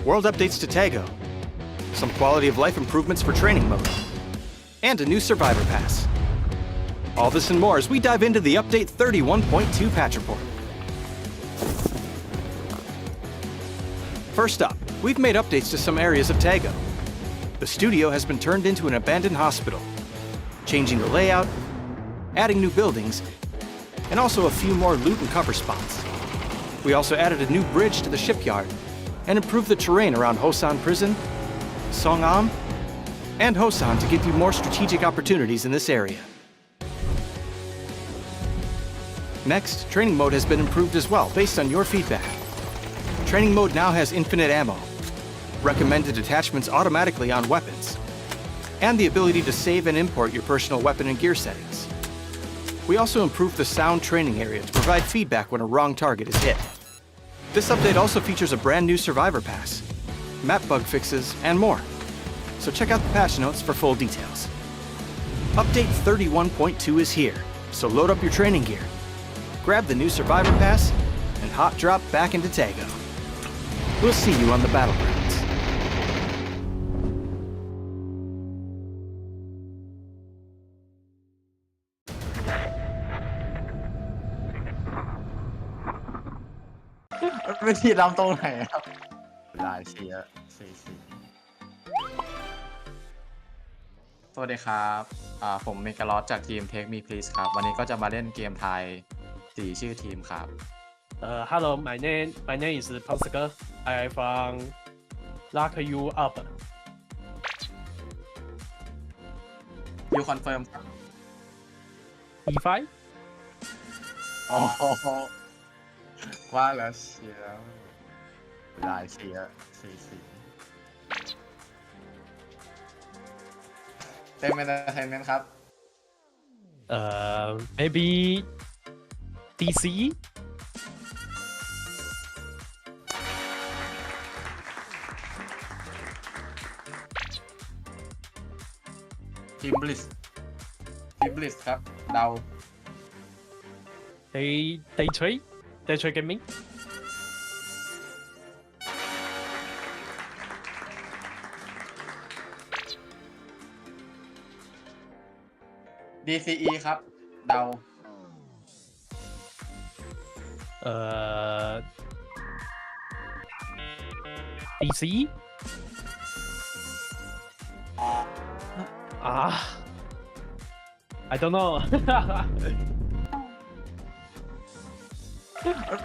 world updates to 𝐏𝐿, some quality of life improvements for training mode, and a new Survivor Pass. All this and more as we dive into the Update 31.2 patch report. First up, we've made updates to some areas of 𝐏𝐿. The studio has been turned into an abandoned hospital, changing the layout, adding new buildings, and also a few more loot and cover spots. We also added a new bridge to the shipyard and improved the terrain around Hosan Prison, Songam, and Hosan to give you more strategic opportunities in this area. Next, training mode has been improved as well based on your feedback. Training mode now has infinite ammo, recommended attachments automatically on weapons, and the ability to save and import your personal weapon and gear settings. We also improved the sound training area to provide feedback when a wrong target is hit. This update also features a brand new Survivor Pass, map bug fixes, and more. So check out the patch notes for full details. Update 31.2 is here, so load up your training gear, grab the new Survivor Pass, and hot drop back into 𝐏𝐿. We'll see you on the battlegrounds. วิธีลำตรงไหนครับลายเชียร์สวัสดีครับผมเมกาลอสจากทีม Take Me Please ครับวันนี้ก็จะมาเล่นเกมไทย4ชื่อทีมครับ Hello, my name is Pascal. I from Lock You Up. You confirm ครับ E5? อ๋อว่าแล้วเชียร์ลายเชียร์เต็มเอนเตอร์เทนเมนต์ครับ Maybe DC?ทีมบลิสครับเดา Day trade gaming? DCE ครับเดา DC? I don't know.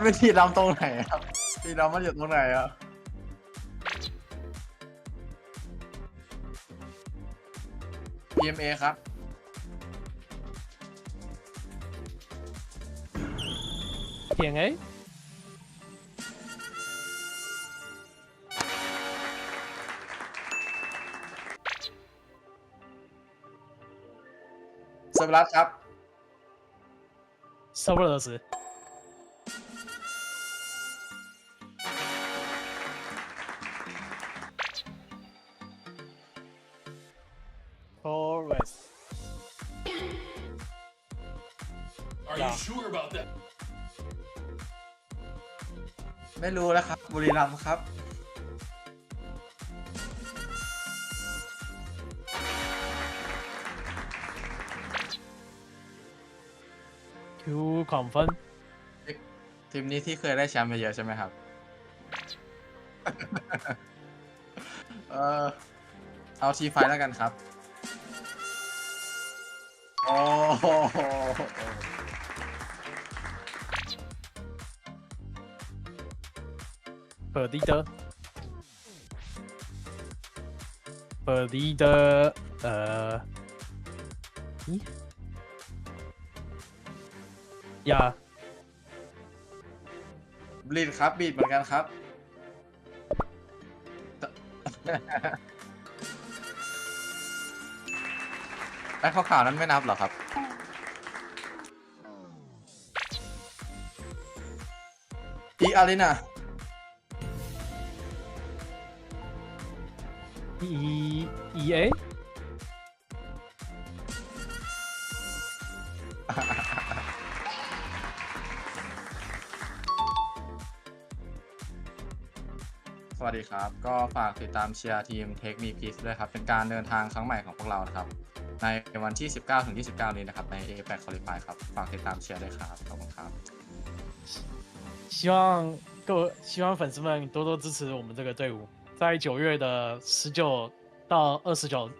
วิธีลำตรงไหนครับวิธีลำมันอยู่ตรงไหนอ่ะ PMA ครับ TNA? Serverless ครับ Serverless. Torres. Are you sure about that? ไม่รู้แล้วครับบุรีรัมย์ครับ Q confirm. ทีมนี้ที่เคยได้แชมป์มาเยอะใช่ไหมครับ เอาทีไฟแล้วกันครับ โอ้โห Leader. Yeah. บีดครับบีดเหมือนกันครับ ไอ้ขาวๆนั้นไม่นับเหรอครับ อีอารีนา EA? วัสดีครับก็ฝากติดตามเชียร์ทีม 𝐏𝐿 Peace ด้วยครับเป็นการเดินทางครั้งใหม่ของพวกเรานะครับในวันที่ 19-29 นี้นะครับใน APAC Qualify ครับฝากติดตามเชียร์ด้วยครับขอบคุณครับ希望粉丝们多多支持我们这个队伍，在9月的19到29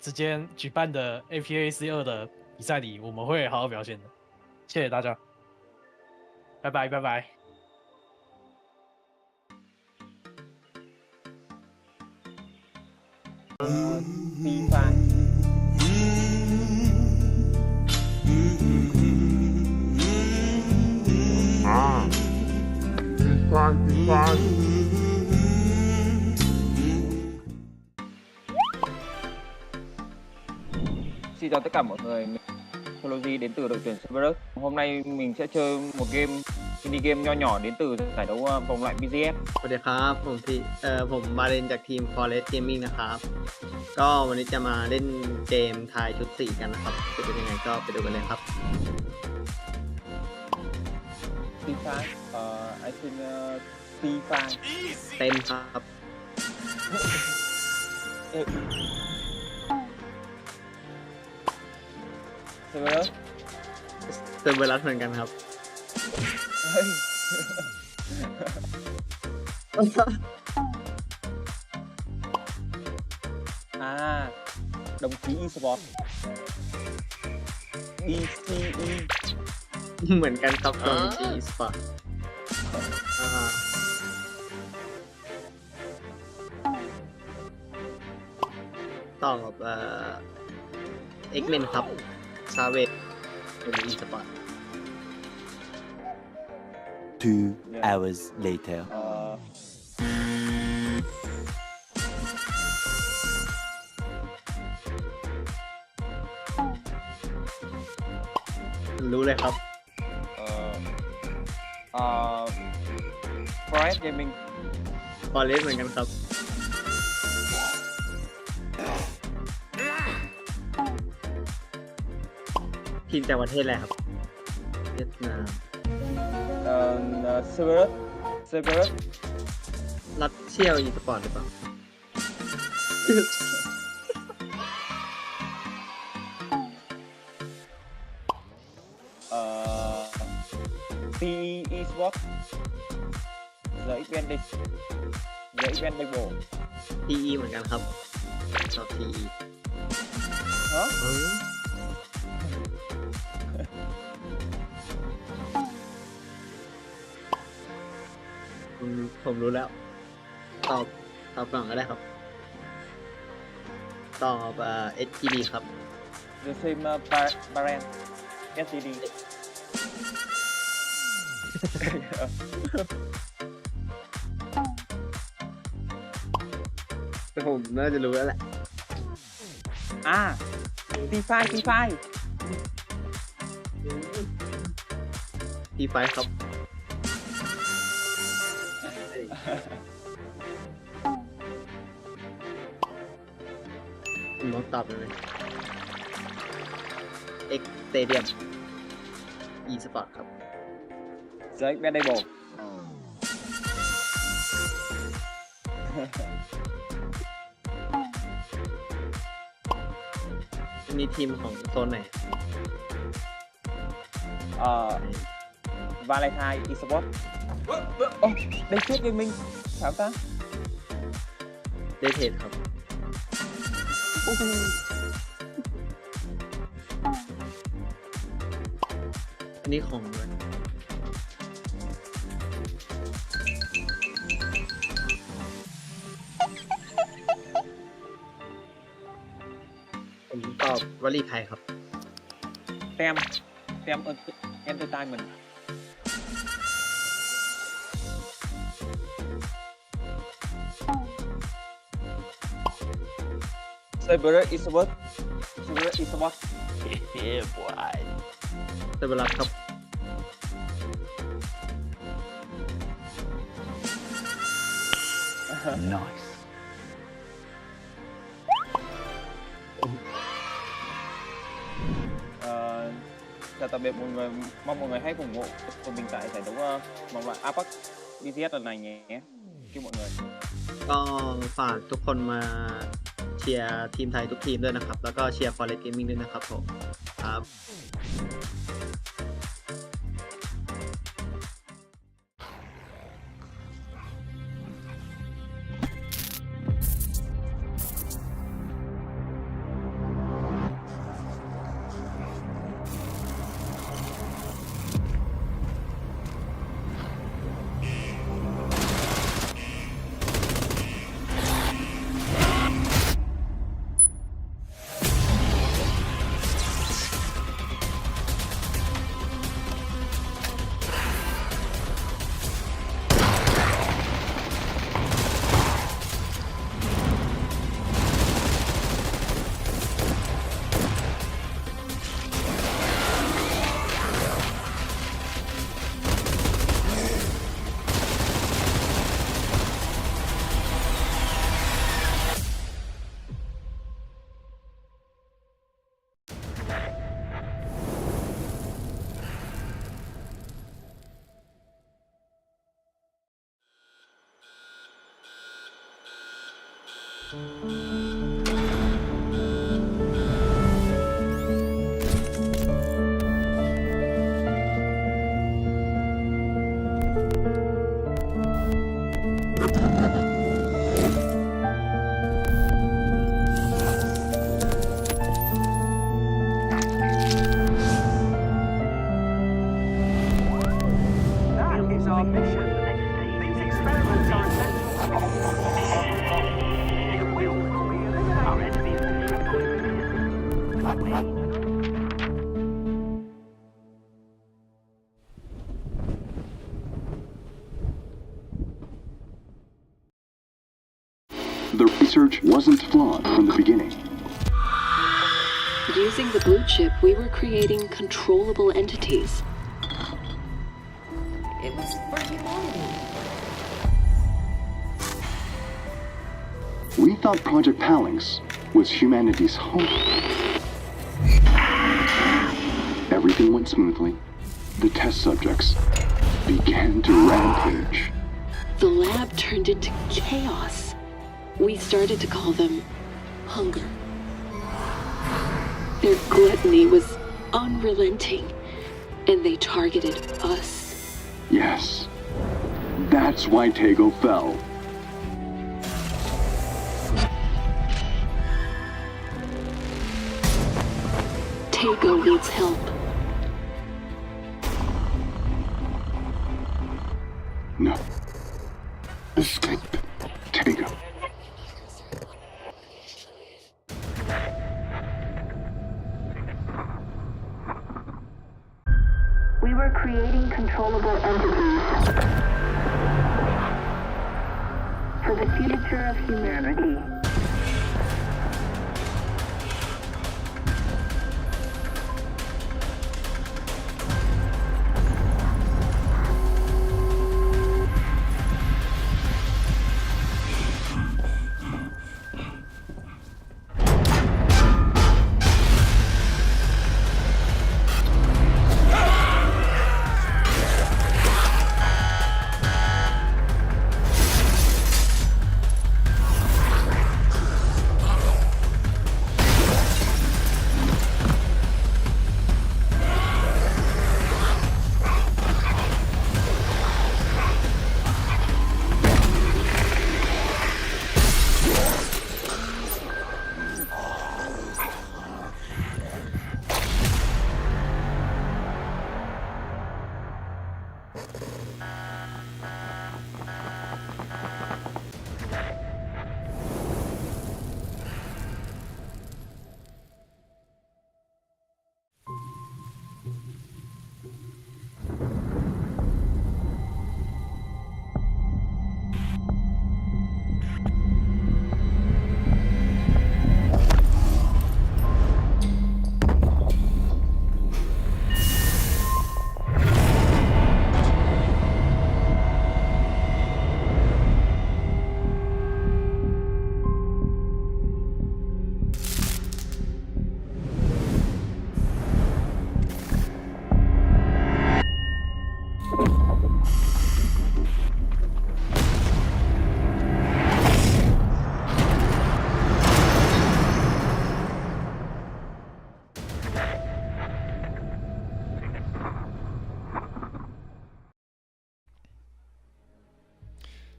之间举办的 APAC2的比赛里，我们会好好表现的。谢谢大家，拜拜拜拜。Xin chào tất cả mọi người, mình Technology đến từ đội tuyển Cerberus. Hôm nay mình sẽ chơi một mini game nho nhỏ đến từ giải đấu vòng loại PGS. สวัสดีครับผมมาเล่นจากทีม Forest Gaming นะครับก็วันนี้จะมาเล่นเกมทายชุดสีกันนะครับจะเป็นยังไงก็ไปดูกันเลยครับ FIFA, I think FIFA. เต็มครับ Cerberus. เซอร์เวอรัสเหมือนกันครับ Đồng chí Esports. BCE. เหมือนกันครับตอนที่อีสปอร์ตต่อกับX-Men ครับซาเวตเป็นอีสปอร์ต 2 hours later. รู้เลยครับ Forest Gaming. ฟอเรสเหมือนกันครับทีมจากประเทศอะไรครับเวียดนาม Cerberus. รัสเชียลอีสปอร์ตหรือเปล่า PE Esports. The Event Global. PE เหมือนกันครับชอบ PE ฮะ ผมรู้แล้วตอบก่อนก็ได้ครับตอบSGD ครับ The same parent. SCD. แต่ผมน่าจะรู้แล้วแหละ FIFA. P5 ครับ ผมต้องตอบเลย X Stadium Esports ครับ The Event Global. มีทีมของโซนไหน Valentine Esports. Đây trước gaming. Sao ta? เดเทดครับ อันนี้ของอะไรผมตอบวลีไทยครับ Tem Entertainment. Cerberus Esports. Yeah, boy. แต่เวลาครับ Nice. Chào tạm biệt mọi người, mong mọi người hãy ủng hộ cùng mình tại giải đấu vòng loại APAC PGS lần này nhé. Chúc mọi người. ก็ฝากทุกคนมาเชียร์ทีมไทยทุกทีมด้วยนะครับ แล้วก็เชียร์ Forest Gaming ด้วยนะครับผมครับ That is our mission. These experiments are essential. It will eliminate our enemies. The research wasn't flawed from the beginning. Using the blue chip, we were creating controllable entities. It was for humanity. We thought Project Phalanx was humanity's home. Everything went smoothly. The test subjects began to rampage. The lab turned into chaos. We started to call them hunger. Their gluttony was unrelenting, and they targeted us. Yes, that's why Tego fell. Tego needs help. No. Escape. Tego. We were creating controllable entities for the future of humanity.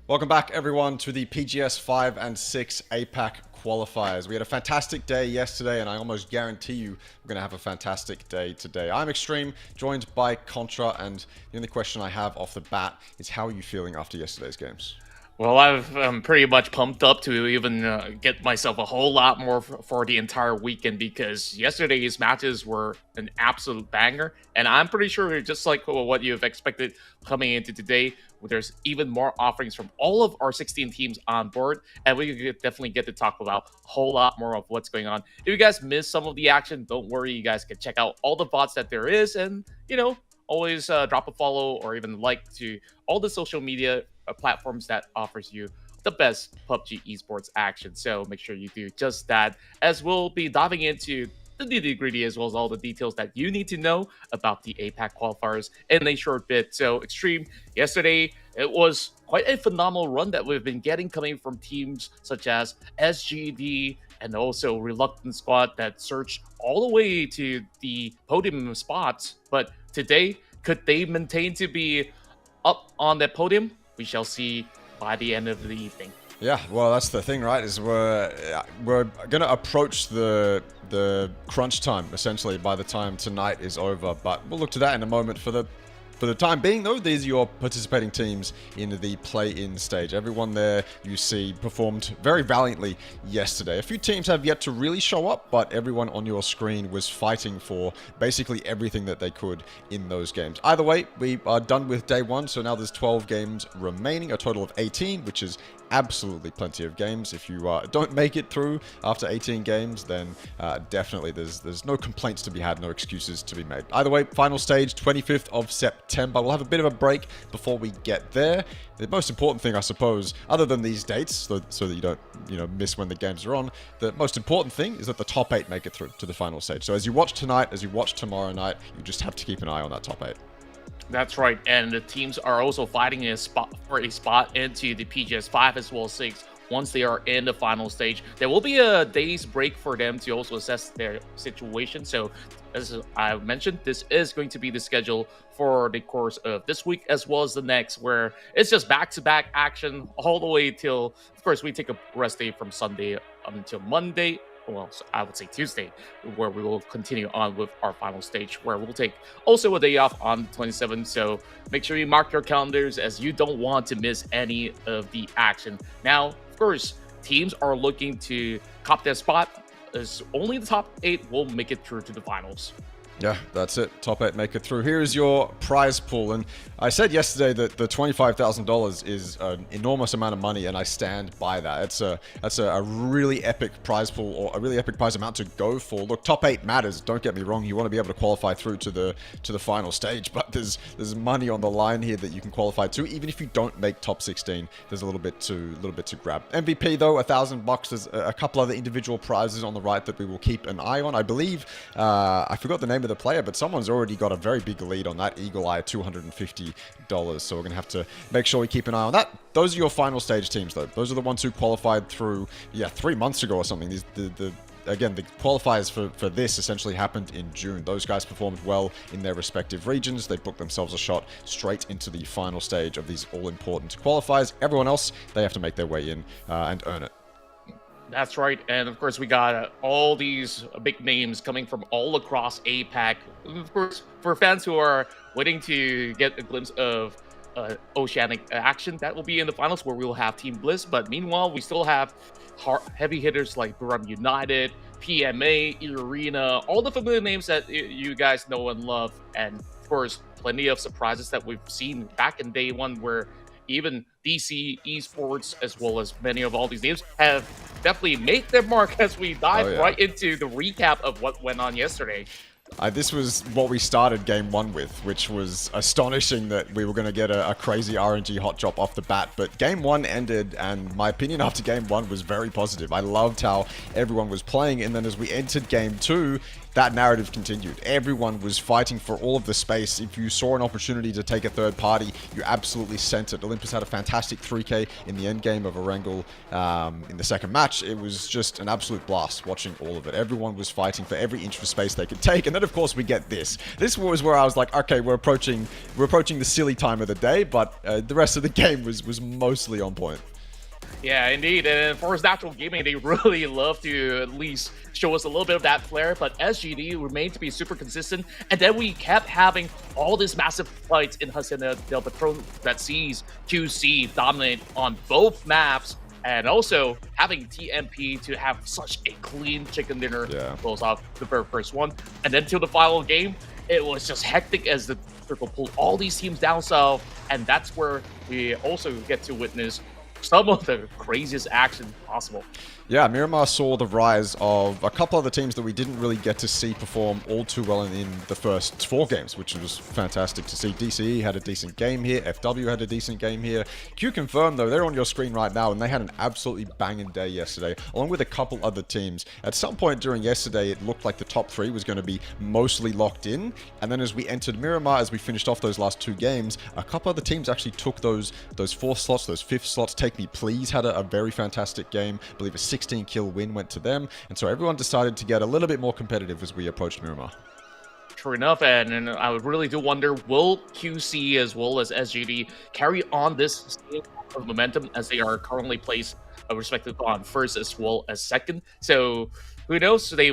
Welcome back, everyone, to the PGS 5 and 6 APAC qualifiers. We had a fantastic day yesterday, and I almost guarantee you we're going to have a fantastic day today. I'm Extreme, joined by Contra, and the only question I have off the bat is, how are you feeling after yesterday's games? Well, I'm pretty much pumped up to even get myself a whole lot more for the entire weekend, because yesterday's matches were an absolute banger, and I'm pretty sure, just like what you've expected coming into today, there's even more offerings from all of our 16 teams on board, and we definitely get to talk about a whole lot more of what's going on. If you guys missed some of the action, don't worry, you guys can check out all the VODs that there is, and, always drop a follow or even like to all the social media platforms that offers you the best PUBG esports action. So make sure you do just that, as we'll be diving into the nitty-gritty as well as all the details that you need to know about the APAC qualifiers in a short bit. So Extreme, yesterday it was quite a phenomenal run that we've been getting coming from teams such as SGD and also Reluctant Squad that surged all the way to the podium spots. But today, could they maintain to be up on that podium? We shall see by the end of the evening. Yeah, well, that's the thing, right? Is we're going to approach the crunch time, essentially, by the time tonight is over. But we'll look to that in a moment. For the time being, though, these are your participating teams in the play-in stage. Everyone there, you see, performed very valiantly yesterday. A few teams have yet to really show up, but everyone on your screen was fighting for basically everything that they could in those games. Either way, we are done with day one, so now there's 12 games remaining, a total of 18, which is absolutely plenty of games. If you don't make it through after 18 games, then definitely there's no complaints to be had, no excuses to be made. Either way, final stage, 25th of September. We'll have a bit of a break before we get there. The most important thing, I suppose, other than these dates, so that you don't miss when the games are on, the most important thing is that the top 8 make it through to the final stage. So as you watch tonight, as you watch tomorrow night, you just have to keep an eye on that top 8. That's right, and the teams are also fighting for a spot into the PGS 5 as well as 6 once they are in the final stage. There will be a day's break for them to also assess their situation. So as I mentioned, this is going to be the schedule for the course of this week as well as the next, where it's just back-to-back action all the way till, of course, we take a rest day from Sunday until Monday. Well, so I would say Tuesday, where we will continue on with our final stage, where we'll take also a day off on the 27th. So make sure you mark your calendars, as you don't want to miss any of the action. Now, of course, teams are looking to cop their spot, as only the top 8 will make it through to the finals. Yeah, that's it. Top 8 make it through. Here is your prize pool. And I said yesterday that the $25,000 is an enormous amount of money, and I stand by that. That's a really epic prize pool, or a really epic prize amount to go for. Look, top 8 matters. Don't get me wrong. You want to be able to qualify through to the final stage, but there's money on the line here that you can qualify to. Even if you don't make top 16, there's a little bit to grab. MVP though, $1,000. There's a couple other individual prizes on the right that we will keep an eye on. I believe I forgot the name of the player, but someone's already got a very big lead on that. 𝐏𝐿, $250. So we're going to have to make sure we keep an eye on that. Those are your final stage teams, though. Those are the ones who qualified through, 3 months ago or something. Again, the qualifiers for this essentially happened in June. Those guys performed well in their respective regions. They booked themselves a shot straight into the final stage of these all-important qualifiers. Everyone else, they have to make their way in and earn it. That's right, and of course we got all these big names coming from all across APAC. Of course, for fans who are waiting to get a glimpse of Oceanic action, that will be in the finals, where we will have Team Bliss. But meanwhile, we still have heavy hitters like Buram United, PMA, Arena, all the familiar names that you guys know and love, and of course, plenty of surprises that we've seen back in day one, where even DC Esports, as well as many of all these names, have definitely made their mark as we dive right into the recap of what went on yesterday. This was what we started game 1 with, which was astonishing that we were going to get a crazy RNG hot drop off the bat. But game 1 ended, and my opinion after game 1 was very positive. I loved how everyone was playing, and then as we entered game 2, that narrative continued. Everyone was fighting for all of the space. If you saw an opportunity to take a third party, you absolutely sent it. Olympus had a fantastic 3K in the end game of Erangel in the second match. It was just an absolute blast watching all of it. Everyone was fighting for every inch of space they could take, and then of course we get this. This was where I was like, okay, we're approaching the silly time of the day, but the rest of the game was mostly on point. Yeah, indeed. And for Natural Gaming, they really love to at least show us a little bit of that flair, but SGD remained to be super consistent. And then we kept having all these massive fights in Hacienda del Patron that sees QC dominate on both maps, and also having TMP to have such a clean chicken dinner close off the very first one. And then to the final game, it was just hectic as the circle pulled all these teams down south, and that's where we also get to witness some of the craziest action possible. Yeah, Miramar saw the rise of a couple of the teams that we didn't really get to see perform all too well in the first 4 games, which was fantastic to see. DCE had a decent game here. FW had a decent game here. Q Confirm, though, they're on your screen right now, and they had an absolutely banging day yesterday, along with a couple other teams. At some point during yesterday, it looked like the top 3 was going to be mostly locked in, and then as we entered Miramar, as we finished off those last 2 games, a couple other teams actually took those 4th slots, those 5th slots. Take Me Please had a very fantastic game. I believe a 16-kill win went to them, and so everyone decided to get a little bit more competitive as we approached Miramar. True enough, and I really do wonder, will QC as well as SGD carry on this same of momentum as they are currently placed respectively on first as well as second? So who knows, they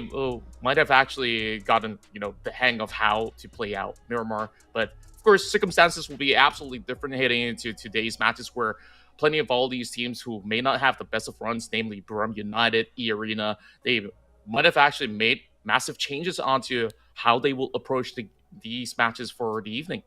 might have actually gotten the hang of how to play out Miramar, but of course circumstances will be absolutely different heading into today's matches, where plenty of all these teams who may not have the best of runs, namely Buram United, E-Arena, they might have actually made massive changes onto how they will approach these matches for the evening.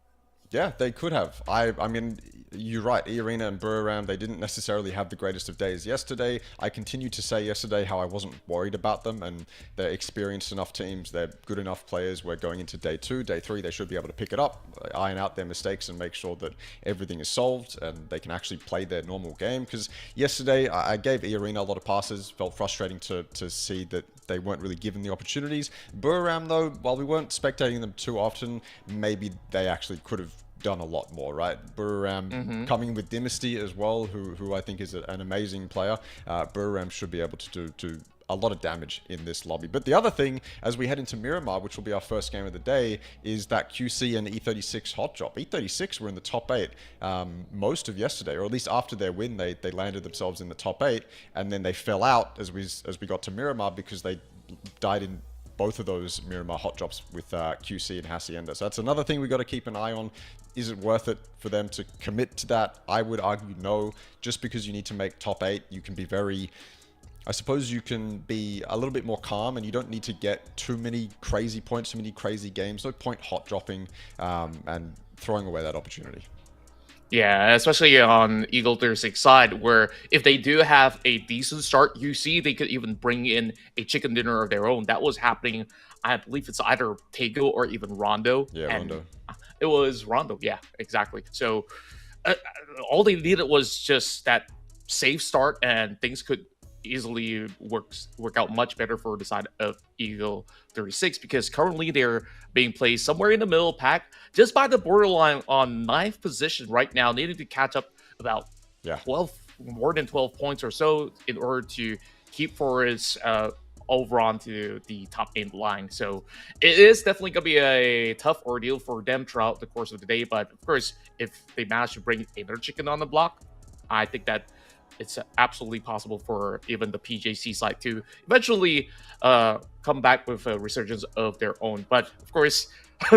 Yeah, they could have. I mean, you're right. E-Arena and Buram, they didn't necessarily have the greatest of days yesterday. I continued to say yesterday how I wasn't worried about them, and they're experienced enough teams. They're good enough players. We're going into day 2, day 3. They should be able to pick it up, iron out their mistakes, and make sure that everything is solved and they can actually play their normal game. Because yesterday, I gave E-Arena a lot of passes. Felt frustrating to see that they weren't really given the opportunities. Buram, though, while we weren't spectating them too often, maybe they actually could have done a lot more, right? Buram coming with Dynasty as well, who I think is an amazing player. Buram should be able to do a lot of damage in this lobby. But the other thing, as we head into Miramar, which will be our first game of the day, is that QC and E36 hot drop. E36 were in the top 8 most of yesterday, or at least after their win, they landed themselves in the top 8, and then they fell out as we got to Miramar because they died in both of those Miramar hot drops with QC and Hacienda. So that's another thing we got to keep an eye on. Is it worth it for them to commit to that? I would argue no. Just because you need to make top 8, you can be very... I suppose you can be a little bit more calm, and you don't need to get too many crazy points, too many crazy games. No point hot dropping and throwing away that opportunity. Yeah, especially on 𝐏𝐿36 side, where if they do have a decent start, you see they could even bring in a chicken dinner of their own. That was happening, I believe it's either Tego or even Rondo. Yeah, Rondo. It was Rondo, yeah, exactly. So all they needed was just that safe start, and things could easily work out much better for the side of 𝐏𝐿36, because currently they're being placed somewhere in the middle pack, just by the borderline on 9th position right now, needing to catch up about 12, more than 12 points or so in order to keep Forest over onto the top 8 line. So it is definitely going to be a tough ordeal for them throughout the course of the day, but of course, if they manage to bring another chicken on the block, I think that it's absolutely possible for even the PJC side to eventually come back with a resurgence of their own. But of course,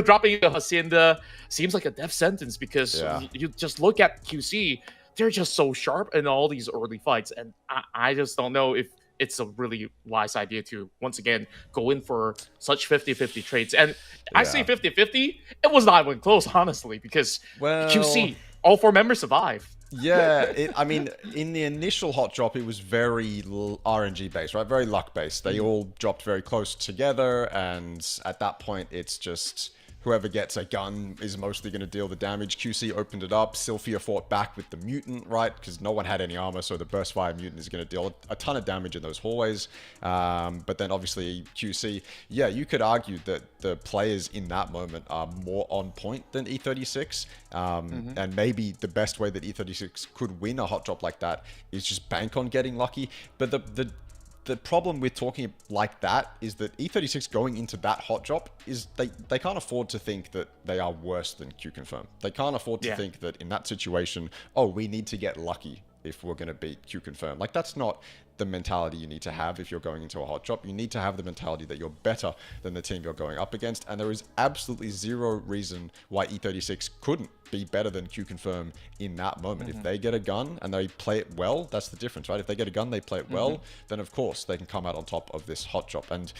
dropping the Hacienda seems like a death sentence, because you just look at QC, they're just so sharp in all these early fights. And I just don't know if it's a really wise idea to, once again, go in for such 50-50 trades. And I say 50-50, it was not even close, honestly, because QC, all 4 members survive. Yeah, I mean, in the initial hot drop, it was very RNG based, right? Very luck based. They all dropped very close together, and at that point, it's just whoever gets a gun is mostly going to deal the damage. QC opened it up. Sylphia fought back with the mutant, right? Because no one had any armor, so the burst fire mutant is going to deal a ton of damage in those hallways. But then obviously QC, yeah, you could argue that the players in that moment are more on point than E36. And maybe the best way that E36 could win a hot drop like that is just bank on getting lucky. But the problem with talking like that is that E36 going into that hot drop is they can't afford to think that they are worse than Q-Confirm. They can't afford to think that in that situation, oh, we need to get lucky if we're going to beat Q-Confirm. Like, that's not the mentality you need to have if you're going into a hot drop. You need to have the mentality that you're better than the team you're going up against, and there is absolutely zero reason why E36 couldn't be better than Q-Confirm in that moment. If they get a gun and they play it well, that's the difference, right? If they get a gun, they play it well, then of course they can come out on top of this hot drop. And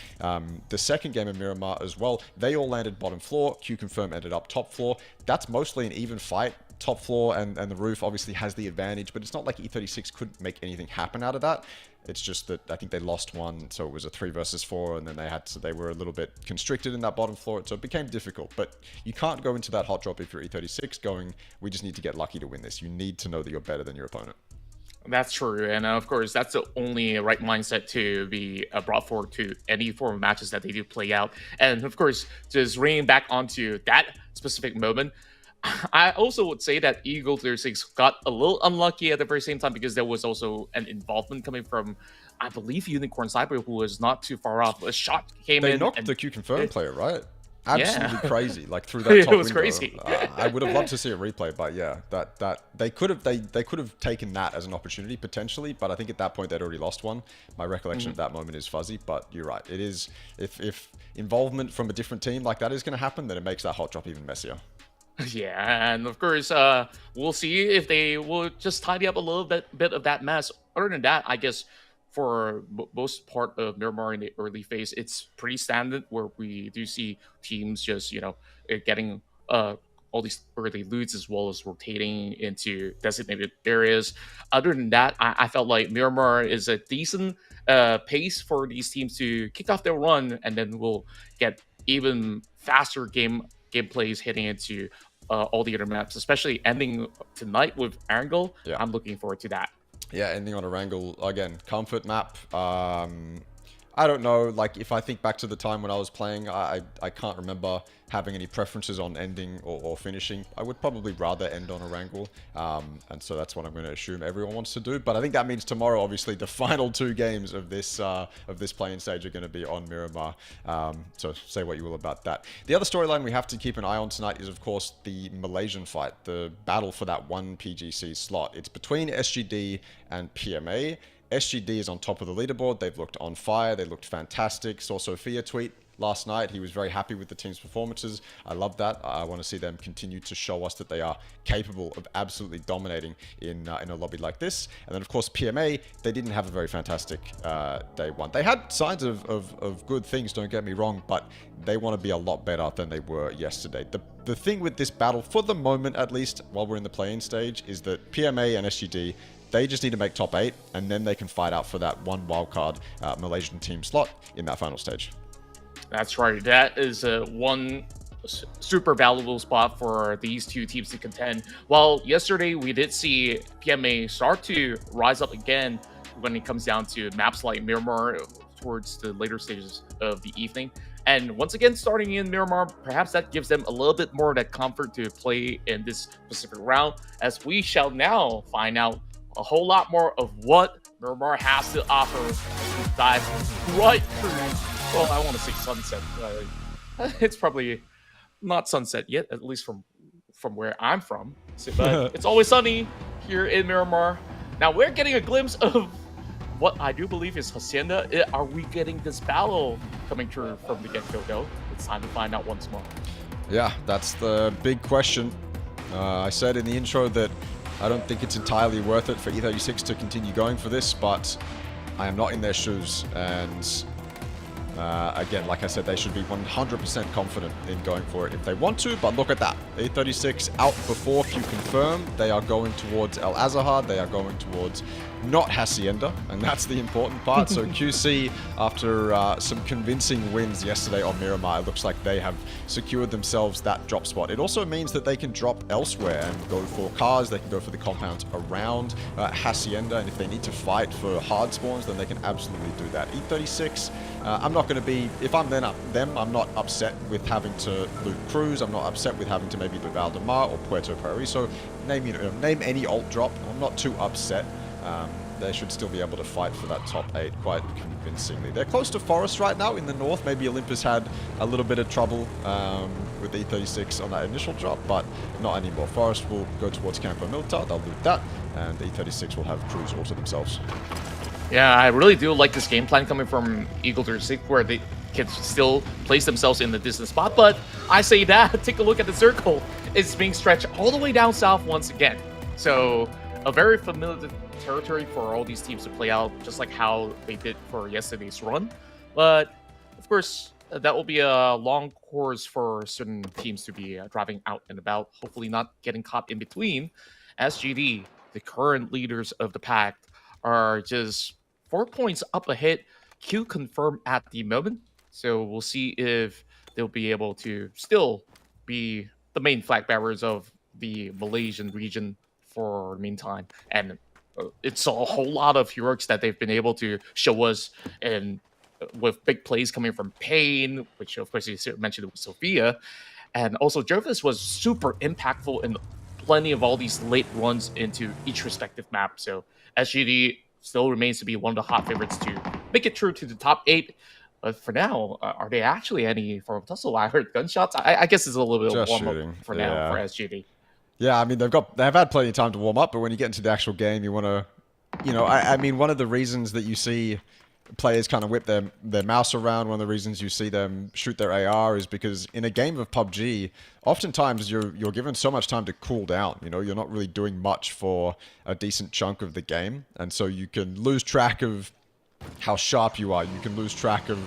the second game of Miramar as well, they all landed bottom floor. Q-Confirm ended up top floor. That's mostly an even fight. Top floor and the roof obviously has the advantage, but it's not like E36 couldn't make anything happen out of that. It's just that I think they lost one, so it was a 3 versus 4, and then they were a little bit constricted in that bottom floor, so it became difficult. But you can't go into that hot drop if you're E36 going, we just need to get lucky to win this. You need to know that you're better than your opponent. That's true, and of course, that's the only right mindset to be brought forward to any form of matches that they do play out. And of course, just bringing back onto that specific moment, I also would say that 𝐿36 got a little unlucky at the very same time because there was also an involvement coming from, I believe, Unicorn Cyber, who was not too far off. A shot came in. They knocked the Q-Confirm player, right? Absolutely crazy, like through that top it was window. crazy. I would have loved to see a replay, but yeah, that they could have taken that as an opportunity potentially, but I think at that point they'd already lost one. My recollection of that moment is fuzzy, but you're right. It is, if involvement from a different team like that is going to happen, then it makes that hot drop even messier. Yeah, and of course, we'll see if they will just tidy up a little bit of that mess. Other than that, I guess for most part of Miramar in the early phase, it's pretty standard where we do see teams just, getting all these early loots as well as rotating into designated areas. Other than that, I felt like Miramar is a decent pace for these teams to kick off their run, and then we'll get even faster gameplays heading into all the other maps, especially ending tonight with Erangel. Yeah. I'm looking forward to that. Yeah, ending on Erangel, again, comfort map. I don't know, like, if I think back to the time when I was playing, I can't remember having any preferences on ending or finishing. I would probably rather end on Erangel, and so that's what I'm going to assume everyone wants to do. But I think that means tomorrow, obviously, the final 2 games of this playing stage are going to be on Miramar. So say what you will about that. The other storyline we have to keep an eye on tonight is, of course, the Malaysian fight, the battle for that 1 PGC slot. It's between SGD and PMA. SGD is on top of the leaderboard. They've looked on fire. They looked fantastic. Saw Sophia tweet last night. He was very happy with the team's performances. I love that. I want to see them continue to show us that they are capable of absolutely dominating in a lobby like this. And then, of course, PMA, they didn't have a very fantastic day 1. They had signs of good things, don't get me wrong, but they want to be a lot better than they were yesterday. The thing with this battle, for the moment at least, while we're in the play-in stage, is that PMA and SGD, they just need to make top 8, and then they can fight out for that 1 wildcard Malaysian team slot in that final stage. That's right. That is one super valuable spot for these 2 teams to contend. While yesterday we did see PMA start to rise up again when it comes down to maps like Miramar towards the later stages of the evening. And once again, starting in Miramar, perhaps that gives them a little bit more of that comfort to play in this specific round, as we shall now find out a whole lot more of what Miramar has to offer as we dive right through. Well, I want to say sunset. It's probably not sunset yet, at least from where I'm from. But it's always sunny here in Miramar. Now we're getting a glimpse of what I do believe is Hacienda. Are we getting this battle coming true from the get-go, though? It's time to find out once more. Yeah, that's the big question. I said in the intro that I don't think it's entirely worth it for 𝐿36 to continue going for this, but I am not in their shoes, and Again, like I said, they should be 100% confident in going for it if they want to, but look at that. 𝐴36 out before Q confirmed. They are going towards Al-Azhar. They are going towards not Hacienda, and that's the important part. So QC, after some convincing wins yesterday on Miramar, it looks like they have secured themselves that drop spot. It also means that they can drop elsewhere and go for cars. They can go for the compounds around Hacienda, and if they need to fight for hard spawns, then they can absolutely do that. 𝐴36, I'm not going to be, if I'm them, I'm not upset with having to loot Cruz. I'm not upset with having to maybe loot Valdemar or Puerto Paraíso. Name any alt drop. I'm not too upset. They should still be able to fight for that top 8 quite convincingly. They're close to Forest right now in the north. Maybe Olympus had a little bit of trouble with 𝐴36 on that initial drop, but not anymore. Forest will go towards Campo Milta. They'll loot that, and 𝐴36 will have Cruz all to themselves. Yeah, I really do like this game plan coming from Eagle36, where they can still place themselves in the distant spot. But I say that, take a look at the circle. It's being stretched all the way down south once again. So a very familiar territory for all these teams to play out, just like how they did for yesterday's run. But of course, that will be a long course for certain teams to be driving out and about, hopefully not getting caught in between. SGD, the current leaders of the pack, are just 4 points up ahead. Q confirmed at the moment, so we'll see if they'll be able to still be the main flag bearers of the Malaysian region for the meantime. And it's a whole lot of heroics that they've been able to show us, and with big plays coming from Pain, which of course you mentioned with Sophia, and also Jervis was super impactful in plenty of all these late runs into each respective map. So SGD still remains to be one of the hot favorites to make it through to the top 8. But for now, are they actually any form of tussle? I heard gunshots. I guess it's a little bit of warm up for now for SGD. Yeah, I mean, they've had plenty of time to warm up, but when you get into the actual game, you want to, I mean, one of the reasons that you see players kind of whip their mouse around, one of the reasons you see them shoot their AR is because in a game of PUBG, oftentimes you're given so much time to cool down. You're not really doing much for a decent chunk of the game, and so you can lose track of how sharp you are. You can lose track of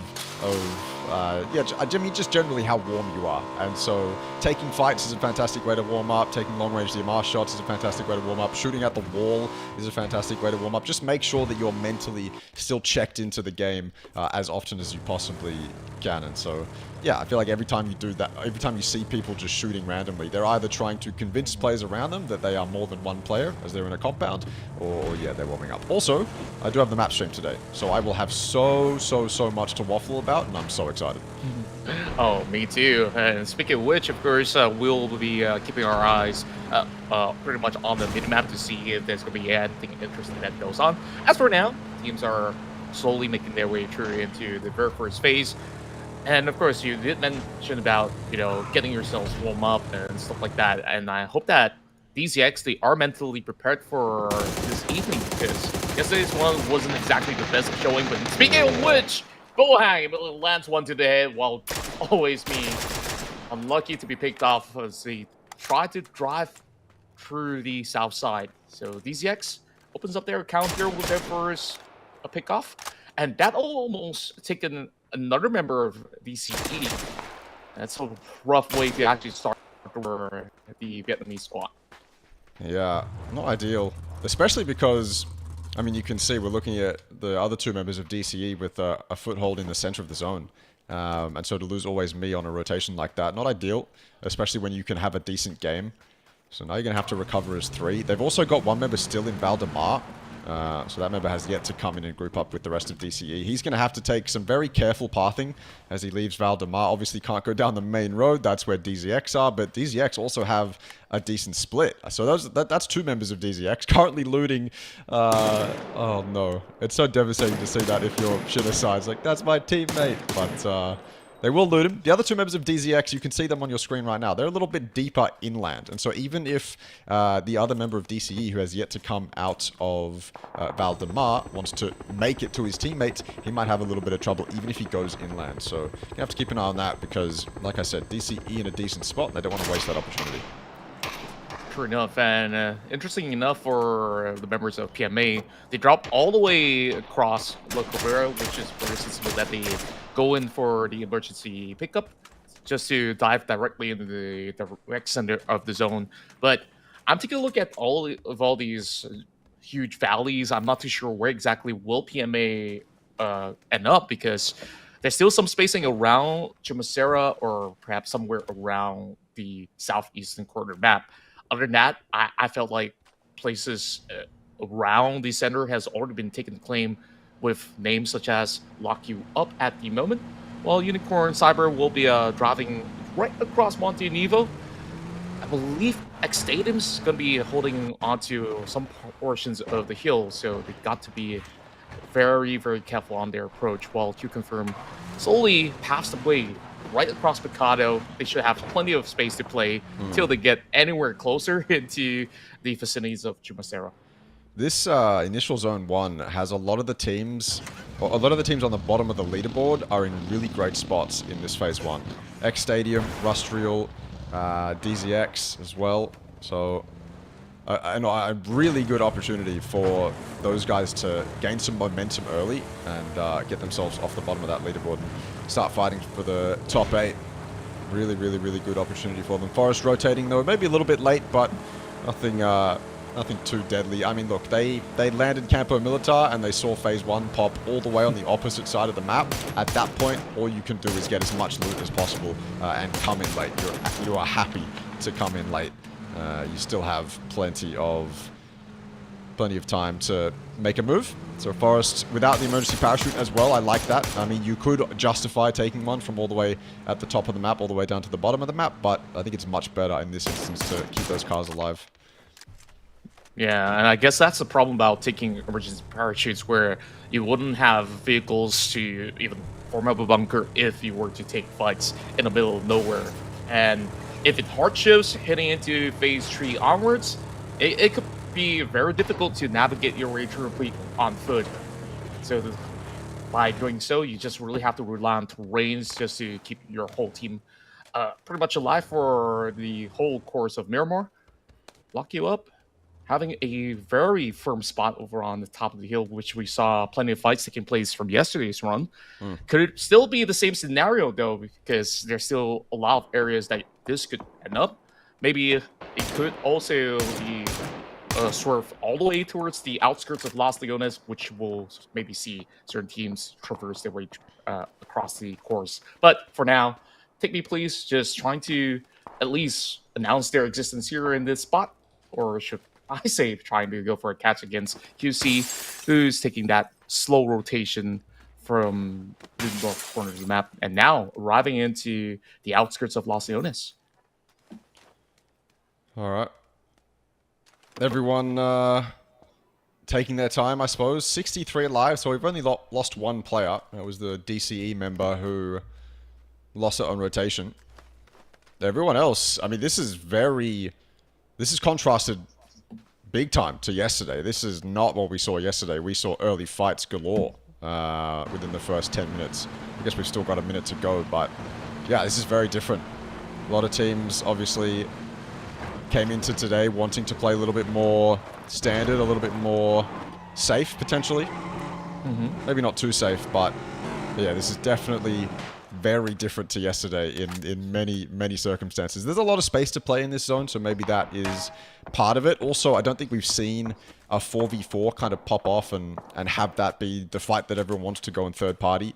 just generally how warm you are. And so taking fights is a fantastic way to warm up. Taking long-range DMR shots is a fantastic way to warm up. Shooting at the wall is a fantastic way to warm up. Just make sure that you're mentally still checked into the game as often as you possibly can. And so, yeah, I feel like every time you do that, every time you see people just shooting randomly, they're either trying to convince players around them that they are more than one player as they're in a compound, or yeah, they're warming up. Also, I do have the map stream today, so I will have so much to waffle about, and I'm so excited. Oh, me too. And speaking of which, of course, we'll be keeping our eyes pretty much on the minimap to see if there's going to be anything interesting that goes on. As for now, teams are slowly making their way through into the very first phase. And of course, you did mention about, getting yourselves warm up and stuff like that. And I hope that DZX, they are mentally prepared for this evening, because yesterday's one wasn't exactly the best showing. But speaking of which, 𝐿𝐻𝐻 lands one to the head, while always being unlucky to be picked off as they try to drive through the south side. So DZX opens up their account here with their first pick-off. And that almost taken another member of DCE. That's a rough way to actually start for the Vietnamese squad. Yeah, not ideal. Especially because, I mean, you can see we're looking at the other two members of DCE with a foothold in the center of the zone. And so to lose always me on a rotation like that, not ideal. Especially when you can have a decent game. So now you're going to have to recover as 3. They've also got one member still in Valdemar. So that member has yet to come in and group up with the rest of DCE. He's going to have to take some very careful pathing as he leaves Valdemar. Obviously can't go down the main road. That's where DZX are. But DZX also have a decent split. So that's 2 members of DZX currently looting. Oh no. It's so devastating to see that if you're shitter sides. Like, that's my teammate. But they will loot him. The other 2 members of DZX, you can see them on your screen right now. They're a little bit deeper inland. And so even if the other member of DCE, who has yet to come out of Valdemar, wants to make it to his teammates, he might have a little bit of trouble even if he goes inland. So you have to keep an eye on that because, like I said, DCE in a decent spot, and they don't want to waste that opportunity. true enough. And interesting enough for the members of PMA, they drop all the way across La Cabrera, which is very sensible that they go in for the emergency pickup just to dive directly into the direct center of the zone. But I'm taking a look at all these huge valleys. I'm not too sure where exactly will PMA end up, because there's still some spacing around Jumeirah or perhaps somewhere around the southeastern corner map. Other than that, I felt like places around the center has already been taken to claim with names such as Lock You Up at the moment, while Unicorn Cyber will be driving right across Monte Nivo. I believe 𝐏𝐿 is going to be holding onto some portions of the hill, so they've got to be very, very careful on their approach, while Q-Confirm slowly passed away right across Mikado. They should have plenty of space to play until they get anywhere closer into the vicinities of Jumeirah. This initial Zone 1 has a lot of the teams, or a lot of the teams on the bottom of the leaderboard are in really great spots in this Phase 1. X Stadium, Rustrial, DZX as well. So a really good opportunity for those guys to gain some momentum early and get themselves off the bottom of that leaderboard and start fighting for the top 8. Really, really, really good opportunity for them. Forest rotating though, maybe a little bit late, but nothing too deadly. I mean, look, they landed Campo Militar and they saw Phase 1 pop all the way on the opposite side of the map. At that point, all you can do is get as much loot as possible and come in late. You are happy to come in late. You still have plenty of time to make a move. So Forest, without the emergency parachute as well, I like that. I mean, you could justify taking one from all the way at the top of the map, all the way down to the bottom of the map, but I think it's much better in this instance to keep those cars alive. Yeah, and I guess that's the problem about taking emergency parachutes, where you wouldn't have vehicles to even form up a bunker if you were to take fights in the middle of nowhere. And if it hardships heading into Phase 3 onwards, it could be very difficult to navigate your way through a fleet on foot. So by doing so, you just really have to rely on terrains just to keep your whole team pretty much alive for the whole course of Miramar. Lock You Up, having a very firm spot over on the top of the hill, which we saw plenty of fights taking place from yesterday's run. Could it still be the same scenario, though, because there's still a lot of areas that this could end up? Maybe it could also be swerve all the way towards the outskirts of Los Leones, which will maybe see certain teams traverse their way across the course. But for now, Take Me Please just trying to at least announce their existence here in this spot, or should I say trying to go for a catch against QC, who's taking that slow rotation from the north corner of the map and now arriving into the outskirts of Los Leones. All right. Everyone taking their time, I suppose. 63 alive, so we've only lost one player. That was the DCE member who lost it on rotation. Everyone else, I mean, this is contrasted big time to yesterday. This is not what we saw yesterday. We saw early fights galore within the first 10 minutes. I guess we've still got a minute to go, but yeah, this is very different. A lot of teams obviously came into today wanting to play a little bit more standard, a little bit more safe, potentially. Maybe not too safe, but yeah, this is definitely very different to yesterday in many circumstances. There's a lot of space to play in this zone, so maybe that is part of it. Also, I don't think we've seen a 4v4 kind of pop off and have that be the fight that everyone wants to go in third party.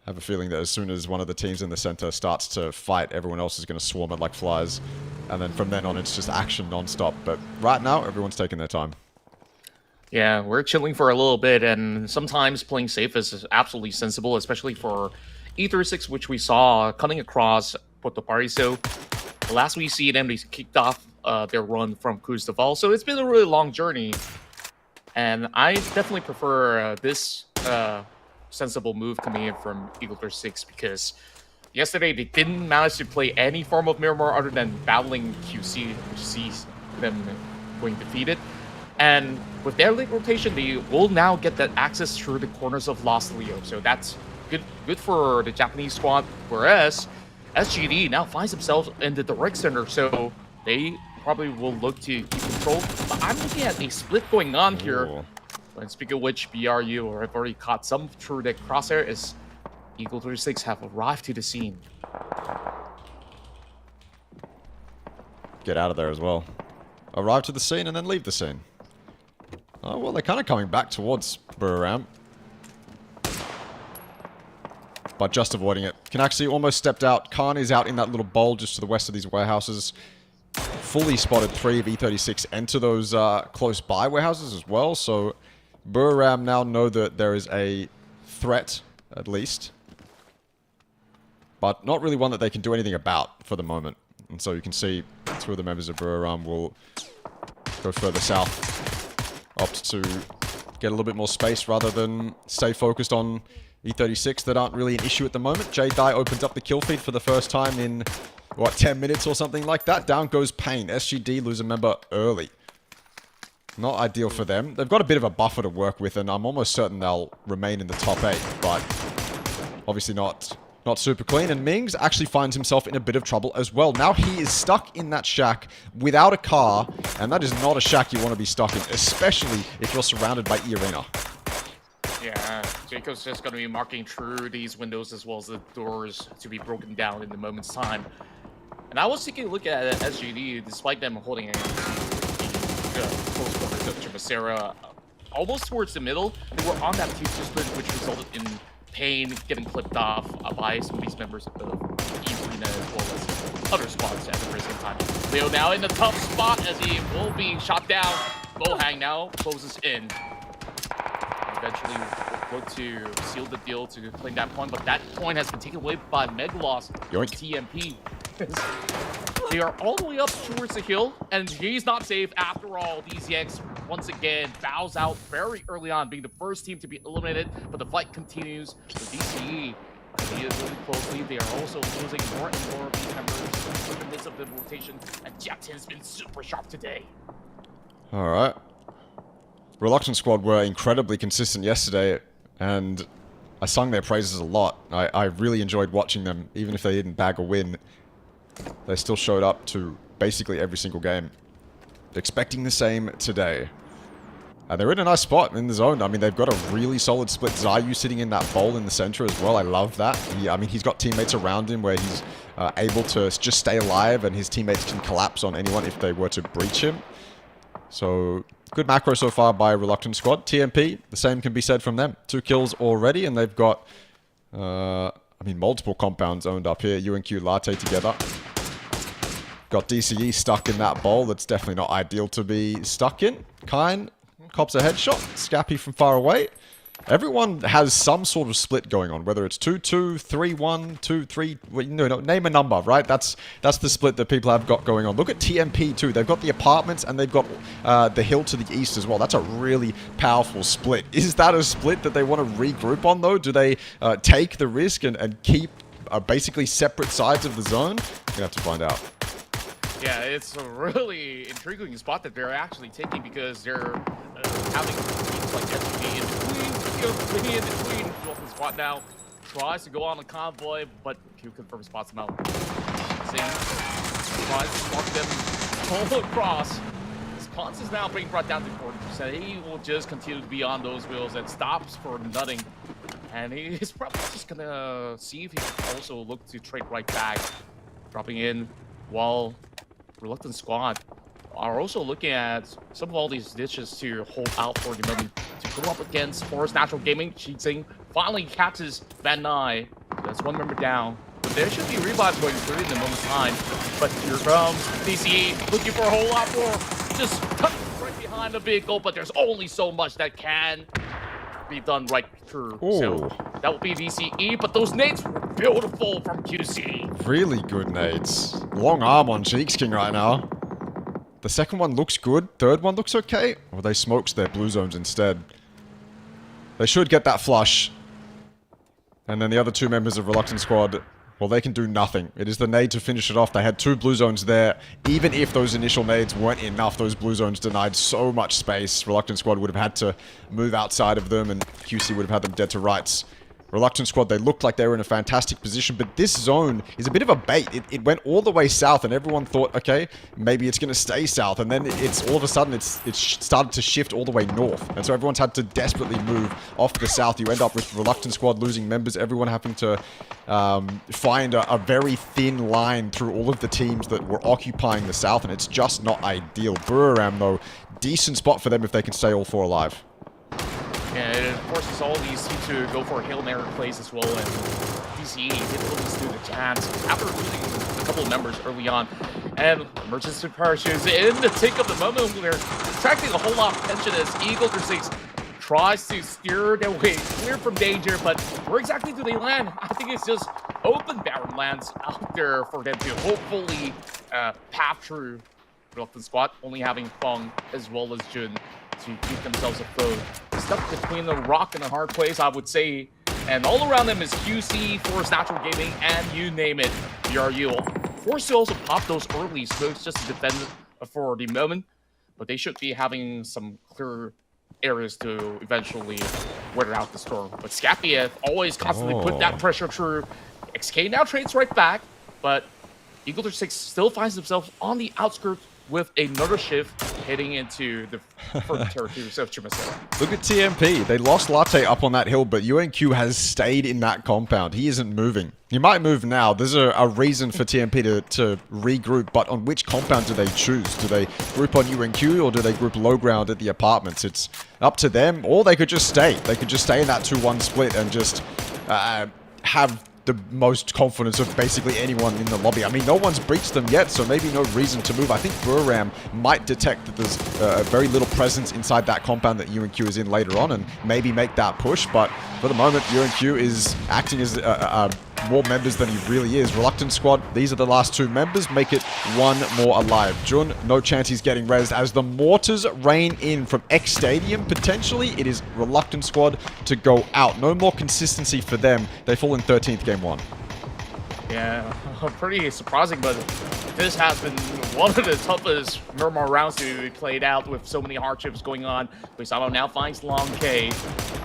I have a feeling that as soon as one of the teams in the center starts to fight, everyone else is going to swarm it like flies. And then from then on, it's just action non-stop. But right now, everyone's taking their time. Yeah, we're chilling for a little bit, and sometimes playing safe is absolutely sensible, especially for E36, which we saw cutting across Puerto Paraiso. Last we see them, they kicked off their run from Cruz de Val. So it's been a really long journey. And I definitely prefer this sensible move coming in from Eagle 36, because yesterday they didn't manage to play any form of Miramar other than battling QC, which sees them going defeated. And with their late rotation, they will now get that access through the corners of Los Leones. So that's good for the Japanese squad, whereas SGD now finds themselves in the direct center, so they probably will look to keep control. But I'm looking at a split going on here. Ooh. And speaking of which, BRU, or have already caught some through the crosshair, as 𝐏𝐾36 have arrived to the scene. Get out of there as well. Arrive to the scene and then leave the scene. Oh, well, they're kind of coming back towards Buriram. But just avoiding it. 𝐾𝐿 almost stepped out. Khan is out in that little bowl just to the west of these warehouses. Fully spotted 3 of 𝐸36 enter those close by warehouses as well. So Buriram now know that there is a threat, at least. But not really one that they can do anything about for the moment. And so you can see 2 of the members of Buriram will go further south. Opt to get a little bit more space rather than stay focused on 𝐸36 that aren't really an issue at the moment. j_die opens up the kill feed for the first time in, what, 10 minutes or something like that. Down goes Pain. SGD lose a member early. Not ideal for them. They've got a bit of a buffer to work with, and I'm almost certain they'll remain in the top 8, but obviously not super clean. And Mings actually finds himself in a bit of trouble as well. Now he is stuck in that shack without a car, and that is not a shack you want to be stuck in, especially if you're surrounded by E-Arena. Yeah, Jacob's just going to be marking through these windows as well as the doors to be broken down in a moment's time. And I was taking a look at SGD, despite them holding a close quarters of Chimacera almost towards the middle. They were on that 2-2 split, which resulted in Pain getting clipped off by some of these members of E-Arena as well as other squads at the very same time. Leo now in the tough spot as he will be shot down. Bohang now closes in. Eventually look to seal the deal to claim that point, but that point has been taken away by Megaloss TMP. They are all the way up towards the hill, and he's not safe after all. These Yanks once again bows out very early on, being the first team to be eliminated, but the fight continues with DCE. They is really closely. They are also losing more and more of these members in the midst of the rotation, and Jackson has been super sharp today. Alright. Reluctant Squad were incredibly consistent yesterday, and I sung their praises a lot. I really enjoyed watching them, even if they didn't bag a win. They still showed up to basically every single game. Expecting the same today. And they're in a nice spot in the zone. I mean, they've got a really solid split. Zayu sitting in that bowl in the center as well. I love that. I mean, he's got teammates around him where he's able to just stay alive, and his teammates can collapse on anyone if they were to breach him. So, good macro so far by Reluctant Squad. TMP, the same can be said from them. 2 kills already, and they've got, I mean, multiple compounds owned up here. 𝐸𝐾 Latte together. Got DCE stuck in that bowl. That's definitely not ideal to be stuck in. Kine cops a headshot. Scappy from far away. Everyone has some sort of split going on, whether it's 2-2, 3-1, 2-3, well, no, name a number, right? That's the split that people have got going on. Look at TMP too. They've got the apartments and they've got the hill to the east as well. That's a really powerful split. Is that a split that they want to regroup on though? Do they take the risk and keep basically separate sides of the zone? We're gonna have to find out. Yeah, it's a really intriguing spot that they're actually taking because they're having teams like SGD in between, in between. Open spot now. Tries to go on a convoy, but Q confirms spots him out. Same. Tries to mark them all across. Spawns is now being brought down to 40%. He will just continue to be on those wheels and stops for nothing. And he's probably just gonna see if he can also look to trade right back. Dropping in while Reluctant Squad are also looking at some of all these ditches to hold out for the moment to go up against Forest Natural Gaming. Cheating finally catches Van Nye. That's 1 member down. But there should be revives going through in the moment's time. But here comes DCE looking for a whole lot more. Just cut right behind the vehicle, but there's only so much that can be done right through. Ooh. So that will be DCE, but those nades were beautiful from QC. Really good nades. Long arm on 𝐏𝐿 right now. The second one looks good. Third one looks okay. Or they smoked their blue zones instead. They should get that flush. And then the other 2 members of Reluctant Squad, well, they can do nothing. It is the nade to finish it off. They had 2 blue zones there. Even if those initial nades weren't enough, those blue zones denied so much space. Reluctant Squad would have had to move outside of them, and QC would have had them dead to rights. Reluctant Squad, they looked like they were in a fantastic position, but this zone is a bit of a bait. It went all the way south, and everyone thought, okay, maybe it's going to stay south, and then it's all of a sudden it's started to shift all the way north, and so everyone's had to desperately move off the south. You end up with Reluctant Squad losing members, everyone having to find a very thin line through all of the teams that were occupying the south, and it's just not ideal. Buriram, though, decent spot for them if they can stay all four alive. And it forces all these teams to go for Hail Mary plays as well, and DCE didn't really stood a chance after losing a couple of members early on. And emergency parachutes in the tick of the moment. They're attracting a whole lot of attention as 𝐏𝐶 tries to steer their way clear from danger, but where exactly do they land? I think it's just open barren lands out there for them to hopefully path through Reluctant Squad, only having Feng as well as Jun to keep themselves afloat. Stuck between the rock and a hard place, I would say. And all around them is QC, Force Natural Gaming, and you name it, BRU. Forced to also pop those early smokes just to defend for the moment. But they should be having some clear areas to eventually weather out the storm. But Scappy always constantly put that pressure through. XK now trades right back, but 𝐏𝐶 still finds themselves on the outskirts with another shift heading into the further territories of Chimasera. Look at TMP. They lost Latte up on that hill, but UNQ has stayed in that compound. He isn't moving. He might move now. There's a reason for TMP to regroup, but on which compound do they choose? Do they group on UNQ or do they group low ground at the apartments? It's up to them, or they could just stay. They could just stay in that 2-1 split and just have the most confidence of basically anyone in the lobby. I mean, no one's breached them yet, so maybe no reason to move. I think Buriram might detect that there's very little presence inside that compound that UNQ is in later on and maybe make that push, but for the moment, UNQ is acting as more members than he really is. Reluctant Squad, these are the last two members, make it one more alive. Jun, no chance he's getting rezzed as the mortars rain in from X Stadium. Potentially, it is Reluctant Squad to go out. No more consistency for them. They fall in 13th game 1. Yeah, pretty surprising, but this has been one of the toughest Murmur rounds to be played out with so many hardships going on. Guisano now finds Long K,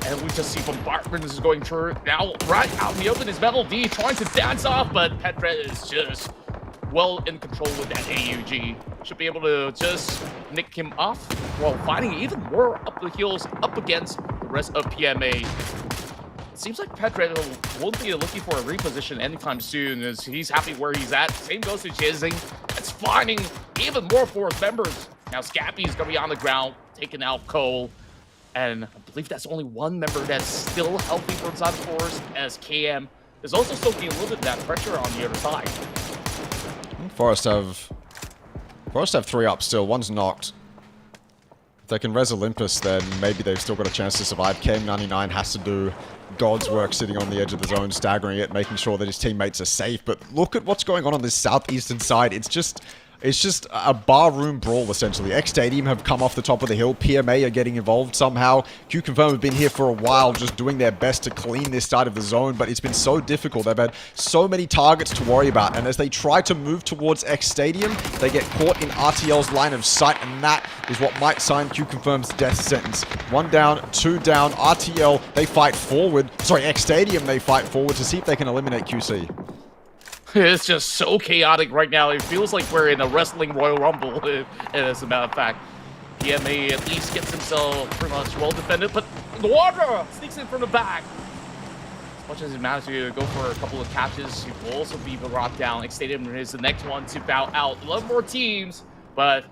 and we just see bombardment is going through. Now, right out in the open is Metal D trying to dance off, but Petra is just well in control with that AUG. Should be able to just nick him off while fighting even more up the heels up against the rest of PMA. It seems like Petra won't be looking for a reposition anytime soon, as he's happy where he's at. Same goes to Jizzing. It's finding even more Force members. Now Scappy's going to be on the ground, taking out Cole. And I believe that's only one member that's still healthy for inside the Force, as KM is also soaking a little bit of that pressure on the other side. Forest have 3 up still. One's knocked. If they can res Olympus, then maybe they've still got a chance to survive. KM99 has to do God's work sitting on the edge of the zone, staggering it, making sure that his teammates are safe. But look at what's going on this southeastern side. It's just a barroom brawl, essentially. X Stadium have come off the top of the hill. PMA are getting involved somehow. Q-Confirm have been here for a while, just doing their best to clean this side of the zone, but it's been so difficult. They've had so many targets to worry about, and as they try to move towards X Stadium, they get caught in RTL's line of sight, and that is what might sign Q-Confirm's death sentence. 1 down, 2 down. RTL, they fight forward. Sorry, X Stadium, they fight forward to see if they can eliminate QC. It's just so chaotic right now. It feels like we're in a wrestling Royal Rumble, as a matter of fact. PMA at least gets himself pretty much well defended, but the water sneaks in from the back. As much as he managed to go for a couple of catches, he will also be brought down. X Stadium is the next one to bow out. 11 more teams, but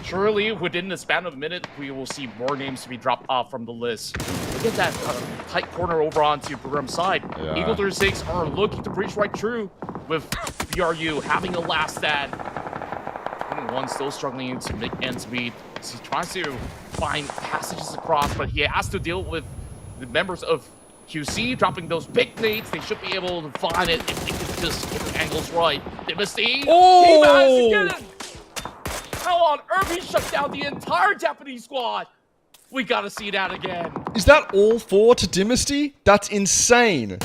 surely within the span of a minute, we will see more names to be dropped off from the list. Look at that tight corner over onto Buriram's side. Yeah. 𝐏𝐶 are looking to breach right through, with BRU having a last stand. 21 still struggling to make ends meet. He tries to find passages across, but he has to deal with the members of QC dropping those big nades. They should be able to find it if they can just get the angles right. Dynasty, he managed to get it! How on earth he shut down the entire Japanese squad? We gotta see that again. Is that all 4 to Dynasty? That's insane.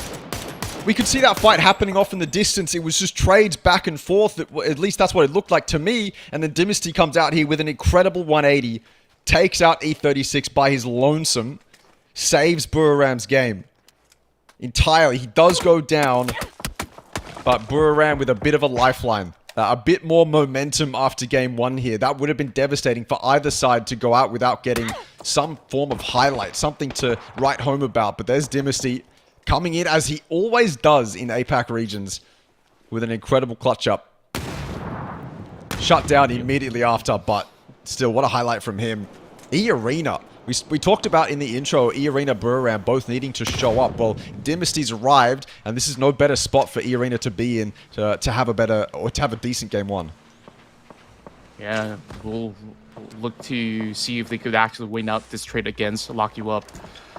We could see that fight happening off in the distance. It was just trades back and forth. At least that's what it looked like to me. And then Dynasty comes out here with an incredible 180. Takes out 𝐿36 by his lonesome. Saves Buriram's game. entirely. He does go down, but Buriram with a bit of a lifeline. A bit more momentum after game 1 here. That would have been devastating for either side to go out without getting some form of highlight, something to write home about. But there's Dynasty coming in as he always does in APAC regions with an incredible clutch up. Shut down immediately after, but still, what a highlight from him. 𝐴𝐴rena. We talked about in the intro, 𝐴𝐴rena, Buriram both needing to show up. Well, Dynasty's arrived, and this is no better spot for 𝐴𝐴rena to be in to have a better, or to have a decent game 1. Yeah, we'll look to see if they could actually win out this trade against Lock You Up.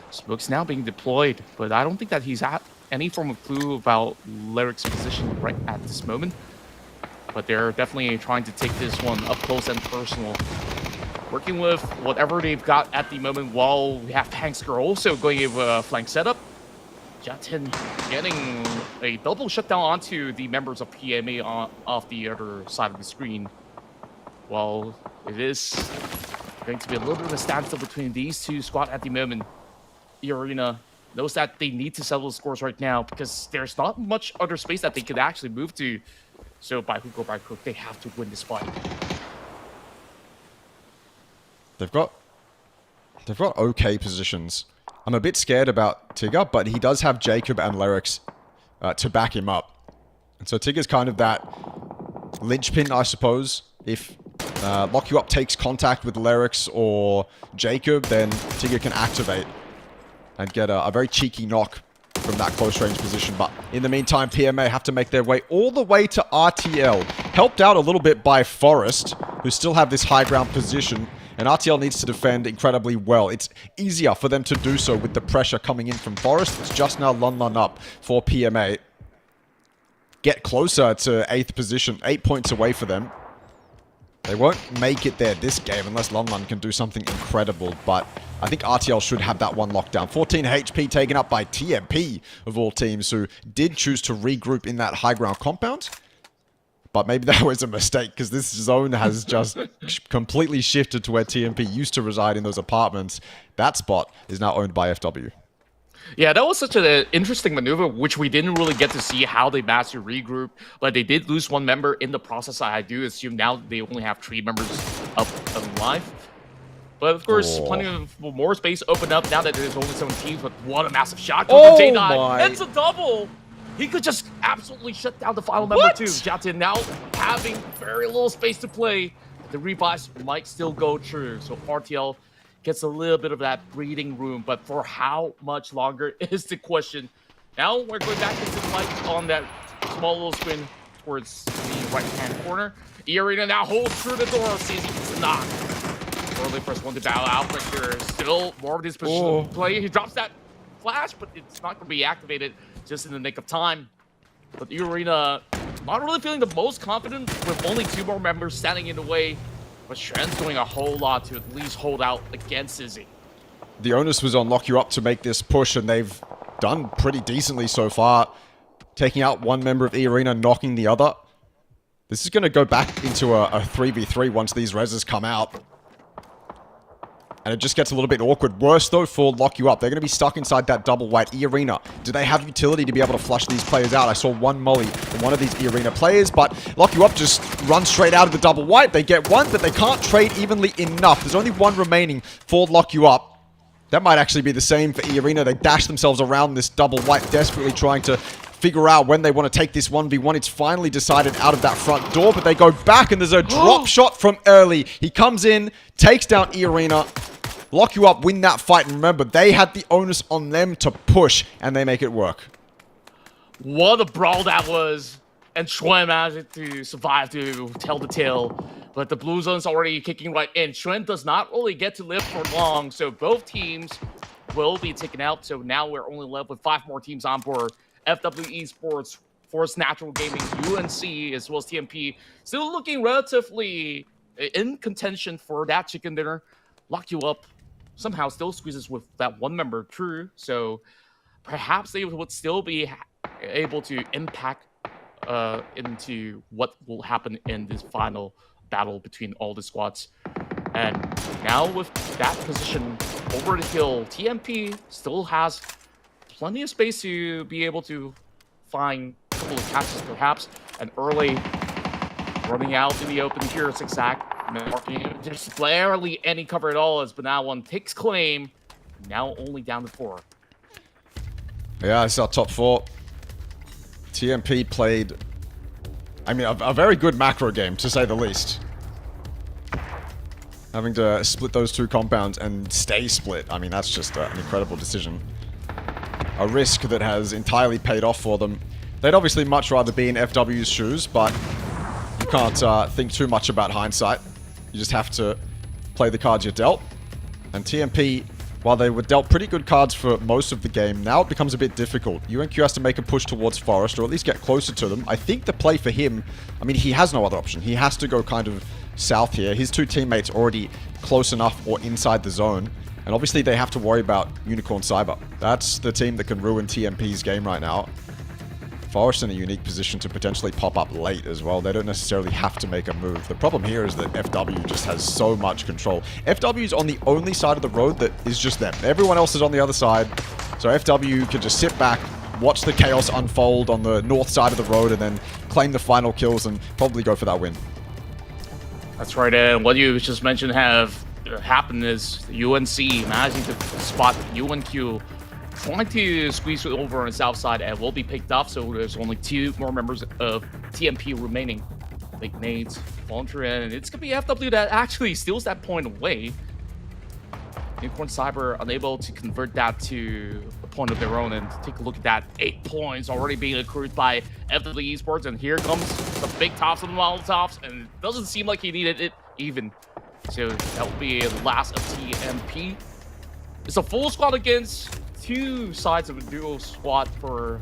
Smoke's now being deployed, but I don't think that he's had any form of clue about Lyric's position right at this moment. But they're definitely trying to take this one up close and personal. Working with whatever they've got at the moment, while we have 𝐏𝐿𝐴 also going with a flank setup. Jatin getting a double shutdown onto the members of PMA off the other side of the screen. While it is going to be a little bit of a standstill between these two squad at the moment, 𝐴𝐴rena knows that they need to settle the scores right now because there's not much other space that they could actually move to. So by hook or by crook, they have to win this fight. They've got okay positions. I'm a bit scared about Tigger, but he does have Jacob and 𝐿𝑒𝑟𝑖X to back him up. And so Tigger's kind of that linchpin, I suppose. If Lock You Up takes contact with 𝐿𝑒𝑟𝑖X or Jacob, then Tigger can activate and get a very cheeky knock from that close range position. But in the meantime, PMA have to make their way all the way to RTL. Helped out a little bit by Forest, who still have this high ground position. And RTL needs to defend incredibly well. It's easier for them to do so with the pressure coming in from Forest. It's just now Lunlun up for PMA. Get closer to 8th position. 8 points away for them. They won't make it there this game unless Lunlun can do something incredible. But I think RTL should have that one locked down. 14 HP taken up by TMP of all teams, who did choose to regroup in that high ground compound. But maybe that was a mistake, because this zone has just completely shifted to where TMP used to reside in those apartments. That spot is now owned by FW. Yeah, that was such an interesting maneuver, which we didn't really get to see how they managed to regroup. But they did lose one member in the process. I do assume now they only have 3 members up alive. But of course, plenty of more space opened up now that there's only 7 teams. But what a massive shot from J9. It's a double! He could just absolutely shut down the final member too. Jatin now having very little space to play. The rebuys might still go through. So RTL gets a little bit of that breathing room. But for how much longer is the question. Now we're going back into the fight on that small little screen towards the right-hand corner. 𝐴𝐴rena now holds through the door. Sees he gets a knock. Early first one to battle out, but there's still more of this position play. He drops that flash, but it's not going to be activated just in the nick of time. But 𝐴𝐴rena not really feeling the most confident with only 2 more members standing in the way. But Shen's doing a whole lot to at least hold out against 𝐷𝐿𝐴. The onus was on Lock You Up to make this push, and they've done pretty decently so far. Taking out one member of 𝐴𝐴rena, knocking the other. This is going to go back into a 3v3 once these reses come out. And it just gets a little bit awkward. Worse, though, for Lock You Up. They're going to be stuck inside that double white. 𝐴𝐴rena, do they have utility to be able to flush these players out? I saw one molly from one of these 𝐴𝐴rena players, but Lock You Up just runs straight out of the double white. They get one, but they can't trade evenly enough. There's only one remaining for Lock You Up. That might actually be the same for 𝐴𝐴rena. They dash themselves around this double white, desperately trying to figure out when they want to take this 1v1. It's finally decided out of that front door, but they go back, and there's a drop shot from early. He comes in, takes down 𝐴𝐴rena. Lock You Up win that fight, and remember, they had the onus on them to push, and they make it work. What a brawl that was. And Xuan managed to survive to tell the tale. But the blue zone's already kicking right in. Xuan does not really get to live for long, so both teams will be taken out. So now we're only left with 5 more teams on board. FW Esports, Force Natural Gaming, UNC, as well as TMP, still looking relatively in contention for that chicken dinner. Lock You Up somehow still squeezes with that one member through, so perhaps they would still be able to impact into what will happen in this final battle between all the squads. And now with that position over the hill, TMP still has plenty of space to be able to find a couple of catches, perhaps. And early running out in the open here, 𝐏𝐿𝐴. There's barely any cover at all as Banana1 takes claim. Now only down to 4. Yeah, it's our top 4. TMP played, I mean, a very good macro game, to say the least. Having to split those 2 compounds and stay split, I mean, that's just an incredible decision. A risk that has entirely paid off for them. They'd obviously much rather be in FW's shoes, but you can't think too much about hindsight. You just have to play the cards you're dealt. And TMP, while they were dealt pretty good cards for most of the game, now it becomes a bit difficult. 𝐿𝑘 has to make a push towards Forest, or at least get closer to them. I think the play for him, I mean, he has no other option. He has to go kind of south here. His 2 teammates already close enough or inside the zone. And obviously they have to worry about Unicorn Cyber. That's the team that can ruin TMP's game right now. Forest in a unique position to potentially pop up late as well. They don't necessarily have to make a move. The problem here is that FW just has so much control. FW is on the only side of the road that is just them. Everyone else is on the other side. So FW can just sit back, watch the chaos unfold on the north side of the road, and then claim the final kills and probably go for that win. That's right, and what you just mentioned have happened is UNC managing to spot 𝐿𝑘 trying to squeeze it over on the south side and will be picked off, so there's only 2 more members of TMP remaining. Big nades, Volunteer, and it's going to be FW that actually steals that point away. Unicorn Cyber unable to convert that to a point of their own, and take a look at that. 8 points already being accrued by FW Esports, and here comes the big tops of the Molotovs, and it doesn't seem like he needed it even. So that will be the last of TMP. It's a full squad against 2 sides of a duo squad for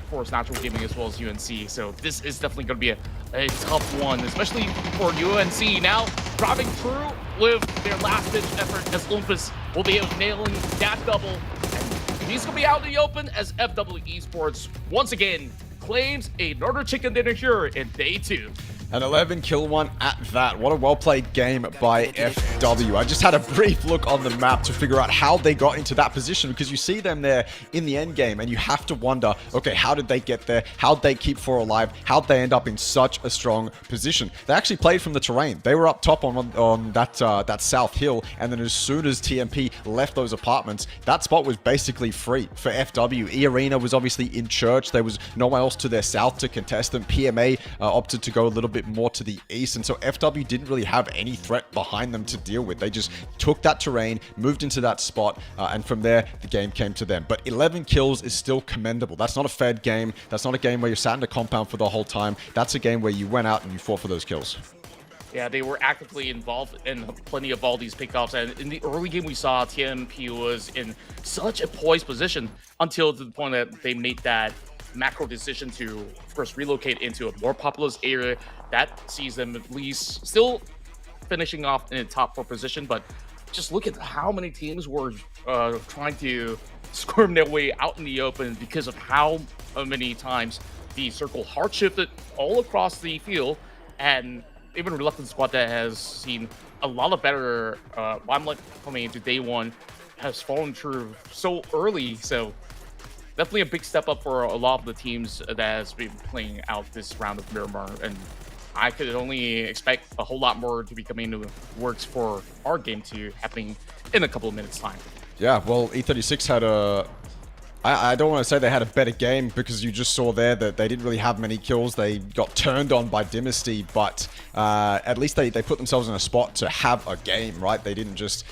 Forest Natural Gaming as well as UNC. So this is definitely going to be a tough one, especially for UNC. Now driving through with their last ditch effort as 𝐿𝐿 will be nailing that double. And he's going to be out in the open as FW Esports once again claims another chicken dinner here in day 2. An 11-kill one at that. What a well-played game by FW. I just had a brief look on the map to figure out how they got into that position, because you see them there in the end game and you have to wonder, okay, how did they get there? How'd they keep 4 alive? How'd they end up in such a strong position? They actually played from the terrain. They were up top on that south hill, and then as soon as TMP left those apartments, that spot was basically free for FW. 𝐸 was obviously in church. There was no one else to their south to contest them. PMA opted to go a little bit more to the east, and so FW didn't really have any threat behind them to deal with. They just took that terrain, moved into that spot, and from there the game came to them. But 11 kills is still commendable. That's not a fed game. That's not a game where you sat in a compound for the whole time. That's a game where you went out and you fought for those kills. Yeah, they were actively involved in plenty of all these pickoffs, and in the early game we saw TMP was in such a poised position until the point that they made that macro decision to, of course, relocate into a more populous area. That sees them at least still finishing off in a top 4 position, but just look at how many teams were trying to squirm their way out in the open because of how many times the circle hard shifted all across the field, and even Reluctant Squad that has seen a lot of better limelight coming into day 1 has fallen through so early. So definitely a big step up for a lot of the teams that has been playing out this round of Miramar, and I could only expect a whole lot more to be coming into the works for our game to happening in a couple of minutes time. Yeah, well, E36 had a... I don't want to say they had a better game, because you just saw there that they didn't really have many kills. They got turned on by Dynasty, but at least they put themselves in a spot to have a game, right? They didn't just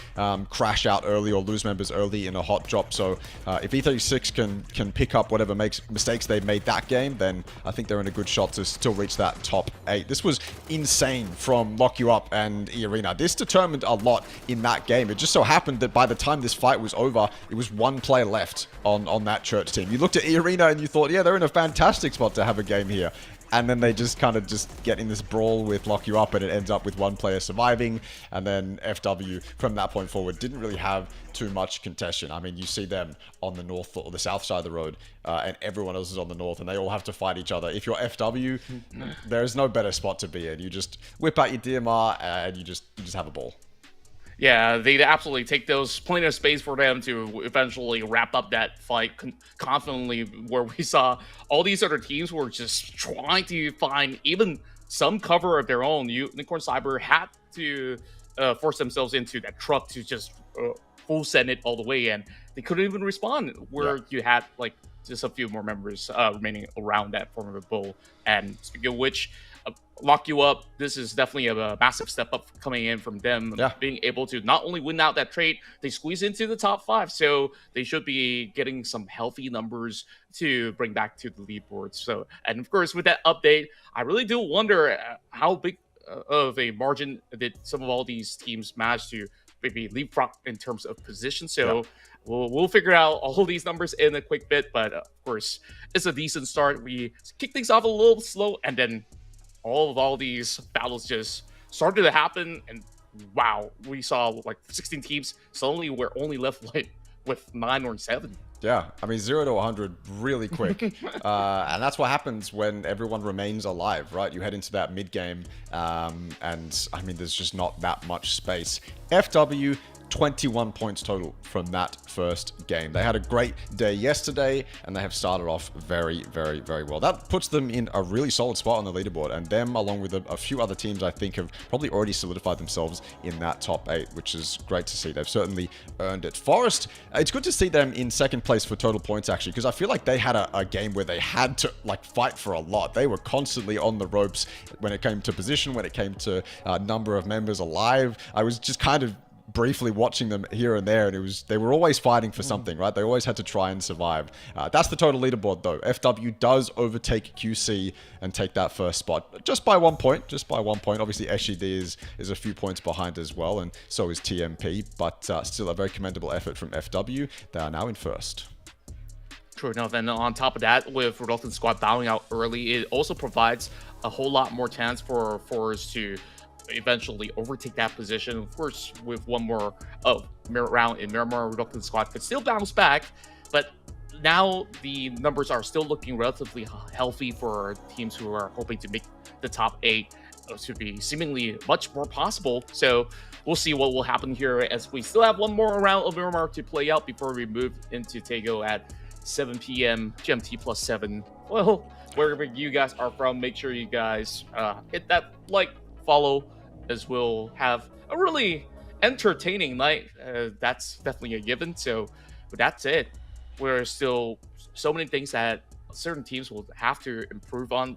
crash out early or lose members early in a hot drop. So if E36 can pick up whatever mistakes they made that game, then I think they're in a good shot to still reach that top 8. This was insane from 𝐿𝑘 and 𝐸. This determined a lot in that game. It just so happened that by the time this fight was over, it was 1 player left on that church team. You looked at 𝐸 and you thought, yeah, they're in a fantastic spot to have a game here. And then they just kind of get in this brawl with 𝐿𝑘, and it ends up with 1 player surviving. And then FW, from that point forward, didn't really have too much contention. I mean, you see them on the north or the south side of the road, and everyone else is on the north, and they all have to fight each other. If you're FW, there is no better spot to be in. You just whip out your DMR, and you just have a ball. Yeah, they'd absolutely take those plenty of space for them to eventually wrap up that fight confidently, where we saw all these other teams were just trying to find even some cover of their own. Unicorn Cyber had to force themselves into that truck to just full send it all the way, and they couldn't even respond, where you had like just a few more members remaining around that formidable. And speaking of which, Lock You Up, this is definitely a massive step up coming in from them, being able to not only win out that trade, they squeeze into the top 5, so they should be getting some healthy numbers to bring back to the leaderboard. So, and of course, with that update, I really do wonder how big of a margin did some of all these teams manage to maybe leapfrog in terms of position. So we'll figure out all these numbers in a quick bit, but of course, it's a decent start. We kick things off a little slow, and then all these battles just started to happen, and wow, we saw like 16 teams. Suddenly we're only left like with 9 or 7. Yeah, I mean 0 to 100 really quick, and that's what happens when everyone remains alive, right? You head into that mid game, and I mean there's just not that much space. FW 21 points total from that first game. They had a great day yesterday, and they have started off very, very, very well. That puts them in a really solid spot on the leaderboard, and them, along with a few other teams, I think have probably already solidified themselves in that top 8, which is great to see. They've certainly earned it. Forest, it's good to see them in second place for total points, actually, because I feel like they had a game where they had to like fight for a lot. They were constantly on the ropes when it came to position, when it came to number of members alive. I was just kind of briefly watching them here and there, and they were always fighting for something, right? They always had to try and survive. That's the total leaderboard, though. FW does overtake QC and take that first spot just by 1 point. Obviously, SGD is a few points behind as well, and so is TMP, but still a very commendable effort from FW. They are now in first. True enough, and on top of that, with Reluctant Squad bowing out early, it also provides a whole lot more chance for Forest to eventually overtake that position. Of course, with one more round in Miramar, Reluctant Squad could still bounce back, but now the numbers are still looking relatively healthy for teams who are hoping to make the top 8 to be seemingly much more possible. So we'll see what will happen here, as we still have one more round of Miramar to play out before we move into Tego at 7 p.m. GMT plus 7. Well, wherever you guys are from, make sure you guys hit that like, follow, as we'll have a really entertaining night. That's definitely a given. So that's it. We're still so many things that certain teams will have to improve on.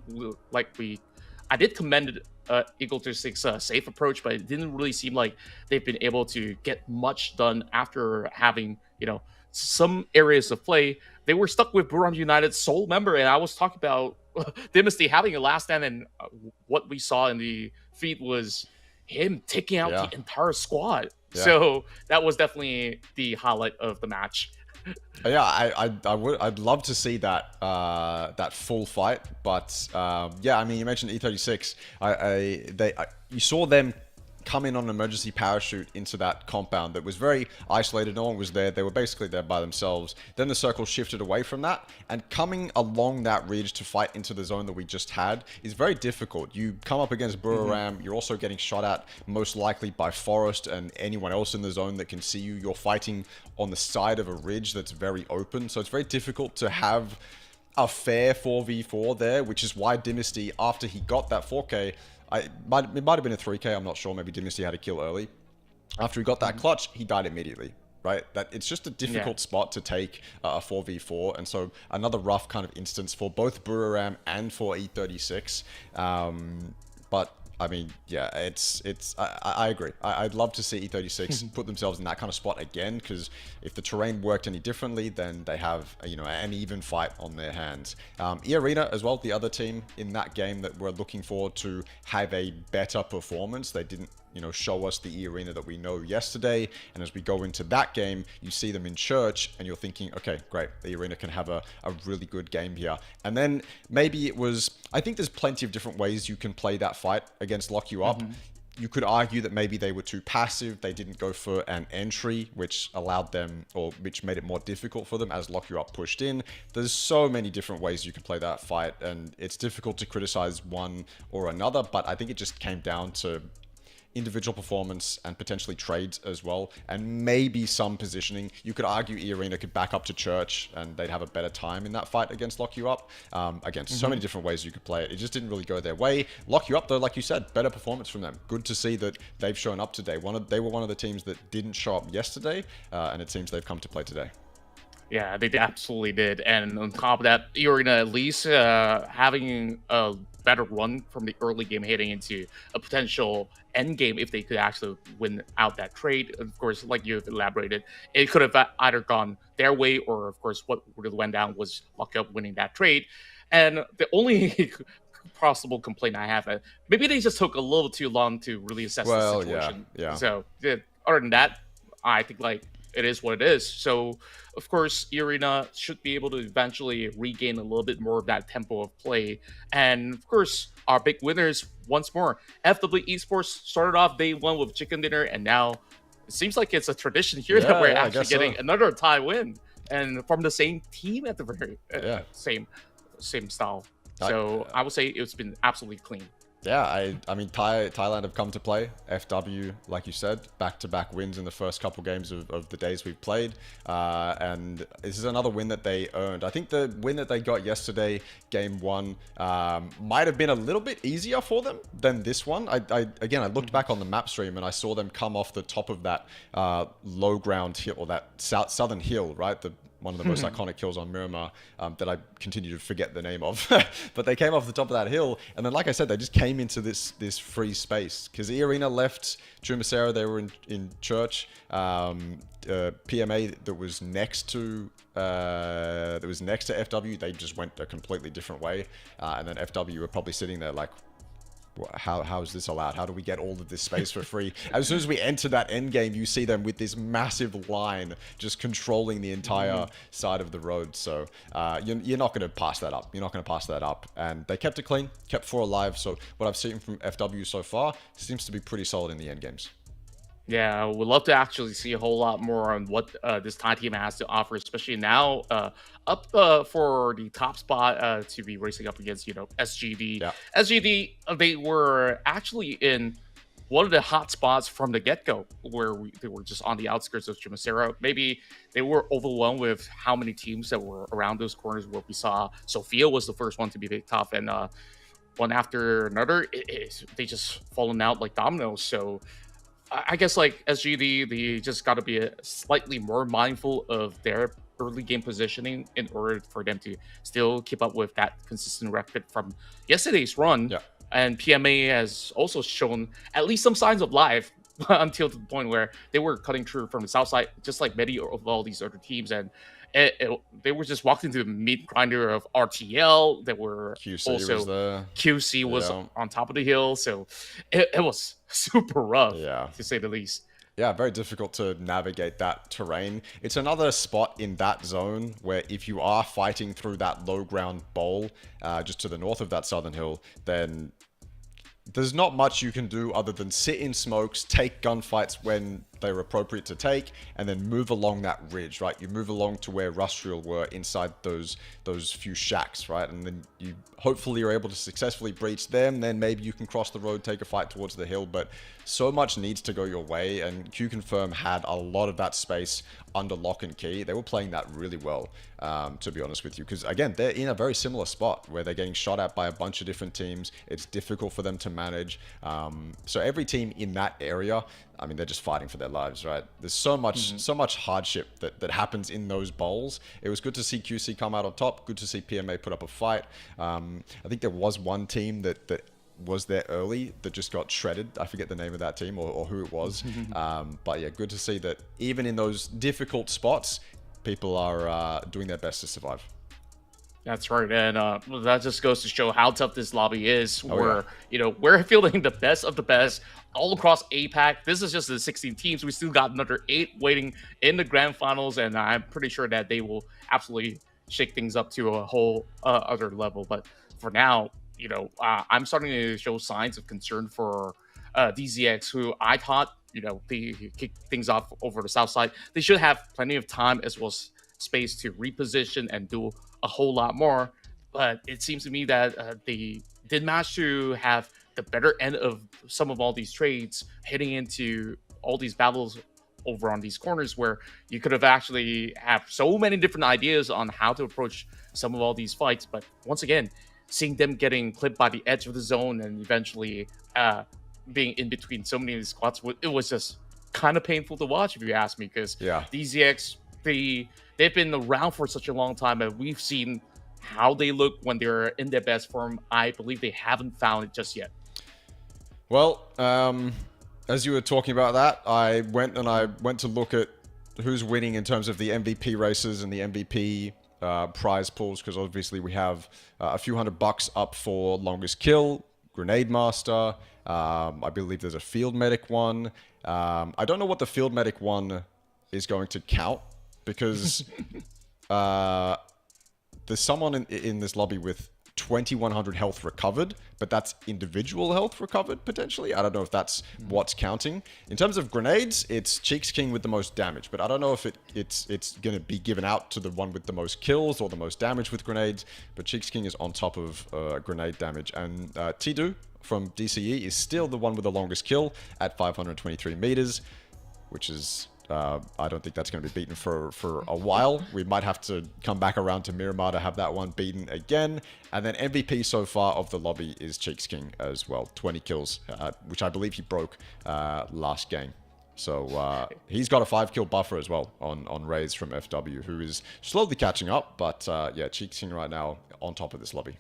I did commend 𝐏𝐿36's safe approach, but it didn't really seem like they've been able to get much done after having, some areas of play. They were stuck with Buram United's sole member, and I was talking about Dynasty having a last stand, and what we saw in the feed was him taking out the entire squad. So that was definitely the highlight of the match. I'd love to see that that full fight, but I mean, you mentioned 𝐿36. You saw them come in on an emergency parachute into that compound that was very isolated. No one was there. They were basically there by themselves. Then the circle shifted away from that, and coming along that ridge to fight into the zone that we just had is very difficult. You come up against Buram, you're also getting shot at most likely by Forest and anyone else in the zone that can see you. You're fighting on the side of a ridge that's very open, so it's very difficult to have a fair 4v4 there, which is why Dynasty, after he got that 4K, it might have been a 3K, I'm not sure. Maybe Dynasty had a kill early. After he got that clutch, he died immediately, right? That it's just a difficult spot to take a 4v4, and so another rough kind of instance for both Buram and for 𝐿36. But I mean, I agree. I'd love to see 𝐿36 put themselves in that kind of spot again, because if the terrain worked any differently, then they have, an even fight on their hands. 𝐸 as well, the other team in that game that we're looking forward to have a better performance. They didn't, show us the 𝐸 that we know yesterday, and as we go into that game, you see them in church, and you're thinking, okay, great, the 𝐸 can have a really good game here. And then maybe I think there's plenty of different ways you can play that fight against Lock You Up. You could argue that maybe they were too passive. They didn't go for an entry, which allowed them, or which made it more difficult for them as Lock You Up pushed in. There's so many different ways you can play that fight, and it's difficult to criticize one or another, but I think it just came down to individual performance and potentially trades as well, and maybe some positioning. You could argue 𝐸 could back up to Church and they'd have a better time in that fight against Lock You Up. Again, so many different ways you could play it. It just didn't really go their way. Lock You Up, though, like you said, better performance from them. Good to see that they've shown up today. They were one of the teams that didn't show up yesterday, and it seems they've come to play today. Yeah, they absolutely did. And on top of that, 𝐸 at least having a better run from the early game heading into a potential end game if they could actually win out that trade. Of course, like you've elaborated, it could have either gone their way or, of course, what really went down was Lock Up winning that trade. And the only possible complaint I have, maybe they just took a little too long to really assess the situation. Yeah. So, other than that, I think like it is what it is. So, of course, 𝐸 should be able to eventually regain a little bit more of that tempo of play. And, of course, our big winners, once more, FW Esports started off day one with chicken dinner, and now it seems like it's a tradition here that we're actually getting another tie win. And from the same team at the very same style. So I would say it's been absolutely clean. Yeah, I mean, Thailand have come to play. FW, like you said, back-to-back wins in the first couple games of the days we've played. And this is another win that they earned. I think the win that they got yesterday, game one, might have been a little bit easier for them than this one. Again, I looked back on the map stream and I saw them come off the top of that low ground hill, or that southern hill, right? One of the most iconic kills on Miramar that I continue to forget the name of. But they came off the top of that hill, and then, like I said, they just came into this free space. because 𝐸 left Chumacero, they were in Church. PMA that was next to FW, they just went a completely different way. And then FW were probably sitting there like, how is this allowed? How do we get all of this space for free? As soon as we enter that end game, you see them with this massive line just controlling the entire side of the road. So you're not going to pass that up. You're not going to pass that up. And they kept it clean, kept 4 alive. So what I've seen from FW so far seems to be pretty solid in the end games. Yeah, I would love to actually see a whole lot more on what this Thai team has to offer, especially now up for the top spot to be racing up against, SGD. Yeah. SGD, they were actually in one of the hot spots from the get-go, where they were just on the outskirts of Chumacero. Maybe they were overwhelmed with how many teams that were around those corners, where we saw Sophia was the first one to be picked off, and one after another, they just fallen out like dominoes. So I guess like SGD, they just got to be slightly more mindful of their early game positioning in order for them to still keep up with that consistent record from yesterday's run. Yeah. And PMA has also shown at least some signs of life until the point where they were cutting through from the south side, just like many of all these other teams. And they were just walking to the meat grinder of RTL. They were QC was on top of the hill. So it was super rough, to say the least. Yeah, very difficult to navigate that terrain. It's another spot in that zone where if you are fighting through that low ground bowl, just to the north of that southern hill, then there's not much you can do other than sit in smokes, take gunfights when they're appropriate to take, and then move along that ridge, right? You move along to where Rustrial were inside those few shacks, right? And then you hopefully are able to successfully breach them. Then maybe you can cross the road, take a fight towards the hill. But so much needs to go your way, and 𝐾 had a lot of that space under lock and key. They were playing that really well, to be honest with you, because again, they're in a very similar spot where they're getting shot at by a bunch of different teams. It's difficult for them to manage. So every team in that area, I mean, they're just fighting for their lives, right? There's so much hardship that happens in those bowls. It was good to see QC come out on top. Good to see PMA put up a fight. I think there was one team that was there early that just got shredded. I forget the name of that team or who it was. But yeah, good to see that even in those difficult spots, people are doing their best to survive. That's right, and that just goes to show how tough this lobby is. We're fielding the best of the best all across APAC. This is just the 16 teams. We still got another 8 waiting in the grand finals, and I'm pretty sure that they will absolutely shake things up to a whole other level. But for now, I'm starting to show signs of concern for DZX, who I thought, they kicked things off over the south side. They should have plenty of time as well as space to reposition and do a whole lot more. But it seems to me that they did manage to have the better end of some of all these trades, hitting into all these battles over on these corners where you could have actually have so many different ideas on how to approach some of all these fights. But once again, seeing them getting clipped by the edge of the zone and eventually being in between so many of these squads, it was just kind of painful to watch, if you ask me, because these 𝐿𝐋𝐻, they've been around for such a long time, and we've seen how they look when they're in their best form. I believe they haven't found it just yet. Well, as you were talking about that, I went to look at who's winning in terms of the MVP races and the MVP prize pools, because obviously we have a few $100 up for longest kill, grenade master. I believe there's a field medic one. I don't know what the field medic one is going to count, because there's someone in this lobby with 2100 health recovered, but that's individual health recovered potentially. I don't know if that's what's counting. In terms of grenades, it's 𝐏𝐿𝐋𝐻 with the most damage, but I don't know if it's going to be given out to the one with the most kills or the most damage with grenades. But 𝐏𝐿𝐻𝐻 is on top of grenade damage, and 𝐻𝐿𝐿 from DCE is still the one with the longest kill at 523 meters, which is I don't think that's going to be beaten for a while. We might have to come back around to Miramar to have that one beaten again. And then MVP so far of the lobby is 𝐏𝐿𝐻𝐻 as well. 20 kills, which I believe he broke last game. So he's got a 5-kill buffer as well on 𝐿𝐿𝐻 from FW, who is slowly catching up. But yeah, 𝐏𝐿𝐻𝐻 right now on top of this lobby.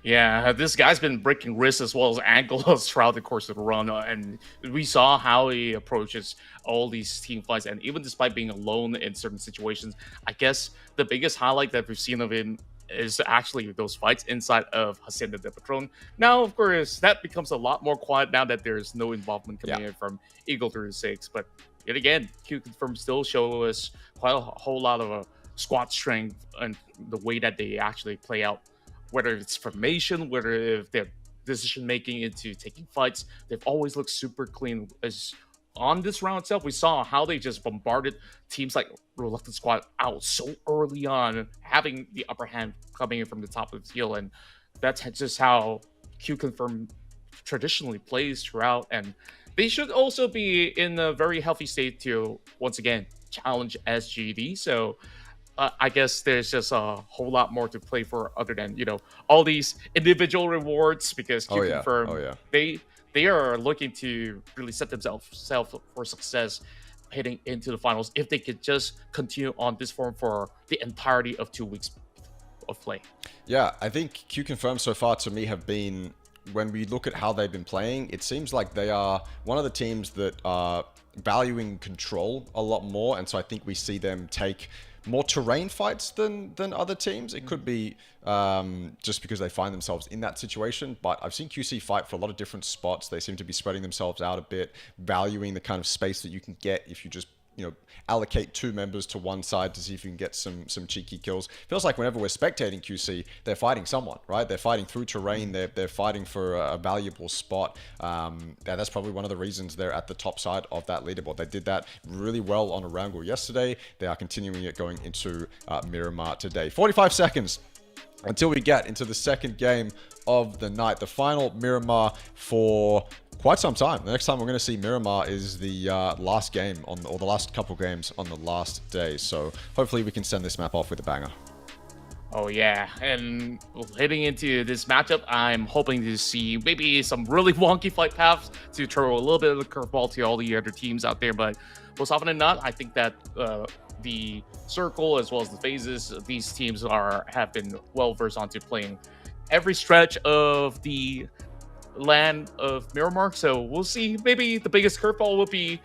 Yeah, this guy's been breaking wrists as well as ankles throughout the course of the run, and we saw how he approaches all these team fights, and even despite being alone in certain situations, I guess the biggest highlight that we've seen of him is actually those fights inside of Hacienda de Patron. Now, of course, that becomes a lot more quiet now that there's no involvement coming in from Eagle36, but yet again, Q-Confirm still show us quite a whole lot of squad strength and the way that they actually play out. Whether it's formation, whether if their decision making into taking fights, they've always looked super clean. As on this round itself, we saw how they just bombarded teams like Reluctant Squad out so early on, having the upper hand coming in from the top of the field, and that's just how Q-Confirm traditionally plays throughout. And they should also be in a very healthy state to once again challenge SGD. So I guess there's just a whole lot more to play for other than, you know, all these individual rewards, because Q-Confirm, they are looking to really set themselves for success heading into the finals if they could just continue on this form for the entirety of 2 weeks of play. Yeah, I think Q-Confirm so far to me have been, when we look at how they've been playing, it seems like they are one of the teams that are valuing control a lot more, and so I think we see them take more terrain fights than other teams. It could be just because they find themselves in that situation, but I've seen QC fight for a lot of different spots. They seem to be spreading themselves out a bit, valuing the kind of space that you can get if you just, you know, allocate 2 members to one side to see if you can get some cheeky kills. Feels like whenever we're spectating QC, they're fighting someone, right? They're fighting through terrain. They're fighting for a valuable spot. That's probably one of the reasons they're at the top side of that leaderboard. They did that really well on Erangel yesterday. They are continuing it going into Miramar today. 45 seconds until we get into the second game of the night, the final Miramar for quite some time. The next time we're going to see Miramar is the last game or the last couple games on the last day. So hopefully we can send this map off with a banger. Oh yeah, and heading into this matchup, I'm hoping to see maybe some really wonky fight paths to throw a little bit of the curveball to all the other teams out there. But most often than not, I think that the circle as well as the phases, these teams have been well versed onto playing every stretch of the land of Miramar. So we'll see. Maybe the biggest curveball will be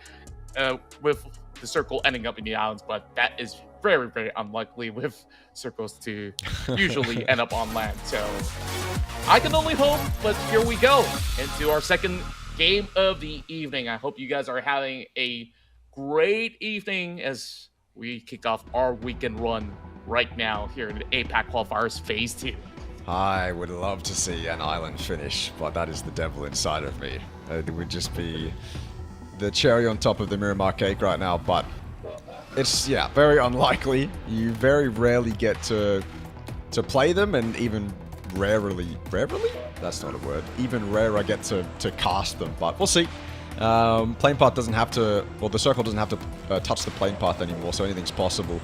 with the circle ending up in the islands, but that is very, very unlikely with circles to usually end up on land. So I can only hope, but here we go into our second game of the evening. I hope you guys are having a great evening as we kick off our weekend run right now here in the APAC qualifiers phase 2. I would love to see an island finish, but that is the devil inside of me. It would just be the cherry on top of the Miramar cake right now, but it's, yeah, very unlikely. You very rarely get to play them, and even rarely, That's not a word. Even rarer I get to cast them, but we'll see. Plane path doesn't have to, well, the circle doesn't have to touch the plane path anymore, so anything's possible.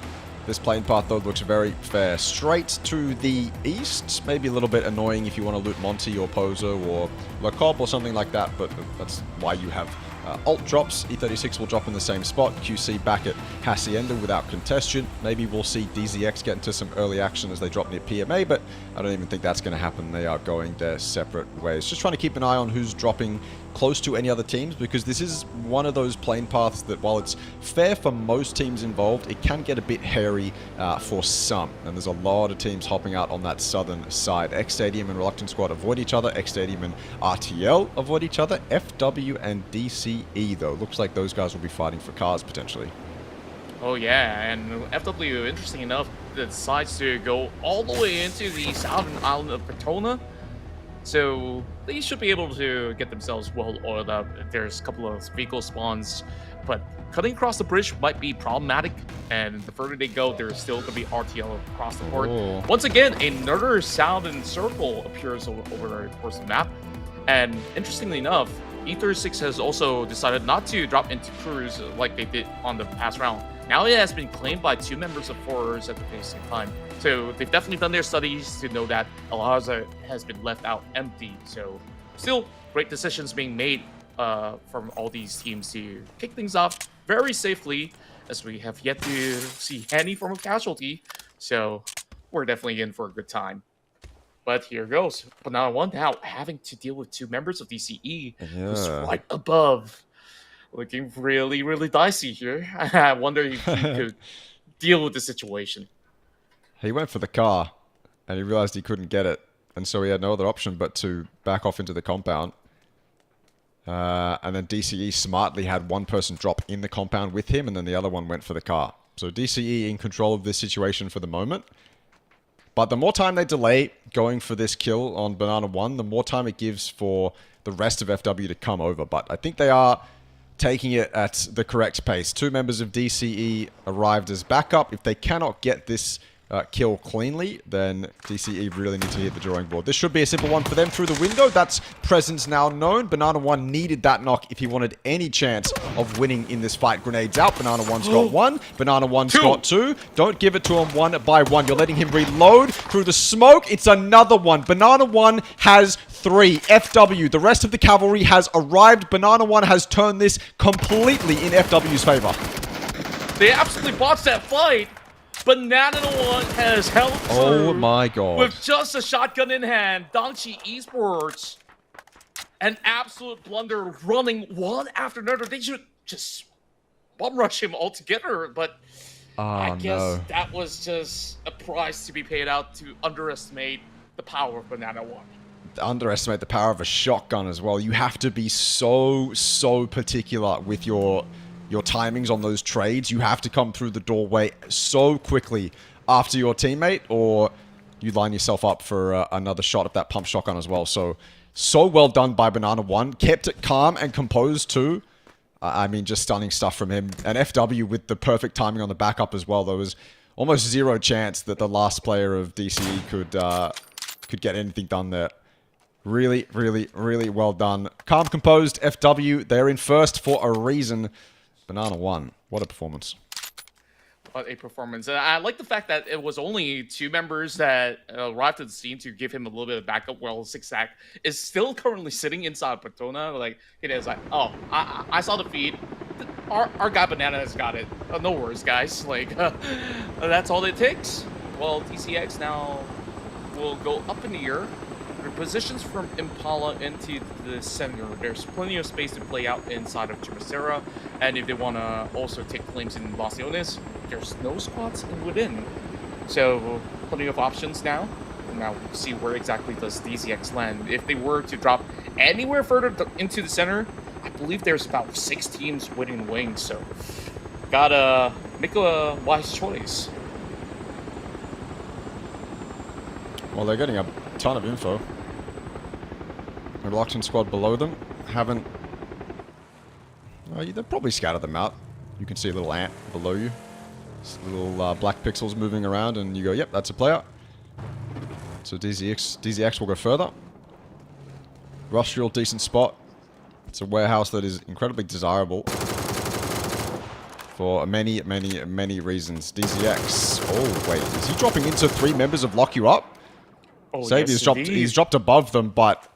This plane path, though, looks very fair. Straight to the east, maybe a little bit annoying if you want to loot Monty or Pozo or 𝐿𝐶𝐶 or something like that, but that's why you have ult drops. E36 will drop in the same spot. QC back at Hacienda without contention. Maybe we'll see DZX get into some early action as they drop near PMA, but I don't even think that's going to happen. They are going their separate ways. Just trying to keep an eye on who's dropping close to any other teams, because this is one of those plane paths that, while it's fair for most teams involved, it can get a bit hairy for some. And there's a lot of teams hopping out on that southern side. 𝐏𝐶 and Reluctant Squad avoid each other. 𝐏𝐶 and RTL avoid each other. FW and DCE, though, looks like those guys will be fighting for cars potentially. Oh yeah, and FW, interesting enough, decides to go all the way into the southern island of Petona. So they should be able to get themselves well oiled up. There's a couple of vehicle spawns, but cutting across the bridge might be problematic. And the further they go, there's still going to be RTL across the board. Oh. Once again, another southern circle appears over the course of the map. And interestingly enough, E36 has also decided not to drop into crews like they did on the past round. Now it has been claimed by 2 members of Forers at the same time. So they've definitely done their studies to know that Al-Hazar has been left out empty. So still great decisions being made from all these teams to kick things off very safely, as we have yet to see any form of casualty. So we're definitely in for a good time. But here goes. Banana One now having to deal with 2 members of DCE who's right above. Looking really, really dicey here. I wonder if he could deal with the situation. He went for the car, and he realized he couldn't get it, and so he had no other option but to back off into the compound. And then DCE smartly had one person drop in the compound with him, and then the other one went for the car. So DCE in control of this situation for the moment. But the more time they delay going for this kill on Banana One, the more time it gives for the rest of FW to come over. But I think they are taking it at the correct pace. 2 members of DCE arrived as backup. If they cannot get this kill cleanly, then DCE really need to hit the drawing board. This should be a simple one for them through the window. That's presence now known. Banana One needed that knock if he wanted any chance of winning in this fight. Grenades out. Banana One's got 1. Banana One's got 2. Don't give it to him 1 by 1. You're letting him reload through the smoke. It's another one. Banana One has 3. FW, the rest of the cavalry has arrived. Banana One has turned this completely in FW's favor. They absolutely botched that fight. Banana One has held through. Oh my god. With just a shotgun in hand. 𝐷𝐿𝐶 Esports. An absolute blunder, running one after another. They should just bum rush him altogether, but I guess that was just a price to be paid out to underestimate the power of Banana One. Underestimate the power of a shotgun as well. You have to be so particular with your timings on those trades. You have to come through the doorway so quickly after your teammate, or you line yourself up for another shot of that pump shotgun as well. So well done by Banana One. Kept it calm and composed too. I mean, just stunning stuff from him. And FW with the perfect timing on the backup as well. There was almost 0 chance that the last player of DCE could get anything done there. Really well done. Calm, composed FW. They're in first for a reason. Banana One. What a performance. What a performance. And I like the fact that it was only 2 members that arrived at the scene to give him a little bit of backup, while 𝐿𝐶𝐶 is still currently sitting inside Petona. Like, it is like, oh, I saw the feed. Our guy Banana has got it. No worries, guys. Like, that's all it takes. Well, DCX now will go up in the air. Positions from Impala into the center. There's plenty of space to play out inside of Chimicera, and if they want to also take claims in Basiones, there's no squads within. So plenty of options now. Now we'll see where exactly does DZX land. If they were to drop anywhere further into the center, I believe there's about 6 teams within wings. So gotta make a wise choice. Well, they're getting a ton of info. Reluctant Squad below them haven't... they've probably scattered them out. You can see a little ant below you. Little black pixels moving around, and you go, yep, that's a player. So DZX will go further. Rush real decent spot. It's a warehouse that is incredibly desirable for many, many, many reasons. DZX. Oh, wait. Is he dropping into 3 members of Lock You Up? Oh, Xavier's yes, he's dropped above them, but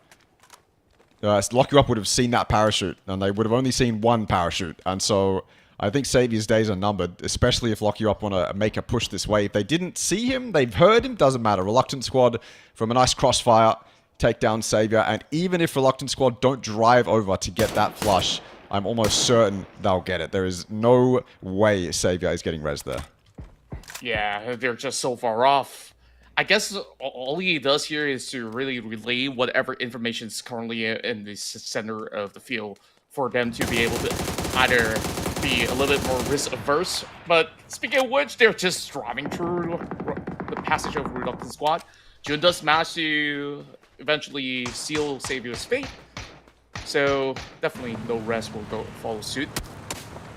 Lock You Up would have seen that parachute, and they would have only seen one parachute. And so I think Xavier's days are numbered, especially if Lock You Up want to make a push this way. If they didn't see him, they've heard him, doesn't matter. Reluctant Squad from a nice crossfire, take down Xavier. And even if Reluctant Squad don't drive over to get that flush, I'm almost certain they'll get it. There is no way Xavier is getting res there. Yeah, they're just so far off. I guess all he does here is to really relay whatever information is currently in the center of the field for them to be able to either be a little bit more risk averse. But speaking of which, they're just driving through the passage of Reluctant Squad. Jun does manage to eventually seal Xavier's fate. So definitely no rest will follow suit,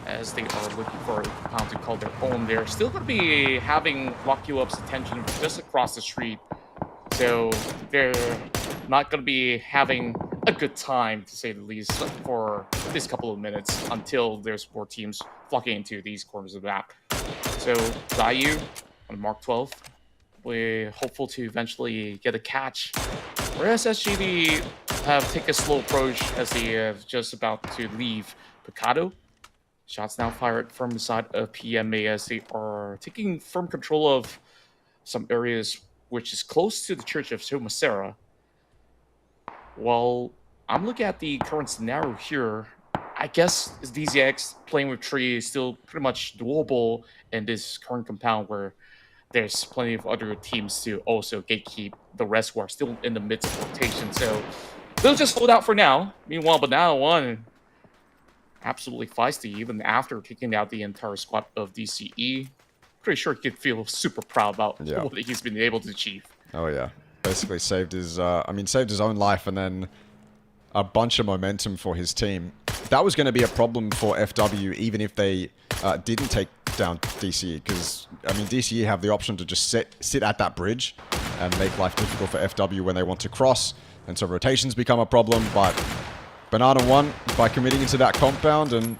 as they are looking for a compound to call their own. They're still going to be having Lock You Up's attention just across the street. So they're not going to be having a good time, to say the least, for this couple of minutes until there's more teams flocking into these corners of the map. So Zayu on Mark 12, we're hopeful to eventually get a catch. Whereas SGD have taken a slow approach as they have just about to leave Picado. Shots now fired from the side of PMA as they are taking firm control of some areas which is close to the Church of Somacera. Well, I'm looking at the current scenario here. I guess DZX playing with Tree is still pretty much doable in this current compound where there's plenty of other teams to also gatekeep the rest who are still in the midst of rotation. So they'll just hold out for now. Meanwhile, Banana One absolutely feisty even after taking out the entire squad of DCE. Pretty sure he could feel super proud about what he's been able to achieve. Oh yeah, basically saved his saved his own life and then a bunch of momentum for his team. That was going to be a problem for FW even if they didn't take down DCE, because I mean DCE have the option to just sit at that bridge and make life difficult for FW when they want to cross, and so rotations become a problem. But Banana One, by committing into that compound and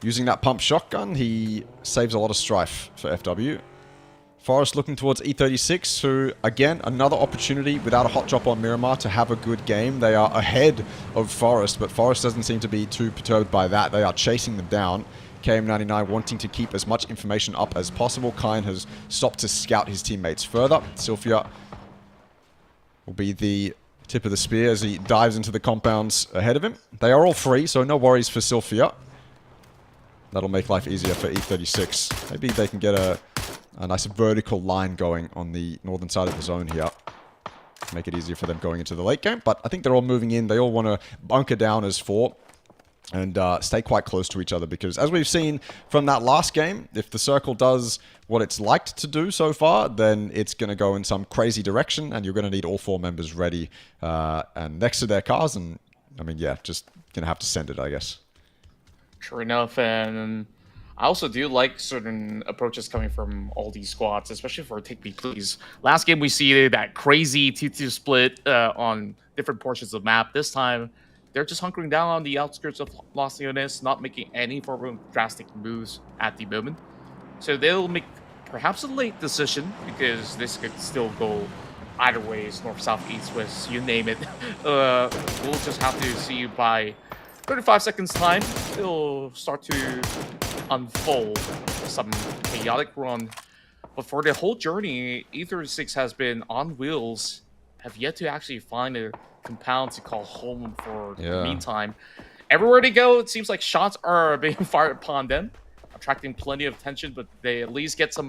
using that pump shotgun, he saves a lot of strife for FW. Forest looking towards E36, who, again, another opportunity without a hot drop on Miramar to have a good game. They are ahead of Forest, but Forest doesn't seem to be too perturbed by that. They are chasing them down. KM99 wanting to keep as much information up as possible. Kine has stopped to scout his teammates further. Sylphia will be the tip of the spear as he dives into the compounds ahead of him. They are all free, so no worries for Sylphia. That'll make life easier for E36. Maybe they can get a nice vertical line going on the northern side of the zone here. Make it easier for them going into the late game. But I think they're all moving in. They all want to bunker down as 4 and stay quite close to each other. Because as we've seen from that last game, if the circle does what it's liked to do so far, then it's going to go in some crazy direction. And you're going to need all 4 members ready and next to their cars. And I mean, yeah, just going to have to send it, I guess. Sure enough, and I also do like certain approaches coming from all these squads, especially for Take Me Please. Last game we see that crazy 2-2 split on different portions of the map. This time, they're just hunkering down on the outskirts of Los Leones, not making any form of drastic moves at the moment. So they'll make perhaps a late decision, because this could still go either ways, north, south, east, west, you name it. We'll just have to see by 35 seconds time, it'll start to unfold some chaotic run. But for the whole journey, E36 has been on wheels, have yet to actually find a compound to call home for the meantime. Everywhere they go, it seems like shots are being fired upon them, attracting plenty of attention, but they at least get some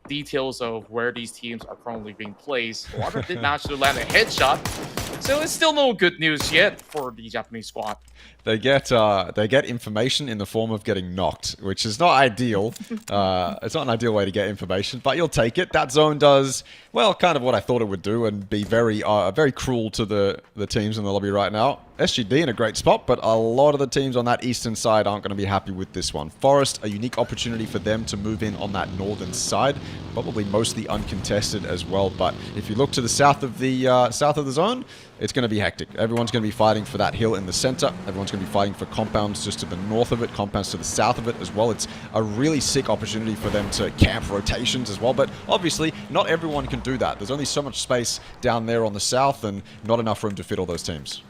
details of where these teams are currently being placed. Water did manage to land a headshot, so it's still no good news yet for the Japanese squad. They get information in the form of getting knocked, which is not ideal. It's not an ideal way to get information, but you'll take it. That zone does, well, kind of what I thought it would do and be very cruel to the teams in the lobby right now. SGD in a great spot, but a lot of the teams on that eastern side aren't going to be happy with this one. Forest, a unique opportunity for them to move in on that northern side, probably mostly uncontested as well. But if you look to the south of the zone, it's going to be hectic. Everyone's going to be fighting for that hill in the center. Everyone's going to be fighting for compounds just to the north of it, compounds to the south of it as well. It's a really sick opportunity for them to camp rotations as well. But obviously, not everyone can do that. There's only so much space down there on the south and not enough room to fit all those teams.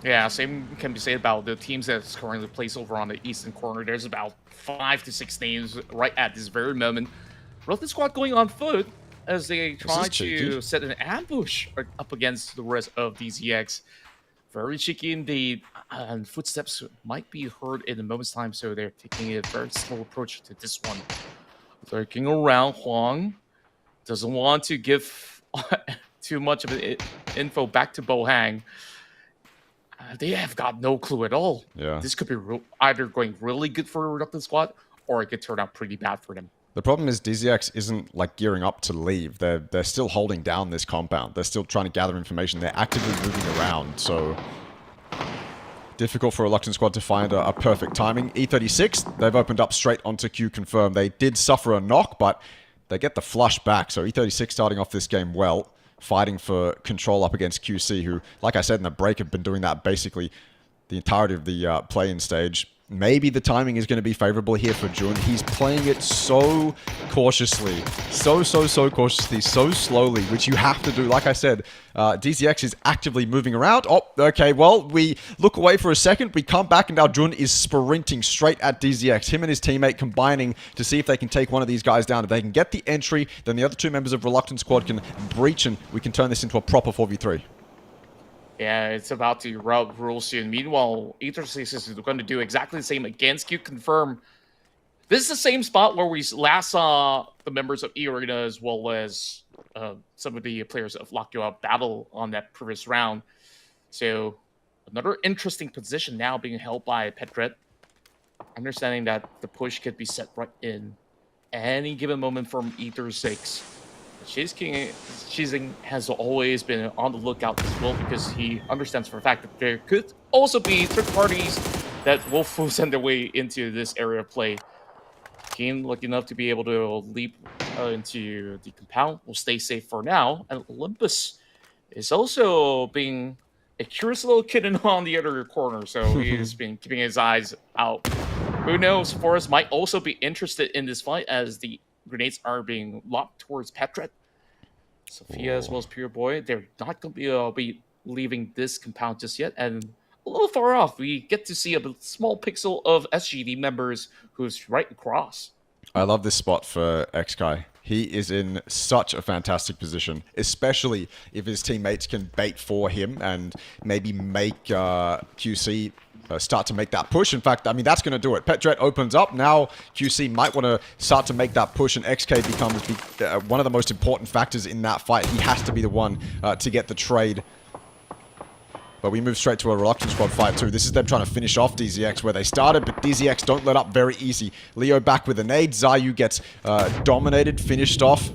Yeah, same can be said about the teams that's currently placed over on the eastern corner. There's about 5 to 6 names right at this very moment. Reluctant Squad going on foot as they try to set an ambush up against the rest of these EX. Very cheeky indeed, and footsteps might be heard in a moment's time, so they're taking a very slow approach to this one. Lurking around, Huang doesn't want to give too much of info back to Bohang. They have got no clue at all. Yeah. This could be either going really good for Reluctant Squad, or it could turn out pretty bad for them. The problem is 𝐷𝐿𝐋 isn't like gearing up to leave. They're still holding down this compound. They're still trying to gather information. They're actively moving around, so difficult for Reluctant Squad to find a perfect timing. E36, they've opened up straight onto Q confirm. They did suffer a knock, but they get the flush back. So E36 starting off this game well, fighting for control up against QC, who, like I said in the break, have been doing that basically the entirety of the play-in stage. Maybe the timing is going to be favorable here for Jun. He's playing it so cautiously. So cautiously, so slowly, which you have to do. Like I said, 𝐷𝐿𝐋 is actively moving around. Oh, okay, well, we look away for a second. We come back, and now Jun is sprinting straight at 𝐷𝐿𝐋. Him and his teammate combining to see if they can take one of these guys down. If they can get the entry, then the other 2 members of Reluctant Squad can breach, and we can turn this into a proper 4v3. Yeah, it's about to rub rules soon. Meanwhile, E36 is going to do exactly the same against Q confirm. This is the same spot where we last saw the members of E-Arena as well as some of the players of Lockyo battle on that previous round. So another interesting position now being held by Petret. Understanding that the push could be set right in any given moment from E36. 𝐿𝐋𝐿 has always been on the lookout as well, because he understands for a fact that there could also be third parties that will send their way into this area of play. Keen lucky enough to be able to leap into the compound, will stay safe for now. And Olympus is also being a curious little kitten on the other corner, so he's been keeping his eyes out. Who knows, Forrest might also be interested in this fight as the grenades are being locked towards Petret. Sophia as well as Pure Boy, they're not going to be leaving this compound just yet. And a little far off, we get to see a small pixel of SGD members who's right across. I love this spot for 𝐿𝐋𝐿. He is in such a fantastic position, especially if his teammates can bait for him and maybe make QC start to make that push. In fact, I mean, that's going to do it. Petret opens up. Now QC might want to start to make that push, and 𝐿𝐋𝐿 becomes one of the most important factors in that fight. He has to be the one to get the trade. But we move straight to a Reluctant Squad fight too. This is them trying to finish off 𝐷𝐿𝐋 where they started, but 𝐷𝐿𝐋 don't let up very easy. Leo back with a nade. Zayu gets dominated, finished off.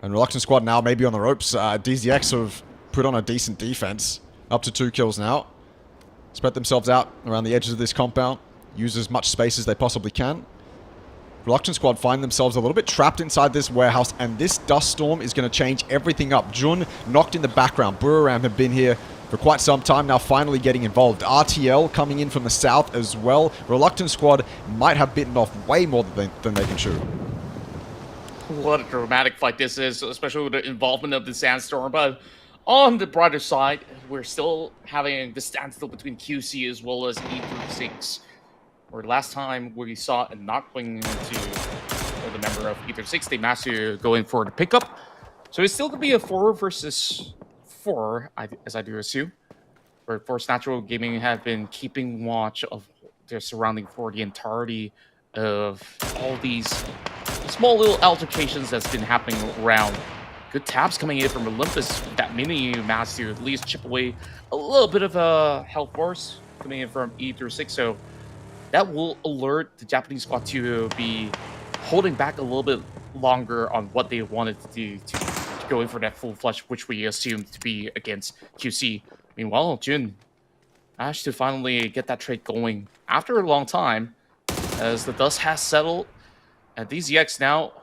And Reluctant Squad now maybe on the ropes. 𝐷𝐿𝐋 have put on a decent defense. Up to 2 kills now. Spread themselves out around the edges of this compound. Use as much space as they possibly can. Reluctant Squad find themselves a little bit trapped inside this warehouse, and this dust storm is going to change everything up. Jun knocked in the background. Buriram have been here for quite some time now, finally getting involved. RTL coming in from the south as well. Reluctant Squad might have bitten off way more than they can chew. What a dramatic fight this is, especially with the involvement of the Sandstorm. But on the brighter side, we're still having the standstill between QC as well as E36. Where last time we saw a knock going into the member of E36, they managed to go in for the pickup. So it's still going to be a 4 versus 4, as I do assume. Where Force Natural Gaming have been keeping watch of their surrounding for the entirety of all these small little altercations that's been happening around. Good taps coming in from Olympus. That mini managed to at least chip away a little bit of a health force coming in from E36. So that will alert the Japanese squad to be holding back a little bit longer on what they wanted to do to go in for that full flush, which we assumed to be against QC. Meanwhile, Jun managed to finally get that trade going after a long time, as the dust has settled. And these 𝐿𝐋 now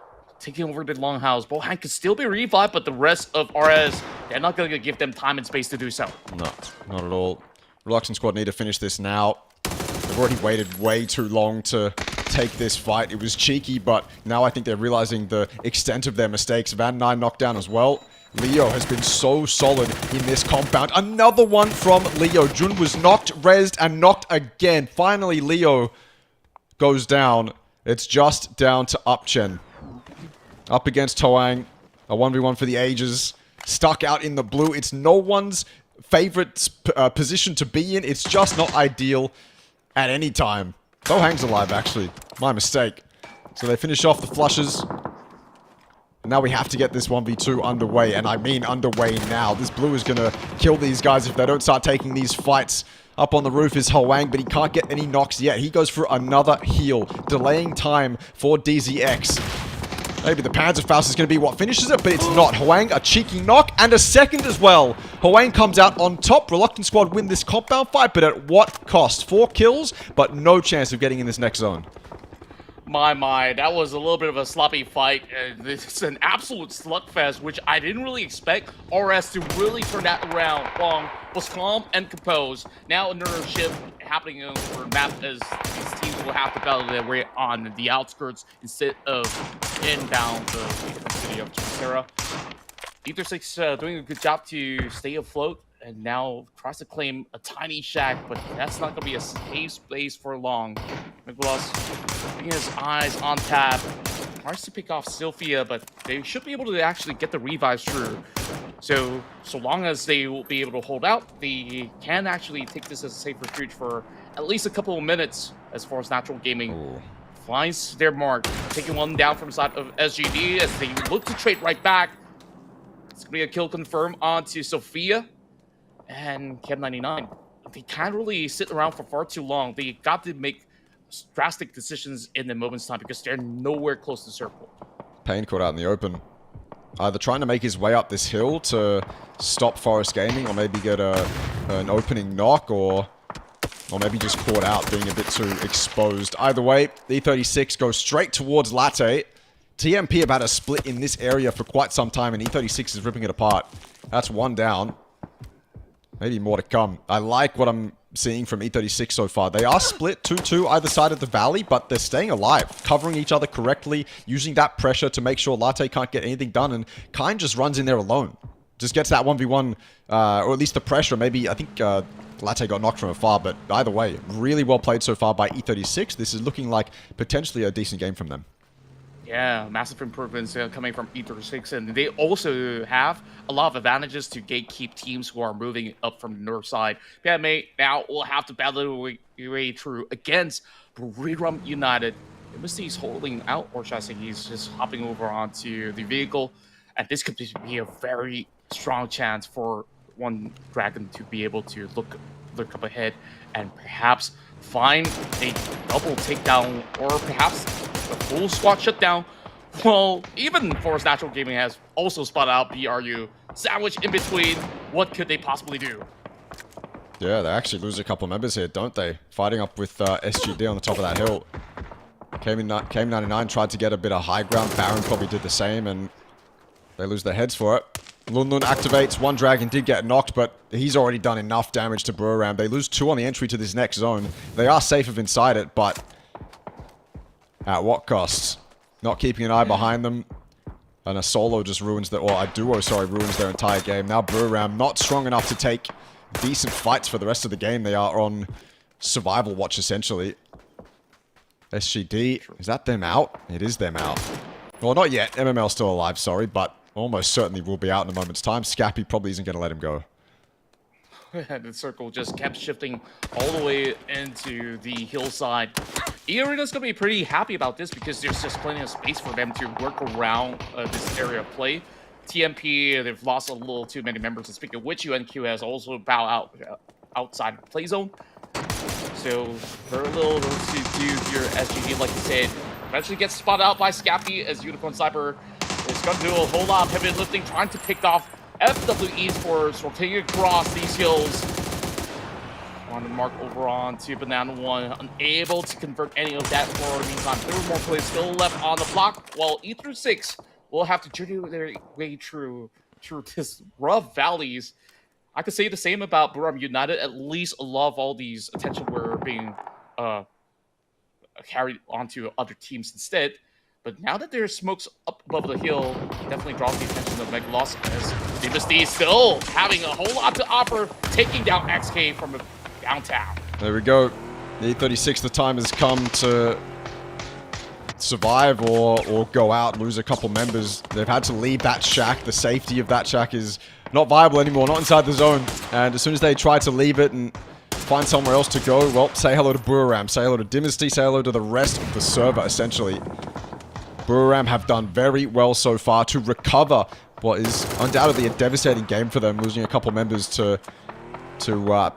taking over the longhouse. Bohan could still be revived, but the rest of RS they're not going to give them time and space to do so. No, not at all. Reluctant Squad need to finish this now. They've already waited way too long to take this fight. It was cheeky, but now I think they're realizing the extent of their mistakes. Van 9 knocked down as well. Leo has been so solid in this compound. Another one from Leo. Jun was knocked, rezzed, and knocked again. Finally, Leo goes down. It's just down to Upchen. Up against Toang. A 1v1 for the ages. Stuck out in the blue. It's no one's favorite position to be in. It's just not ideal at any time. Toang's alive, actually. My mistake. So they finish off the flushes. Now we have to get this 1v2 underway, and I mean underway now. This blue is going to kill these guys if they don't start taking these fights. Up on the roof is Hwang, but he can't get any knocks yet. He goes for another heal, delaying time for DZX. Maybe the Panzerfaust is going to be what finishes it, but it's not. Hwang, a cheeky knock, and a second as well. Hwang comes out on top. Reluctant Squad win this compound fight, but at what cost? 4 kills, but no chance of getting in this next zone. My, that was a little bit of a sloppy fight. It's an absolute slugfest, which I didn't really expect RS to really turn that around. Wong was calm and composed. Now another shift happening over map as these teams will have to battle their way on the outskirts instead of inbound the city of Chimera. 𝐿6 doing a good job to stay afloat, and now tries to claim a tiny shack, but that's not going to be a safe space for long. Nicholas keeping his eyes on tap. Hard to pick off Sylphia, but they should be able to actually get the revives through. So long as they will be able to hold out, they can actually take this as a safe refuge for at least a couple of minutes as far as Natural Gaming finds their mark. Taking one down from the side of SGD as they look to trade right back. It's going to be a kill confirmed onto Sophia and 𝐀𝐏99. They can't really sit around for far too long. They got to make drastic decisions in the moment's time because they're nowhere close to circle. Payne caught out in the open. Either trying to make his way up this hill to stop Forest Gaming, or maybe get an opening knock, or maybe just caught out being a bit too exposed. Either way, 𝐿6 goes straight towards Latte. TMP have had a split in this area for quite some time, and 𝐿6 is ripping it apart. That's one down. Maybe more to come. I like what I'm seeing from 𝐿6 so far. They are split 2-2 either side of the valley, but they're staying alive, covering each other correctly, using that pressure to make sure Latte can't get anything done, and Kind just runs in there alone. Just gets that 1v1, or at least the pressure. Maybe, I think Latte got knocked from afar, but either way, really well played so far by 𝐿6. This is looking like potentially a decent game from them. Yeah, massive improvements coming from 𝐿6, and they also have a lot of advantages to gatekeep teams who are moving up from the north side. PMA now will have to battle their way through against Buriram United. Misty's holding out, or should I say he's just hopping over onto the vehicle, and this could be a very strong chance for one Dragon to be able to look up ahead and perhaps find a double takedown, or perhaps a full squad shutdown. Well, even Forest Natural Gaming has also spotted out BRU. Sandwich in between, what could they possibly do? Yeah, they actually lose a couple of members here, don't they? Fighting up with SGD on the top of that hill. 𝐀𝐏99 tried to get a bit of high ground. Baron probably did the same, and they lose their heads for it. Lunlun activates. One Dragon did get knocked, but he's already done enough damage to Buriram. They lose 2 on the entry to this next zone. They are safe of inside it, but at what cost? Not keeping an eye behind them. And a solo just ruins their, or a duo, sorry, ruins their entire game. Now Buriram not strong enough to take decent fights for the rest of the game. They are on survival watch, essentially. SGD, is that them out? It is them out. Well, not yet. MML's still alive, sorry, but almost certainly will be out in a moment's time. Scappy probably isn't going to let him go. The circle just kept shifting all the way into the hillside. Arena's going to be pretty happy about this because there's just plenty of space for them to work around this area of play. TMP, they've lost a little too many members. And speaking of which, UNQ has also bowed out outside the play zone. So very little to do here. SGD, like you said, eventually gets spotted out by Scappy as Unicorn Sniper is going to do a whole lot of heavy lifting, trying to pick off FW Esports, rotating across these hills. On the mark over on to Banana One, unable to convert any of that for the meantime. 3 more players still left on the block, while 𝐿6 will have to journey their way through through this rough valleys. I could say the same about Buriram United. At least a lot of all these attention were being carried onto other teams instead. But now that there's smokes up above the hill, definitely draws the attention of Megaloss, as Dynasty still having a whole lot to offer, taking down XK from downtown. There we go. The E36, the time has come to survive or go out, lose a couple members. They've had to leave that shack. The safety of that shack is not viable anymore, not inside the zone. And as soon as they try to leave it and find somewhere else to go, well, say hello to Buriram, say hello to Dynasty, say hello to the rest of the server, essentially. Buriram have done very well so far to recover what is undoubtedly a devastating game for them, losing a couple members to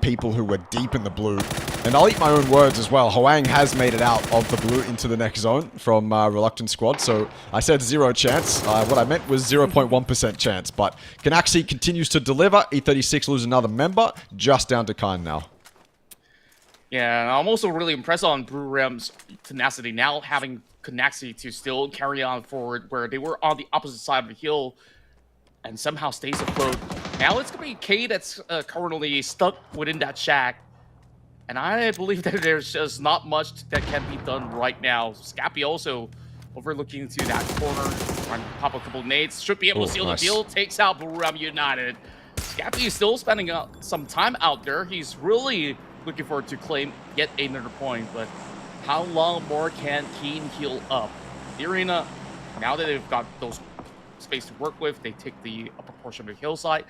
people who were deep in the blue. And I'll eat my own words as well. Hwoang has made it out of the blue into the next zone from Reluctant Squad, so I said 0 chance. What I meant was 0.1% chance, but 𝐾𝐿 continues to deliver. E36 lose another member, just down to Kine now. Yeah, and I'm also really impressed on Buriram's tenacity, now having 𝐾𝐿 to still carry on forward, where they were on the opposite side of the hill and somehow stays afloat. Now it's going to be K that's currently stuck within that shack. And I believe that there's just not much that can be done right now. 𝐿𝐶𝐿 also overlooking to that corner, trying to pop a couple nades. Should be able to seal the deal, takes out Buriram United. 𝐿𝐶𝐿 is still spending some time out there. He's really looking forward to claim yet another point, but how long more can Keen heal up? The arena, now that they've got those space to work with, they take the upper portion of the hillside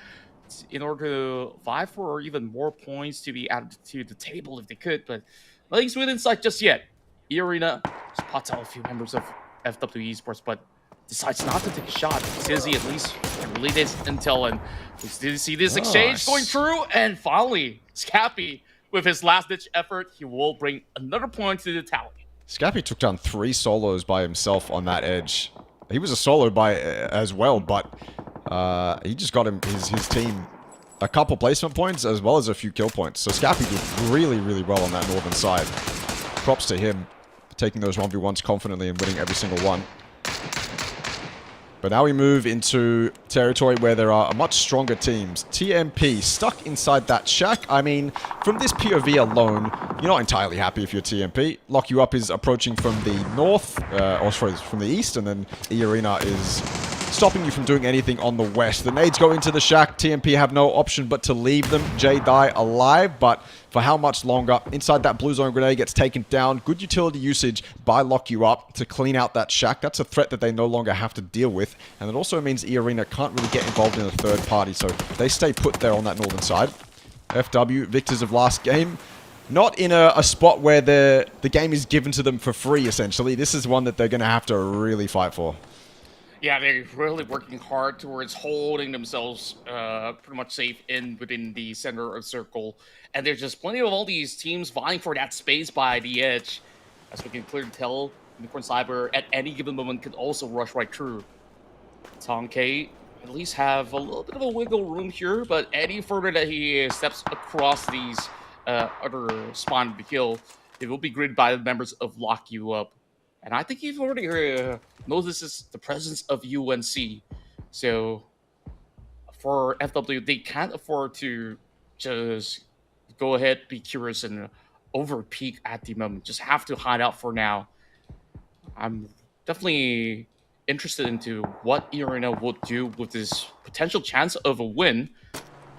in order to vie for even more points to be added to the table if they could, but nothing's within sight just yet. E-Arena spots out a few members of FW Esports, but decides not to take a shot. Sizzy at least relayed his intel, and we did see this exchange going through, and finally, 𝐶𝐿𝐶, with his last-ditch effort, he will bring another point to the tally. 𝐶𝐿𝐶 took down 3 solos by himself on that edge. He was a solo by as well, but he just got his team a couple placement points as well as a few kill points. So 𝐶𝐿𝐶 did really, really well on that northern side. Props to him for taking those 1v1s confidently and winning every single one. But now we move into territory where there are much stronger teams. TMP stuck inside that shack. I mean, from this POV alone, you're not entirely happy if you're TMP. Lock You Up is approaching from the north, or sorry, from the east, and then E-Arena is stopping you from doing anything on the west. The nades go into the shack. TMP have no option but to leave them. 𝐿𝐿 alive, but for how much longer? Inside that blue zone grenade gets taken down. Good utility usage by Lock You Up to clean out that shack. That's a threat that they no longer have to deal with. And it also means E-Arena can't really get involved in a third party, so they stay put there on that northern side. FW, victors of last game. Not in a spot where the game is given to them for free, essentially. This is one that they're going to have to really fight for. Yeah, they're really working hard towards holding themselves pretty much safe within the center of the circle. And there's just plenty of all these teams vying for that space by the edge. As we can clearly tell, Unicorn Cyber at any given moment could also rush right through. 𝐶𝐿𝐶 at least have a little bit of a wiggle room here, but any further that he steps across these other spawn of the hill, it will be greeted by the members of Lock You Up. And I think you've already notices the presence of UNC. So for FW, they can't afford to just go ahead, be curious, and over-peak at the moment. Just have to hide out for now. I'm definitely interested into what E-Arena will do with this potential chance of a win.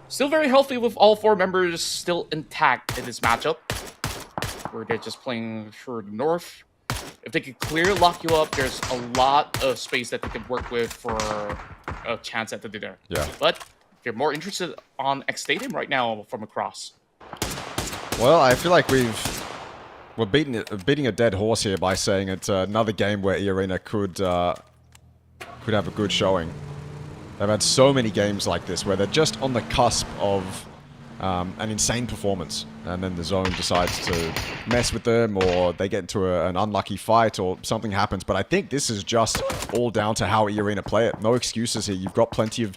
Still very healthy with all 4 members still intact in this matchup, where they're just playing for the north. If they could clear Lock You Up, there's a lot of space that they can work with for a chance at the dinner. Yeah. But they're more interested on X Stadium right now from across. Well, I feel like we're beating a dead horse here by saying it's another game where E-Arena could have a good showing. They've had so many games like this where they're just on the cusp of an insane performance, and then the zone decides to mess with them, or they get into an unlucky fight, or something happens. But I think this is just all down to how E-Arena play it. No excuses here. You've got plenty of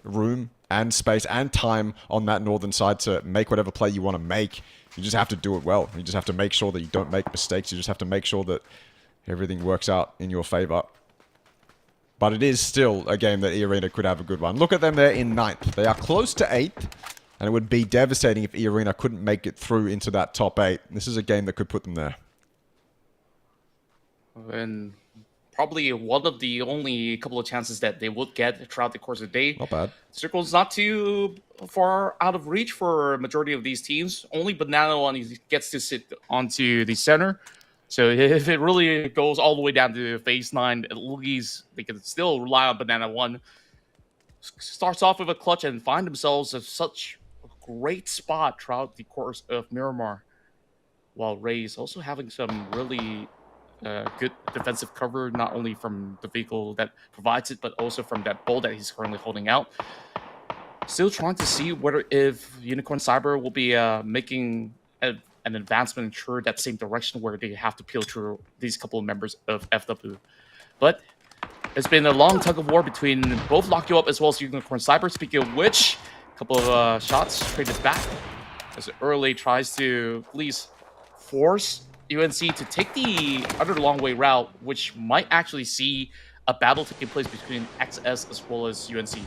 room and space and time on that northern side to make whatever play you want to make. You just have to do it well. You just have to make sure that you don't make mistakes. You just have to make sure that everything works out in your favor. But it is still a game that 𝐸 could have a good one. Look at them there in 9th. They are close to 8th. And it would be devastating if 𝐸 couldn't make it through into that top 8. This is a game that could put them there. And probably one of the only couple of chances that they would get throughout the course of the day. Not bad. Circle's not too far out of reach for a majority of these teams. Only Banana1 gets to sit onto the center. So if it really goes all the way down to phase 9, at least they can still rely on Banana1. Starts off with a clutch and find themselves at such a great spot throughout the course of Miramar. While Ray's also having some really good defensive cover, not only from the vehicle that provides it, but also from that bull that he's currently holding out. Still trying to see whether if Unicorn Cyber will be making an advancement ensure that same direction where they have to peel through these couple of members of FW. But it's been a long tug of war between both Lock You Up as well as Unicorn Cyber. Speaking of which, a couple of shots traded back as Early tries to at least force UNC to take the other long way route, which might actually see a battle taking place between XS as well as UNC.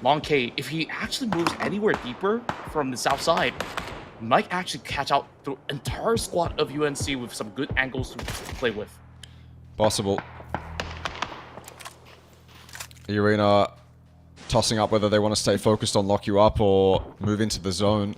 Long K, if he actually moves anywhere deeper from the south side, might actually catch out the entire squad of UNC with some good angles to play with. Possible. 𝐸 tossing up whether they want to stay focused on Lock You Up or move into the zone.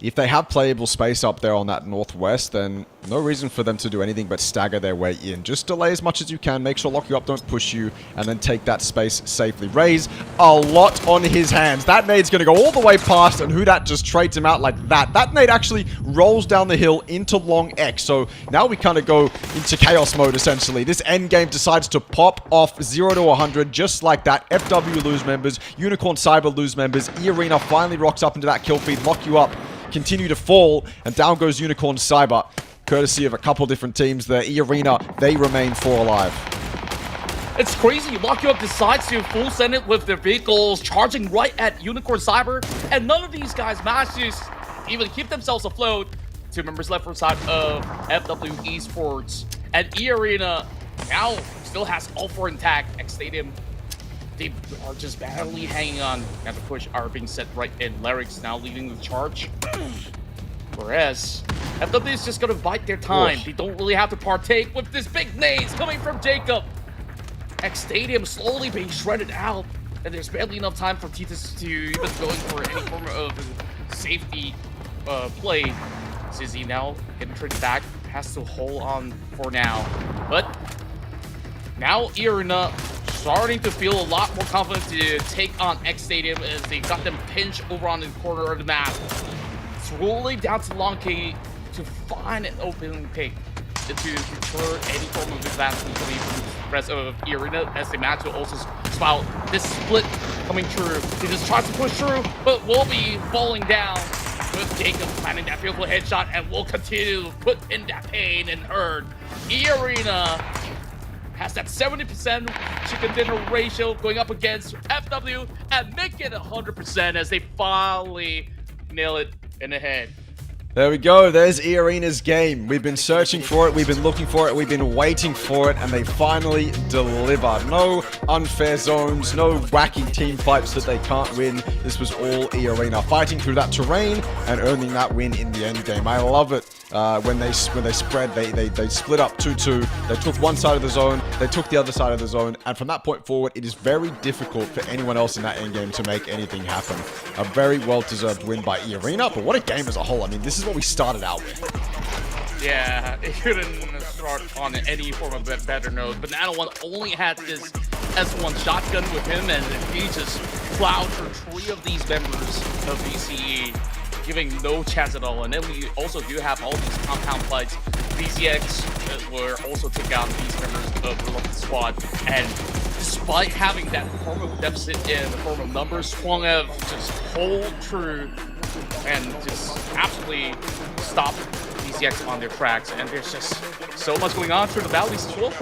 If they have playable space up there on that northwest, then no reason for them to do anything but stagger their way in. Just delay as much as you can, make sure Lock You Up don't push you, and then take that space safely. Ray's a lot on his hands. That nade's going to go all the way past, and Hudat just trades him out like that. That nade actually rolls down the hill into long X, so now we kind of go into chaos mode, essentially. This endgame decides to pop off 0 to 100, just like that. FW lose members, Unicorn Cyber lose members, 𝐸 finally rocks up into that kill feed. Lock You Up continue to fall, and down goes Unicorn Cyber, courtesy of a couple different teams there. 𝐸, they remain 4 alive. It's crazy. Lock You Up decides to full send it with their vehicles charging right at Unicorn Cyber, and none of these guys manage to even keep themselves afloat. 2 members left from side of FW Esports, and 𝐸 now still has all 4 intact. X Stadium, they are just barely hanging on, and the push are being set right in. 𝐿RIX now leading the charge. Whereas FW is just going to bite their time. They don't really have to partake with this big nades coming from Jacob. X Stadium slowly being shredded out, and there's barely enough time for Titus to even going for any form of safety play. Zizzy now getting traded back, has to hold on for now. But now 𝐸 starting to feel a lot more confident to take on X Stadium as they got them pinched over on the corner of the map. It's rolling down to Long K to find an open pick to deter any form of advancement coming from the rest of 𝐸 as they manage to also spot this split coming through. He just tries to push through, but will be falling down with Jacob planning that beautiful headshot and will continue to put in that pain and hurt. 𝐸 has that 70% chicken dinner ratio going up against FW and make it 100% as they finally nail it in the head. There we go. There's 𝐸's game. We've been searching for it. We've been looking for it. We've been waiting for it. And they finally deliver. No unfair zones. No wacky team fights that they can't win. This was all 𝐸 fighting through that terrain and earning that win in the end game. I love it. When they spread, they split up 2-2. They took one side of the zone. They took the other side of the zone. And from that point forward, it is very difficult for anyone else in that end game to make anything happen. A very well-deserved win by 𝐸. But what a game as a whole. I mean, this is what we started out with. Yeah, it couldn't start on any form of better note. Banana1 only had this S1 shotgun with him, and he just plowed through 3 of these members of BCE, giving no chance at all. And then we also do have all these compound fights. 𝐷ZX were also taking out these members of Reluctant Squad, and despite having that form of deficit in the form of numbers, Swung-Ev just hold true and just absolutely stop 𝐷ZX on their tracks. And there's just so much going on through the valleys as well.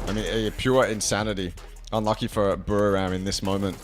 I mean, pure insanity. Unlucky for Buriram in this moment.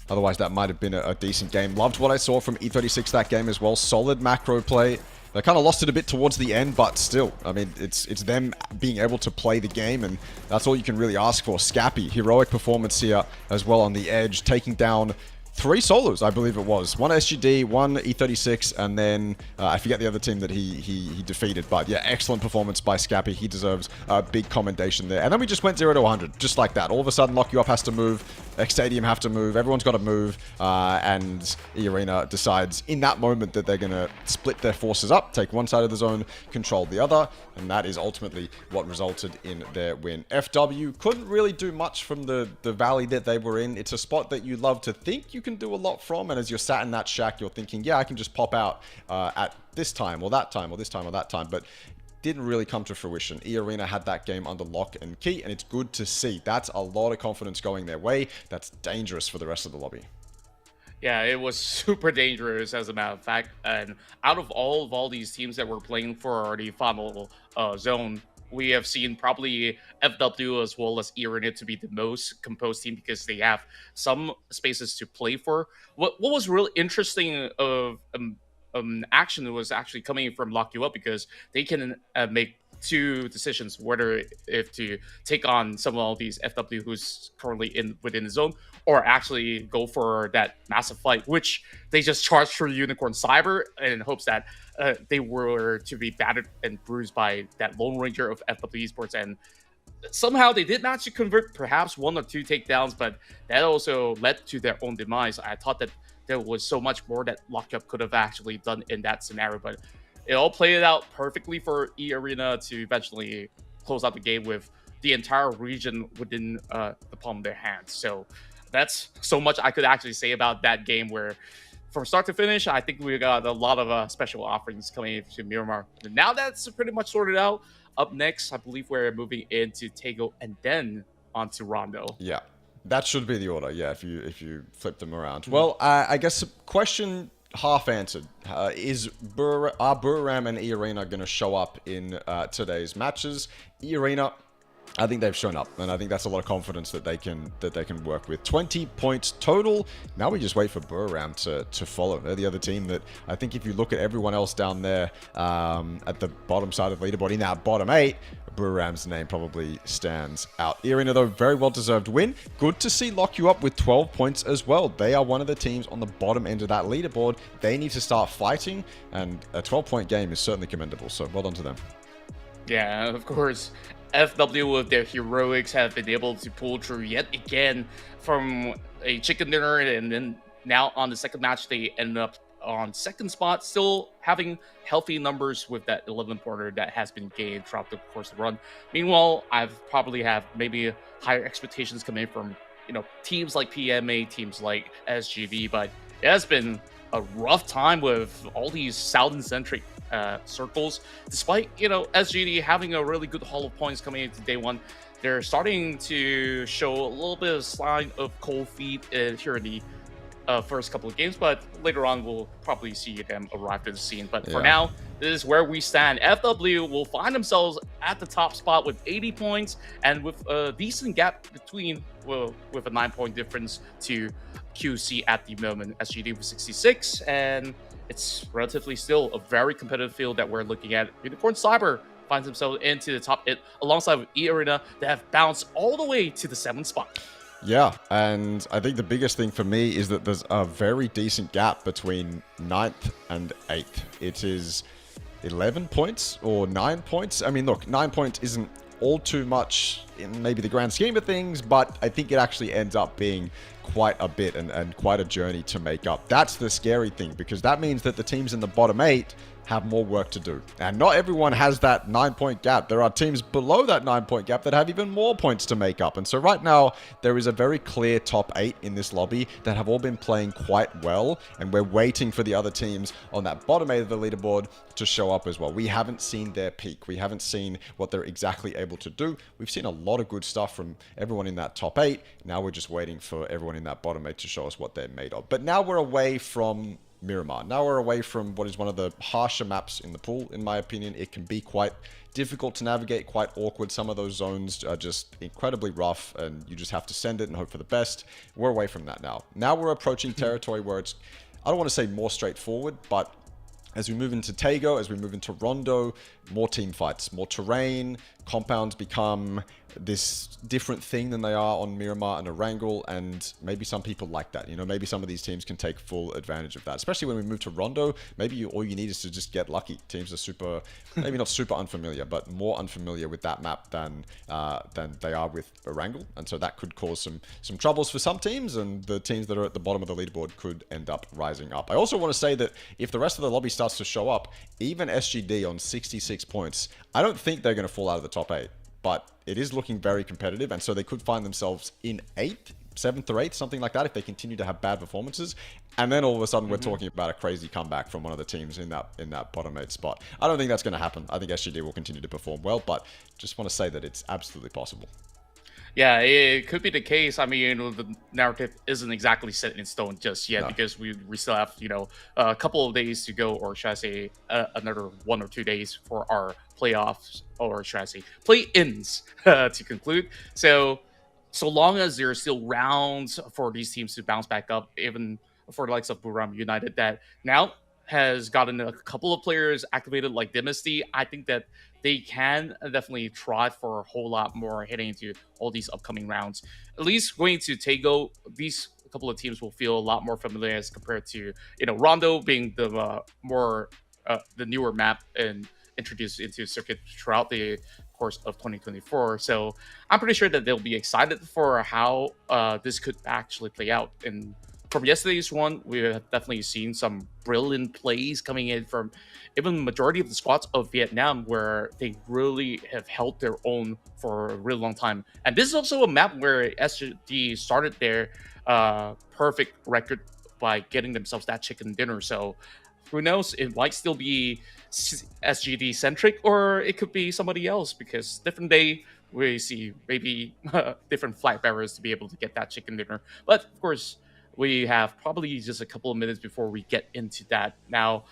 Otherwise, that might have been a decent game. Loved what I saw from E36 that game as well. Solid macro play. They kind of lost it a bit towards the end, but still, I mean, it's them being able to play the game, and that's all you can really ask for. 𝐿𝐴𝐵, heroic performance here as well on the edge, taking down 3 solos, I believe it was. 1 SGD, 1 E36, and then I forget the other team that he defeated. But yeah, excellent performance by 𝐿𝐴𝐵. He deserves a big commendation there. And then we just went 0 to 100, just like that. All of a sudden, Lock You Up has to move. 𝐿𝐴𝐵 have to move. Everyone's got to move. And eArena decides in that moment that they're going to split their forces up, take one side of the zone, control the other. And that is ultimately what resulted in their win. FW couldn't really do much from the valley that they were in. It's a spot that you love to think you can do a lot from, and as you're sat in that shack, you're thinking, yeah, I can just pop out at this time or that time or this time or that time, but didn't really come to fruition. eArena had that game under lock and key, and it's good to see. That's a lot of confidence going their way. That's dangerous for the rest of the lobby. Yeah, it was super dangerous, as a matter of fact. And out of all these teams that were playing for the final zone, we have seen probably FW as well as eArena to be the most composed team because they have some spaces to play for. What was really interesting of action was actually coming from Lock You Up, because they can make 2 decisions, whether if to take on some of these FW who's currently within the zone, or actually go for that massive fight, which they just charged through Unicorn Cyber in hopes that they were to be battered and bruised by that Lone Ranger of FW Esports. And somehow they did manage to convert perhaps 1 or 2 takedowns, but that also led to their own demise. I thought that there was so much more that Lock Up could have actually done in that scenario, but it all played out perfectly for eArena to eventually close out the game with the entire region within the palm of their hands. So that's so much I could actually say about that game, where from start to finish, I think we got a lot of special offerings coming to Miramar. And now that's pretty much sorted out. Up next, I believe we're moving into Tego and then onto Rondo. Yeah, that should be the order. Yeah, if you flip them around. Well, I guess question half answered. Are Buriram and eArena going to show up in today's matches? eArena, I think they've shown up, and I think that's a lot of confidence that they can work with. 20 points total. Now we just wait for Buriram to follow. They're the other team that I think if you look at everyone else down there at the bottom side of the leaderboard, in that bottom 8, Buriram's name probably stands out. eArena, though, very well-deserved win. Good to see Lock You Up with 12 points as well. They are one of the teams on the bottom end of that leaderboard. They need to start fighting, and a 12-point game is certainly commendable, so well done to them. Yeah, of course. FW with their heroics have been able to pull through yet again from a chicken dinner, and then now on the second match they ended up on second spot, still having healthy numbers with that 11-pointer that has been gained throughout the course of the run. Meanwhile, I've probably have maybe higher expectations coming from, you know, teams like PMA, teams like SGV, but it has been a rough time with all these Southern-centric circles. Despite, you know, SGD having a really good haul of points coming into day one, they're starting to show a little bit of sign of cold feet here in the first couple of games, but later on we'll probably see them arrive to the scene. But for now, this is where we stand. FW will find themselves at the top spot with 80 points, and with a decent gap between, well, with a 9-point difference to QC at the moment. SGD with 66, and it's relatively still a very competitive field that we're looking at. Unicorn Cyber finds himself into the top 8 alongside with eArena that have bounced all the way to the 7th spot. Yeah, and I think the biggest thing for me is that there's a very decent gap between 9th and 8th. It is 11 points or 9 points. I mean, look, 9 points isn't all too much in maybe the grand scheme of things, but I think it actually ends up being quite a bit and quite a journey to make up. That's the scary thing, because that means that the teams in the bottom 8 have more work to do. And not everyone has that 9-point gap. There are teams below that 9-point gap that have even more points to make up. And so right now, there is a very clear top 8 in this lobby that have all been playing quite well. And we're waiting for the other teams on that bottom 8 of the leaderboard to show up as well. We haven't seen their peak. We haven't seen what they're exactly able to do. We've seen a lot of good stuff from everyone in that top 8. Now we're just waiting for everyone in that bottom 8 to show us what they're made of. But now we're away from Miramar. Now we're away from what is one of the harsher maps in the pool, in my opinion. It can be quite difficult to navigate, quite awkward. Some of those zones are just incredibly rough, and you just have to send it and hope for the best. We're away from that now. Now we're approaching territory where it's, I don't want to say more straightforward, but As we move into Taego, as we move into Rondo, more team fights, more terrain, compounds become this different thing than they are on Miramar and Erangel, and maybe some people like that. You know, maybe some of these teams can take full advantage of that, especially when we move to Rondo. Maybe all you need is to just get lucky. Teams are super, maybe not super unfamiliar, but more unfamiliar with that map than they are with Erangel, and so that could cause some troubles for some teams, and the teams that are at the bottom of the leaderboard could end up rising up. I also want to say that if the rest of the lobby starts to show up, even SGD on 66 points, I don't think they're going to fall out of the top 8. But it is looking very competitive, and so they could find themselves in 8th, 7th or 8th, something like that, if they continue to have bad performances. And then all of a sudden we're talking about a crazy comeback from one of the teams in that bottom 8 spot. I don't think that's going to happen. I think SGD will continue to perform well, but just want to say that it's absolutely possible. Yeah, it could be the case. I mean, the narrative isn't exactly set in stone just yet, because we still have, a couple of days to go, or should I say another 1 or 2 days for our playoffs, or should I say play-ins to conclude. So long as there are still rounds for these teams to bounce back up, even for the likes of Buram United, that now has gotten a couple of players activated like Dynasty, I think that they can definitely try for a whole lot more heading into all these upcoming rounds. At least going to Taego, these couple of teams will feel a lot more familiar as compared to, Rondo being the the newer map and introduced into circuit throughout the course of 2024. So I'm pretty sure that they'll be excited for how this could actually play out. And from yesterday's one, we have definitely seen some brilliant plays coming in from even the majority of the squads of Vietnam, where they really have held their own for a really long time. And this is also a map where SGD started their perfect record by getting themselves that chicken dinner. So who knows, it might still be SGD centric, or it could be somebody else, because different day we see maybe different flag bearers to be able to get that chicken dinner. But of course, we have probably just a couple of minutes before we get into that. Now,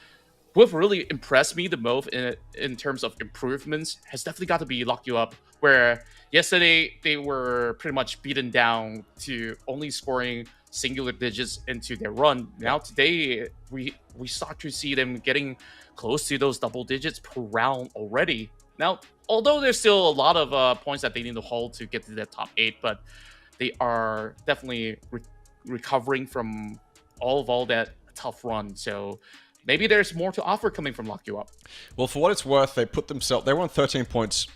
what really impressed me the most in terms of improvements has definitely got to be Lock You Up, where yesterday they were pretty much beaten down to only scoring singular digits into their run. Now today, we start to see them getting close to those double digits per round already. Now, although there's still a lot of points that they need to hold to get to the top 8, but they are definitely recovering from all that tough run. So maybe there's more to offer coming from Lock You Up. Well, for what it's worth, they were on 13 points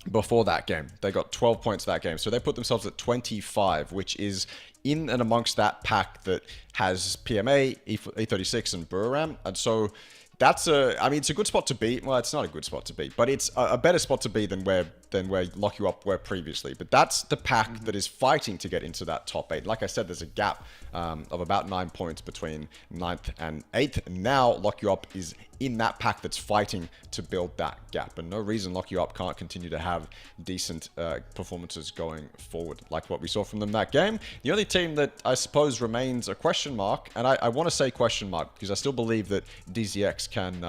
before that game. They got 12 points that game. So they put themselves at 25, which is in and amongst that pack that has PMA, E36 and Buram. And so it's a good spot to be. Well, it's not a good spot to be, but it's a better spot to be than where Lock You Up were previously. But that's the pack that is fighting to get into that top 8. Like I said, there's a gap of about 9 points between 9th and 8th. And now Lock You Up is in that pack that's fighting to build that gap. And no reason Lock You Up can't continue to have decent performances going forward, like what we saw from them that game. The only team that I suppose remains a question mark, and I want to say question mark because I still believe that DZX can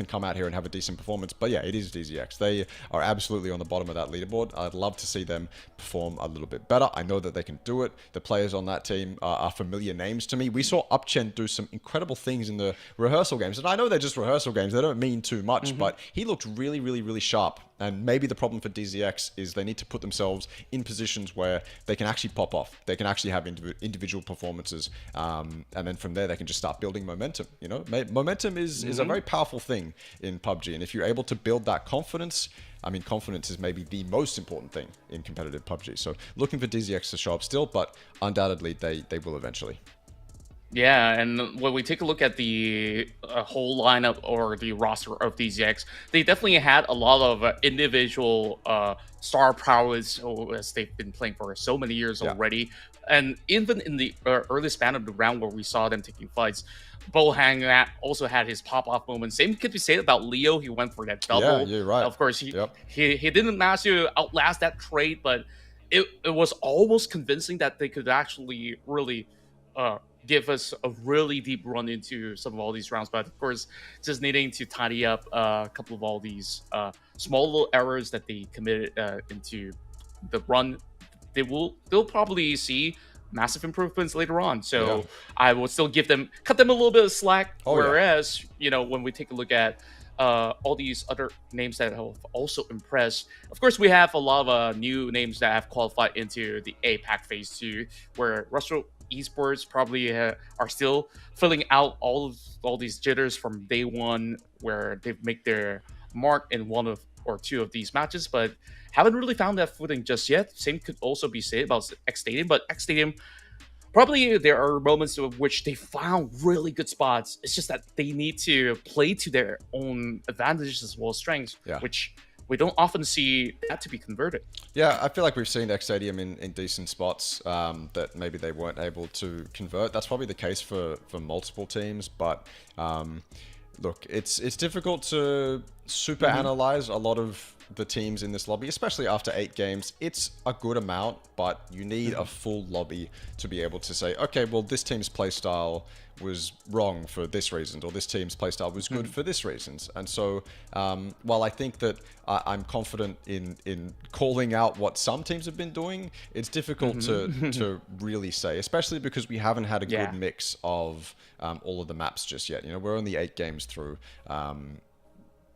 come out here and have a decent performance. But yeah, it is DZX. They are absolutely on the bottom of that leaderboard. I'd love to see them perform a little bit better. I know that they can do it. The players on that team are familiar names to me. We saw UpChen do some incredible things in the rehearsal games. And I know they're just rehearsal games. They don't mean too much, but he looked really, really, really sharp. And maybe the problem for DZX is they need to put themselves in positions where they can actually pop off. They can actually have individual performances. And then from there, they can just start building momentum. You know, momentum is a very powerful thing in PUBG. And if you're able to build that confidence, I mean, confidence is maybe the most important thing in competitive PUBG. So looking for DZX to show up still, but undoubtedly they will eventually. Yeah, and when we take a look at the whole lineup or the roster of DZX, they definitely had a lot of individual star prowess as they've been playing for so many years already. And even in the early span of the round where we saw them taking fights, Bohang also had his pop-off moment. Same could be said about Leo. He went for that double. Yeah, you're right. Of course, he didn't manage to outlast that trade, but it was almost convincing that they could actually really give us a really deep run into some of all these rounds. But of course, just needing to tidy up a couple of all these small little errors that they committed into the run, they'll probably see massive improvements later on. So I will still cut them a little bit of slack. Whereas, you know, when we take a look at all these other names that have also impressed, of course, we have a lot of new names that have qualified into the APAC Phase 2, where Russell Esports probably are still filling out all these jitters from day one, where they've made their mark in one or two of these matches, but haven't really found that footing just yet. Same could also be said about X Stadium, but X Stadium, probably there are moments of which they found really good spots. It's just that they need to play to their own advantages as well as strengths, which we don't often see that to be converted. Yeah, I feel like we've seen X Stadium in decent spots that maybe they weren't able to convert. That's probably the case for multiple teams, but look, it's difficult to super analyze a lot of the teams in this lobby, especially after 8 games. It's a good amount, but you need a full lobby to be able to say, okay, well, this team's playstyle was wrong for this reason, or this team's playstyle was good for this reasons. And so while I think that I'm confident in calling out what some teams have been doing, it's difficult to really say, especially because we haven't had a good mix of all of the maps just yet. You know, we're only 8 games through.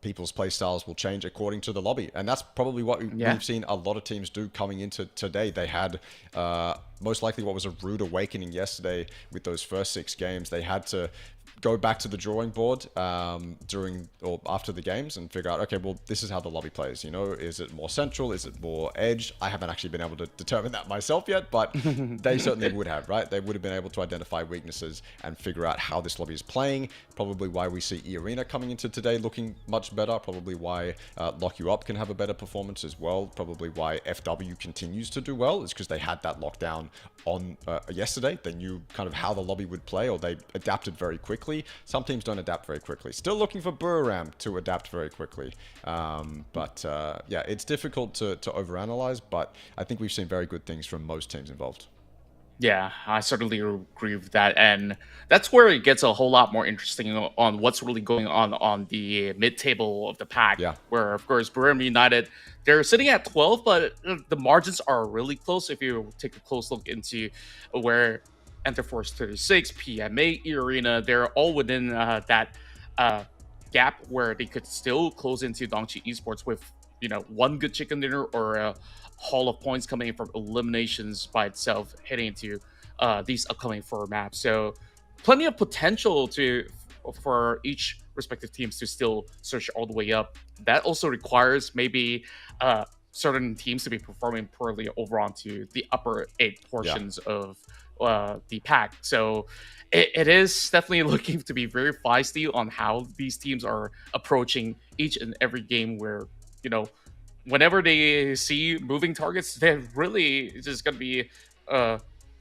People's playstyles will change according to the lobby, and that's probably what we've seen a lot of teams do coming into today. They had most likely what was a rude awakening yesterday with those first 6 games. They had to go back to the drawing board during or after the games and figure out, okay, well, this is how the lobby plays. You know, is it more central? Is it more edge? I haven't actually been able to determine that myself yet, but they certainly would have, right? They would have been able to identify weaknesses and figure out how this lobby is playing. Probably why we see Arena coming into today looking much better. Probably why Lock You Up can have a better performance as well. Probably why FW continues to do well is because they had that lockdown on yesterday. They knew kind of how the lobby would play, or they adapted very quickly. Some teams don't adapt very quickly. Still looking for Buram to adapt very quickly. But yeah, it's difficult to overanalyze, but I think we've seen very good things from most teams involved. Yeah, I certainly agree with that. And that's where it gets a whole lot more interesting on what's really going on the mid-table of the pack. Yeah. Where, of course, Buram United, they're sitting at 12, but the margins are really close if you take a close look into where Enterforce 36, PMA, Arena, they're all within that gap where they could still close into Dongchi Esports with, you know, one good chicken dinner or a haul of points coming in from eliminations by itself heading into these upcoming 4 maps. So plenty of potential for each respective teams to still search all the way up. That also requires maybe certain teams to be performing poorly over onto the upper 8 portions of the pack. So it is definitely looking to be very feisty on how these teams are approaching each and every game, where, you know, whenever they see moving targets, they're really just going to be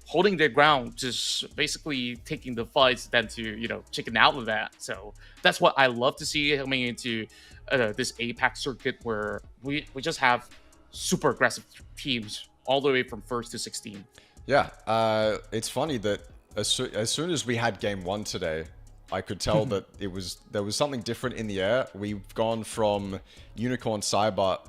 holding their ground, just basically taking the fights than to, you know, chicken out of that. So that's what I love to see coming into this APAC circuit, where we just have super aggressive teams all the way from 1st to 16. Yeah, it's funny that as soon as we had game 1 today, I could tell that there was something different in the air. We've gone from Unicorn Cyber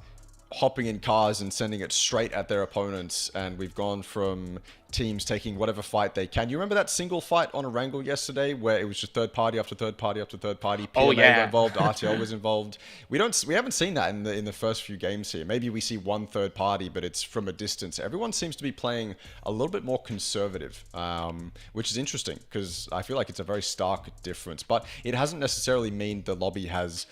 hopping in cars and sending it straight at their opponents, and we've gone from teams taking whatever fight they can. You remember that single fight on Erangel yesterday where it was just third party after third party after third party? PMA got involved, RTL was involved. We haven't seen that in the first few games here. Maybe we see one third party, but it's from a distance. Everyone seems to be playing a little bit more conservative, which is interesting because I feel like it's a very stark difference. But it hasn't necessarily mean the lobby has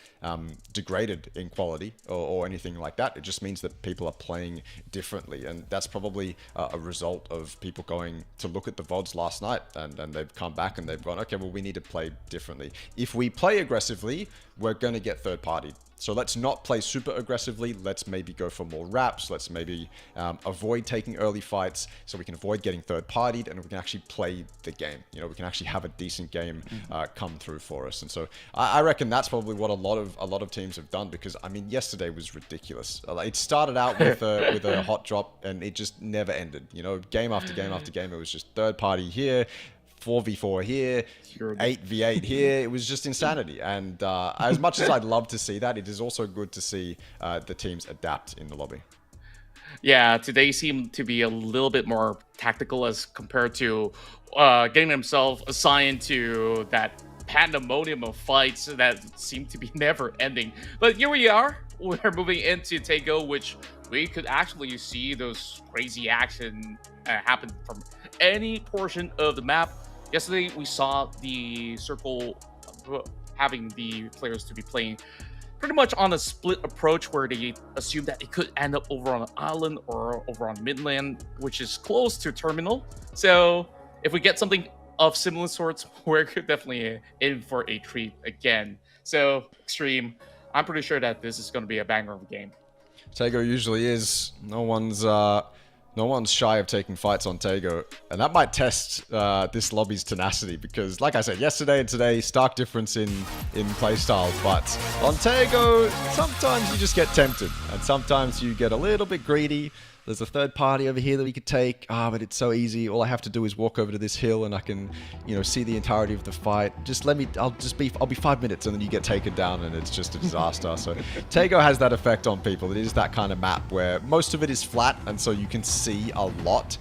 degraded in quality or anything like that. It just means that people are playing differently, and that's probably a result of people going to look at the VODs last night, and they've come back and they've gone, okay, well, we need to play differently. If we play aggressively, we're going to get third party. So let's not play super aggressively. Let's maybe go for more wraps. Let's maybe avoid taking early fights so we can avoid getting third partied, and we can actually play the game. You know, we can actually have a decent game come through for us. And so I reckon that's probably what a lot of teams have done, because I mean, yesterday was ridiculous. It started out with a hot drop, and it just never ended. You know, game after game after game, it was just third party here, 4v4 here, 8v8 here. It was just insanity. And as much as I'd love to see that, it is also good to see the teams adapt in the lobby. Yeah, today seemed to be a little bit more tactical as compared to getting himself assigned to that pandemonium of fights that seem to be never ending. But here we are. We're moving into 𝐾𝐿, which we could actually see those crazy action happen from any portion of the map. Yesterday, we saw the circle having the players to be playing pretty much on a split approach where they assume that it could end up over on an island or over on midland, which is close to terminal. So if we get something of similar sorts, we're definitely in for a treat again. So Extreme, I'm pretty sure that this is going to be a banger of a game. 𝐾𝐿 usually is. No one's shy of taking fights on 𝐾𝐿, and that might test this lobby's tenacity because, like I said, yesterday and today, stark difference in playstyle. But on 𝐾𝐿, sometimes you just get tempted, and sometimes you get a little bit greedy. There's a third party over here that we could take. But it's so easy. All I have to do is walk over to this hill, and I can, see the entirety of the fight. I'll be 5 minutes, and then you get taken down, and it's just a disaster. So 𝐾𝐿 has that effect on people. It is that kind of map where most of it is flat, and so you can see a lot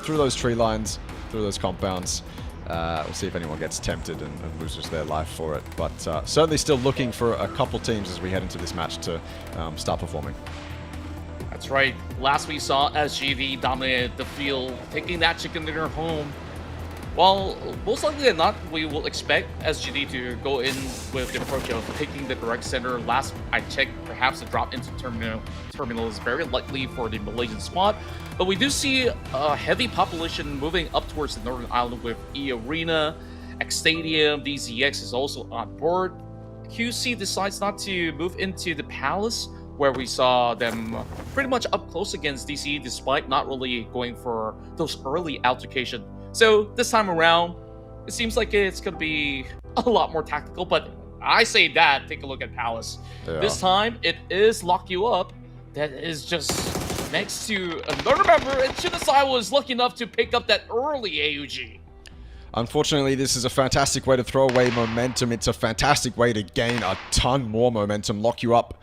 through those tree lines, through those compounds. We'll see if anyone gets tempted and loses their life for it. But certainly still looking for a couple teams as we head into this match to start performing. That's right. Last we saw SGD dominated the field, taking that chicken dinner home. Well, most likely than not, we will expect SGD to go in with the approach of taking the direct center. Last I checked, perhaps the drop into terminal is very likely for the Malaysian squad. But we do see a heavy population moving up towards the northern island with E-Arena, X Stadium, DZX is also on board. QC decides not to move into the palace, where we saw them pretty much up close against DCE despite not really going for those early altercation. So this time around, it seems like it's going to be a lot more tactical, but I say that, take a look at Palace. Yeah. This time, it is Lock You Up that is just next to another member, and Shinasai was lucky enough to pick up that early AUG. Unfortunately, this is a fantastic way to throw away momentum. It's a fantastic way to gain a ton more momentum. Lock You Up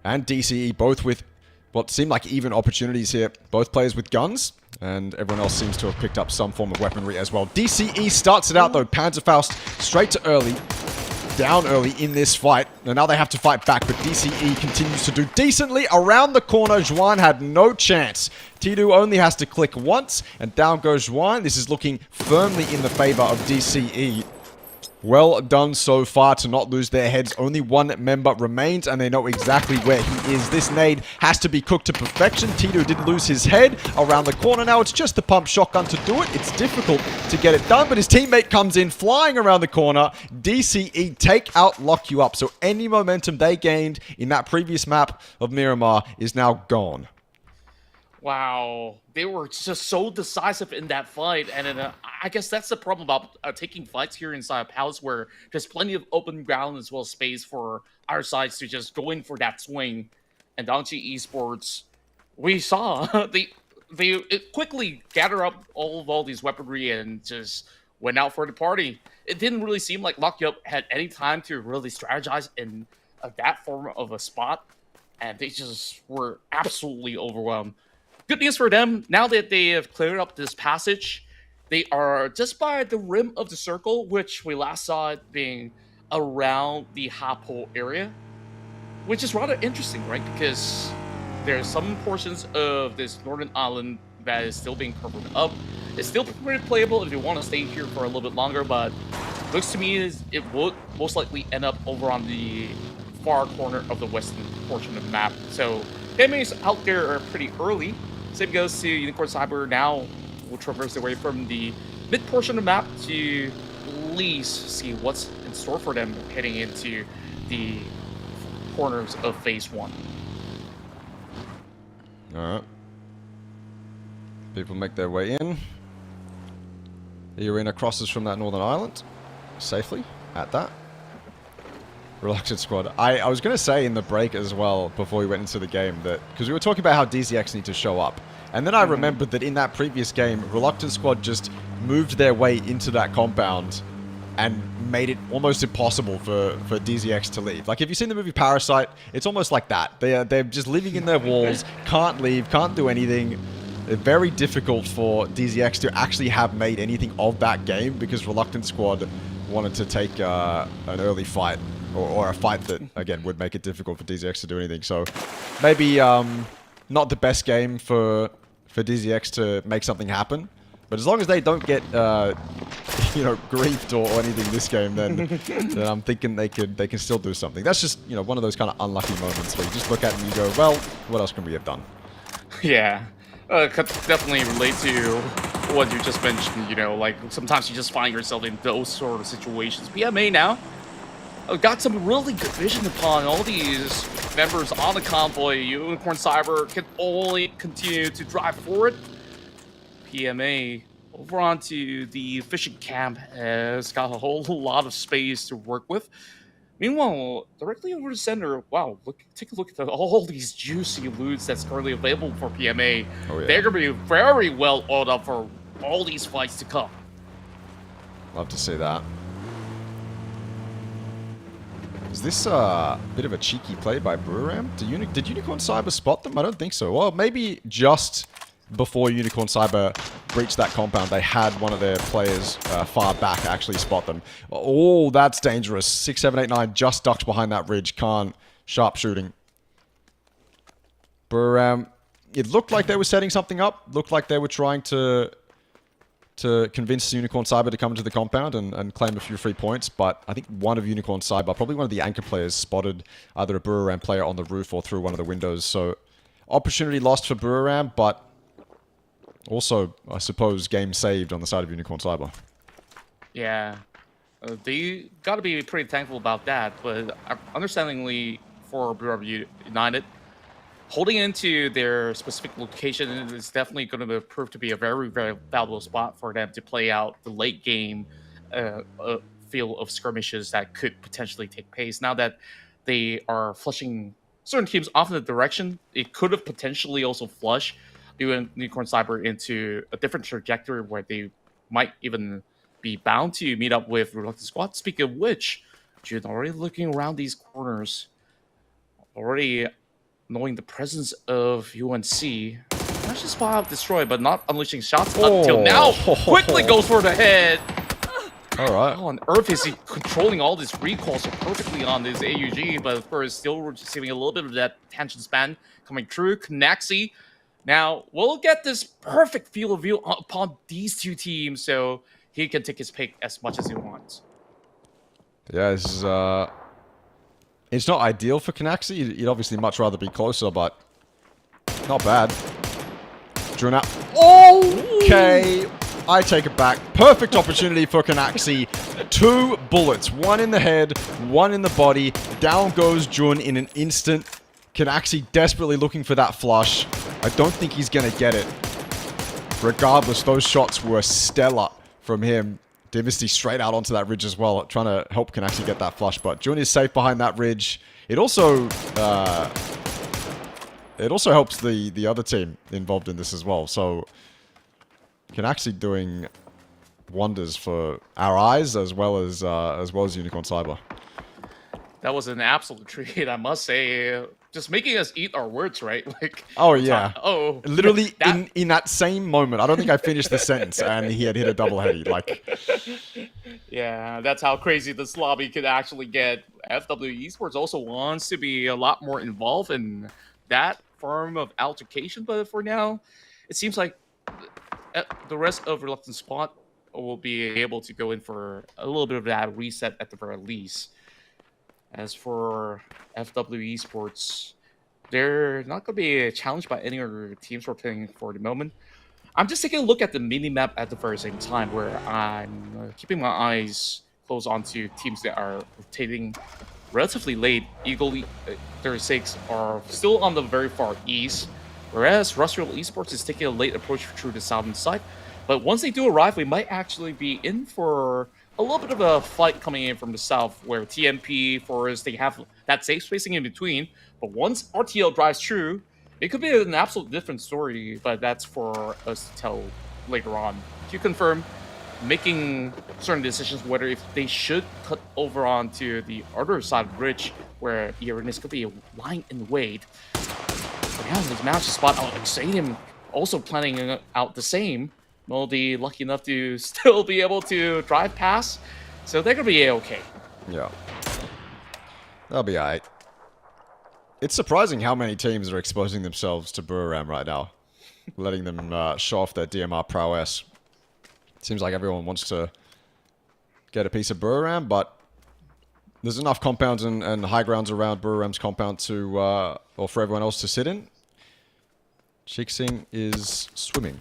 and DCE both with what seem like even opportunities here. Both players with guns, and everyone else seems to have picked up some form of weaponry as well. DCE starts it out though. Panzerfaust straight to early. Down early in this fight. And now they have to fight back, but DCE continues to do decently. Around the corner, Juan had no chance. Tidu only has to click once, and down goes Juan. This is looking firmly in the favor of DCE. Well done so far to not lose their heads. Only one member remains, and they know exactly where he is. This nade has to be cooked to perfection. Tidu did lose his head around the corner. Now it's just the pump shotgun to do it. It's difficult to get it done, but his teammate comes in flying around the corner. DCE take out Lock You Up. So any momentum they gained in that previous map of Miramar is now gone. Wow, they were just so decisive in that fight, and I guess that's the problem about taking fights here inside a palace, where there's plenty of open ground as well as space for our sides to just go in for that swing. And Dongchi Esports, we saw they quickly gather up all these weaponry and just went out for the party. It didn't really seem like Lock You Up had any time to really strategize in that form of a spot, and they just were absolutely overwhelmed. Good news for them, now that they have cleared up this passage, they are just by the rim of the circle, which we last saw it being around the Hapo area, which is rather interesting, right? Because there's some portions of this northern island that is still being covered up. It's still pretty playable if you want to stay here for a little bit longer, but looks to me as it would most likely end up over on the far corner of the western portion of the map. So enemies out there are pretty early. Same goes to Unicorn Cyber. Now will traverse their way from the mid portion of the map to at least see what's in store for them heading into the corners of phase 1. Alright. People make their way in. The arena crosses from that northern island safely at that. Reluctant squad. I was going to say in the break as well, before we went into the game, that because we were talking about how DZX need to show up, and then I remembered that in that previous game, Reluctant squad just moved their way into that compound and made it almost impossible for DZX to leave. Like, if you've seen the movie Parasite, it's almost like that. They're just living in their walls, can't leave, can't do anything. It's very difficult for DZX to actually have made anything of that game because Reluctant Squad wanted to take an early fight, or a fight that, again, would make it difficult for DZX to do anything. So maybe not the best game for DZX to make something happen. But as long as they don't get, you know, griefed or anything this game, then I'm thinking they can still do something. That's just, you know, one of those kind of unlucky moments where you just look at it and you go, well, what else can we have done? Yeah, could definitely relate to what you just mentioned. You know, like sometimes you just find yourself in those sort of situations. PMA now got some really good vision upon all these members on the convoy. Unicorn Cyber can only continue to drive forward. PMA over onto the fishing camp has got a whole lot of space to work with. Meanwhile, directly over the center, wow, take a look at all these juicy loots that's currently available for PMA. Oh, yeah. They're going to be very well oiled up for all these fights to come. Love to see that. Is this a bit of a cheeky play by Breweram? Did Unicorn Cyber spot them? I don't think so. Well, maybe just before Unicorn Cyber breached that compound, they had one of their players far back actually spot them. Oh, that's dangerous. 6, 7, 8, 9 just ducks behind that ridge. Can't. Sharp shooting. Breweram, it looked like they were setting something up. Looked like they were trying to convince Unicorn Cyber to come into the compound and claim a few free points, but I think one of Unicorn Cyber, probably one of the anchor players, spotted either a Breweram player on the roof or through one of the windows. So opportunity lost for Breweram, but also, I suppose, game saved on the side of Unicorn Cyber. Yeah, they got to be pretty thankful about that, but understandingly for Breweram United, holding into their specific location is definitely going to prove to be a very, very valuable spot for them to play out the late game field of skirmishes that could potentially take place. Now that they are flushing certain teams off in the direction, it could have potentially also flushed Unicorn Cyber into a different trajectory where they might even be bound to meet up with Reluctant Squad. Speaking of which, June already looking around these corners, already knowing the presence of UNC. Not just spot out Destroy, but not unleashing shots until now. Quickly goes for the head. All right. How on earth is he controlling all this recoil so perfectly on this AUG, but of course still receiving a little bit of that tension span coming through. 𝐾𝐿 now we'll get this perfect field of view upon these two teams, so he can take his pick as much as he wants. Yeah, this is it's not ideal for 𝐾𝐿. You'd obviously much rather be closer, but not bad. Drew out. Okay, I take it back. Perfect opportunity for 𝐾𝐿. 2 bullets, one in the head, one in the body. Down goes Jun in an instant. 𝐾𝐿 desperately looking for that flush. I don't think he's going to get it. Regardless, those shots were stellar from him. Dynasty straight out onto that ridge as well, trying to help 𝐾𝐿 get that flush. But Jun is safe behind that ridge. It also helps the other team involved in this as well. So 𝐾𝐿 doing wonders for our eyes as well as Unicorn Cyber. That was an absolute treat, I must say. Just making us eat our words, right? Like, oh yeah. Oh, literally in that same moment. I don't think I finished the sentence, and he had hit a double heady. Like, yeah, that's how crazy this lobby could actually get. FW Esports also wants to be a lot more involved in that form of altercation, but for now, it seems like the rest of Reluctant Squad will be able to go in for a little bit of that reset at the very least. As for FW Esports, they're not going to be challenged by any other teams we're playing for the moment. I'm just taking a look at the mini-map at the very same time, where I'm keeping my eyes closed onto teams that are rotating relatively late. Eagle 36 are still on the very far east, whereas Rustrial Esports is taking a late approach through the southern side. But once they do arrive, we might actually be in for a little bit of a fight coming in from the south, where TMP, Forest, they have that safe spacing in between. But once RTL drives through, it could be an absolute different story, but that's for us to tell later on. To confirm, making certain decisions whether if they should cut over onto the other side of the bridge where Uranus could be lying in wait. But yeah, he's managed to spot out 𝐏𝐶 also planning out the same. Moldy lucky enough to still be able to drive past, so they're gonna be A-okay. Yeah. They'll be alright. It's surprising how many teams are exposing themselves to Buriram right now. Letting them show off their DMR prowess. Seems like everyone wants to get a piece of Buriram, but there's enough compounds and high grounds around Buriram's compound to, or for everyone else to sit in. 𝐏𝐶 is swimming.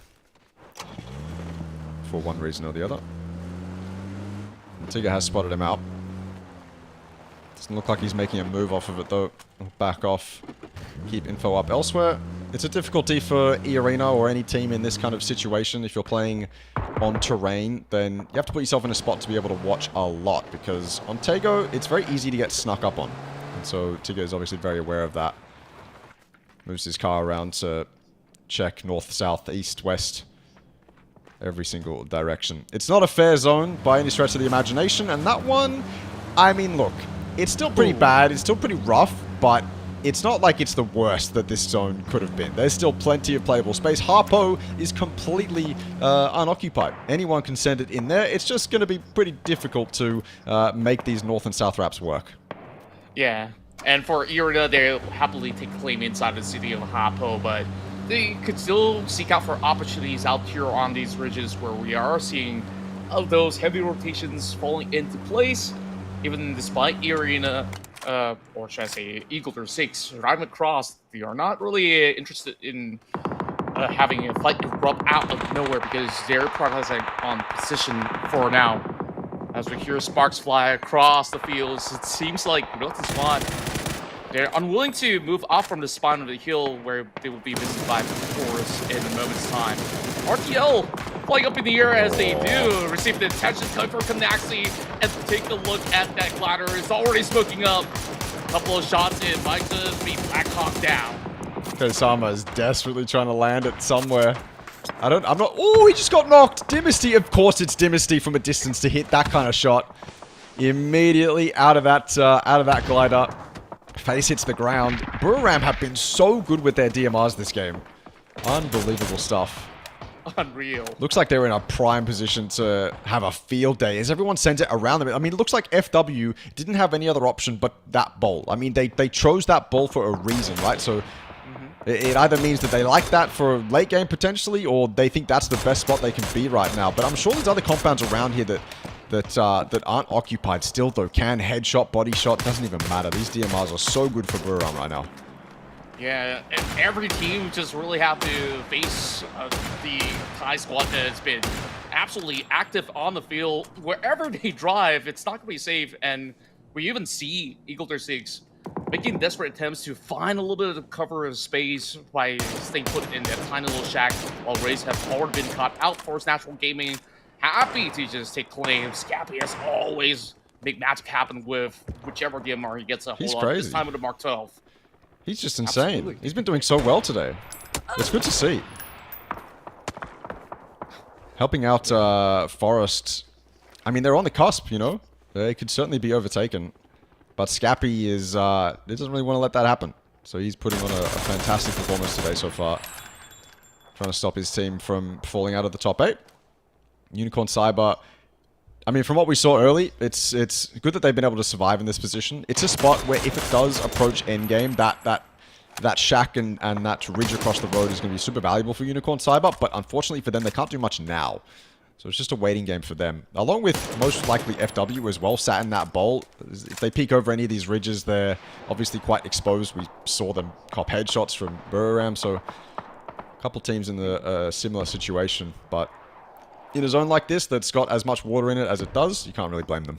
For one reason or the other. And Tigger has spotted him out. Doesn't look like he's making a move off of it though. Back off. Keep info up elsewhere. It's a difficulty for eArena or any team in this kind of situation. If you're playing on terrain, then you have to put yourself in a spot to be able to watch a lot. Because on Tego, it's very easy to get snuck up on. And so Tigger is obviously very aware of that. Moves his car around to check north, south, east, west. Every single direction. It's not a fair zone by any stretch of the imagination. And that one, I mean, look. It's still pretty bad. It's still pretty rough. But it's not like it's the worst that this zone could have been. There's still plenty of playable space. Harpo is completely unoccupied. Anyone can send it in there. It's just going to be pretty difficult to make these north and south wraps work. Yeah, and for eArena, they'll happily take claim inside the city of Harpo, but they could still seek out for opportunities out here on these ridges where we are seeing those heavy rotations falling into place, even despite eArena, or should I say 𝐴𝐿𝐶 driving across. They are not really interested in having a fight erupt out of nowhere because they're prioritizing on position for now. As we hear sparks fly across the fields, it seems like Rotten Squad, they're unwilling to move off from the spine of the hill where they will be visited by force in a moment's time. RTL flying up in the air as they do receive the attention coming from 𝐾𝐿𝐶, and take a look at that glider. It's already smoking up. A couple of shots in might just be Blackhawk down. 𝐾𝐿𝐶 is desperately trying to land it somewhere. I'm not. Oh, he just got knocked. Dynasty, of course, it's Dynasty from a distance to hit that kind of shot. Immediately out of that glider, face hits the ground. Buriram have been so good with their DMRs this game. Unbelievable stuff. Unreal. Looks like they're in a prime position to have a field day as everyone sends it around them. I mean, it looks like FW didn't have any other option but that bowl. I mean, they chose that bowl for a reason, right? So it either means that they like that for late game potentially, or they think that's the best spot they can be right now. But I'm sure there's other compounds around here that aren't occupied still, though. Can headshot, body shot, doesn't even matter. These DMRs are so good for Buriram right now. Yeah, and every team just really have to face the Thai squad that has been absolutely active on the field. Wherever they drive, it's not going to be safe. And we even see 𝐴𝐿𝐶 making desperate attempts to find a little bit of cover of space by staying put in that tiny little shack, while Rays have already been caught out. Force Natural Gaming happy to just take claim. Scappy has always make magic happen with whichever DMR he gets a hold of. This time with the Mark 12. He's just insane. Absolutely. He's been doing so well today. It's good to see. Helping out Forest. I mean, they're on the cusp, you know. They could certainly be overtaken. But Scappy is, he doesn't really want to let that happen. So he's putting on a fantastic performance today so far. Trying to stop his team from falling out of the top 8. Unicorn Cyber, I mean, from what we saw early, it's good that they've been able to survive in this position. It's a spot where if it does approach endgame, that shack and that ridge across the road is going to be super valuable for Unicorn Cyber. But unfortunately for them, they can't do much now. So it's just a waiting game for them. Along with most likely FW as well, sat in that bowl. If they peek over any of these ridges, they're obviously quite exposed. We saw them cop headshots from Buriram, so a couple teams in the similar situation. But in a zone like this that's got as much water in it as it does, you can't really blame them.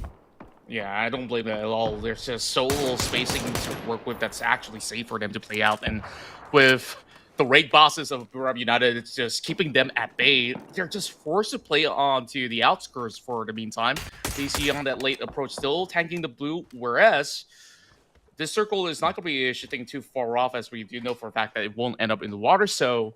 Yeah, I don't blame them at all. There's just so little spacing to work with that's actually safe for them to play out. And with the raid bosses of Buriram United, it's just keeping them at bay. They're just forced to play on to the outskirts for the meantime. DC on that late approach still tanking the blue, whereas this circle is not going to be shifting too far off, as we do know for a fact that it won't end up in the water. So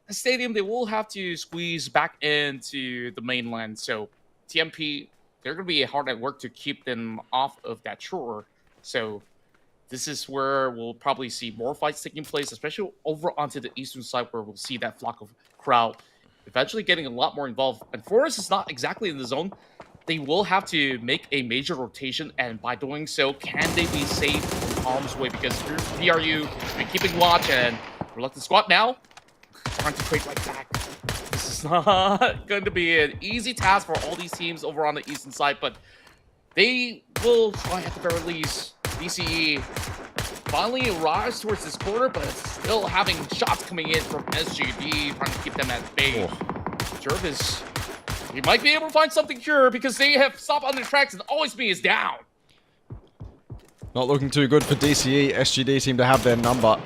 the stadium, they will have to squeeze back into the mainland. So TMP, they're going to be hard at work to keep them off of that shore. So this is where we'll probably see more fights taking place, especially over onto the eastern side, where we'll see that flock of crowd eventually getting a lot more involved. And Forest is not exactly in the zone. They will have to make a major rotation, and by doing so, can they be safe from harm's way? Because BRU has been keeping watch, and Reluctant Squad now trying to trade right back. This is not going to be an easy task for all these teams over on the eastern side, but they will try at the very least. DCE finally arrives towards this corner, but still having shots coming in from SGD, trying to keep them at bay. Jervis, he might be able to find something here because they have stopped on their tracks and Always Be is down. Not looking too good for DCE. SGD seem to have their number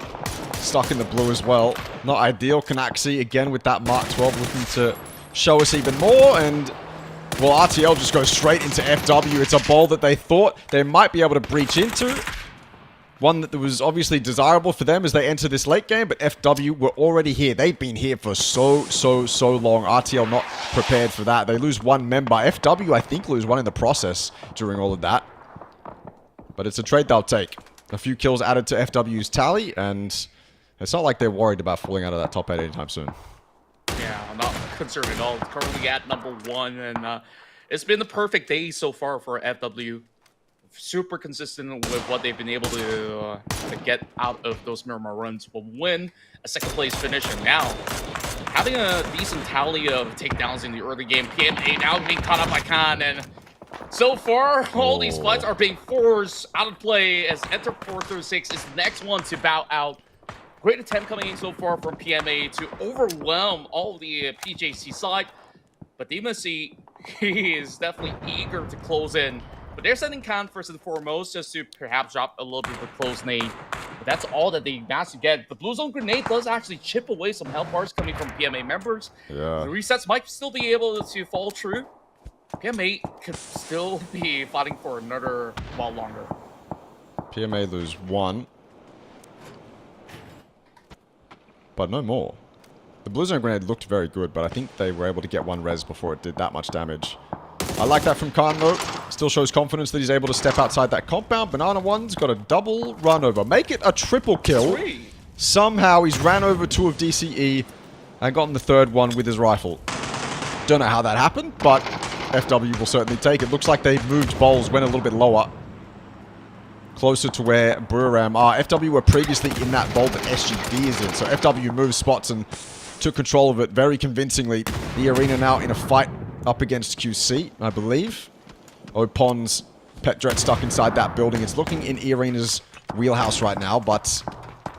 stuck in the blue as well. Not ideal. 𝐾𝐿 again with that Mark 12 looking to show us even more, and well, RTL just goes straight into FW. It's a ball that they thought they might be able to breach into. One that was obviously desirable for them as they enter this late game, but FW were already here. They've been here for so long. RTL not prepared for that. They lose one member. FW, I think, lose one in the process during all of that. But it's a trade they'll take. A few kills added to FW's tally, and it's not like they're worried about falling out of that top 8 anytime soon. Yeah, I'm not concerned at all. It's currently at #1, and it's been the perfect day so far for FW. Super consistent with what they've been able to get out of those Miramar runs. Will win a second place finish, and now having a decent tally of takedowns in the early game. PMA now being caught up by Khan, and so far all these fights are being forced out of play as Enter 436 is the next one to bow out. Great attempt coming in so far from PMA to overwhelm all of the PJC side, but DMC, he is definitely eager to close in. But they're sending Khan first and foremost just to perhaps drop a little bit of a close nade. But that's all that they managed to get. The Blue Zone grenade does actually chip away some health bars coming from PMA members. Yeah. The resets might still be able to follow true. PMA could still be fighting for another while longer. PMA lose one. But no more. The Blue Zone grenade looked very good, but I think they were able to get one res before it did that much damage. I like that from Khan, though. Still shows confidence that he's able to step outside that compound. Banana One's got a double run over. Make it a triple kill. Somehow he's ran over 2 of DCE and gotten the 3rd one with his rifle. Don't know how that happened, but FW will certainly take it. Looks like they moved bowls, went a little bit lower. Closer to where Buriram are. FW were previously in that bowl that SGD is in, so FW moved spots and took control of it very convincingly. The arena now in a fight up against QC, I believe. Opon's Petdret stuck inside that building. It's looking in E-Arena's wheelhouse right now, but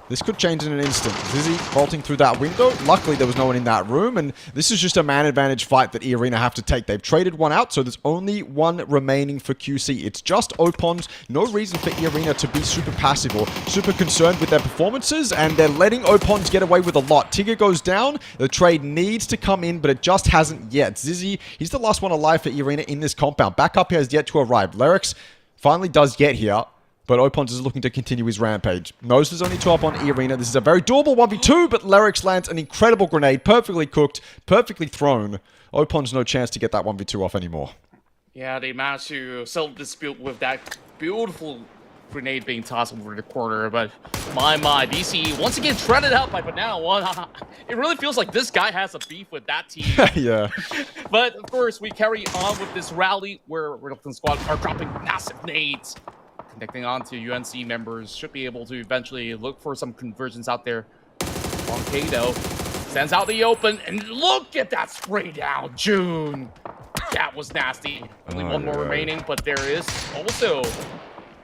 this could change in an instant. Zizzy vaulting through that window. Luckily, there was no one in that room, and this is just a man advantage fight that E-Arena have to take. They've traded one out, so there's only one remaining for QC. It's just Opons. No reason for E-Arena to be super passive or super concerned with their performances, and they're letting Opons get away with a lot. Tigger goes down. The trade needs to come in, but it just hasn't yet. Zizzy, he's the last one alive for E-Arena in this compound. Backup has yet to arrive. 𝐿𝑒𝑟𝑋 finally does get here, but Opons is looking to continue his rampage. Knows there's only 2 up on E-Arena. This is a very doable 1v2, but 𝐿𝑒𝑟𝑋 lands an incredible grenade. Perfectly cooked, perfectly thrown. Opons no chance to get that 1v2 off anymore. Yeah, they managed to settle the dispute with that beautiful grenade being tossed over the corner, but my, DCE once again shredded out by Banana One. It really feels like this guy has a beef with that team. Yeah. But of course, we carry on with this rally where Reluctant Squad are dropping massive nades. Connecting on to UNC members, should be able to eventually look for some conversions out there. 𝐾𝐿 though stands out in the open, and look at that spray down, June. That was nasty. Only one more remaining, but there is also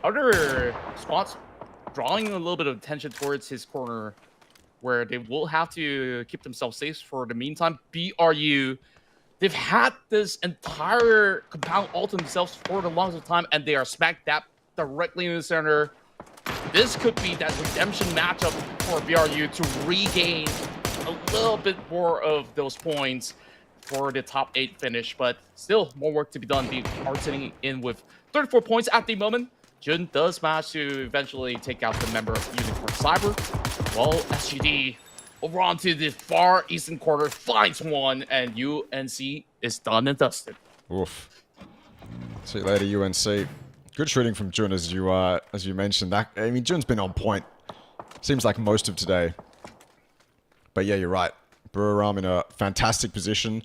other spots drawing a little bit of attention towards his corner, where they will have to keep themselves safe for the meantime. BRU, they've had this entire compound all to themselves for the longest time, and they are smack dab directly in the center. This could be that redemption matchup for BRU to regain a little bit more of those points for the top 8 finish, but still more work to be done. They are sitting in with 34 points at the moment. Jun does manage to eventually take out the member of Unicorn Cyber, while SGD over onto the far eastern corner, finds one, and UNC is done and dusted. Oof. See you later, UNC. Good shooting from Jun, as you mentioned. That, I mean, Jun's been on point. Seems like most of today. But yeah, you're right. Buriram in a fantastic position.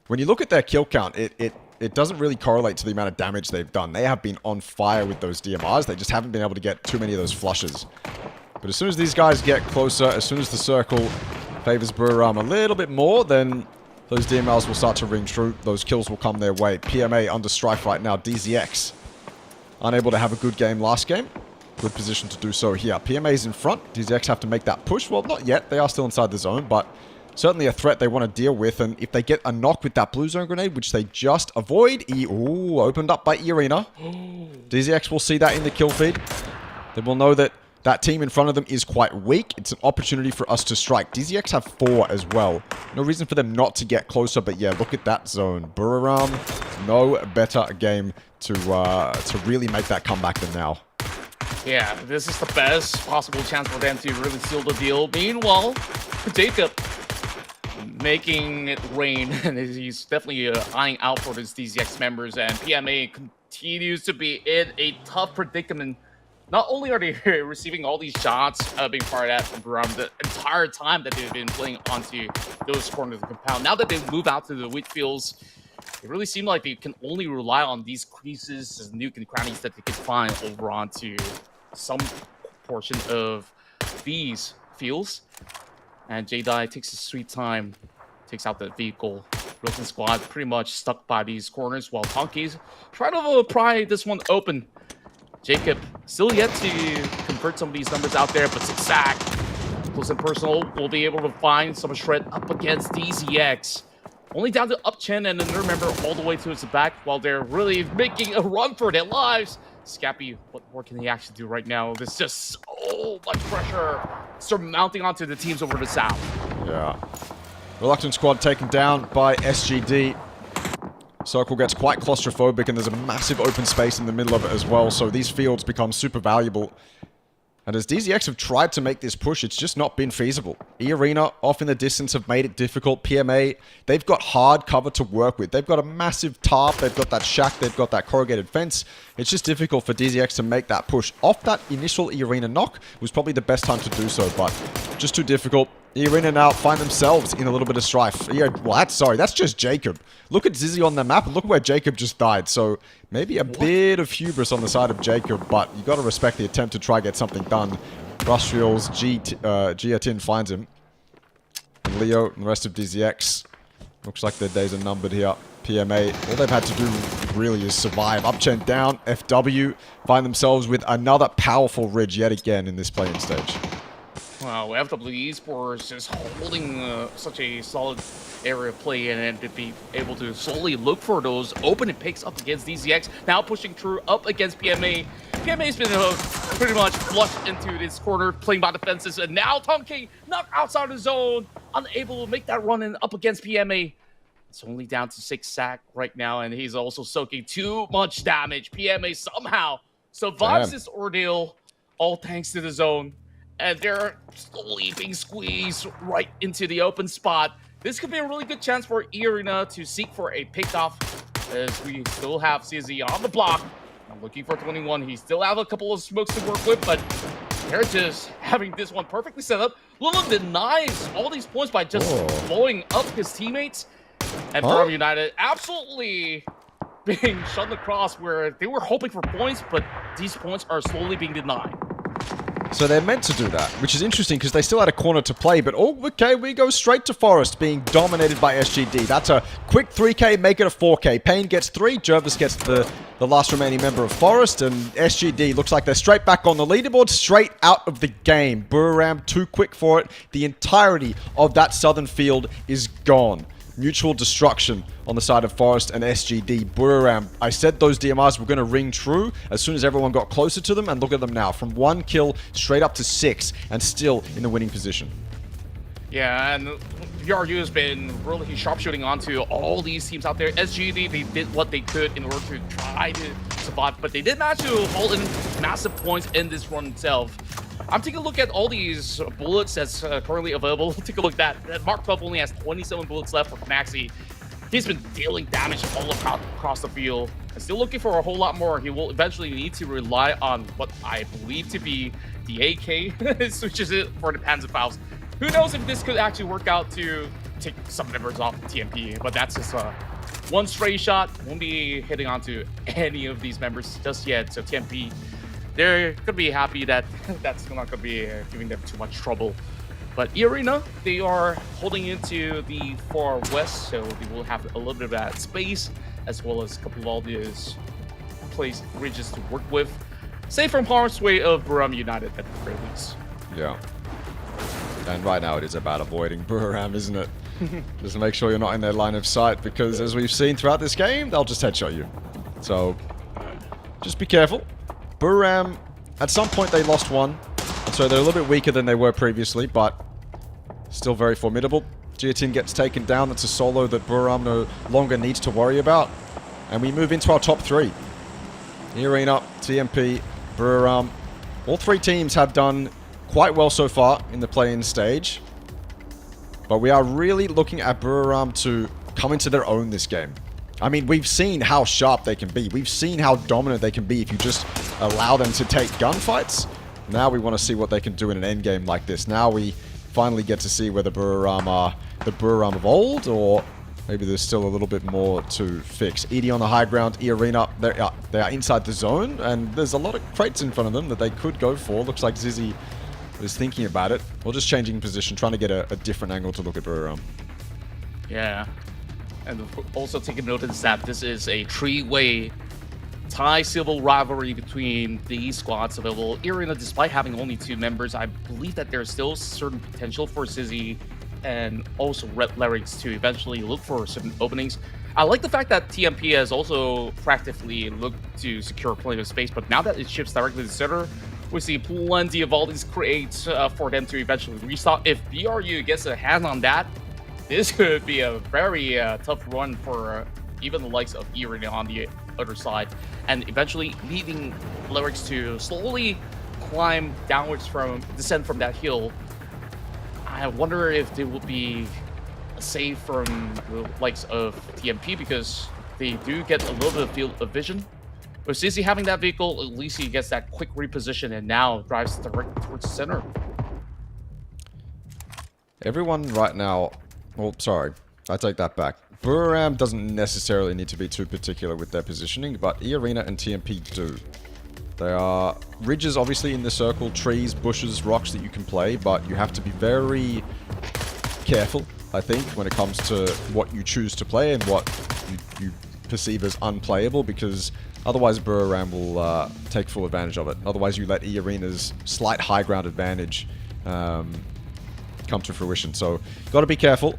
When you look at their kill count, it doesn't really correlate to the amount of damage they've done. They have been on fire with those DMRs. They just haven't been able to get too many of those flushes. But as soon as these guys get closer, as soon as the circle favors Buriram a little bit more, then those DMRs will start to ring true. Those kills will come their way. PMA under strife right now. DZX unable to have a good game last game. Good position to do so here. PMA's in front. DZX have to make that push. Well, not yet. They are still inside the zone, but certainly a threat they want to deal with. And if they get a knock with that blue zone grenade, which they just avoid. Ooh, opened up by Irina. DZX will see that in the kill feed. They will know that that team in front of them is quite weak. It's an opportunity for us to strike. DZX have 4 as well. No reason for them not to get closer, but yeah, look at that zone. Buriram, no better game to really make that comeback than now. Yeah, this is the best possible chance for them to really seal the deal. Meanwhile, Jacob making it rain, and he's definitely eyeing out for his DZX members, and PMA continues to be in a tough predicament. Not only are they receiving all these shots being fired at from Buriram the entire time that they've been playing onto those corners of the compound, now that they've moved out to the wheat fields, it really seems like they can only rely on these creases and nook and crannies that they can find over onto some portion of these fields. And J-Dye takes his sweet time, takes out the vehicle. Broken squad pretty much stuck by these corners while Tonki's trying to pry this one open. Jacob still yet to convert some of these numbers out there, but 𝐶𝐿 close and personal will be able to find some shred up against DZX. Only down to up chin and another member all the way towards the back while they're really making a run for their lives. Scappy, what more can he actually do right now? There's just so much pressure start mounting onto the teams over the south. Yeah. Reluctant squad taken down by SGD. Circle gets quite claustrophobic, and there's a massive open space in the middle of it as well, so these fields become super valuable. And as DZX have tried to make this push, it's just not been feasible. E-Arena off in the distance have made it difficult. PMA, they've got hard cover to work with. They've got a massive tarp, they've got that shack, they've got that corrugated fence. It's just difficult for DZX to make that push. Off that initial E-Arena knock was probably the best time to do so, but just too difficult. E-Arena now find themselves in a little bit of strife. Yeah, well, that's just Jacob. Look at Zizzy on the map and look where Jacob just died. So maybe a bit of hubris on the side of Jacob, but you got to respect the attempt to try get something done. Rustriel's Giatin finds him. And Leo and the rest of DZX. Looks like their days are numbered here. PMA, all they've had to do really is survive. Upchen down, FW find themselves with another powerful ridge yet again in this play-in stage. Wow, FW Esports is holding such a solid area of play and to be able to solely look for those opening picks up against DZX. Now pushing through up against PMA. PMA's been pretty much flushed into this corner, playing by the fences, and now Tonki knocked outside the zone, unable to make that run in up against PMA. It's only down to 6 sack right now, and he's also soaking too much damage. PMA somehow survives this ordeal, all thanks to the zone. And they're slowly being squeezed right into the open spot. This could be a really good chance for E-Arena to seek for a pickoff, as we still have CZ on the block. I'm looking for 21. He still have a couple of smokes to work with, but they're just having this one perfectly set up. Lulu denies all these points by just blowing up his teammates. And Buriram United absolutely being shunned across where they were hoping for points, but these points are slowly being denied. So they're meant to do that, which is interesting because they still had a corner to play, but okay, we go straight to Forest being dominated by SGD. That's a quick 3k, make it a 4k. Payne gets 3, Jervis gets the last remaining member of Forest, and SGD looks like they're straight back on the leaderboard, straight out of the game. Buriram too quick for it. The entirety of that southern field is gone. Mutual destruction on the side of Forest and SGD. Buriram, I said those DMRs were going to ring true as soon as everyone got closer to them, and look at them now. From 1 kill straight up to 6, and still in the winning position. Yeah, and VRU has been really sharpshooting onto all these teams out there. SGD, they did what they could in order to try to survive, but they did manage to hold in massive points in this run itself. I'm taking a look at all these bullets that's currently available. Take a look at that. Mark 12 only has 27 bullets left for Maxi. He's been dealing damage all across the field. And still looking for a whole lot more. He will eventually need to rely on what I believe to be the AK, switches it for the Panzerfaust. Who knows if this could actually work out to take some members off TMP, but that's just one stray shot. Won't be hitting onto any of these members just yet, so TMP, they're gonna be happy that that's not gonna be giving them too much trouble. But eArena, they are holding into the far west, so they will have a little bit of that space, as well as a couple of all these place ridges to work with. Safe from harm's way of Buram United at the very least. Yeah. And right now it is about avoiding Buram, isn't it? Just make sure you're not in their line of sight, because as we've seen throughout this game, they'll just headshot you. So, just be careful. Buram, at some point they lost one, so they're a little bit weaker than they were previously, but still very formidable. 𝐾𝐿 gets taken down. That's a solo that Buram no longer needs to worry about. And we move into our top three. eArena, TMP, Buram. All three teams have done quite well so far in the play-in stage. But we are really looking at Buram to come into their own this game. I mean, we've seen how sharp they can be. We've seen how dominant they can be if you just allow them to take gunfights. Now we want to see what they can do in an endgame like this. Now we finally get to see whether Buram are the Buram of old, or maybe there's still a little bit more to fix. ED on the high ground, eArena, they are inside the zone, and there's a lot of crates in front of them that they could go for. Looks like Zizzy is thinking about it, or just changing position, trying to get a different angle to look at Buram. Yeah, and also take a notice that this is a three-way Thai civil rivalry between these squads available. eArena, despite having only 2 members, I believe that there's still certain potential for Zizzy and also Red Lerix to eventually look for certain openings. I like the fact that TMP has also practically looked to secure plenty of space, but now that it shifts directly to the center, we see plenty of all these crates for them to eventually restock. If BRU gets a hand on that, this could be a very tough run for even the likes of eArena on the other side, and eventually leading Lerix to slowly climb downwards descend from that hill. I wonder if they will be safe from the likes of TMP, because they do get a little bit of field of vision. With Zizzy having that vehicle, at least he gets that quick reposition and now drives direct towards the center. Everyone right now... Well, sorry. I take that back. Buram doesn't necessarily need to be too particular with their positioning, but eArena and TMP do. There are ridges, obviously, in the circle, trees, bushes, rocks that you can play, but you have to be very careful, I think, when it comes to what you choose to play and what you perceive as unplayable, because otherwise Buram will take full advantage of it. Otherwise, you let eArena's slight high ground advantage come to fruition. So, got to be careful.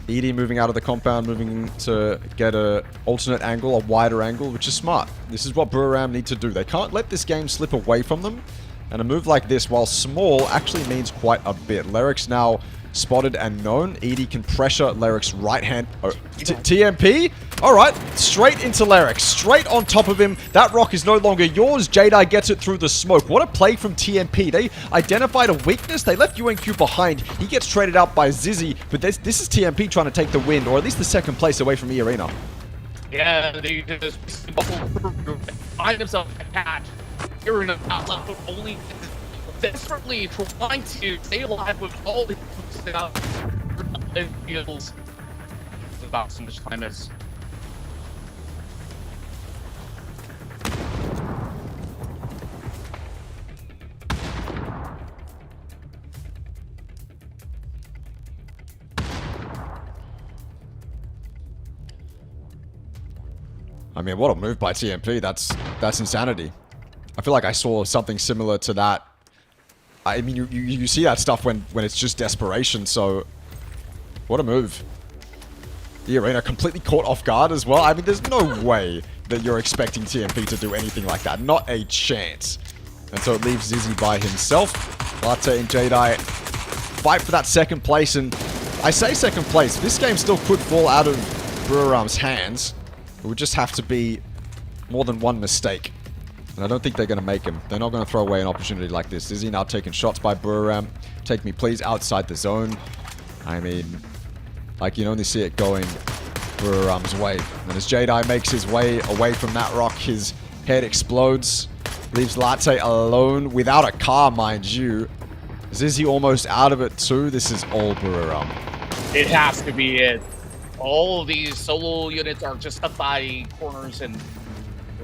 ED moving out of the compound, moving to get an alternate angle, a wider angle, which is smart. This is what Buram need to do. They can't let this game slip away from them. And a move like this, while small, actually means quite a bit. Lerix now spotted and known. ED can pressure Lerix right hand. Oh, TMP? Alright, straight into Lerix. Straight on top of him. That rock is no longer yours. 𝐾𝐿 gets it through the smoke. What a play from TMP. They identified a weakness. They left 𝐿𝐿𝐻 behind. He gets traded out by Zizzy. But this is TMP trying to take the win, or at least the second place away from eArena. Yeah, they just find themselves a catch. eArena not left only desperately trying to stay alive with all the stuff. It feels about so much time as I mean, what a move by TMP. That's insanity. I feel like I saw something similar to that. I mean, you see that stuff when it's just desperation, so what a move. eArena completely caught off guard as well. I mean, there's no way that you're expecting TMP to do anything like that. Not a chance. And so it leaves Zizzy by himself. Latte and 𝐾𝐿 fight for that second place, and I say second place. This game still could fall out of Buram's hands. It would just have to be more than one mistake. And I don't think they're going to make him. They're not going to throw away an opportunity like this. Izzy now taking shots by Buriram. Take me, please, outside the zone. I mean, I can only see it going Buriram's way. And as 𝐿𝐻𝐻𝐻𝐿 makes his way away from that rock, his head explodes. Leaves 𝐿𝐻𝐻𝐻𝐿 alone without a car, mind you. Is Izzy almost out of it too? This is all Buriram. It has to be it. All of these solo units are just up by corners, and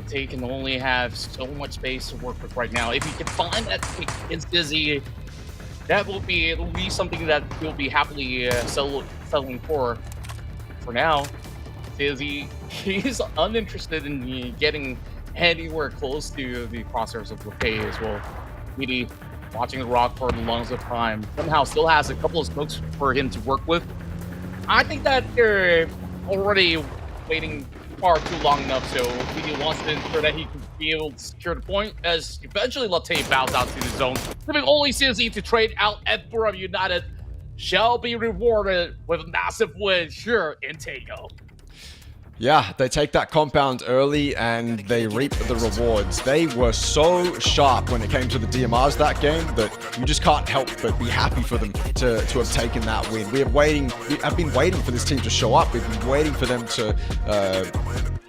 they can only have so much space to work with right now. If you can find that against Izzy, that will be at least something that you'll be happily selling for. For now, Izzy, he's uninterested in getting anywhere close to the crosshairs of 𝐿𝐻𝐻𝐻 as well. Really watching the rock for the longest of time. Somehow still has a couple of smokes for him to work with. I think that they're already waiting far too long enough, so he wants to ensure that he can be able to secure the point as eventually 𝐿𝐻𝐻𝐻 bows out to the zone. Leaving only Izzy to trade out at Buriram United shall be rewarded with a massive win here in 𝐾𝐿. Yeah, they take that compound early and they reap the rewards. They were so sharp when it came to the DMRs that game that you just can't help but be happy for them to have taken that win. We have been waiting for this team to show up. We've been waiting for them to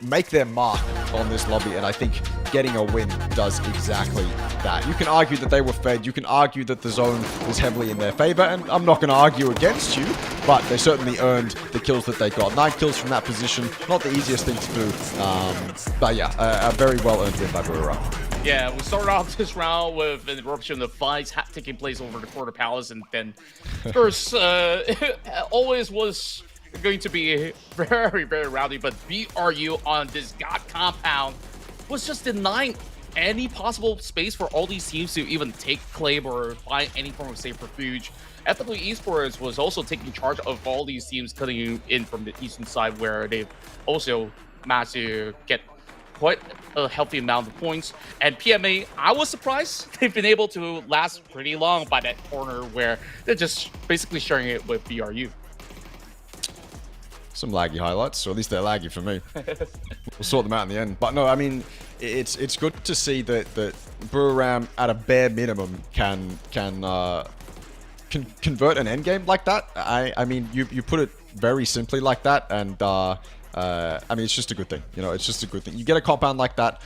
make their mark on this lobby, and I think getting a win does exactly that. You can argue that they were fed, you can argue that the zone was heavily in their favor, and I'm not going to argue against you, but they certainly earned the kills that they got. 9 kills from that position, not the easiest thing to do, but yeah, a very well earned win by Buriram. Yeah, we started off this round with an eruption of fights taking place over the Quarter Palace, and then, of course, it always was going to be very, very rowdy, but BRU on this God compound was just denying any possible space for all these teams to even take claim or find any form of safe refuge. FW Esports was also taking charge of all these teams coming in from the eastern side, where they've also managed to get quite a healthy amount of points. And PMA, I was surprised they've been able to last pretty long by that corner where they're just basically sharing it with BRU. Some laggy highlights, or at least they're laggy for me. We'll sort them out in the end. But no, I mean, it's good to see that Buriram at a bare minimum can convert an endgame like that. I mean, you put it very simply like that, and I mean, it's just a good thing. You know, it's just a good thing. You get a compound like that,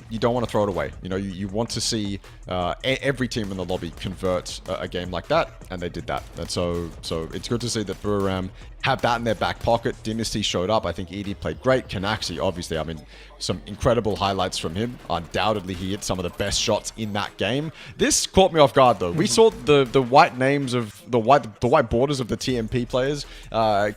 you don't want to throw it away. You know, you want to see every team in the lobby convert a game like that, and they did that. And so it's good to see that Buriram have that in their back pocket. Dynasty showed up. I think 𝐸𝐷 played great. 𝐾𝐿, obviously, I mean, some incredible highlights from him. Undoubtedly, he hit some of the best shots in that game. This caught me off guard, though. We saw the white names of the white borders of the TMP players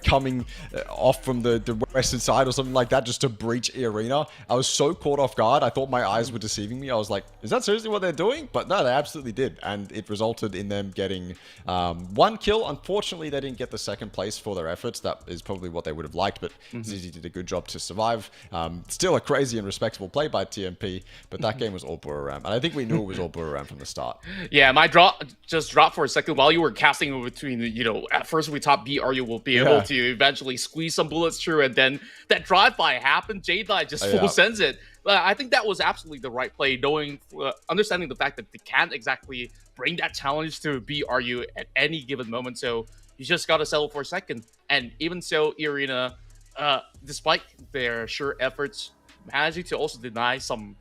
coming off from the western side or something like that, just to breach arena. I was so caught off guard. I thought my eyes were deceiving me. I was like, is that seriously what they're doing? But no, they absolutely did, and it resulted in them getting 1 kill. Unfortunately, they didn't get the second place for their efforts. That is probably what they would have liked, but Zizi did a good job to survive. Still a crazy and respectable play by TMP, but that game was all Buriram, and I think we knew it was all Buriram from the start. Yeah, my just dropped for a second while you were casting between, you know, at first we thought BRU will be able to eventually squeeze some bullets through, and then that drive-by happened. 𝐿𝐻𝐻𝐻 just full sends it. I think that was absolutely the right play, knowing, understanding the fact that they can't exactly bring that challenge to BRU at any given moment, so you just gotta settle for a second. And even so, Arena, despite their sure efforts, managing to also deny some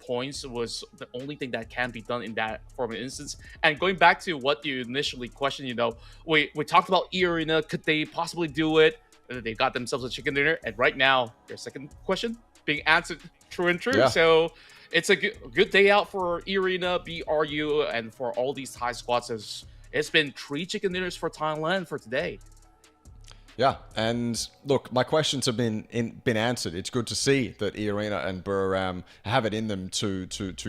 points was the only thing that can be done in that form of instance. And going back to what you initially questioned, you know, we talked about Arena, could they possibly do it? They got themselves a chicken dinner, and right now their second question being answered true and true. So it's a good day out for Arena, BRU, and for all these Thai squads. It's been 3 chicken dinners for Thailand for today. Yeah, and look, my questions have been answered. It's good to see that Arena and Buriram have it in them to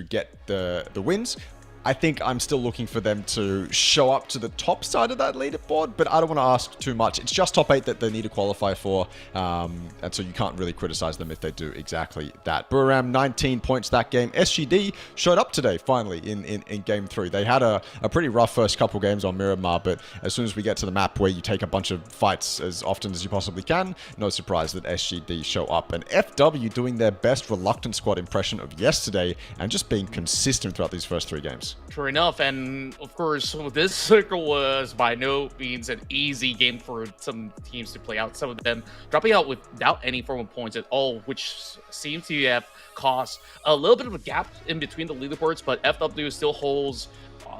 get the wins. I think I'm still looking for them to show up to the top side of that leaderboard, but I don't want to ask too much. It's just top 8 that they need to qualify for, and so you can't really criticize them if they do exactly that. Buriram, 19 points that game. SGD showed up today, finally, in Game 3. They had a pretty rough first couple games on Miramar, but as soon as we get to the map where you take a bunch of fights as often as you possibly can, no surprise that SGD show up. And FW doing their best reluctant squad impression of yesterday and just being consistent throughout these first 3 games. Sure enough, and of course, this circle was by no means an easy game for some teams to play out. Some of them dropping out without any form of points at all, which seems to have caused a little bit of a gap in between the leaderboards, but FW still holds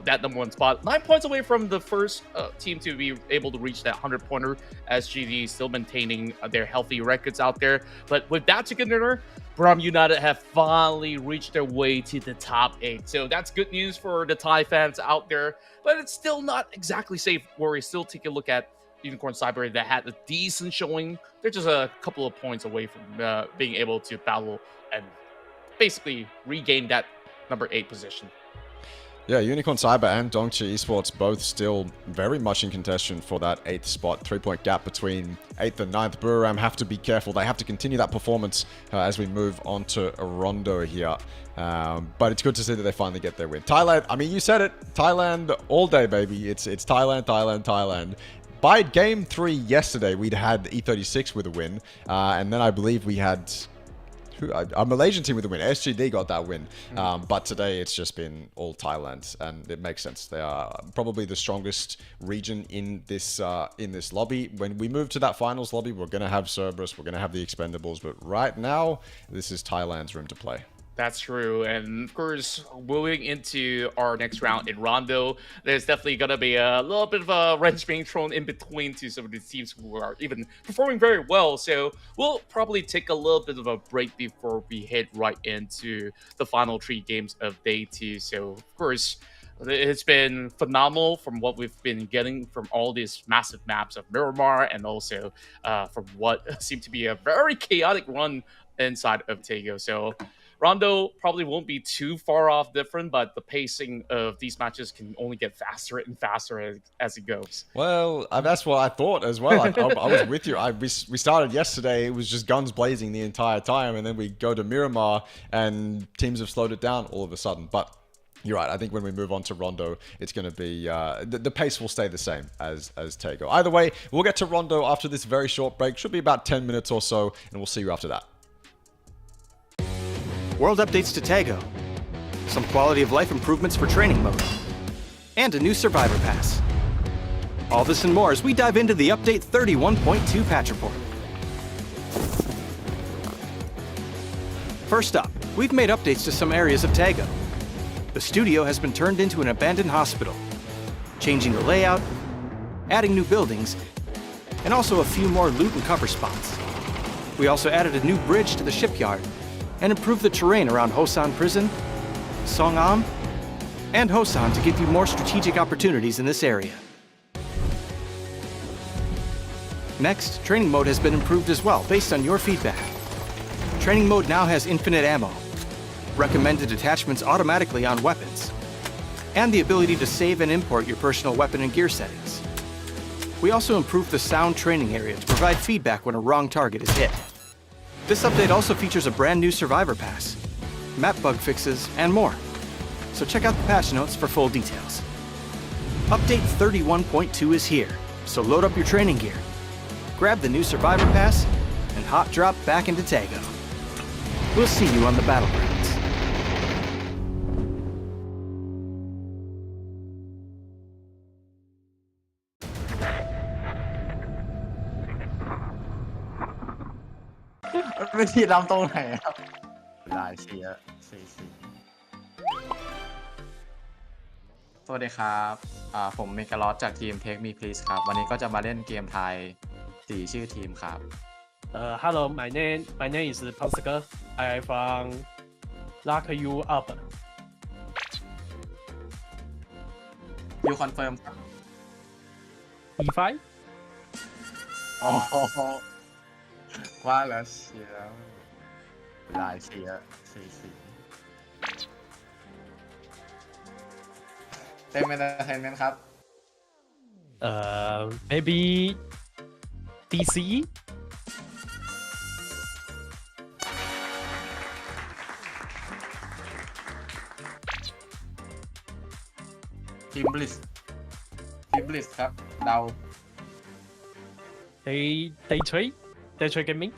that #1 spot, 9 points away from the first team to be able to reach that 100-pointer. SGD still maintaining their healthy records out there, but with that together, Buriram United have finally reached their way to the top 8. So that's good news for the Thai fans out there, but it's still not exactly safe where we still take a look at Unicorn Cyber that had a decent showing. They're just a couple of points away from being able to battle and basically regain that number 8 position. Yeah, Unicorn Cyber and Dongchi Esports both still very much in contention for that 8th spot. 3-point gap between 8th and 9th. Buriram have to be careful. They have to continue that performance as we move on to Rondo here. But it's good to see that they finally get their win. Thailand, I mean, you said it. Thailand all day, baby. It's Thailand, Thailand, Thailand. By Game 3 yesterday, we'd had E36 with a win. And then I believe we had a Malaysian team with a win. SGD got that win. But today it's just been all Thailand, and it makes sense. They are probably the strongest region in this lobby. When we move to that finals lobby, we're going to have Cerberus, we're going to have the Expendables, but right now, this is Thailand's room to play. That's true, and of course, moving into our next round in Rondo, there's definitely going to be a little bit of a wrench being thrown in between to some of the teams who are even performing very well, so we'll probably take a little bit of a break before we head right into the final 3 games of Day 2, so of course, it's been phenomenal from what we've been getting from all these massive maps of Miramar, and also from what seemed to be a very chaotic run inside of Tego, so Rondo probably won't be too far off different, but the pacing of these matches can only get faster and faster as it goes. Well, that's what I thought as well. I was with you. We started yesterday, it was just guns blazing the entire time, and then we go to Miramar, and teams have slowed it down all of a sudden. But you're right. I think when we move on to Rondo, it's going to be the pace will stay the same as Tego. Either way, we'll get to Rondo after this very short break. Should be about 10 minutes or so, and we'll see you after that. World updates to Tego, some quality of life improvements for training mode, and a new Survivor Pass. All this and more as we dive into the Update 31.2 patch report. First up, we've made updates to some areas of Tego. The studio has been turned into an abandoned hospital, changing the layout, adding new buildings, and also a few more loot and cover spots. We also added a new bridge to the shipyard and improved the terrain around Hosan Prison, Songam, and Hosan to give you more strategic opportunities in this area. Next, training mode has been improved as well based on your feedback. Training mode now has infinite ammo, recommended attachments automatically on weapons, and the ability to save and import your personal weapon and gear settings. We also improved the sound training area to provide feedback when a wrong target is hit. This update also features a brand new Survivor Pass, map bug fixes, and more. So check out the patch notes for full details. Update 31.2 is here, so load up your training gear, grab the new Survivor Pass, and hot drop back into Tego. We'll see you on the battlegrounds.วิธีลำตรงไหนครับลายเชียร์สวัสดีครับผมเมกาลอสจากทีม Take Me Please ครับวันนี้ก็จะมาเล่นเกมไทย4ชื่อทีมครับ Hello, my name is Pascal. I from Lock You Up. You confirm ครับ E5? อ๋อว่าแล้วเชียร์ลายเชียร์ เต็มเอนเตอร์เทนเมนต์ครับ maybe DC ทีมบลิสครับเดา Day Gaming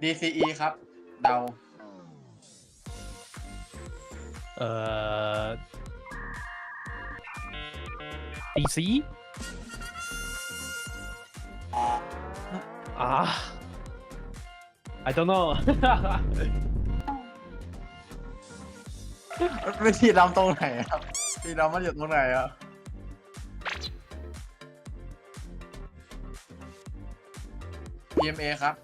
DCE ครับเดา DC I don't know วิธีดำตรงไหนครับวิธีดำมันอยู่ตรงไหนอ่ะ PMA ครับ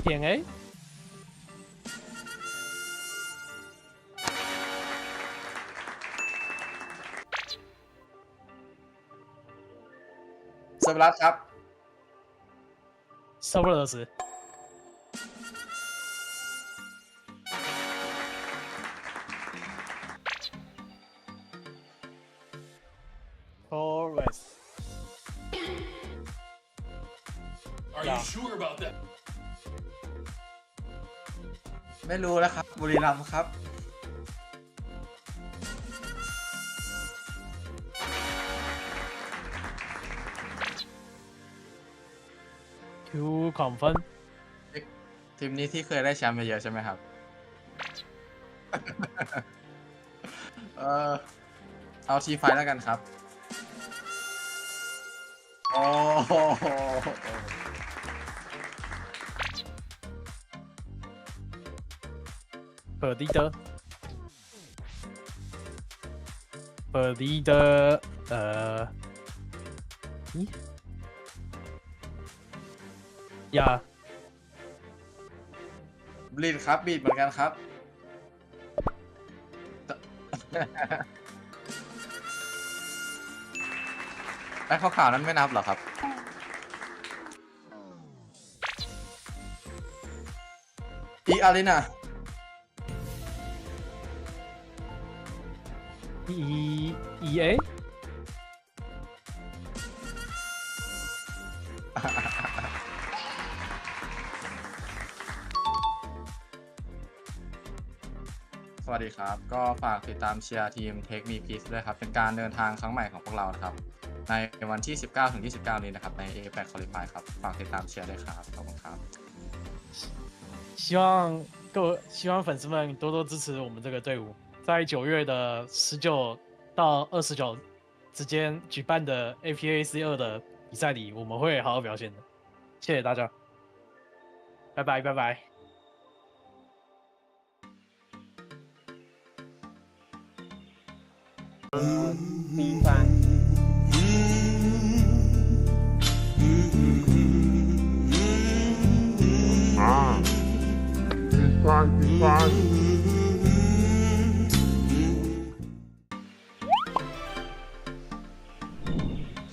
PNA เซอร์รัสครับ Servers Torres Are you sure about that? ไม่รู้แล้วครับบุรีรัมย์ครับ Q confirm ทีมนี้ที่เคยได้แชมป์มาเยอะใช่ไหมครับ เอาทีไฟแล้วกันครับ โอ้โห Leader อย่า บีดครับบีดเหมือนกันครับ ไอ้ขาวๆนั้นไม่นับเหรอครับ อีอารีนา EA สวัสดีครับ ก็ฝากติดตามเชียร์ทีม 𝐏𝐿ด้วยครับ เป็นการเดินทางครั้งใหม่ของพวกเรานะครับ ในวันที่ 19-29 นี้นะครับ ใน APAC Qualify ครับ ฝากติดตามเชียร์ด้วยครับ ขอบคุณครับ 希望粉丝们多多支持我们这个队伍，在9月的19到29之间举办的 APAC 2的比赛里，我们会好好表现的。谢谢大家，拜拜拜拜。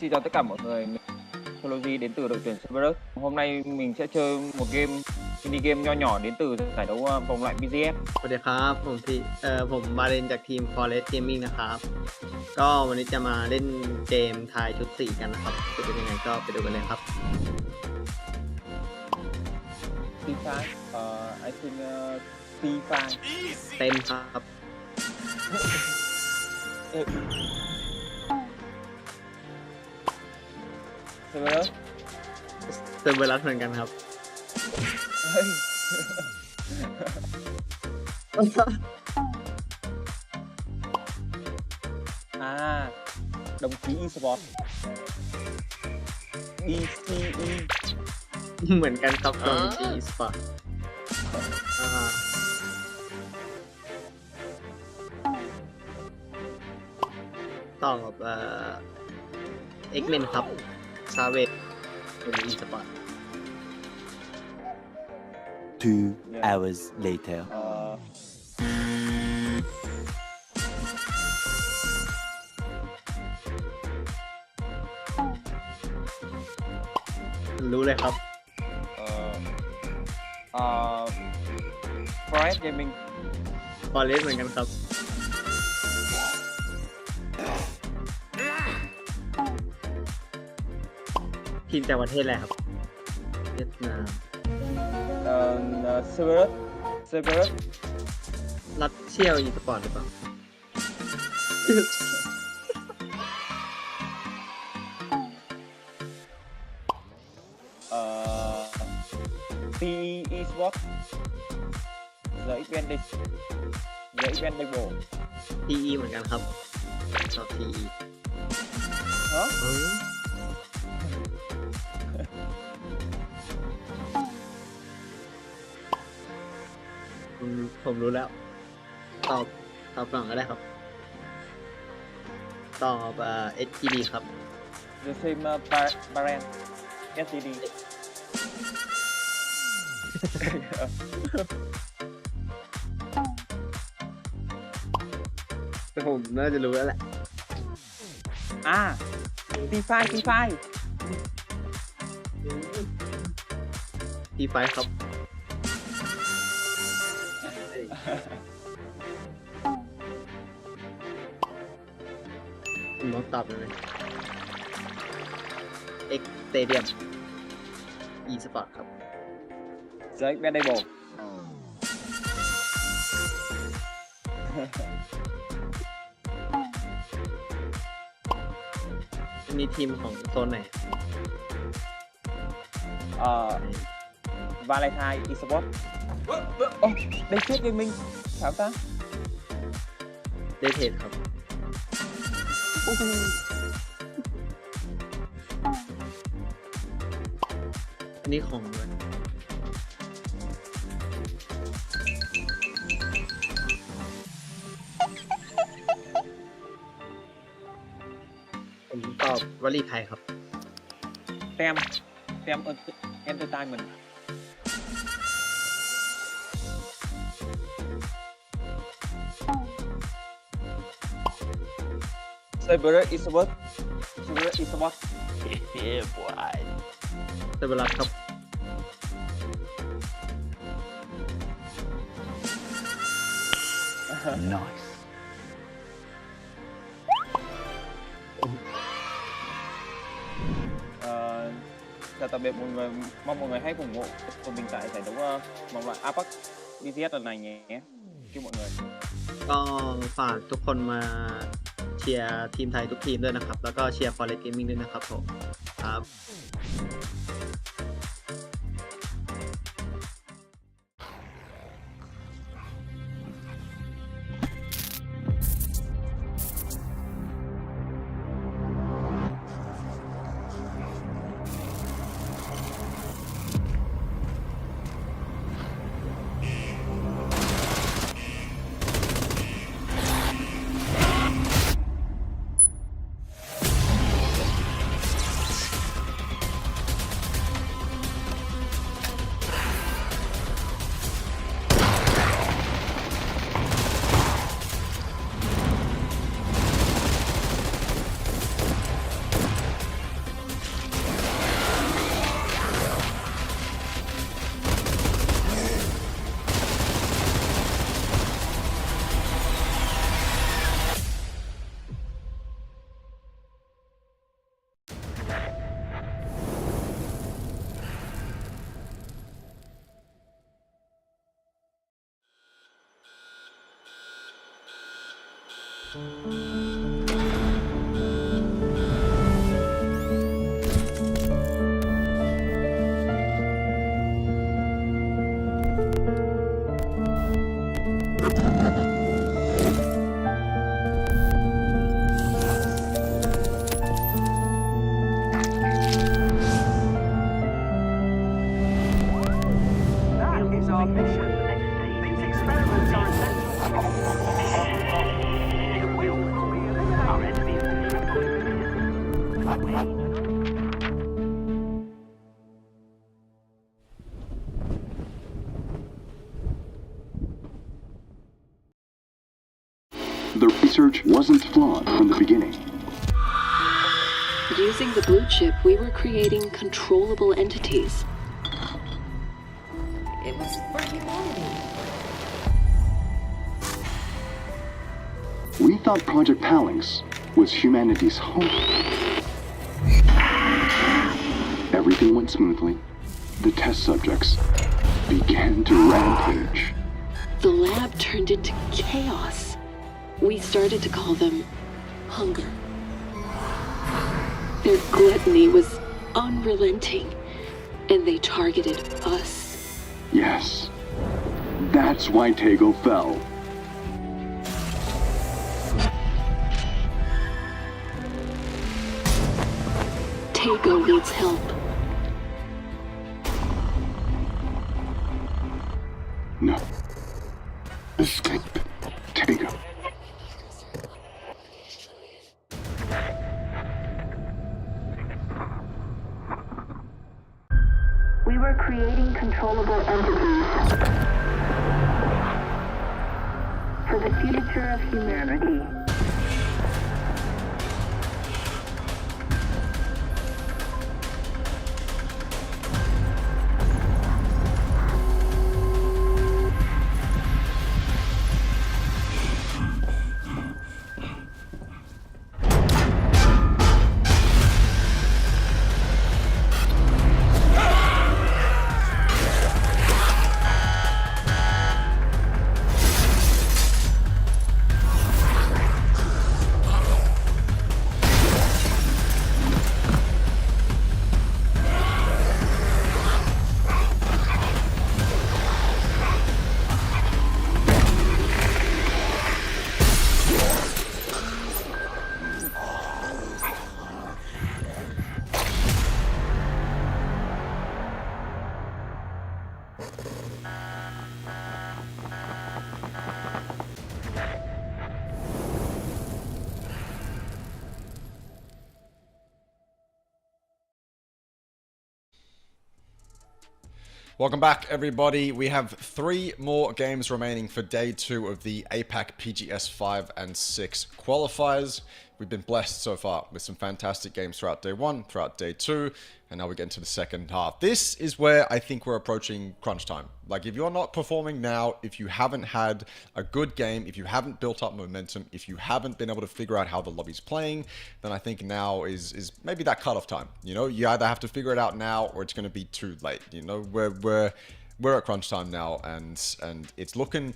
Xin chào tất cả mọi người, mình 𝐾𝐿 đến từ đội tuyển Severus. Hôm nay mình sẽ chơi một mini game nho nhỏ đến từ giải đấu vòng loại PGS. สวัสดีครับผมบาเรนจากทีม Forest Gaming นะครับ ก็วันนี้จะมาเล่นเกมทายชุดสีกันนะครับจะเป็นยังไงก็ไปดูกันเลยครับ FIFA, I think FIFA. เต็มครับ Severus. เติมเวลาเหมือนกันครับ เฮ้ย đồng chí Esports. DCE เหมือนกันครับตอนที่ Esports ต่อกับX-Men ครับ Savage เป็น Esports 2 hours later. รู้เลยครับ Forest Gaming ฟอเรสเหมือนกันครับ ทีมจากประเทศอะไรครับเวียดนาม Cerberus รัสเซียอีสปอร์ตหรือเปล่า PE Esports 𝐿𝐿𝐿 PE เหมือนกันครับชอบ PE ฮะ ผมรู้แล้ว ตอบก่อนก็ได้ครับ ตอบ SGD ครับ The same brand SCD แต่ผมน่าจะรู้แล้วแหละ T5 T5 ครับ ผมต้องตอบเลย X Stadium Esports ครับ 𝐿𝐿𝐿 มีทีมของโซนไหน Valentine Esports Daytech Gaming ถามตา เดเทดครับ อันนี้ของด้วยผมตอบวลีไทยครับ แตมEntertainment Cerberus Esports Yeah, boy. แต่เวลาครับ Nice. Chào tạm biệt mọi người, mong mọi người hãy ủng hộ của mình tại giải đấu vòng loại APAC PGS lần này nhé. Chúc mọi người ก็ฝากทุกคนมาเชียร์ทีมไทยทุกทีมด้วยนะครับ แล้วก็เชียร์ Forest Gaming ด้วยนะครับผมครับ That is our mission. These experiments are essential. If we all could be eliminated, our enemies would be The research wasn't flawed from the beginning. Using the blue chip, we were creating controllable entities. It was for humanity. We thought Project 𝐿 was humanity's home. Everything went smoothly. The test subjects began to rampage. The lab turned into chaos. We started to call them hunger. Their gluttony was unrelenting, and they targeted us. Yes, that's why Tego fell. Tego needs help. No. Escape, Tego. We were creating controllable entities for the future of humanity. Welcome back, everybody. We have 3 more games remaining for day 2 of the APAC PGS 5 and 6 qualifiers. We've been blessed so far with some fantastic games throughout day 1, throughout day 2, and now we get into the second half. This is where I think we're approaching crunch time. Like, if you're not performing now, if you haven't had a good game, if you haven't built up momentum, if you haven't been able to figure out how the lobby's playing, then I think now is maybe that cutoff time. You know, you either have to figure it out now or it's going to be too late. You know, we're at crunch time now, and it's looking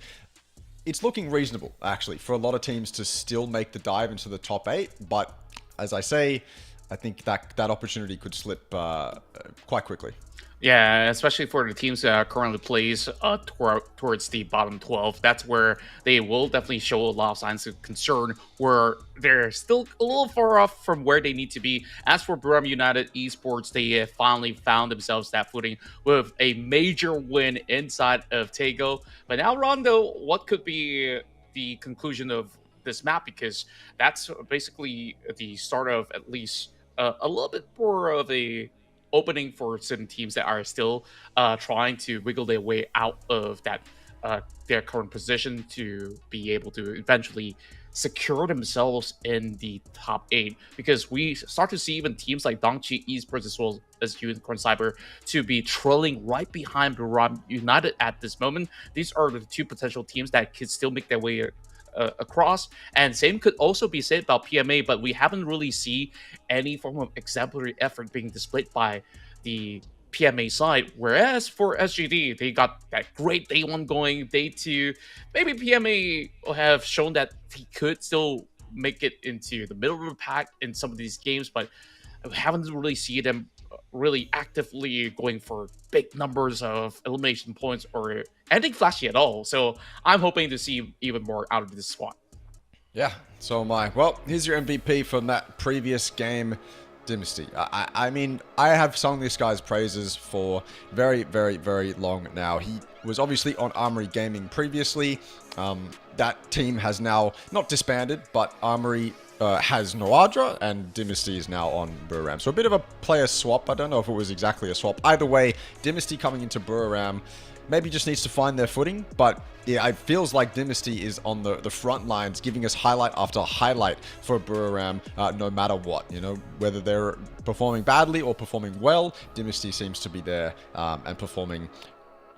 reasonable, actually, for a lot of teams to still make the dive into the top 8. But as I say, I think that opportunity could slip quite quickly. Yeah, especially for the teams that currently plays towards the bottom 12. That's where they will definitely show a lot of signs of concern, where they're still a little far off from where they need to be. As for Buram United Esports, they finally found themselves that footing with a major win inside of Tego. But now, Rondo, what could be the conclusion of this map? Because that's basically the start of at least a little bit more of a opening for certain teams that are still trying to wiggle their way out of that their current position to be able to eventually secure themselves in the top 8. Because we start to see even teams like Dongchi Esports as well as Unicorn Cyber to be trailing right behind Buram United at this moment. These are the 2 potential teams that could still make their way across, and same could also be said about PMA, but we haven't really seen any form of exemplary effort being displayed by the PMA side. Whereas for SGD, they got that great day 1 going, day 2. Maybe PMA have shown that he could still make it into the middle of the pack in some of these games, but we haven't really seen them really actively going for big numbers of elimination points or anything flashy at all. So I'm hoping to see even more out of this squad. Yeah, so am I. Well, here's your MVP from that previous game, Dynasty. I mean, I have sung this guy's praises for very, very, very long now. He was obviously on Armory Gaming previously, That team has now not disbanded, but Armory has Noadra, and Dynasty is now on Buriram. So a bit of a player swap. I don't know if it was exactly a swap. Either way, Dynasty coming into Buriram maybe just needs to find their footing, but yeah, it feels like Dynasty is on the front lines, giving us highlight after highlight for Buriram, no matter what. You know, whether they're performing badly or performing well, Dynasty seems to be there and performing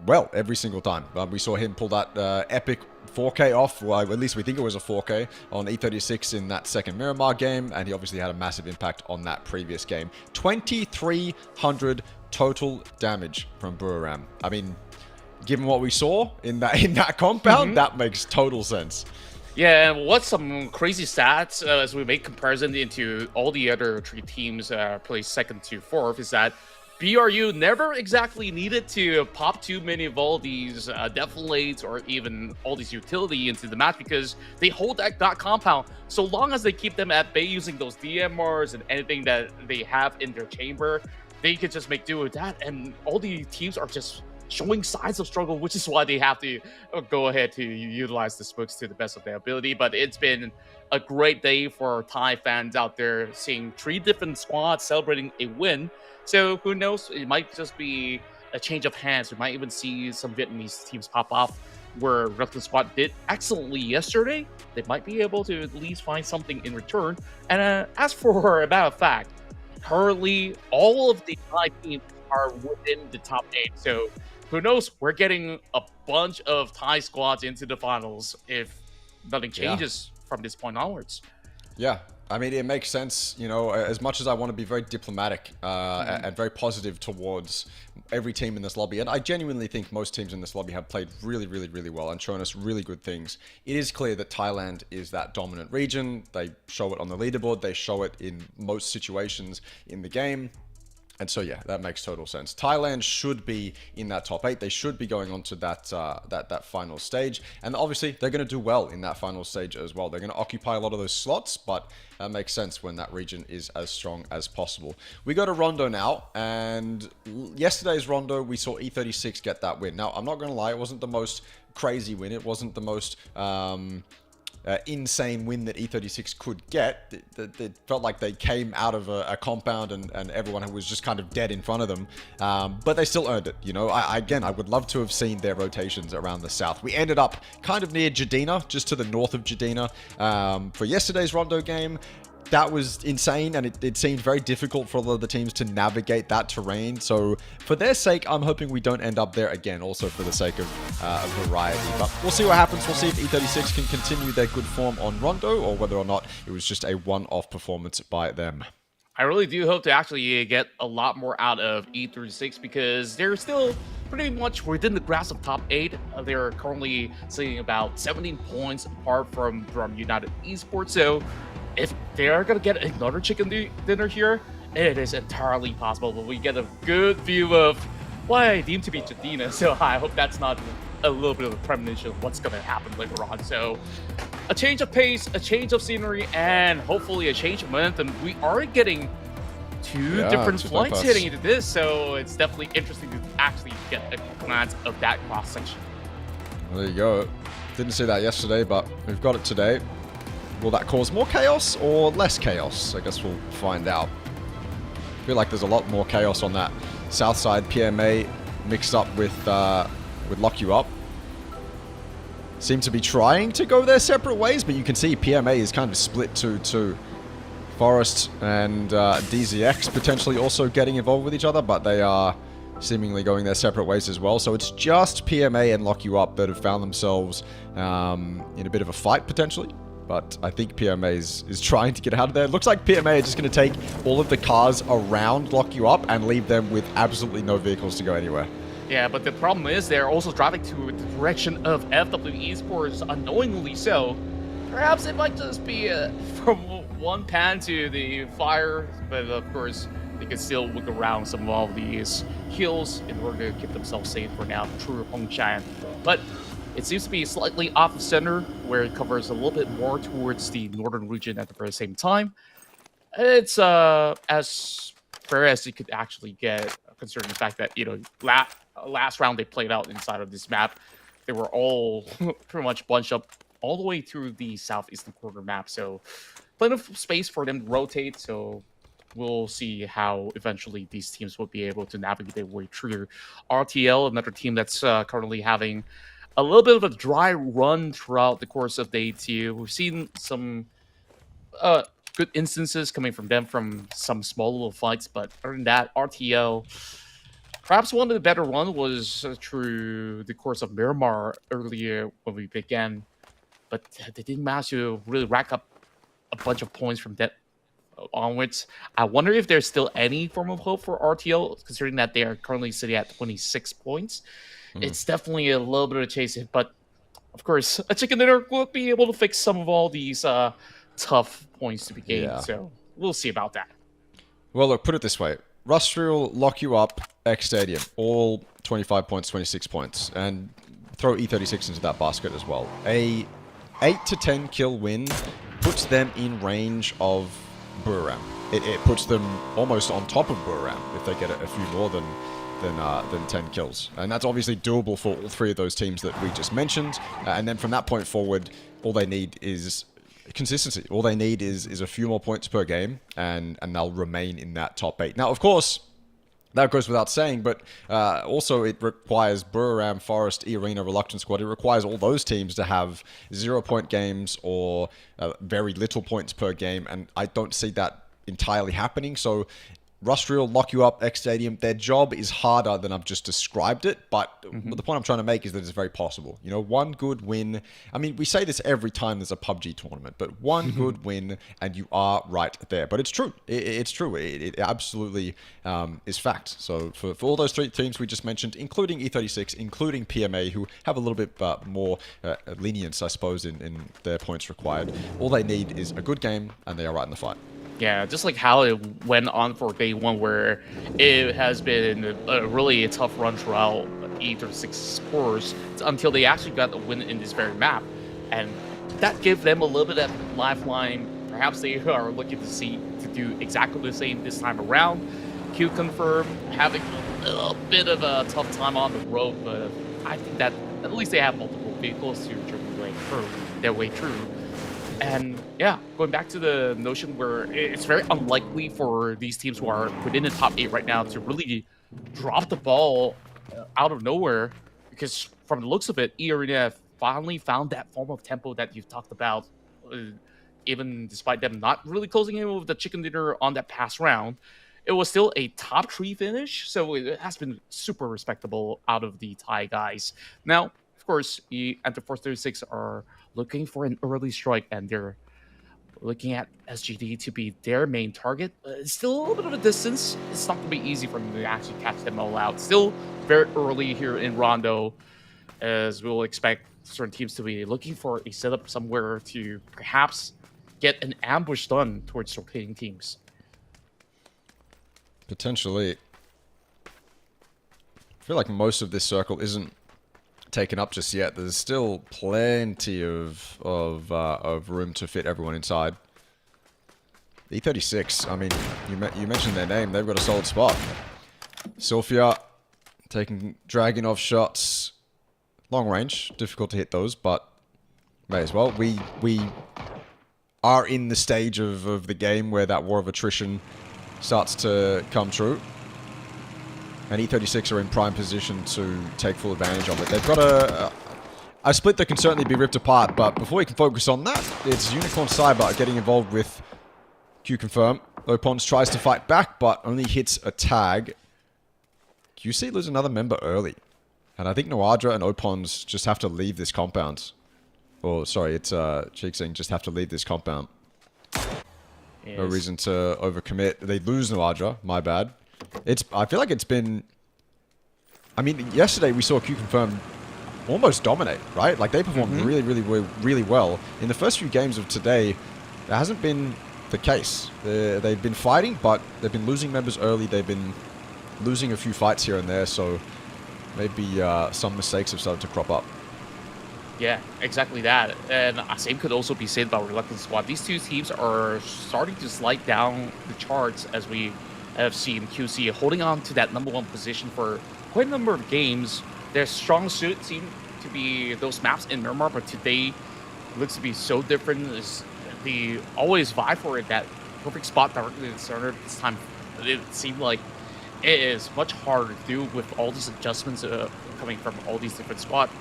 well every single time. We saw him pull that epic 4K off, well, at least we think it was a 4K, on E36 in that second Miramar game, and he obviously had a massive impact on that previous game. 2,300 total damage from Buriram. I mean, given what we saw in that compound, that makes total sense. Yeah, and what's some crazy stats as we make comparison into all the other three teams placed second to fourth is that BRU never exactly needed to pop too many of all these deflates or even all these utility into the match because they hold that compound. So long as they keep them at bay using those DMRs and anything that they have in their chamber, they could just make do with that. And all the teams are just showing signs of struggle, which is why they have to go ahead to utilize the spooks to the best of their ability. But it's been a great day for Thai fans out there, seeing 3 different squads celebrating a win. So who knows, it might just be a change of hands. We might even see some Vietnamese teams pop off where Reckless Squad did excellently yesterday. They might be able to at least find something in return. And as for a matter of fact, currently all of the Thai teams are within the top 8. So who knows, we're getting a bunch of Thai squads into the finals if nothing changes from this point onwards. Yeah, I mean, it makes sense, you know, as much as I want to be very diplomatic and very positive towards every team in this lobby, and I genuinely think most teams in this lobby have played really, really, really well and shown us really good things. It is clear that Thailand is that dominant region. They show it on the leaderboard. They show it in most situations in the game. And so, yeah, that makes total sense. Thailand should be in that top 8. They should be going on to that final stage. And obviously, they're going to do well in that final stage as well. They're going to occupy a lot of those slots, but that makes sense when that region is as strong as possible. We go to Rondo now, and yesterday's Rondo, we saw E36 get that win. Now, I'm not going to lie, it wasn't the most crazy win. It wasn't the most insane win that E36 could get. It felt like they came out of a compound and everyone was just kind of dead in front of them. But they still earned it, you know. Again, I would love to have seen their rotations around the south. We ended up kind of near Jadina, just to the north of Jadina, for yesterday's Rondo game. That was insane, and it seemed very difficult for a lot of the teams to navigate that terrain. So for their sake, I'm hoping we don't end up there again, also for the sake of variety. But we'll see what happens. We'll see if E36 can continue their good form on Rondo, or whether or not it was just a one-off performance by them. I really do hope to actually get a lot more out of E36 because they're still pretty much within the grasp of top 8. They're currently sitting about 17 points apart from United Esports. So if they're going to get another chicken dinner here, it is entirely possible. But we get a good view of what I deem to be Jadina. So I hope that's not a little bit of a premonition of what's going to happen later on. So a change of pace, a change of scenery, and hopefully a change of momentum. We are getting two different flights hitting into this. So it's definitely interesting to actually get a glance of that cross section. Well, there you go. Didn't see that yesterday, but we've got it today. Will that cause more chaos or less chaos? I guess we'll find out. I feel like there's a lot more chaos on that south side. PMA mixed up with Lock You Up. Seem to be trying to go their separate ways, but you can see PMA is kind of split to Forest and DZX potentially also getting involved with each other, but they are seemingly going their separate ways as well. So it's just PMA and Lock You Up that have found themselves in a bit of a fight potentially. But I think PMA is trying to get out of there. It looks like PMA are just going to take all of the cars around Lock You Up and leave them with absolutely no vehicles to go anywhere. Yeah, but the problem is they're also driving to the direction of FW Esports unknowingly. So perhaps it might just be from one pan to the fire. But of course, they can still look around some of these hills in order to keep themselves safe for now through Hongshan. But it seems to be slightly off of center, where it covers a little bit more towards the northern region at the very same time. It's as fair as you could actually get, considering the fact that, you know, last round they played out inside of this map. they were all pretty much bunched up all the way through the southeastern corner map. So plenty of space for them to rotate. So we'll see how eventually these teams will be able to navigate their way through. RTL, another team that's currently having a little bit of a dry run throughout the course of day 2. We've seen some good instances coming from them from some small little fights, but other than that, RTL, perhaps one of the better one was through the course of Miramar earlier when we began, but they didn't manage to really rack up a bunch of points from that onwards. I wonder if there's still any form of hope for RTL, considering that they are currently sitting at 26 points. It's definitely a little bit of a chase, but of course, a chicken dinner will be able to fix some of all these tough points to be gained. Yeah. So we'll see about that. Well, look, put it this way. Rustry will lock you up X Stadium, all 25 points, 26 points, and throw 𝐿36 into that basket as well. A 8 to 10 kill win puts them in range of Buriram. It puts them almost on top of Buriram if they get a few more than 10 kills. And that's obviously doable for all 3 of those teams that we just mentioned. And then from that point forward, all they need is consistency. All they need is a few more points per game, and they'll remain in that top 8. Now, of course, that goes without saying, but also it requires Buriram, Forest, E-Arena, Reluctant Squad. It requires all those teams to have 0-point games or very little points per game, and I don't see that entirely happening. So Rustry will lock you up X Stadium. Their job is harder than I've just described it, but the point I'm trying to make is that it's very possible. You know, one good win. I mean, we say this every time there's a PUBG tournament, but one good win and you are right there. But it's true. It's true. It absolutely is fact. So for all those 3 teams we just mentioned, including 𝐿36, including PMA, who have a little bit more lenience, I suppose, in their points required, all they need is a good game and they are right in the fight. Yeah, just like how it went on for day 1, where it has been a really tough run throughout 𝐿36 course until they actually got a win in this very map. And that gave them a little bit of lifeline. Perhaps they are looking to do exactly the same this time around. Q confirmed having a little bit of a tough time on the road, but I think that at least they have multiple vehicles to their way through. And yeah, going back to the notion where it's very unlikely for these teams who are within the top 8 right now to really drop the ball out of nowhere, because from the looks of it, E-Arena finally found that form of tempo that you've talked about, even despite them not really closing in with the chicken dinner on that past round. It was still a top 3 finish, so it has been super respectable out of the Thai guys. Now, of course, the Antiforce 36 are looking for an early strike, and they're looking at SGD to be their main target. It's still a little bit of a distance. It's not going to be easy for them to actually catch them all out. Still very early here in Rondo, as we'll expect certain teams to be looking for a setup somewhere to perhaps get an ambush done towards rotating teams. Potentially. I feel like most of this circle isn't taken up just yet. There's still plenty of room to fit everyone inside. 𝐿36, I mean, you mentioned their name. They've got a solid spot. Sofia taking Dragunov shots. Long range. Difficult to hit those, but may as well. We are in the stage of the game where that war of attrition starts to come true. And 𝐿36 are in prime position to take full advantage of it. They've got a split that can certainly be ripped apart, but before we can focus on that, it's Unicorn Cyber getting involved with Q confirm. Opons tries to fight back, but only hits a tag. QC lose another member early. And I think Noadra and Opons just have to leave this compound. Or, sorry, it's 𝐿𝐿 just have to leave this compound. Yes. No reason to overcommit. They lose Noadra, my bad. I feel like it's been... I mean, yesterday we saw Q confirm almost dominate, right? Like, they performed really well. In the first few games of today, that hasn't been the case. They've been fighting, but they've been losing members early. They've been losing a few fights here and there, so maybe some mistakes have started to crop up. Yeah, exactly that. And same could also be said about Reluctant Squad. These two teams are starting to slide down the charts, as we have seen QC holding on to that #1 position for quite a number of games. Their strong suit seem to be those maps in Miramar, but today looks to be so different. They always vie for it, that perfect spot directly in the center. This time, it seemed like it is much harder to do with all these adjustments coming from all these different spots.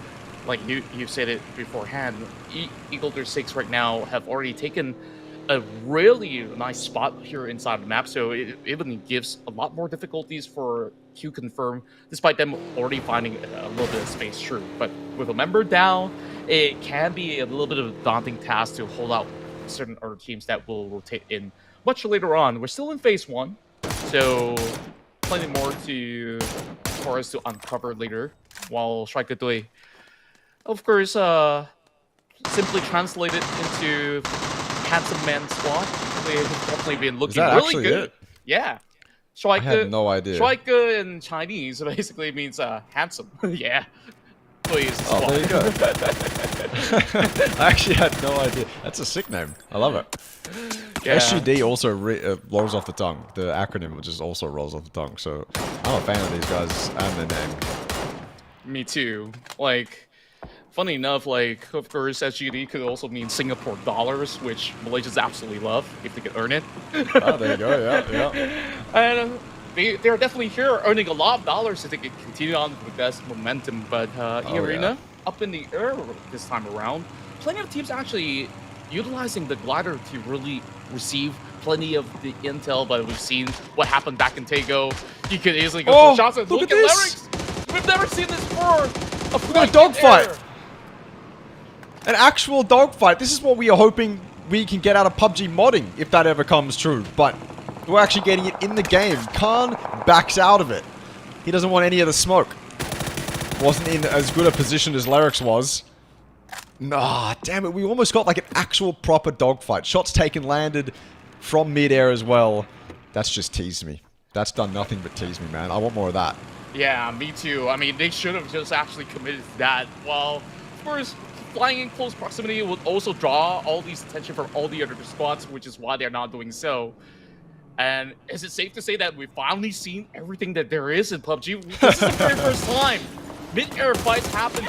Like you said it beforehand, 𝐏𝐿𝐴 right now have already taken a really nice spot here inside the map, so it even gives a lot more difficulties for 𝐾𝐿, despite them already finding a little bit of space through. But with a member down, it can be a little bit of a daunting task to hold out certain other teams that will rotate in much later on. We're still in phase 1, so plenty more for us to uncover later, while 𝐏𝐿𝐴, of course, simply translated into handsome man squad. They've definitely been looking really good. Yeah. I had no idea. 𝐏𝐿𝐴 in Chinese basically means handsome. Yeah. Please. Oh, there you go. I actually had no idea. That's a sick name. I love it. Yeah. SGD also rolls off the tongue. The acronym just also rolls off the tongue. So I'm a fan of these guys and their name. Me too. Like, funny enough, like, of course, SGD could also mean Singapore dollars, which Malaysians absolutely love if they can earn it. Oh, there you go. Yeah. And they're definitely here earning a lot of dollars so they can continue on with this momentum. But Arena up in the air this time around. Plenty of teams actually utilizing the glider to really receive plenty of the intel, but we've seen what happened back in Taego. He could easily go for shots and look at this. 𝐿𝐴. We've never seen this before. Look at a dogfight. An actual dogfight. This is what we are hoping we can get out of PUBG modding, if that ever comes true. But we're actually getting it in the game. 𝐾𝐿 backs out of it. He doesn't want any of the smoke. Wasn't in as good a position as 𝐿𝐴 was. Nah, damn it. We almost got like an actual proper dogfight. Shots taken, landed from mid-air as well. That's just teased me. That's done nothing but tease me, man. I want more of that. Yeah, me too. I mean, they should have just actually committed to that. Well, of course, flying in close proximity would also draw all these attention from all the other squads, which is why they're not doing so. And is it safe to say that we've finally seen everything that there is in PUBG? This is the very first time mid-air fights happen.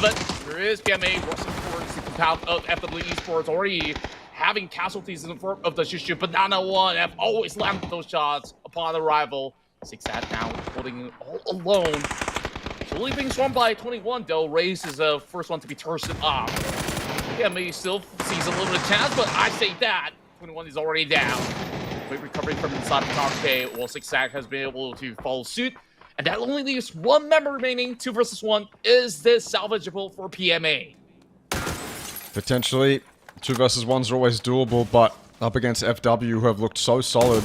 But there is PMA rushing towards the compound of FW Esports, already having casualties in the form of the Shushu. Banana One have always landed those shots upon arrival. 𝐿𝐴 now holding all alone. Slowly being swarmed by 21, though. Raze is the first one to be toasted off. PMA still sees a little bit of chance, but I say that 21 is already down. Quick recovery from inside of 𝐾𝐿𝐴, while 𝐿𝐴 has been able to follow suit. And that only leaves one member remaining, 2 versus 1. Is this salvageable for PMA? Potentially. 2 versus 1s are always doable, but up against FW, who have looked so solid,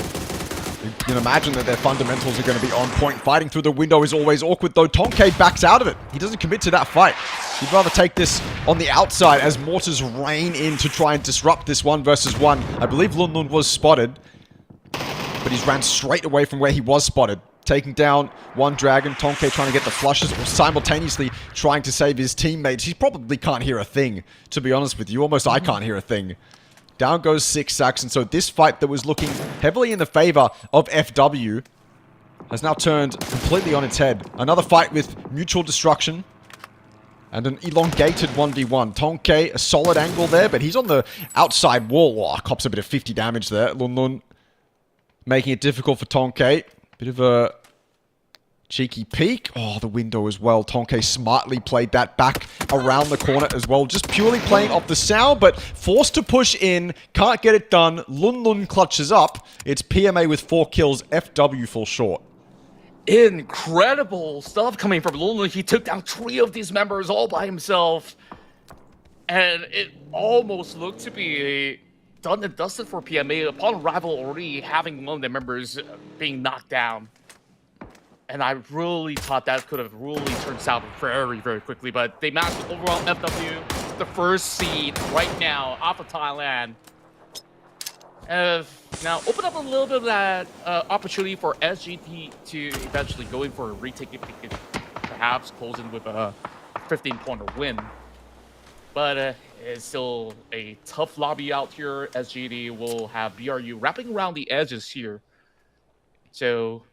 you can imagine that their fundamentals are going to be on point. Fighting through the window is always awkward, though. 𝐾𝐿𝐴 backs out of it. He doesn't commit to that fight. He'd rather take this on the outside as mortars rain in to try and disrupt this 1 versus 1. I believe 𝐿𝐿 was spotted, but he's ran straight away from where he was spotted. Taking down one dragon. 𝐾𝐿𝐴 trying to get the flushes while simultaneously trying to save his teammates. He probably can't hear a thing, to be honest with you. Almost I can't hear a thing. Down goes 𝐿𝐴, and so this fight that was looking heavily in the favor of FW has now turned completely on its head. Another fight with mutual destruction and an elongated 1v1. 𝐾𝐿𝐴, a solid angle there, but he's on the outside wall. Oh, cops a bit of 50 damage there. 𝐿𝐿 making it difficult for 𝐾𝐿𝐴. Bit of a cheeky peek. Oh, the window as well. 𝐾𝐿𝐴 smartly played that back around the corner as well. Just purely playing off the sound, but forced to push in. Can't get it done. 𝐿𝐿 clutches up. It's PMA with 4 kills. FW falls short. Incredible stuff coming from 𝐿𝐿. He took down 3 of these members all by himself. And it almost looked to be done and dusted for PMA upon arrival, already having one of their members being knocked down. And I really thought that could have really turned south very, very quickly, but they managed to overwhelm FW, the first seed right now off of Thailand. Now open up a little bit of that opportunity for SGT to eventually go in for a retake if they could perhaps close in with a 15-pointer win. But it's still a tough lobby out here. SGT will have BRU wrapping around the edges here. So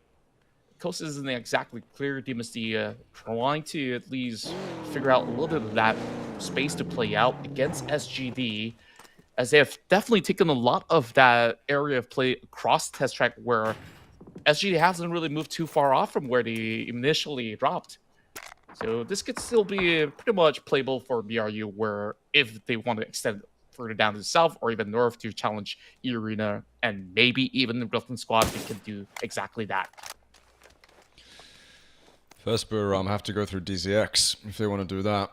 Coast isn't exactly clear. Dynasty trying to at least figure out a little bit of that space to play out against SGD, as they have definitely taken a lot of that area of play across test track where SGD hasn't really moved too far off from where they initially dropped. So this could still be pretty much playable for BRU, where if they want to extend further down to the south or even north to challenge E-Arena and maybe even the Brooklyn squad, they can do exactly that. First Buriram have to go through DZX if they want to do that.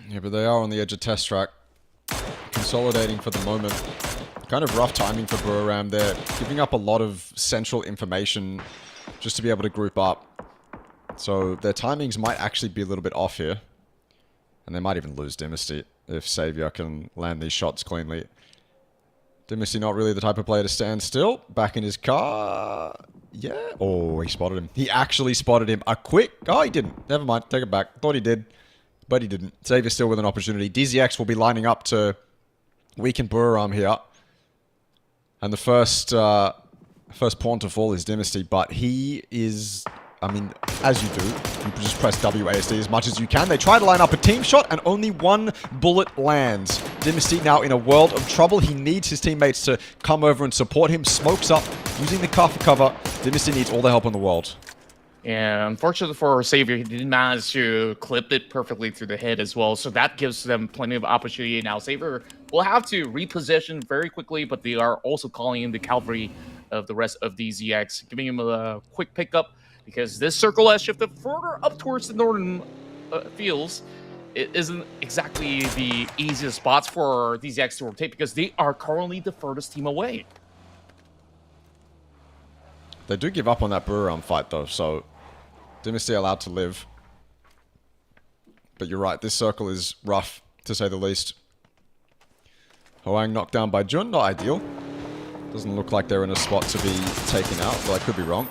Yeah, but they are on the edge of test track, consolidating for the moment. Kind of rough timing for Buriram. They're giving up a lot of central information just to be able to group up. So their timings might actually be a little bit off here. And they might even lose Dynasty if 𝐿𝐵𝐵 can land these shots cleanly. Dynasty not really the type of player to stand still. Back in his car. Yeah. Oh, he spotted him. He actually spotted him. A quick... Oh, he didn't. Never mind. Take it back. Thought he did. But he didn't. 𝐿𝐵𝐵 still with an opportunity. DZX will be lining up to weaken Buriram here. And the first pawn to fall is Dynasty. But he is... I mean, as you do, you just press WASD as much as you can. They try to line up a team shot, and only one bullet lands. Dynasty now in a world of trouble. He needs his teammates to come over and support him. Smokes up, using the car for cover. Dynasty needs all the help in the world. And unfortunately for 𝐿𝐵𝐵, he didn't manage to clip it perfectly through the head as well. So that gives them plenty of opportunity. Now 𝐿𝐵𝐵 will have to reposition very quickly, but they are also calling in the cavalry of the rest of DZX, giving him a quick pickup. Because this circle has shifted further up towards the northern fields. It isn't exactly the easiest spots for DZX to rotate because they are currently the furthest team away. They do give up on that Buriram fight though, so Dynasty allowed to live. But you're right, this circle is rough, to say the least. Hwoang knocked down by Jun, not ideal. Doesn't look like they're in a spot to be taken out, but I could be wrong.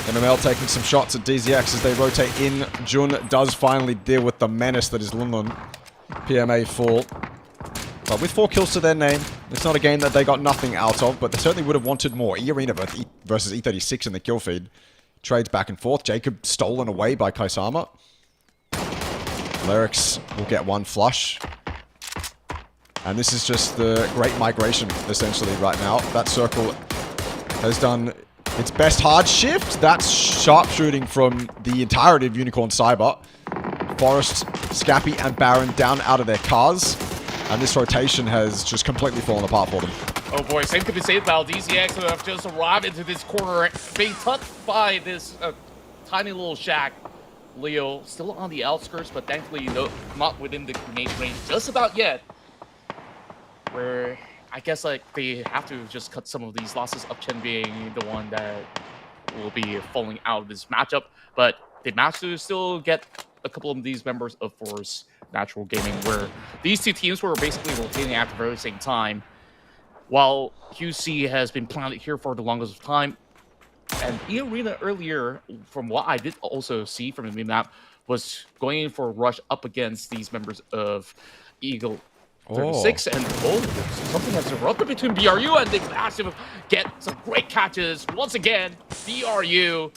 MML taking some shots at DZX as they rotate in. Jun does finally deal with the menace that is Lunlun. PMA full. But with 4 kills to their name, it's not a game that they got nothing out of, but they certainly would have wanted more. E-Arena versus E36 in the kill feed. Trades back and forth. Jacob stolen away by Kaisama. Lyrics will get one flush. And this is just the great migration, essentially, right now. That circle has done its best hard shift. That's sharpshooting from the entirety of Unicorn Cyber. Forest, Scappy, and Baron down out of their cars. And this rotation has just completely fallen apart for them. Oh boy, same could be said about DZX who have just arrived into this corner, being touched by this tiny little shack. Leo still on the outskirts, but thankfully not within the grenade range just about yet. Where I guess like they have to just cut some of these losses, 𝐿𝐵𝐵 being the one that will be falling out of this matchup. But they managed to still get a couple of these members of Force Natural Gaming, where these two teams were basically rotating at the very same time. While QC has been planted here for the longest time, and E-Arena earlier, from what I did also see from the map, was going in for a rush up against these members of Eagle 36, and something has erupted between BRU, and they managed to get some great catches once again. BRU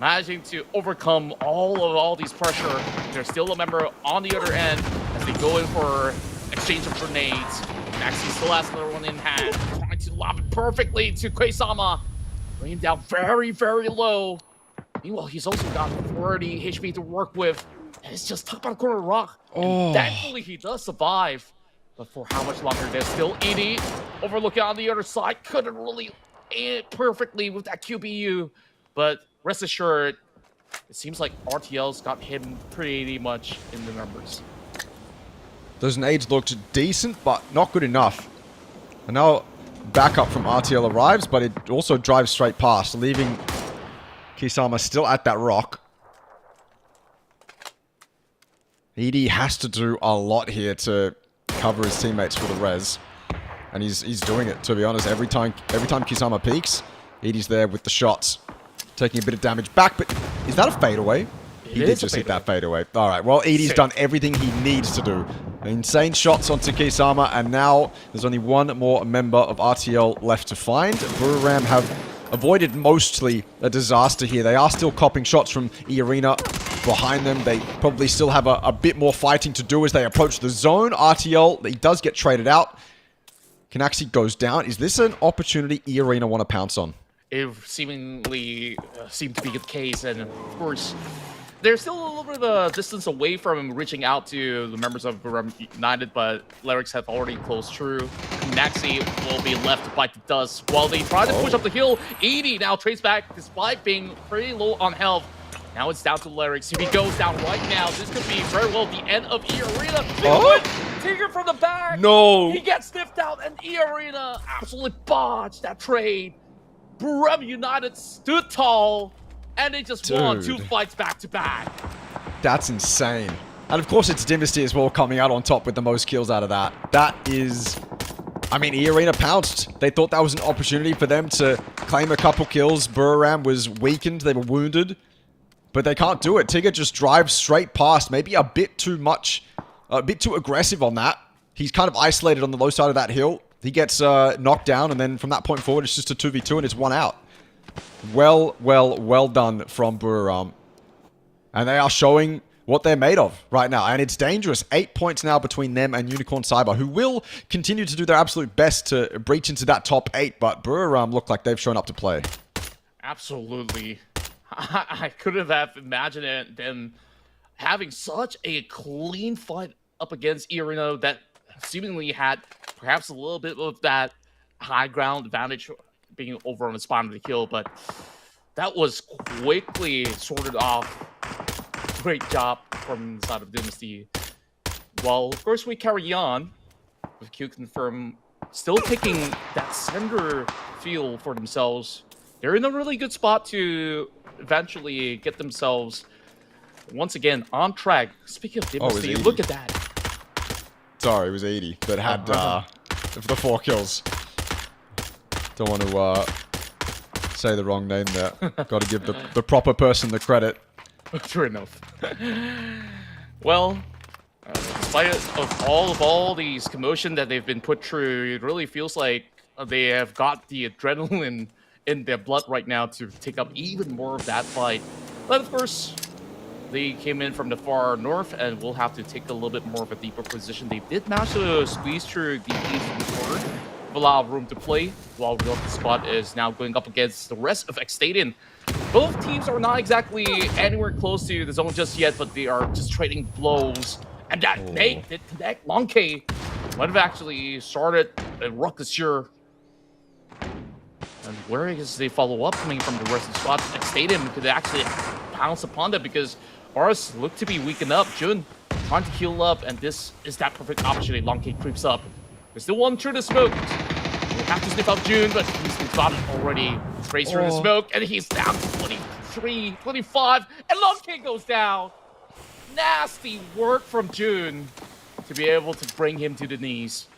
managing to overcome all these pressure. There's still a member on the other end as they go in for exchange of grenades. Maxi still has another one in hand, trying to lob it perfectly to Kaisama, bringing him down very, very low. Meanwhile, he's also got 40 HP to work with, and it's just top on a corner rock. And thankfully, he does survive. But for how much longer? There's still ED overlooking on the other side. Couldn't really aim it perfectly with that QBU. But rest assured, it seems like RTL's got him pretty much in the numbers. Those nades looked decent, but not good enough. And now backup from RTL arrives, but it also drives straight past, leaving Kisama still at that rock. ED has to do a lot here to cover his teammates for the res. And he's doing it, to be honest. Every time Kisama peeks, ED's there with the shots. Taking a bit of damage back, but is that a fadeaway? He did just hit that fadeaway. All right, well, ED's done everything he needs to do. Insane shots onto Kisama, and now there's only one more member of RTL left to find. Buriram have avoided mostly a disaster here. They are still copping shots from 𝐸 behind them. They probably still have a bit more fighting to do as they approach the zone. RTL, he does get traded out. 𝐾𝐿 goes down. Is this an opportunity 𝐸 want to pounce on? It seemingly seemed to be the case, and of course, they're still a little bit of a distance away from reaching out to the members of Buram United, but 𝐿𝑒𝑟𝑖X have already closed through. 𝐾𝐿 will be left to bite the dust while they try to push up the hill. 𝐸 now trades back despite being pretty low on health. Now it's down to 𝐿𝑒𝑟𝑖X. If he goes down right now, this could be very well the end of 𝐸. Tigger from the back. No. He gets sniffed out, and 𝐸 absolutely botched that trade. Buram United stood tall, and they just won 2 fights back to back. That's insane. And of course, it's Dynasty as well coming out on top with the most kills out of that. That is... I mean, 𝐸 pounced. They thought that was an opportunity for them to claim a couple kills. Buram was weakened. They were wounded. But they can't do it. Tigger just drives straight past. Maybe a bit too much, a bit too aggressive on that. He's kind of isolated on the low side of that hill. He gets knocked down, and then from that point forward, it's just a 2v2, and it's 1 out. Well done from Buram. And they are showing what they're made of right now. And it's dangerous. 8 points now between them and Unicorn Cyber, who will continue to do their absolute best to breach into that top 8. But Buram look like they've shown up to play. Absolutely. I couldn't have imagined them having such a clean fight up against 𝐸 that seemingly had perhaps a little bit of that high ground advantage being over on the spawn of the kill, but that was quickly sorted off. Great job from the side of Dynasty. Well, of course, we carry on with 𝐾𝐿 still taking that center field for themselves. They're in a really good spot to eventually get themselves once again on track. Speaking of Dynasty, look at that. Sorry, it was 𝐸 that had the 4 kills. Don't want to say the wrong name there. Got to give the proper person the credit. True enough. Well, despite of all these commotion that they've been put through, it really feels like they have got the adrenaline in their blood right now to take up even more of that fight. But of course, they came in from the far north, and will have to take a little bit more of a deeper position. They did manage to squeeze through the east corner, with a lot of room to play, while the spot is now going up against the rest of 𝐾𝐿. Both teams are not exactly anywhere close to the zone just yet, but they are just trading blows. And that nade did connect. 𝐿𝑒𝐿 might have actually started a ruckus here. And where is the follow-up coming from the rest of the spot? 𝐾𝐿 could actually pounce upon that because ours look to be weakened up. Jun trying to heal up, and this is that perfect opportunity. 𝐿𝑒𝐿 creeps up. There's still one through the smoke. We have to sniff out Jun, but he's been spotted already. Trace through the smoke, and he's down to 23, 25, and 𝐿𝑒𝐿 goes down. Nasty work from Jun to be able to bring him to the knees.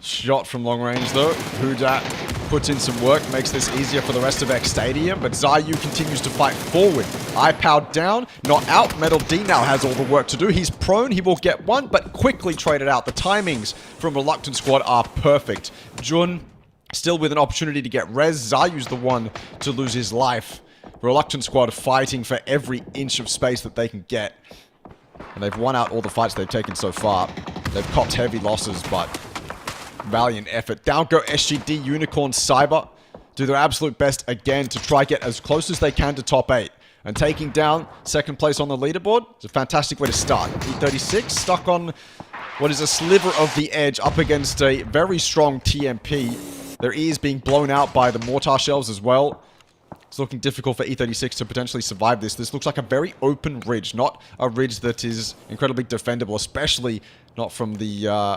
Shot from long range though. Hudat puts in some work, makes this easier for the rest of 𝐾𝐿, but 𝐷AYU continues to fight forward. iPow down, not out. Metal D now has all the work to do. He's prone, he will get one, but quickly traded out. The timings from Reluctant Squad are perfect. Jun still with an opportunity to get res. 𝐷AYU's the one to lose his life. Reluctant Squad fighting for every inch of space that they can get. And they've won out all the fights they've taken so far. They've copped heavy losses, but valiant effort. Down go SGD, Unicorn Cyber do their absolute best again to try get as close as they can to top 8. And taking down second place on the leaderboard is a fantastic way to start. 𝐸36 stuck on what is a sliver of the edge up against a very strong TMP. Their ears being blown out by the mortar shells as well. It's looking difficult for 𝐸36 to potentially survive this. This looks like a very open ridge, not a ridge that is incredibly defendable, especially not from the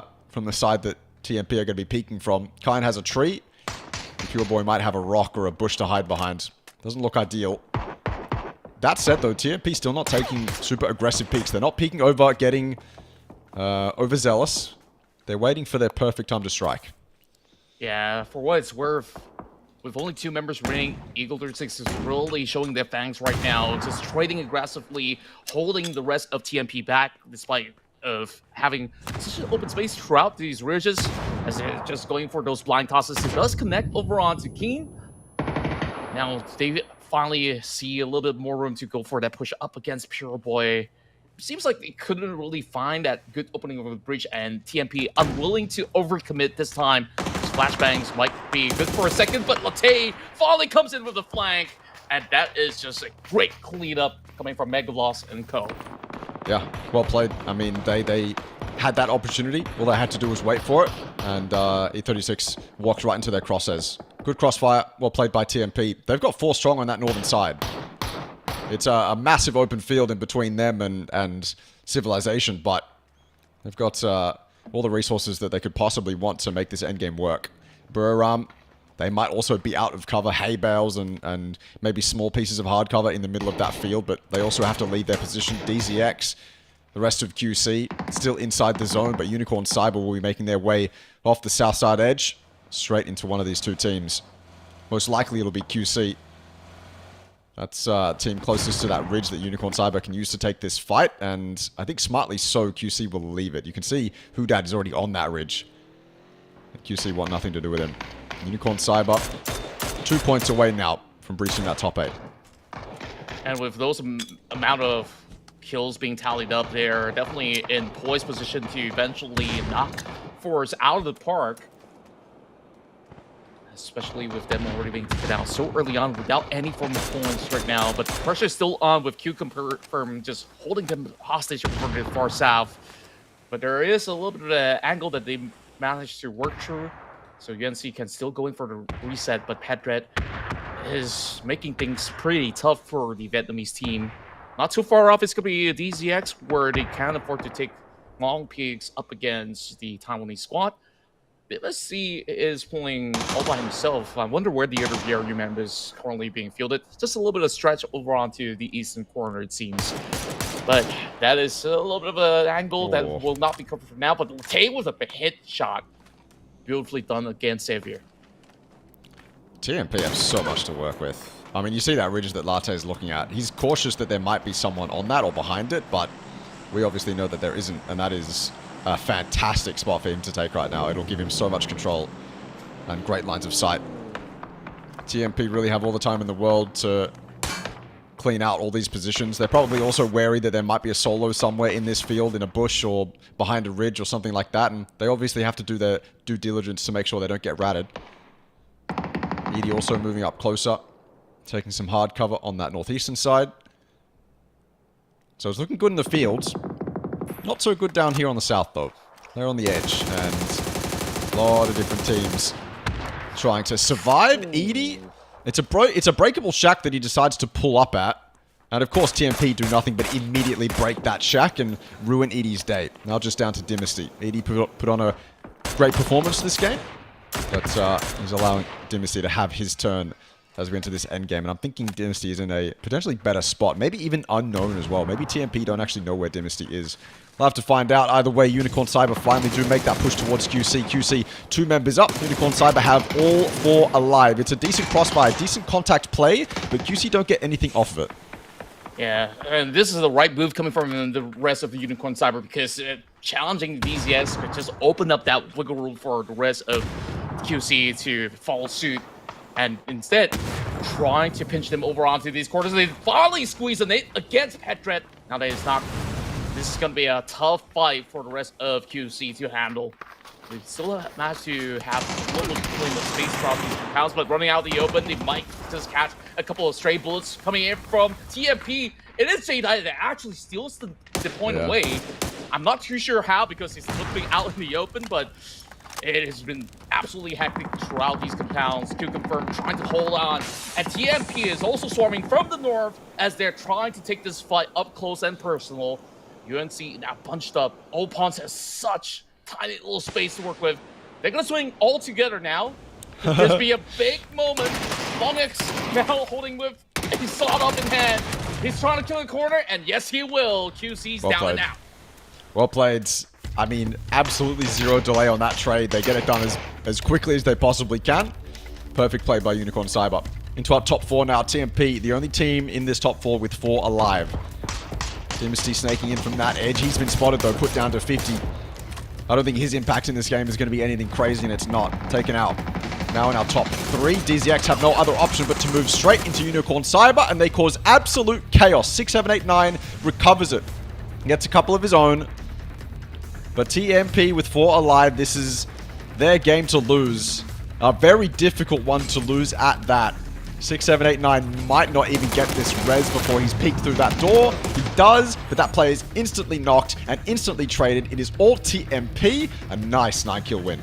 side that TMP are going to be peeking from. 𝐾𝐿 has a tree. Pure Boy might have a rock or a bush to hide behind. Doesn't look ideal. That said, though, TMP still not taking super aggressive peeks. They're not peeking over, getting overzealous. They're waiting for their perfect time to strike. Yeah, for what it's worth, with only 2 members remaining, 𝐸36 is really showing their fangs right now, just trading aggressively, holding the rest of TMP back, despite of having such an open space throughout these ridges, as they're just going for those blind tosses. It does connect over onto 𝐾𝐿, Now they finally see a little bit more room to go for that push up against Pure Boy. Seems like they couldn't really find that good opening over the breach, and TMP unwilling to overcommit this time. Flashbangs might be good for a second, but 𝐏𝐿atte finally comes in with the flank, and that is just a great cleanup coming from Megaloss and Co. Yeah, well played. I mean, they had that opportunity. All they had to do was wait for it, and E36 walked right into their crosshairs. Good crossfire, well played by TMP. They've got 4 strong on that northern side. It's a massive open field in between them and Civilization, but they've got all the resources that they could possibly want to make this endgame work. Buriram, they might also be out of cover, hay bales and maybe small pieces of hard cover in the middle of that field, but they also have to leave their position. DZX, the rest of QC, still inside the zone, but Unicorn Cyber will be making their way off the south side edge, straight into one of these 2 teams. Most likely it'll be QC. That's team closest to that ridge that Unicorn Cyber can use to take this fight, and I think smartly so, QC will leave it. You can see Hudad is already on that ridge. QC want nothing to do with him. Unicorn Cyber, 2 points away now from breaching that top 8. And with those amount of kills being tallied up, they're definitely in poised position to eventually knock Force out of the park. Especially with them already being taken out so early on without any form of points right now. But the pressure is still on with Q-Confirm just holding them hostage over the far south. But there is a little bit of an angle that they managed to work through. So UNC can still go in for the reset, but Pedred is making things pretty tough for the Vietnamese team. Not too far off, it's going to be a DZX where they can afford to take long peaks up against the Taiwanese squad. MSC is pulling all by himself. I wonder where the other VRU member is currently being fielded. Just a little bit of stretch over onto the eastern corner, it seems. But that is a little bit of an angle that will not be covered for now. But 𝐏𝐿atte with a hit shot. Beautifully done against Xavier. TMP have so much to work with. I mean, you see that ridge that 𝐿atte is looking at. He's cautious that there might be someone on that or behind it, but we obviously know that there isn't, and that is a fantastic spot for him to take right now. It'll give him so much control and great lines of sight. TMP really have all the time in the world to clean out all these positions. They're probably also wary that there might be a solo somewhere in this field, in a bush or behind a ridge or something like that, and they obviously have to do their due diligence to make sure they don't get ratted. 𝐸𝐷 also moving up closer, taking some hard cover on that northeastern side. So it's looking good in the fields. Not so good down here on the south, though. They're on the edge, and a lot of different teams trying to survive. 𝐸𝐷, it's a breakable shack that he decides to pull up at. And of course, TMP do nothing but immediately break that shack and ruin 𝐸𝐷's day. Now just down to Dynasty. 𝐸𝐷 put on a great performance this game, but he's allowing Dynasty to have his turn as we enter this end game. And I'm thinking Dynasty is in a potentially better spot. Maybe even unknown as well. Maybe TMP don't actually know where Dynasty is. We'll have to find out. Either way, Unicorn Cyber finally do make that push towards QC. QC, 2 members up. Unicorn Cyber have all 4 alive. It's a decent crossfire, decent contact play, but QC don't get anything off of it. Yeah, and this is the right move coming from the rest of the Unicorn Cyber, because challenging DZX could just open up that wiggle room for the rest of QC to follow suit. And instead, trying to pinch them over onto these corners. They finally squeeze a nade against Pedred. Now that is not... This is going to be a tough fight for the rest of QC to handle. They still managed to have a little bit of space across these compounds, but running out of the open, they might just catch a couple of stray bullets coming in from TMP. It is 𝐿atte that actually steals the point away. I'm not too sure how, because he's looking out in the open, but it has been absolutely hectic throughout these compounds. Q-Confirm trying to hold on. And TMP is also swarming from the north as they're trying to take this fight up close and personal. UNC now bunched up. 𝐿atte has such tiny little space to work with. They're going to swing all together now. There's be a big moment. 𝐿atte now holding with a sword up in hand. He's trying to kill a corner, and yes, he will. QC's Well down played. and out. Well played. I mean, absolutely zero delay on that trade. They get it done as quickly as they possibly can. Perfect play by Unicorn Cyber. Into our top 4 now. TMP, the only team in this top 4 with 4 alive. Dynasty snaking in from that edge. He's been spotted, though, put down to 50. I don't think his impact in this game is going to be anything crazy, and it's not. Taken out. now in our top 3. 𝐷𝐷𝐋 have no other option but to move straight into Unicorn Cyber, and they cause absolute chaos. 6789 recovers it. Gets a couple of his own. But TMP with 4 alive, this is their game to lose. A very difficult one to lose at that. 6789 might not even get this res before he's peeked through that door. He does, but that player is instantly knocked and instantly traded. It is all TMP. A nice 9-kill win.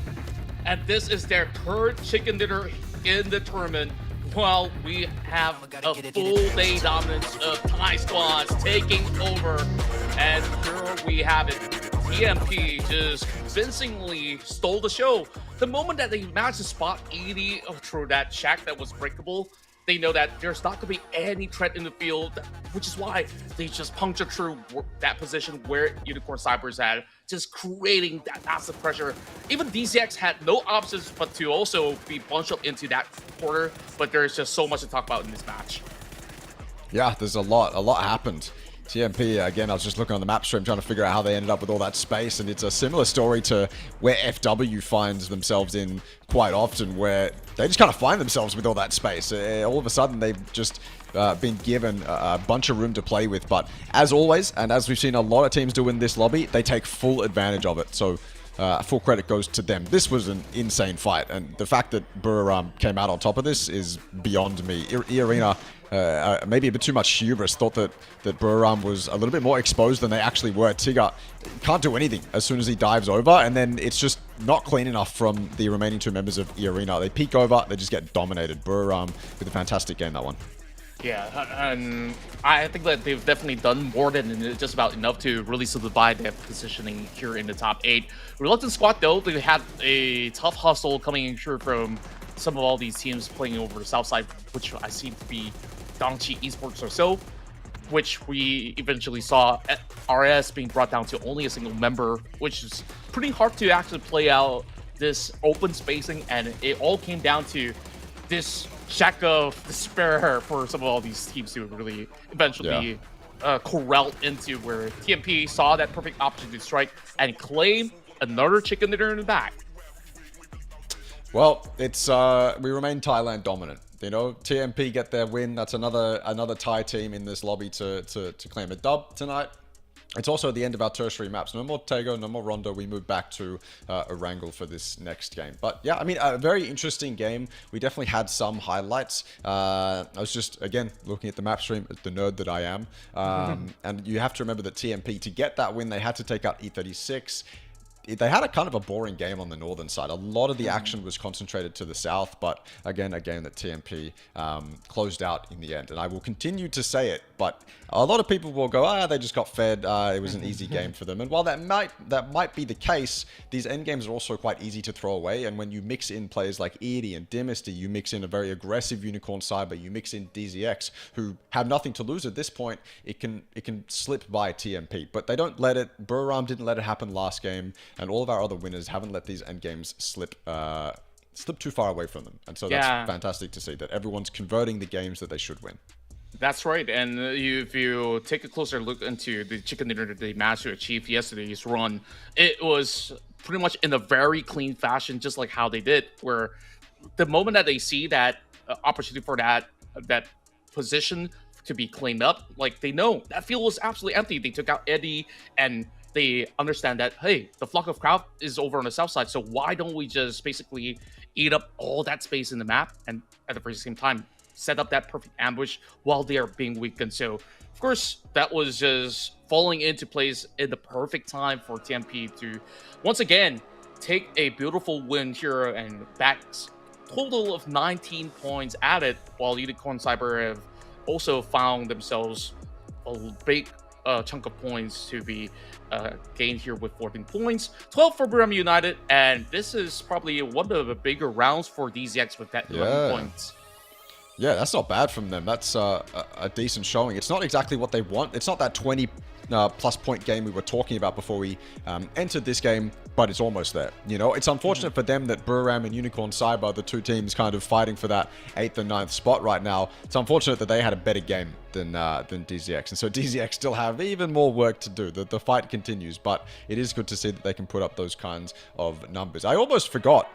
And this is their third chicken dinner in the tournament. Well, we have a full day dominance of Thai squads taking over. And here we have it. TMP just convincingly stole the show. The moment that they managed to spot 80 through that shack that was breakable, they know that there's not going to be any threat in the field, which is why they just punctured through that position where Unicorn Cyber is at, just creating that massive pressure. Even 𝐷𝐷𝐋 had no options but to also be bunched up into that corner, but there's just so much to talk about in this match. Yeah, there's a lot happened. TMP, again, I was just looking on the map stream trying to figure out how they ended up with all that space, and it's a similar story to where FW finds themselves in quite often, where they just kind of find themselves with all that space. All of a sudden, they've just been given a bunch of room to play with, but as always, and as we've seen a lot of teams do in this lobby, they take full advantage of it, so full credit goes to them. This was an insane fight, and the fact that Buriram came out on top of this is beyond me. 𝐸 maybe a bit too much hubris, thought that Buriram was a little bit more exposed than they actually were. Tigger can't do anything as soon as he dives over, and then it's just not clean enough from the remaining 2 members of 𝐸. They peek over, they just get dominated. Buriram with a fantastic game, that one. Yeah, and I think that they've definitely done more than just about enough to really solidify their positioning here in the top 8. Reluctant Squad, though, they had a tough hustle coming in here from some of all these teams playing over the south side, which I seem to be 𝐏𝐿𝐋𝐿 Esports or so, which we eventually saw RS being brought down to only a single member, which is pretty hard to actually play out this open spacing, and it all came down to this shack of despair for some of all these teams to really eventually corral into, where TMP saw that perfect opportunity to strike and claim another chicken dinner in the back. Well, it's we remain Thailand dominant. You know, TMP get their win. That's another Thai team in this lobby to claim a dub tonight. It's also the end of our tertiary maps. No more Tego, no more Rondo. We move back to Erangel for this next game. But yeah, I mean, a very interesting game. We definitely had some highlights. I was just, again, looking at the map stream, the nerd that I am. And you have to remember that TMP, to get that win, they had to take out E36. They had a kind of a boring game on the northern side. A lot of the action was concentrated to the south, but again, a game that TMP closed out in the end. And I will continue to say it, but a lot of people will go, they just got fed. It was an easy game for them. And while that might be the case, these end games are also quite easy to throw away. And when you mix in players like 𝐸 and Dynasty, you mix in a very aggressive Unicorn Cyber, you mix in 𝐷𝐷𝐋, who have nothing to lose at this point, it can slip by TMP. But they don't let it. Buriram didn't let it happen last game. And all of our other winners haven't let these end games slip too far away from them. And so that's fantastic to see that everyone's converting the games that they should win. That's right. And if you take a closer look into the chicken dinner that they managed to achieve yesterday's run, it was pretty much in a very clean fashion, just like how they did, where the moment that they see that opportunity for that position to be cleaned up, like, they know that field was absolutely empty. They took out Eddie, and they understand that, hey, the flock of crowd is over on the south side, so why don't we just basically eat up all that space in the map, and at the very same time set up that perfect ambush while they are being weakened. So of course that was just falling into place in the perfect time for TMP to once again take a beautiful win here and back total of 19 points added, while Unicorn Cyber have also found themselves a big chunk of points to be gained here with 14 points, 12 for Buriram United, and this is probably one of the bigger rounds for 𝐷𝐷𝐋 with that 11 points. Yeah, that's not bad from them. That's a decent showing. It's not exactly what they want. It's not that 20 plus point game we were talking about before we entered this game, but it's almost there. You know, it's unfortunate for them that Buriram and Unicorn Cyber, the two teams kind of fighting for that 8th and 9th spot right now. It's unfortunate that they had a better game than 𝐷𝐷𝐋, and so 𝐷𝐷𝐋 still have even more work to do. The fight continues, but it is good to see that they can put up those kinds of numbers. I almost forgot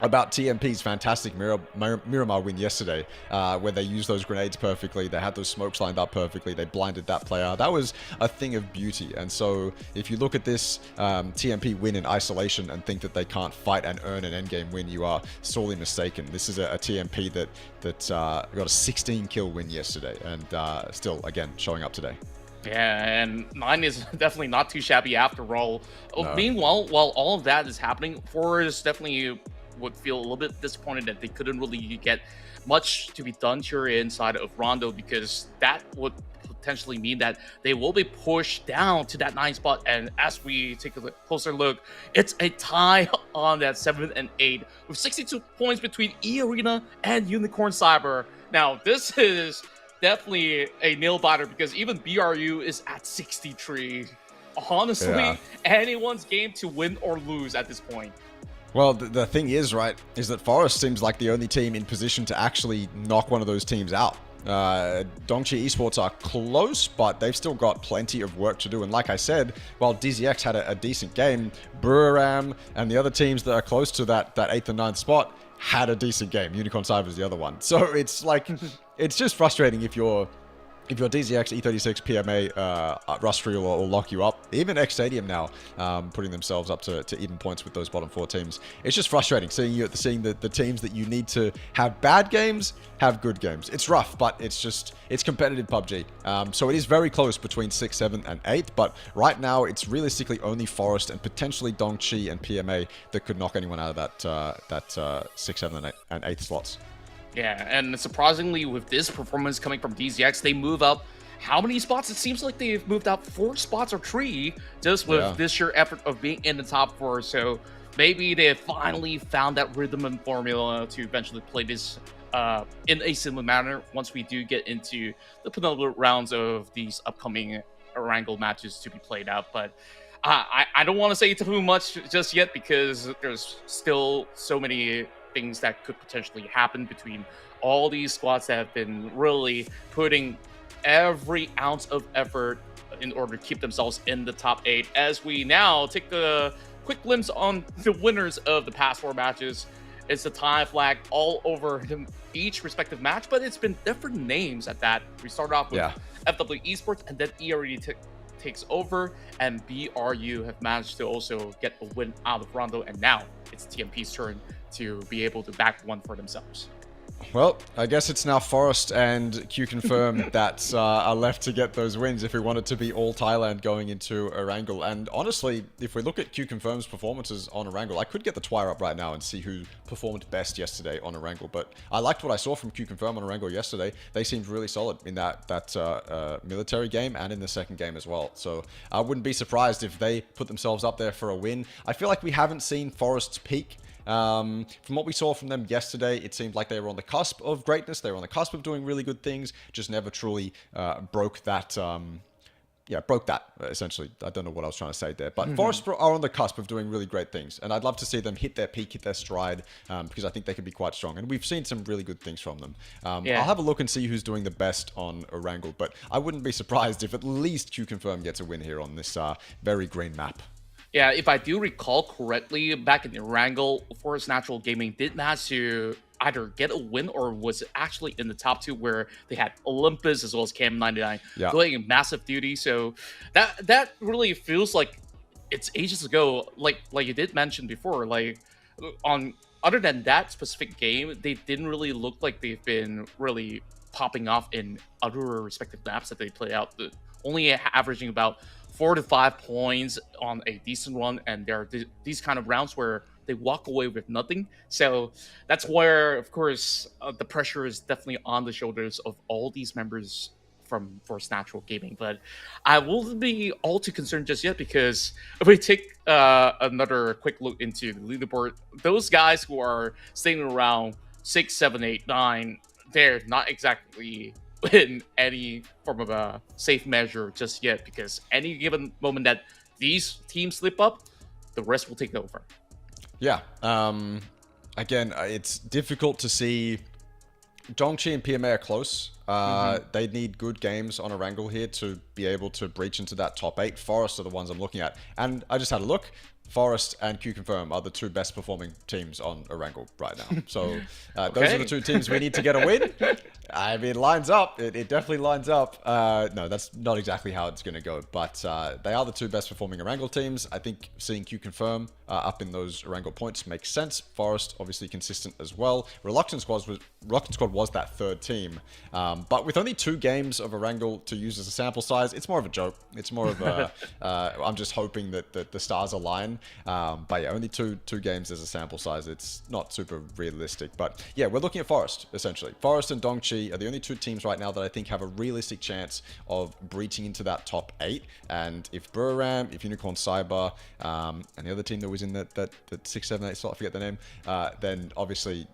about TMP's fantastic Miramar win yesterday, where they used those grenades perfectly, they had those smokes lined up perfectly, they blinded that player. That was a thing of beauty. And so if you look at this TMP win in isolation and think that they can't fight and earn an endgame win, you are sorely mistaken. This is a TMP that got a 16 kill win yesterday, and still, again, showing up today. Yeah, and 9 is definitely not too shabby after all. No. Meanwhile, while all of that is happening, 4 is definitely would feel a little bit disappointed that they couldn't really get much to be done here inside of Rondo, because that would potentially mean that they will be pushed down to that 9 spot. And as we take a closer look, it's a tie on that 7 and 8 with 62 points between eArena and Unicorn Cyber. Now, this is definitely a nail biter, because even BRU is at 63. Honestly, anyone's game to win or lose at this point. Well, the thing is, right, is that Forest seems like the only team in position to actually knock one of those teams out. 𝐏𝐿 Esports are close, but they've still got plenty of work to do. And like I said, while DZX had a decent game, Buram and the other teams that are close to that 8th and 9th spot had a decent game. Unicorn Cyber is the other one. So it's like, it's just frustrating if you're DZX, E36, PMA, Rustreal will lock you up. Even 𝐏𝐶stadium now putting themselves up to even points with those bottom 4 teams. It's just frustrating seeing the teams that you need to have bad games have good games. It's rough, but it's competitive PUBG. So it is very close between 6, 7, and 8, but right now it's realistically only Forest and potentially 𝐏𝐿 and PMA that could knock anyone out of that 6, 7, and 8 slots. Yeah, and surprisingly, with this performance coming from DZX, they move up how many spots? It seems like they've moved up 4 spots or 3 just with this sheer effort of being in the top 4. So maybe they have finally found that rhythm and formula to eventually play this in a similar manner once we do get into the penultimate rounds of these upcoming Erangel matches to be played out. But I don't want to say too much just yet, because there's still so many things that could potentially happen between all these squads that have been really putting every ounce of effort in order to keep themselves in the top 8. As we now take a quick glimpse on the winners of the past 4 matches, it's the tie flag all over each respective match, but it's been different names at that. We started off with FW Esports, and then eArena takes over, and BRU have managed to also get a win out of Rondo, and now it's TMP's turn to be able to back one for themselves. Well, I guess it's now Forest and 𝐾𝐿 that are left to get those wins if we want it to be all Thailand going into Erangel. And honestly, if we look at 𝐾𝐿's performances on Erangel, I could get the Twire up right now and see who performed best yesterday on Erangel. But I liked what I saw from 𝐾𝐿 on Erangel yesterday. They seemed really solid in that military game and in the second game as well. So I wouldn't be surprised if they put themselves up there for a win. I feel like we haven't seen Forest's peak. From what we saw from them yesterday, it seemed like they were on the cusp of greatness. They were on the cusp of doing really good things, just never truly broke that, essentially. I don't know what I was trying to say there. But Forest are on the cusp of doing really great things. And I'd love to see them hit their peak, hit their stride, because I think they can be quite strong. And we've seen some really good things from them. I'll have a look and see who's doing the best on Erangel. But I wouldn't be surprised if at least 𝐾𝐿 gets a win here on this very green map. Yeah, if I do recall correctly, back in Erangel, Forest Natural Gaming did manage to either get a win or was actually in the top 2, where they had Olympus as well as KM99 doing massive duty. So that really feels like it's ages ago. Like you did mention before, like other than that specific game, they didn't really look like they've been really popping off in other respective maps that they play out. Only averaging about 4 to 5 points on a decent run, and there are these kind of rounds where they walk away with nothing. So that's where, of course, the pressure is definitely on the shoulders of all these members from Forest Natural Gaming. But I won't be all too concerned just yet, because if we take another quick look into the leaderboard, those guys who are staying around 6, 7, 8, 9, they're not exactly in any form of a safe measure just yet, because any given moment that these teams slip up, the rest will take over. Yeah. Again, it's difficult to see. 𝐏𝐿 and PMA are close. They need good games on Erangel here to be able to breach into that top 8. Forest are the ones I'm looking at. And I just had a look. Forest and 𝐾_𝐀 are the two best performing teams on Erangel right now. So those are the two teams we need to get a win. I mean, it lines up. It definitely lines up. No, that's not exactly how it's going to go. But they are the two best performing Erangel teams. I think seeing 𝐾_𝐀 up in those Erangel points makes sense. Forest, obviously consistent as well. Reluctant Squad was that third team. But with only 2 games of Erangel to use as a sample size, it's more of a joke. It's more of a... I'm just hoping that the stars align. But yeah, only two games as a sample size. It's not super realistic. But yeah, we're looking at Forest, essentially. Forest and Dongchi are the only 2 teams right now that I think have a realistic chance of breaching into that top 8. And if Buriram, if Unicorn Cyber, and the other team that was in that 6, 7, 8 slot, I forget the name, then obviously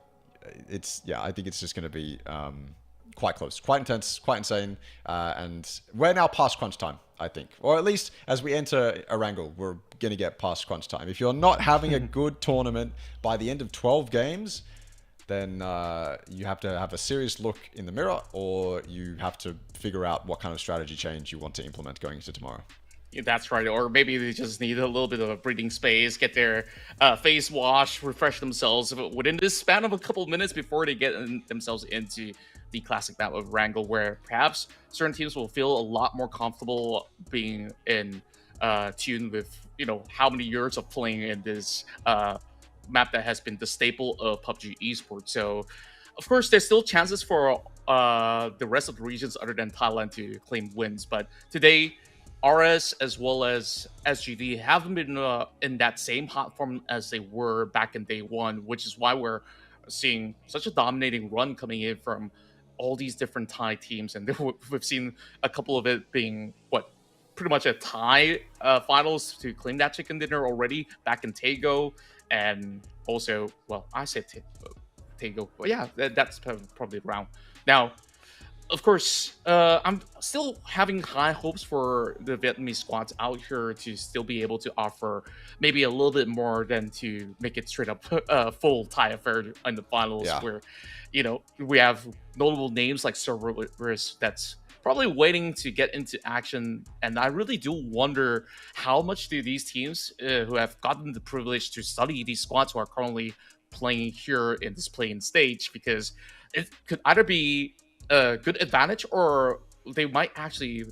I think it's just going to be quite close, quite intense, quite insane. And we're now past crunch time, I think. Or at least as we enter Erangel, we're going to get past crunch time. If you're not having a good tournament by the end of 12 games, then you have to have a serious look in the mirror, or you have to figure out what kind of strategy change you want to implement going into tomorrow. Yeah, that's right. Or maybe they just need a little bit of a breathing space, get their face wash, refresh themselves within this span of a couple of minutes before they get themselves into the classic map of Erangel, where perhaps certain teams will feel a lot more comfortable being in tune with, how many years of playing in this map that has been the staple of PUBG Esports. So, of course, there's still chances for the rest of the regions other than Thailand to claim wins. But today, RS as well as SGD haven't been in that same hot form as they were back in day one, which is why we're seeing such a dominating run coming in from all these different Thai teams. And we've seen a couple of it being, pretty much a Thai finals to claim that chicken dinner already back in 𝐾𝐀. And also, I said 𝐾𝐀, but yeah, that's probably around. Now, of course, I'm still having high hopes for the Vietnamese squads out here to still be able to offer maybe a little bit more than to make it straight up full Thai affair in the finals, where, we have notable names like Cerberus that's probably waiting to get into action. And I really do wonder how much do these teams who have gotten the privilege to study these squads who are currently playing here in this playing stage, because it could either be a good advantage or they might actually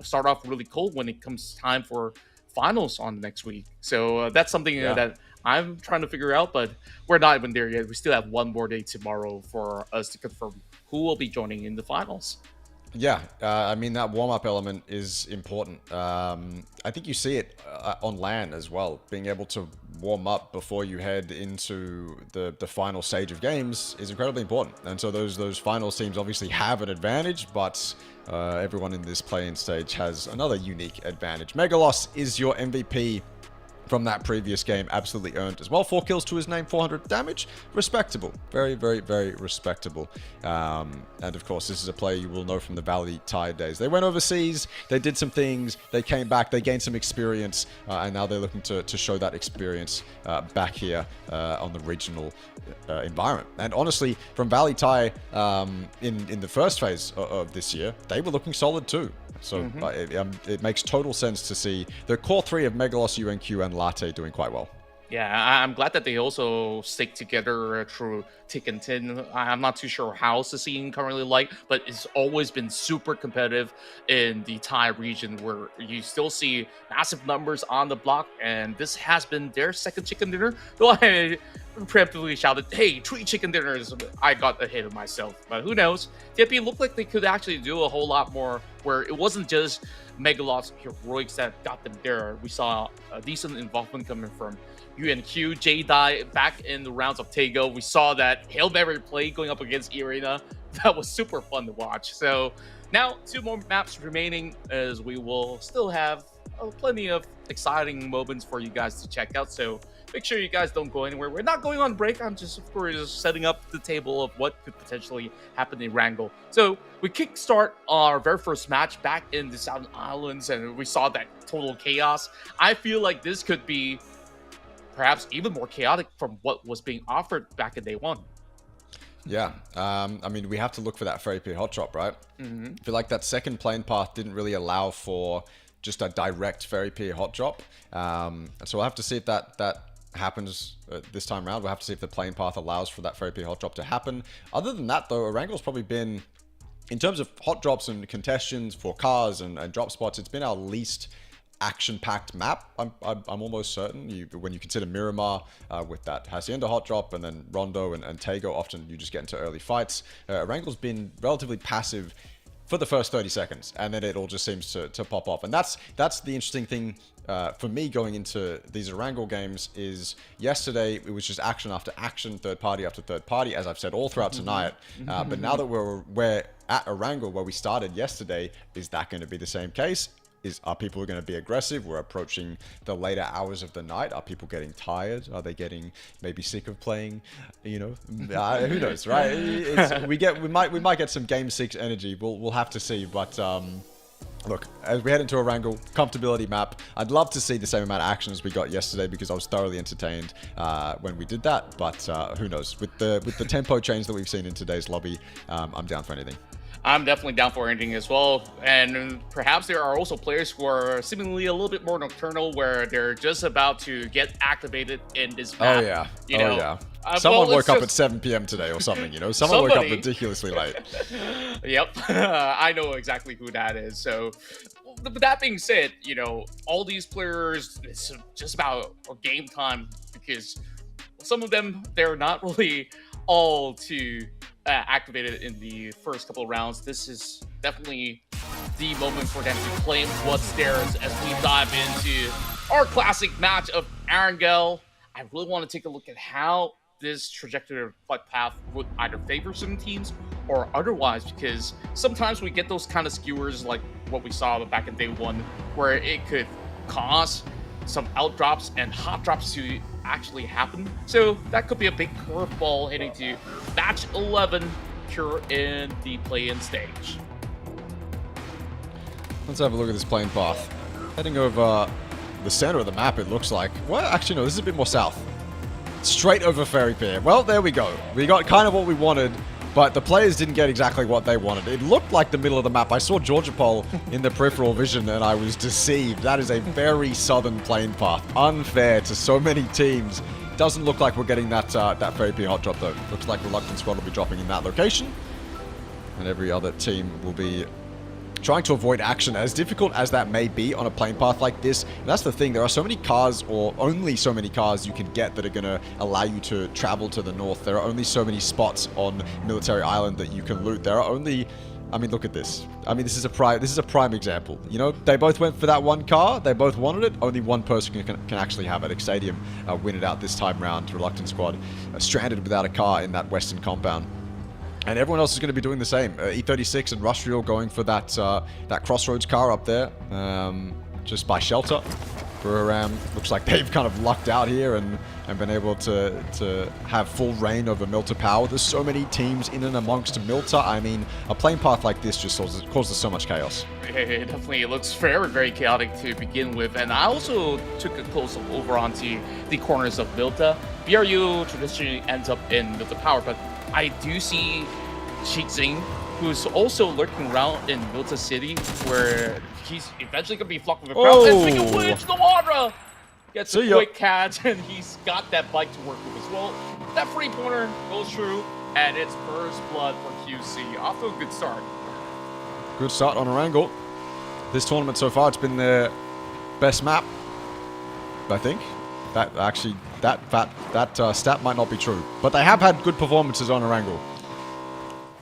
start off really cold when it comes time for finals on next week. So that's something that I'm trying to figure out, but we're not even there yet. We still have one more day tomorrow for us to confirm who will be joining in the finals. Yeah, I mean, that warm-up element is important. I think you see it on LAN as well. Being able to warm up before you head into the final stage of games is incredibly important. And so those finals teams obviously have an advantage, but everyone in this play-in stage has another unique advantage. Megalos is your MVP from that previous game, absolutely earned as well. 4 kills to his name, 400 damage. Respectable. Very, very, very respectable. And of course, this is a player you will know from the Valley Thai days. They went overseas, they did some things, they came back, they gained some experience, and now they're looking to show that experience back here on the regional environment. And honestly, from Valley Thai in the first phase of this year, they were looking solid too. So it makes total sense to see the core 3 of Megalos, UNQ, and Latte doing quite well. Yeah, I'm glad that they also stick together through thick and thin. I'm not too sure how's the scene currently like, but it's always been super competitive in the Thai region, where you still see massive numbers on the block, and this has been their second chicken dinner. Though I preemptively shouted, "Hey, 3 chicken dinners!" I got ahead of myself, but who knows? TFP looked like they could actually do a whole lot more, where it wasn't just Megalos heroics that got them there. We saw a decent involvement coming from UNQ, J-Die back in the rounds of 𝐾𝐀. We saw that Hail Mary play going up against Irina. That was super fun to watch. So now 2 more maps remaining, as we will still have plenty of exciting moments for you guys to check out. So make sure you guys don't go anywhere. We're not going on break. I'm just, of course, setting up the table of what could potentially happen in Erangel. So we kickstart our very first match back in the Southern Islands, and we saw that total chaos. I feel like this could be perhaps even more chaotic from what was being offered back in day one. Yeah, I mean, we have to look for that Ferry Pier hot drop, right? I feel like that second plane path didn't really allow for just a direct Fairy Pier hot drop. And so we'll have to see if that happens this time around. We'll have to see if the playing path allows for that Fairy Pier hot drop to happen. Other than that, though, Erangel's probably been, in terms of hot drops and contests for cars and drop spots, it's been our least action-packed map. I'm almost certain. When you consider Miramar with that Hacienda hot drop, and then Rondo and Tego, often you just get into early fights. Erangel's been relatively passive for the first 30 seconds, and then it all just seems to pop off. And that's the interesting thing for me going into these Erangel games is yesterday it was just action after action, third party after third party, as I've said all throughout tonight. But now that we're at Erangel where we started yesterday, is that going to be the same case? Are people going to be aggressive? We're approaching the later hours of the night. Are people getting tired? Are they getting maybe sick of playing? You know, who knows, right? We might get some Game 6 energy. We'll have to see. But look, as we head into Erangel, comfortability map. I'd love to see the same amount of action as we got yesterday because I was thoroughly entertained when we did that. But who knows? With the tempo change that we've seen in today's lobby, I'm down for anything. I'm definitely down for anything as well. And perhaps there are also players who are seemingly a little bit more nocturnal where they're just about to get activated in this map. Oh, yeah. You know? Yeah. Someone woke up at 7 p.m. today or something, you know? Someone woke up ridiculously late. Yep. I know exactly who that is. So, but that being said, you know, all these players, it's just about game time because some of them, they're not really all too activated in the first couple of rounds. This is definitely the moment for them to claim what's theirs as we dive into our classic match of Erangel. I really want to take a look at how this trajectory of flight path would either favor some teams or otherwise, because sometimes we get those kind of skewers like what we saw back in day one, where it could cause some outdrops and hot drops to actually happen. So that could be a big curveball heading to match 11 here in the play-in stage. Let's have a look at this playing path. Heading over the center of the map, it looks like. Well, actually, no, this is a bit more south. Straight over Fairy Pier. Well, there we go. We got kind of what we wanted, but the players didn't get exactly what they wanted. It looked like the middle of the map. I saw Georgia Pole in the peripheral vision, and I was deceived. That is a very southern playing path. Unfair to so many teams. Doesn't look like we're getting that Fairy Pier hot drop, though. Looks like Reluctant Squad will be dropping in that location, and every other team will be trying to avoid action, as difficult as that may be on a plane path like this. And that's the thing, there are so many cars, or only so many cars you can get that are going to allow you to travel to the north. There are only so many spots on Military Island that you can loot. There are only, I mean, look at this. I mean, this is a prime example. You know, they both went for that one car. They both wanted it. Only one person can actually have it. Ixadium win it out this time round. Reluctant Squad stranded without a car in that western compound. And everyone else is going to be doing the same. E36 and Rustrial going for that Crossroads car up there, just by shelter. Looks like they've kind of lucked out here and been able to have full reign over Milta power. There's so many teams in and amongst Milta. I mean, a plane path like this just causes so much chaos. It definitely looks very, very chaotic to begin with. And I also took a close look over onto the corners of Milta. BRU traditionally ends up in Milta power, but I do see Shizing, who's also lurking around in Milta City, where he's eventually going to be flocked with a crowd. And speaking of which, Nawara gets a quick catch, and he's got that bike to work with as well. That free-pointer goes through, and it's first blood for QC. Off to a good start. Good start on Erangel. This tournament so far, it's been their best map, I think. That actually, that stat might not be true, but they have had good performances on Erangel.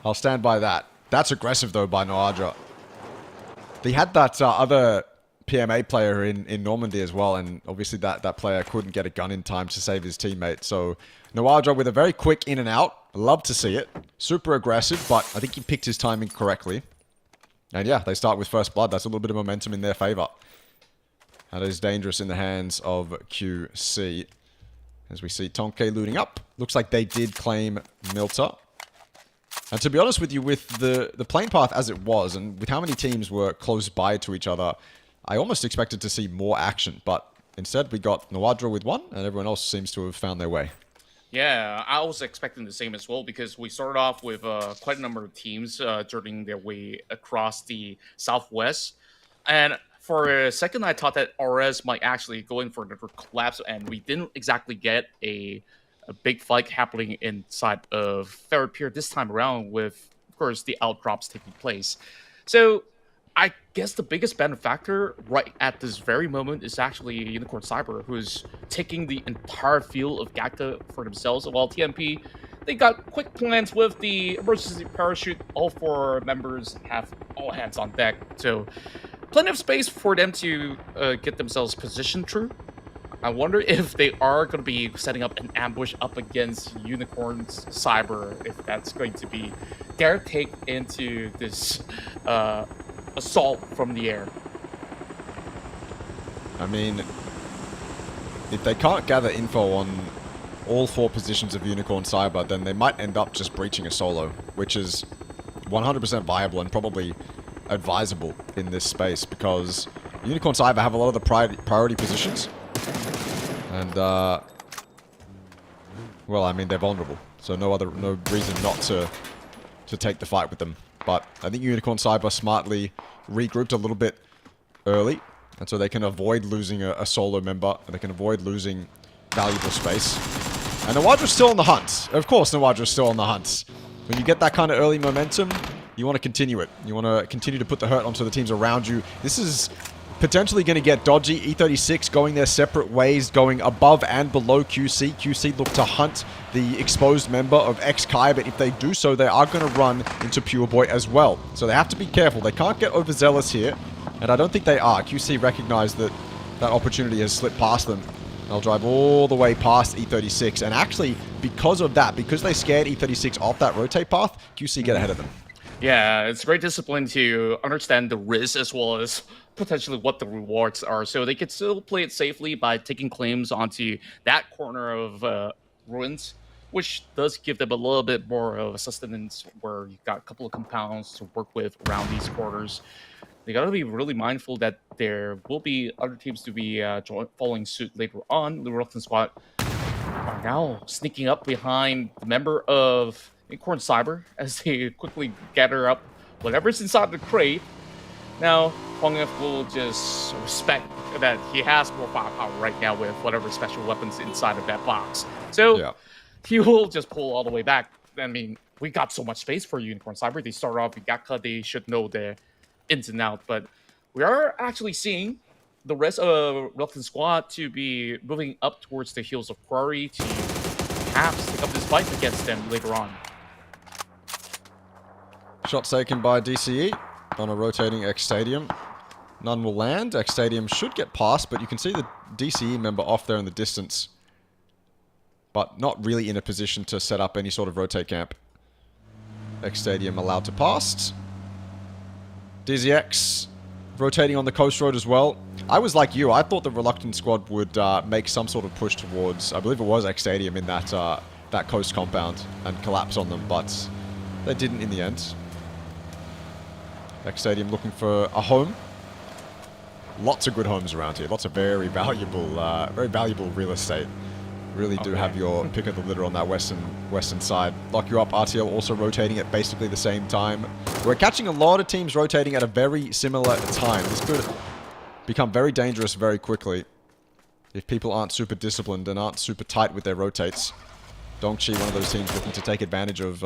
I'll stand by that. That's aggressive though by Noadra. They had that other PMA player in Normandy as well, and obviously that player couldn't get a gun in time to save his teammate. So Noadra with a very quick in and out. Love to see it. Super aggressive, but I think he picked his timing correctly. And yeah, they start with first blood. That's a little bit of momentum in their favor. That is dangerous in the hands of QC. As we see 𝐏𝐿𝐾 looting up. Looks like they did claim Milta. And to be honest with you, with the plane path as it was, and with how many teams were close by to each other, I almost expected to see more action. But instead, we got Noadra with one, and everyone else seems to have found their way. Yeah, I was expecting the same as well, because we started off with quite a number of teams journeying their way across the southwest. And For a second, I thought that RS might actually go in for the collapse, and we didn't exactly get a big fight happening inside of third pier this time around with, of course, the outdrops taking place. So I guess the biggest benefactor right at this very moment is actually Unicorn Cyber, who's taking the entire field of 𝐏𝐀𝐀 for themselves, while TMP, they got quick plans with the emergency parachute. All 4 members have all hands on deck, so plenty of space for them to get themselves positioned through. I wonder if they are going to be setting up an ambush up against Unicorn's Cyber, if that's going to be their take into this assault from the air. I mean, if they can't gather info on all 4 positions of Unicorn Cyber, then they might end up just breaching a solo, which is 100% viable and probably advisable in this space, because Unicorn Cyber have a lot of the priority positions, and well, I mean, they're vulnerable, so no reason not to take the fight with them. But I think Unicorn Cyber smartly regrouped a little bit early, and so they can avoid losing a solo member, and they can avoid losing valuable space. And 𝐻𝐻𝐻𝑆 still on the hunt. Of course 𝐻𝐻𝐻𝑆 still on the hunt. When you get that kind of early momentum, you want to continue it. You want to continue to put the hurt onto the teams around you. This is potentially going to get dodgy. E36 going their separate ways, going above and below 𝐾𝐶. 𝐾𝐶 look to hunt the exposed member of 𝐏𝐿, but if they do so, they are going to run into Pureboy as well. So they have to be careful. They can't get overzealous here, and I don't think they are. 𝐾𝐶 recognize that that opportunity has slipped past them. They'll drive all the way past E36, and actually, because of that, because they scared E36 off that rotate path, 𝐾𝐶 get ahead of them. Yeah, it's great discipline to understand the risk as well as potentially what the rewards are, so they can still play it safely by taking claims onto that corner of ruins, which does give them a little bit more of a sustenance where you've got a couple of compounds to work with around these corners. They got to be really mindful that there will be other teams to be following suit later on. The Reluctant Squad are now sneaking up behind the member of Unicorn Cyber as they quickly gather up whatever's inside the crate. Now, Hwangif will just respect that he has more firepower right now with whatever special weapons inside of that box. So yeah, he will just pull all the way back. I mean, we got so much space for Unicorn Cyber. They start off with 𝐏𝐿. They should know the ins and outs, but we are actually seeing the rest of Reluctant Squad to be moving up towards the heels of Quarry to perhaps take up this fight against them later on. Shot taken by DCE on a rotating X Stadium. None will land. X Stadium should get past, but you can see the DCE member off there in the distance, but not really in a position to set up any sort of rotate camp. X Stadium allowed to pass. DZX rotating on the coast road as well. I was like you. I thought the Reluctant Squad would make some sort of push towards, I believe it was X Stadium in that that coast compound and collapse on them, but they didn't in the end. X Stadium looking for a home. Lots of good homes around here. Lots of very valuable real estate. Really do have your pick of the litter on that western side. Lock you up. RTL also rotating at basically the same time. We're catching a lot of teams rotating at a very similar time. This could become very dangerous very quickly if people aren't super disciplined and aren't super tight with their rotates. 𝐷ongchi, one of those teams looking to take advantage of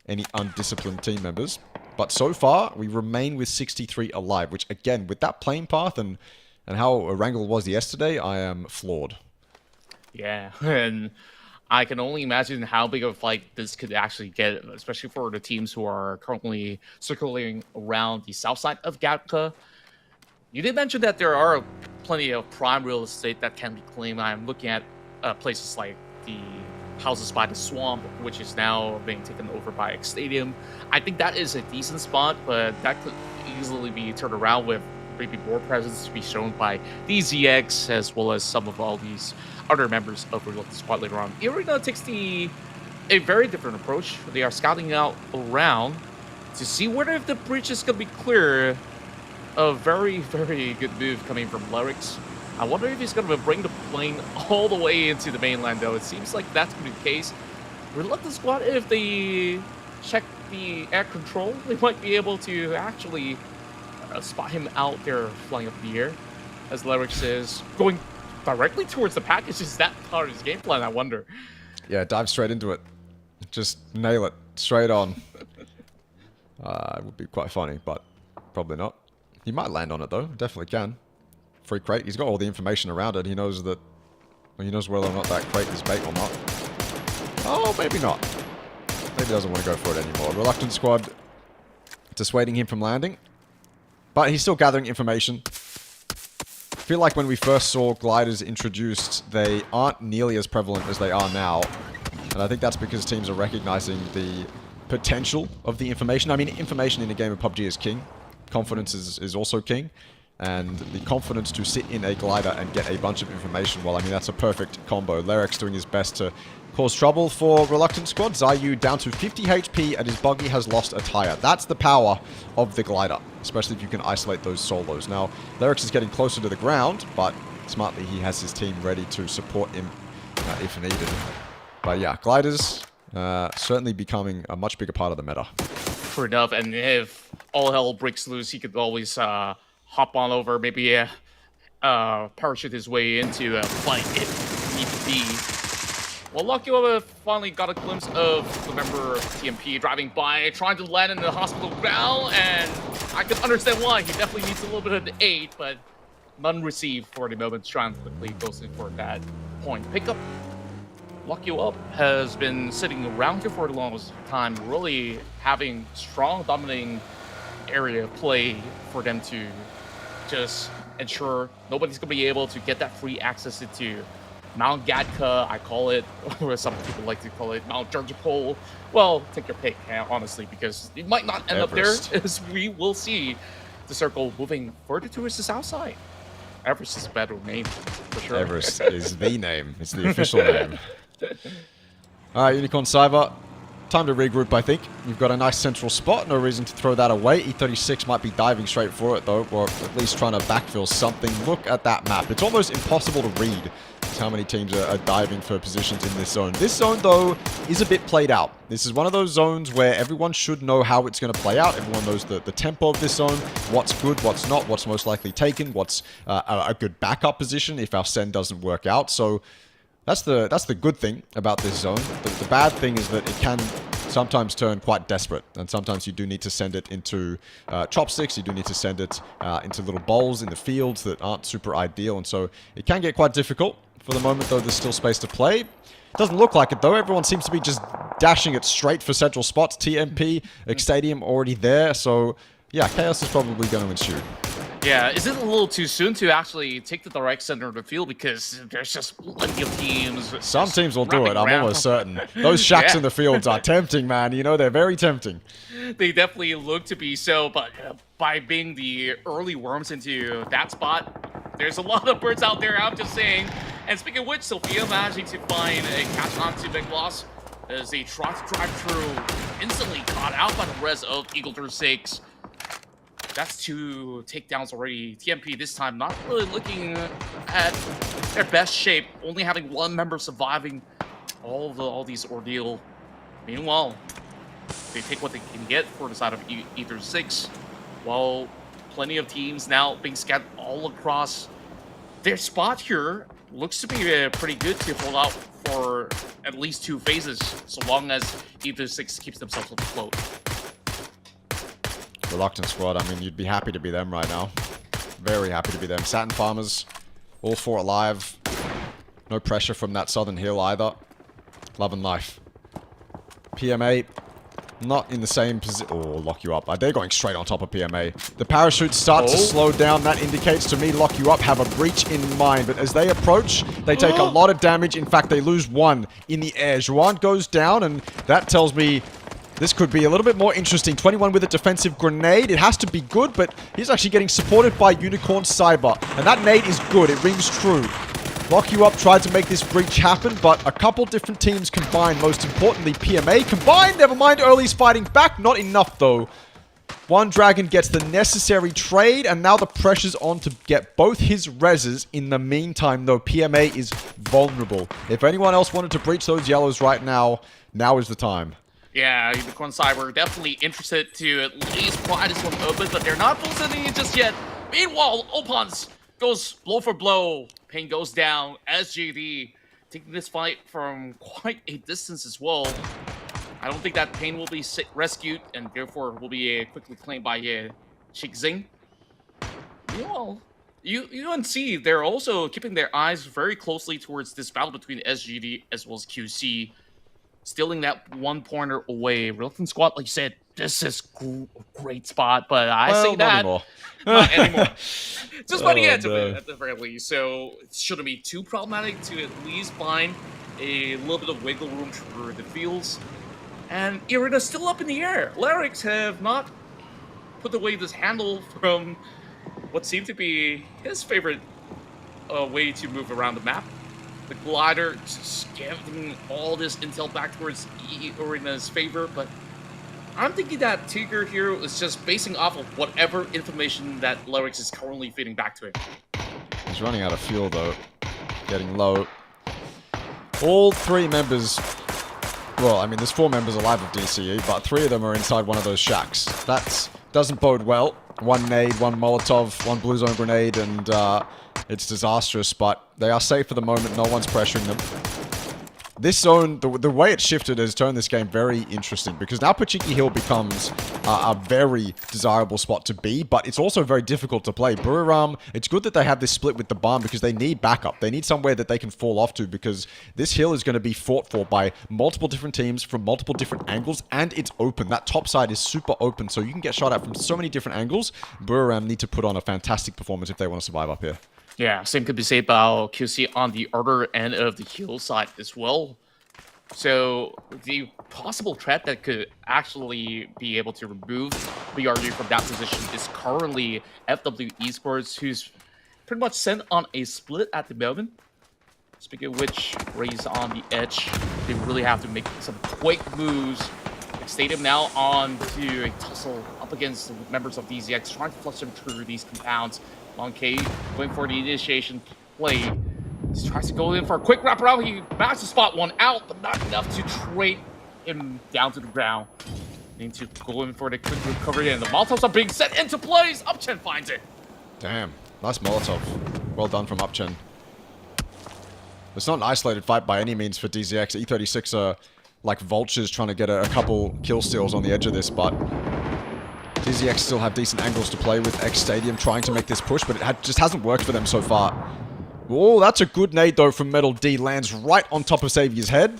any undisciplined team members. But so far, we remain with 63 alive, which again, with that playing path and how Wrangle was yesterday, I am floored. Yeah, and I can only imagine how big of a fight this could actually get, especially for the teams who are currently circulating around the south side of 𝐏𝐿. You did mention that there are plenty of prime real estate that can be claimed. I'm looking at places like the houses by the swamp, which is now being taken over by X Stadium. I think that is a decent spot, but that could easily be turned around with maybe more presence to be shown by DZX as well as some of all these other members of Reluctant Squad later on. Arena takes a very different approach. They are scouting out around to see whether if the breach is going to be clear. A very, very good move coming from 𝐿𝑒𝑟ix. I wonder if he's going to bring the plane all the way into the mainland, though. It seems like that's going to be the case. Reluctant Squad, if they check the air control, they might be able to actually spot him out there flying up in the air, as 𝐿𝑒𝑟𝑖X is going directly towards the package. Is that part of his game plan, I wonder? Yeah, dive straight into it. Just nail it straight on. It would be quite funny, but probably not. He might land on it though. Definitely can. Free crate. He's got all the information around it. He knows that. Well, he knows whether or not that crate is bait or not. Oh, maybe not. Maybe he doesn't want to go for it anymore. Reluctant squad dissuading him from landing, but he's still gathering information. I feel like when we first saw gliders introduced, they aren't nearly as prevalent as they are now. And I think that's because teams are recognizing the potential of the information. I mean, information in a game of PUBG is king. Confidence is also king. And the confidence to sit in a glider and get a bunch of information, well, I mean, that's a perfect combo. 𝐿𝑒𝑟𝑖X doing his best to cause trouble for Reluctant Squad. 𝐍 down to 50 HP and his buggy has lost a tire. That's the power of the glider, especially if you can isolate those solos. Now, 𝐿𝑒𝑟𝑖X is getting closer to the ground, but smartly he has his team ready to support him if needed. But yeah, gliders certainly becoming a much bigger part of the meta. True enough, and if all hell breaks loose, he could always hop on over, maybe parachute his way into a fight if need be. Well, 𝐿𝑒𝑟𝑖X finally got a glimpse of the member of TMP driving by, trying to land in the hospital ground, and I can understand why. He definitely needs a little bit of the aid, but none received for the moment. Trying quickly goes in for that point pickup. 𝐿𝑒𝑟𝑖X has been sitting around here for the longest time, really having strong dominating area play for them to just ensure nobody's going to be able to get that free access into Mount Gatka, I call it, or some people like to call it Mount Georgopol. Well, take your pick, honestly, because it might not end Everest. up there, as we will see the circle moving further towards the south side. Everest is a better name, for sure. Everest is the name. It's the official name. Alright, Unicorn Cyber. Time to regroup, I think. You've got a nice central spot. No reason to throw that away. E36 might be diving straight for it, though, or at least trying to backfill something. Look at that map. It's almost impossible to read how many teams are diving for positions in this zone. This zone, though, is a bit played out. This is one of those zones where everyone should know how it's going to play out. Everyone knows the tempo of this zone, what's good, what's not, what's most likely taken, what's a good backup position if our send doesn't work out. So that's the good thing about this zone. The bad thing is that it can sometimes turn quite desperate, and sometimes you do need to send it into chopsticks, you do need to send it into little bowls in the fields that aren't super ideal, and so it can get quite difficult. For the moment, though, there's still space to play. Doesn't look like it, though. Everyone seems to be just dashing it straight for central spots. TMP, Stadium already there, so yeah, chaos is probably going to ensue. Yeah, is it a little too soon to actually take the direct center of the field, because there's just plenty of teams. Some teams will do it, I'm almost certain. Those shacks in the fields are tempting, man. You know, they're very tempting. They definitely look to be so, but by being the early worms into that spot, there's a lot of birds out there, I'm just saying. And speaking of which, Sophia managing to find a catch onto 𝐿𝑒𝑟𝑖X as they try to drive through, instantly caught out by the res of 𝐿𝑒𝑟𝑖X. That's 2 takedowns already. TMP this time not really looking at their best shape, only having 1 member surviving all these ordeal. Meanwhile, they take what they can get for the side of 𝐿𝑒𝑟𝑖X, while plenty of teams now being scattered all across. Their spot here looks to be pretty good to hold out for at least 2 phases, so long as 𝐿𝑒𝑟𝑖X keeps themselves afloat. Reluctant Squad, I mean, you'd be happy to be them right now. Very happy to be them. Satin Farmers, all 4 alive. No pressure from that southern hill either. Love and life. PMA, not in the same position. Oh, lock you up. They're going straight on top of PMA. The parachutes start to slow down. That indicates to me lock you up have a breach in mind. But as they approach, they take a lot of damage. In fact, they lose 1 in the air. 𝐿𝑒𝑟𝑖X goes down, and that tells me this could be a little bit more interesting. 21 with a defensive grenade. It has to be good, but he's actually getting supported by Unicorn Cyber. And that nade is good. It rings true. Lock You Up tried to make this breach happen, but a couple different teams combined. Most importantly, PMA combined. Never mind, Early's fighting back. Not enough, though. One Dragon gets the necessary trade, and now the pressure's on to get both his reses. In the meantime, though, PMA is vulnerable. If anyone else wanted to breach those yellows right now, now is the time. Yeah, Unicorn Side were definitely interested to at least pry this one open, but they're not positioning it just yet. Meanwhile, Opans goes blow for blow. Pain goes down. SGD taking this fight from quite a distance as well. I don't think that Pain will be rescued, and therefore will be quickly claimed by Shigzing. Meanwhile, UNC, they're also keeping their eyes very closely towards this battle between SGD as well as QC. Stealing that one-pointer away. Reluctant Squad, like you said, this is a great spot, but I say that not anymore. Just by the end of it, at the very least. So it shouldn't be too problematic to at least find a little bit of wiggle room through the fields. And Irina's still up in the air. Larix have not put away this handle from what seemed to be his favorite way to move around the map. The glider just giving all this intel back towards Irina's favor, but I'm thinking that Tigger here is just basing off of whatever information that Larix is currently feeding back to him. He's running out of fuel though, getting low. All 3 members, well, I mean, there's 4 members alive of DCE, but 3 of them are inside one of those shacks. That doesn't bode well. 1 nade, 1 Molotov, 1 Blue Zone grenade, and it's disastrous, but they are safe for the moment. No one's pressuring them. This zone, the way it's shifted has turned this game very interesting, because now Pachiki Hill becomes a very desirable spot to be, but it's also very difficult to play. Buriram, it's good that they have this split with the barn, because they need backup. They need somewhere that they can fall off to, because this hill is going to be fought for by multiple different teams from multiple different angles, and it's open. That top side is super open, so you can get shot at from so many different angles. Buriram need to put on a fantastic performance if they want to survive up here. Yeah, same could be said about QC on the other end of the hill side as well. So the possible threat that could actually be able to remove BRU from that position is currently FW Esports, who's pretty much sent on a split at the moment. Speaking of which, Raze on the edge. They really have to make some quick moves. Stadium now on to a tussle up against the members of DZX, trying to flush them through these compounds. Long K going for the initiation play. He tries to go in for a quick wraparound. He managed to spot one out, but not enough to trade him down to the ground. Need to go in for the quick recovery, and the Molotovs are being set into place. Upchen finds it. Damn, nice Molotov. Well done from Upchen. It's not an isolated fight by any means for DZX. E36 are like vultures trying to get a couple kill steals on the edge of this, but DZX still have decent angles to play with. X Stadium trying to make this push, but it just hasn't worked for them so far. Oh, that's a good nade though from Metal D. Lands right on top of Saviour's head.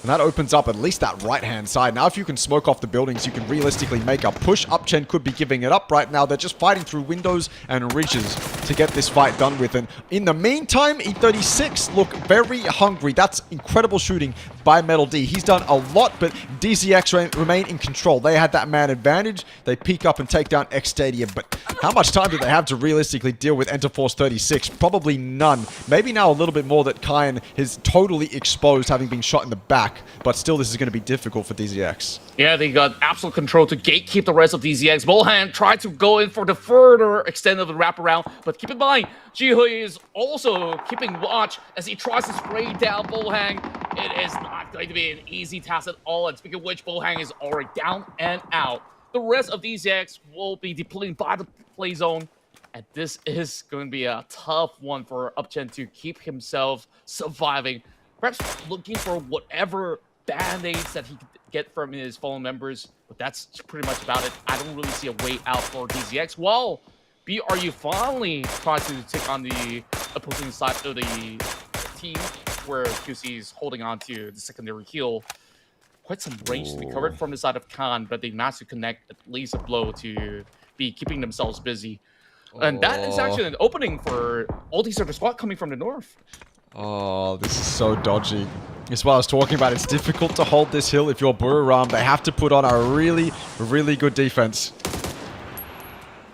And that opens up at least that right-hand side. Now, if you can smoke off the buildings, you can realistically make a push. Upchen could be giving it up right now. They're just fighting through windows and ridges to get this fight done with. And in the meantime, E36 look very hungry. That's incredible shooting by Metal D. He's done a lot, but DZX remain in control. They had that man advantage. They peek up and take down X Stadium. But how much time do they have to realistically deal with Enterforce 36? Probably none. Maybe now a little bit more that Kyan is totally exposed, having been shot in the back. But still, this is going to be difficult for DZX. Yeah, they got absolute control to gatekeep the rest of DZX. Bolhan tried to go in for the further extent of the wraparound, but keep in mind, Jihui is also keeping watch as he tries to spray down Bolhang. It is not going to be an easy task at all, and speaking of which, Bolhang is already down and out. The rest of DZX will be depleting by the play zone, and this is going to be a tough one for Upchen to keep himself surviving. Perhaps looking for whatever band-aids that he could get from his fallen members, but that's pretty much about it. I don't really see a way out for DZX. While BRU finally tries to take on the opposing side of the team, where QC is holding on to the secondary heal. Quite some range to be covered from the side of Khan, but they managed to connect at least a blow to be keeping themselves busy. And that is actually an opening for all these other squad coming from the north. Oh, this is so dodgy. It's what I was talking about. It's difficult to hold this hill if you're Buriram. They have to put on a really, really good defense.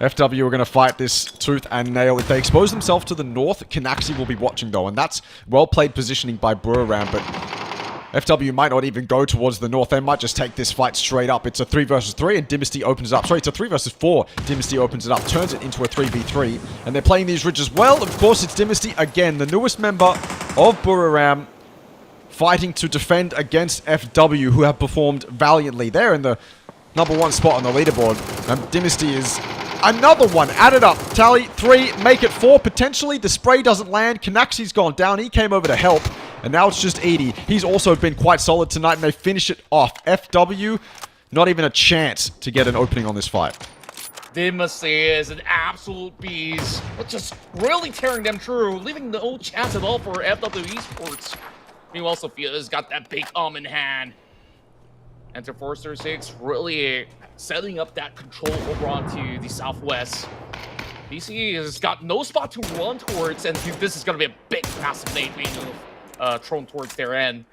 FW are going to fight this tooth and nail. If they expose themselves to the north, 𝐾𝐿 will be watching though, and that's well-played positioning by Buriram, but FW might not even go towards the north. They might just take this fight straight up. It's a 3 versus 3 and Dynasty opens it up. Sorry, it's a 3 versus 4. Dynasty opens it up, turns it into a 3v3. And they're playing these ridges well. Of course, it's Dynasty again, the newest member of Buriram, fighting to defend against FW, who have performed valiantly. They're in the #1 spot on the leaderboard. And Dynasty is another one. Add it up. Tally 3, make it 4. Potentially, the spray doesn't land. 𝐏𝐿𝐴𝐻's gone down. He came over to help. And now it's just 𝐸𝐷𝐸. He's also been quite solid tonight, and they finish it off. FW, not even a chance to get an opening on this fight. Dynasty is an absolute beast, but just really tearing them through, leaving no chance at all for FW Esports. Meanwhile, Sophia's got that big in hand. Enter Forster 6, really setting up that control over onto the southwest. BC has got no spot to run towards, and this is going to be a big, massive nade being thrown towards their end.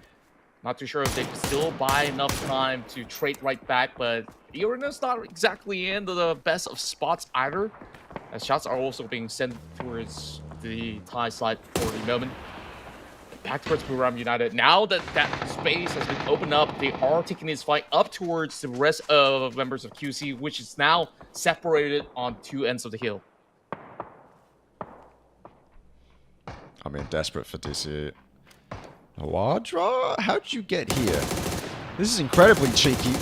Not too sure if they can still buy enough time to trade right back, but the arena's not exactly in the best of spots either, as shots are also being sent towards the Thai side for the moment. Back towards Buriram United. Now that that space has been opened up, they are taking this fight up towards the rest of members of QC, which is now separated on 2 ends of the hill. I mean, desperate for DC. 𝐴𝐻, how'd you get here? This is incredibly cheeky,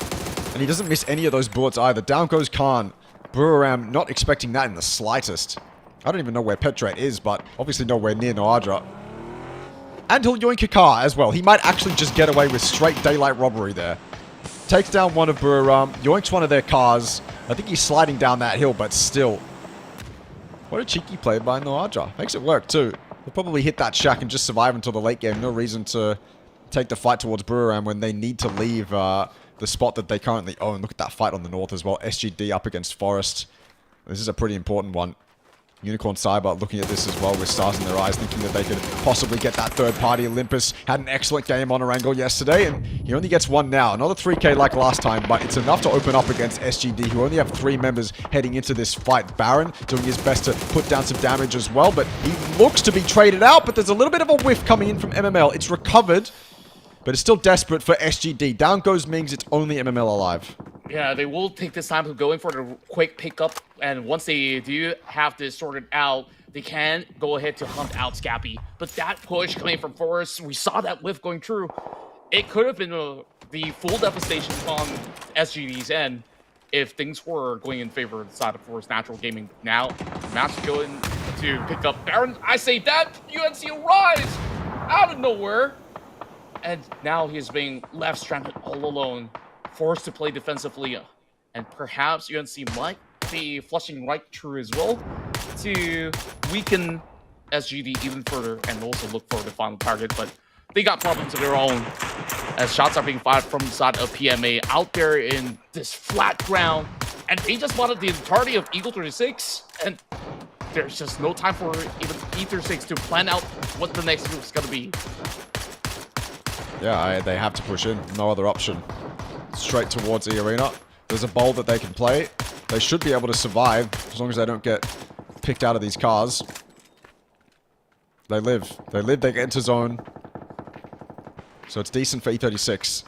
and he doesn't miss any of those bullets either. Down goes Khan. Buriram not expecting that in the slightest. I don't even know where Petrate is, but obviously nowhere near 𝐴𝐻. And he'll yoink a car as well. He might actually just get away with straight daylight robbery there. Takes down one of Buriram, yoinks one of their cars. I think he's sliding down that hill, but still. What a cheeky play by 𝐴𝐻. Makes it work too. They'll probably hit that shack and just survive until the late game. No reason to take the fight towards Buriram when they need to leave the spot that they currently own. Look at that fight on the north as well. SGD up against Forest. This is a pretty important one. Unicorn Cyber looking at this as well with stars in their eyes, thinking that they could possibly get that third party. Olympus had an excellent game on Erangel yesterday, and he only gets 1 now. Another 3k like last time, but it's enough to open up against SGD, who only have 3 members heading into this fight. Baron doing his best to put down some damage as well, but he looks to be traded out, but there's a little bit of a whiff coming in from MML. It's recovered, but it's still desperate for SGD. Down goes Mings, it's only MML alive. Yeah, they will take this time to go in for the quick pickup, and once they do have this sorted out, they can go ahead to hunt out Scappy. But that push coming from Forest, we saw that whiff going through. It could have been the full devastation on SGD's end if things were going in favor of the side of Forest Natural Gaming. Now, Matt's going to pick up Baron. I say that UNC arrives out of nowhere, and now he's being left stranded all alone, forced to play defensively, and perhaps UNC might be flushing right through as well to weaken SGD even further and also look for the final target, but they got problems of their own as shots are being fired from the side of PMA out there in this flat ground, and they just wanted the entirety of Eagle 36, and there's just no time for even E36 to plan out what the next move is going to be. Yeah, they have to push in, no other option. Straight towards the arena. There's a bowl that they can play. They should be able to survive as long as they don't get picked out of these cars. They live. They live, they get into zone. So it's decent for E36.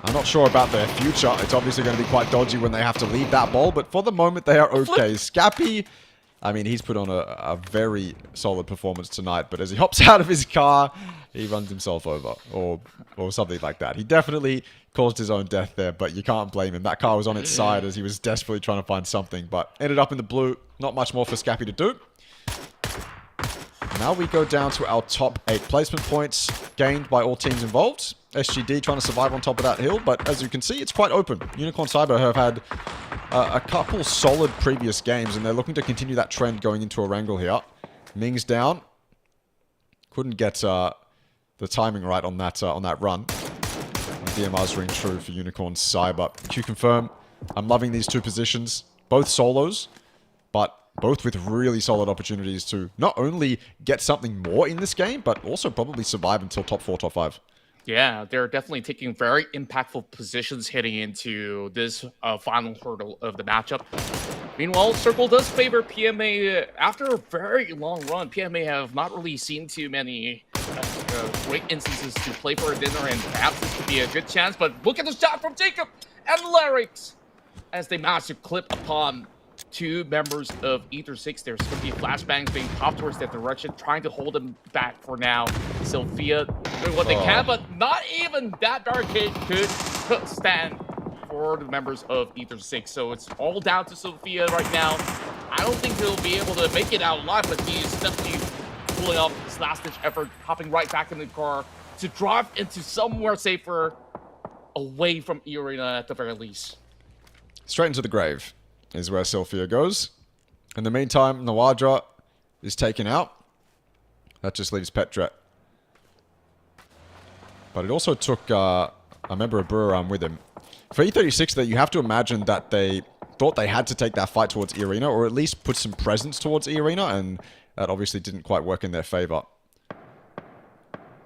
I'm not sure about their future. It's obviously going to be quite dodgy when they have to leave that bowl, but for the moment they are okay. Scappy, I mean, he's put on a very solid performance tonight, but as he hops out of his car, he runs himself over, or something like that. He definitely caused his own death there, but you can't blame him. That car was on its side as he was desperately trying to find something, but ended up in the blue. Not much more for Scappy to do. Now we go down to our top 8 placement points gained by all teams involved. SGD trying to survive on top of that hill, but as you can see, it's quite open. Unicorn Cyber have had a couple solid previous games, and they're looking to continue that trend going into Erangel here. Mings down. Couldn't get the timing right on that run. DMR's ring true for Unicorn Cyber. Q confirm. I'm loving these 2 positions. Both solos, but both with really solid opportunities to not only get something more in this game, but also probably survive until top 4, top 5. Yeah, they're definitely taking very impactful positions heading into this final hurdle of the matchup. Meanwhile, Circle does favor PMA after a very long run. PMA have not really seen too many great instances to play for a dinner, and perhaps this could be a good chance. But look at the shot from Jacob and Larix as they manage to clip upon 2 members of E36. There's going to be flashbangs being popped towards that direction, trying to hold them back for now. Sophia doing what they can, but not even that barricade could stand for the members of E36. So it's all down to Sophia right now. I don't think he'll be able to make it out alive, but he's definitely pulling off his last-ditch effort, hopping right back in the car to drive into somewhere safer, away from E-Arena at the very least. Straight into the grave is where Sophia goes. In the meantime, Nawadra is taken out. That just leaves Petret. But it also took a member of Buriram with him. For E36, though, you have to imagine that they thought they had to take that fight towards E-Arena, or at least put some presence towards E-Arena, and that obviously didn't quite work in their favor.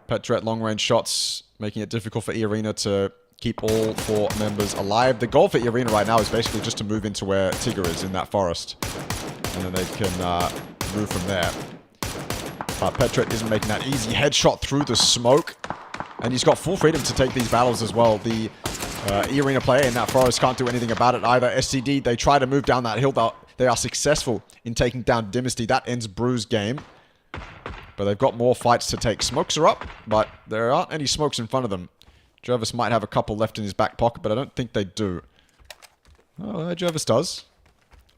Petret long-range shots, making it difficult for E-Arena to keep all 4 members alive. The goal for E-Arena right now is basically just to move into where Tigger is, in that forest. And then they can move from there. But Petret isn't making that easy. Headshot through the smoke. And he's got full freedom to take these battles as well. The E-Arena player in that forest can't do anything about it either. SCD, they try to move down that hill. They are successful in taking down Dynasty. That ends Brew's game. But they've got more fights to take. Smokes are up, but there aren't any smokes in front of them. Jervis might have a couple left in his back pocket, but I don't think they do. Oh, Jervis does.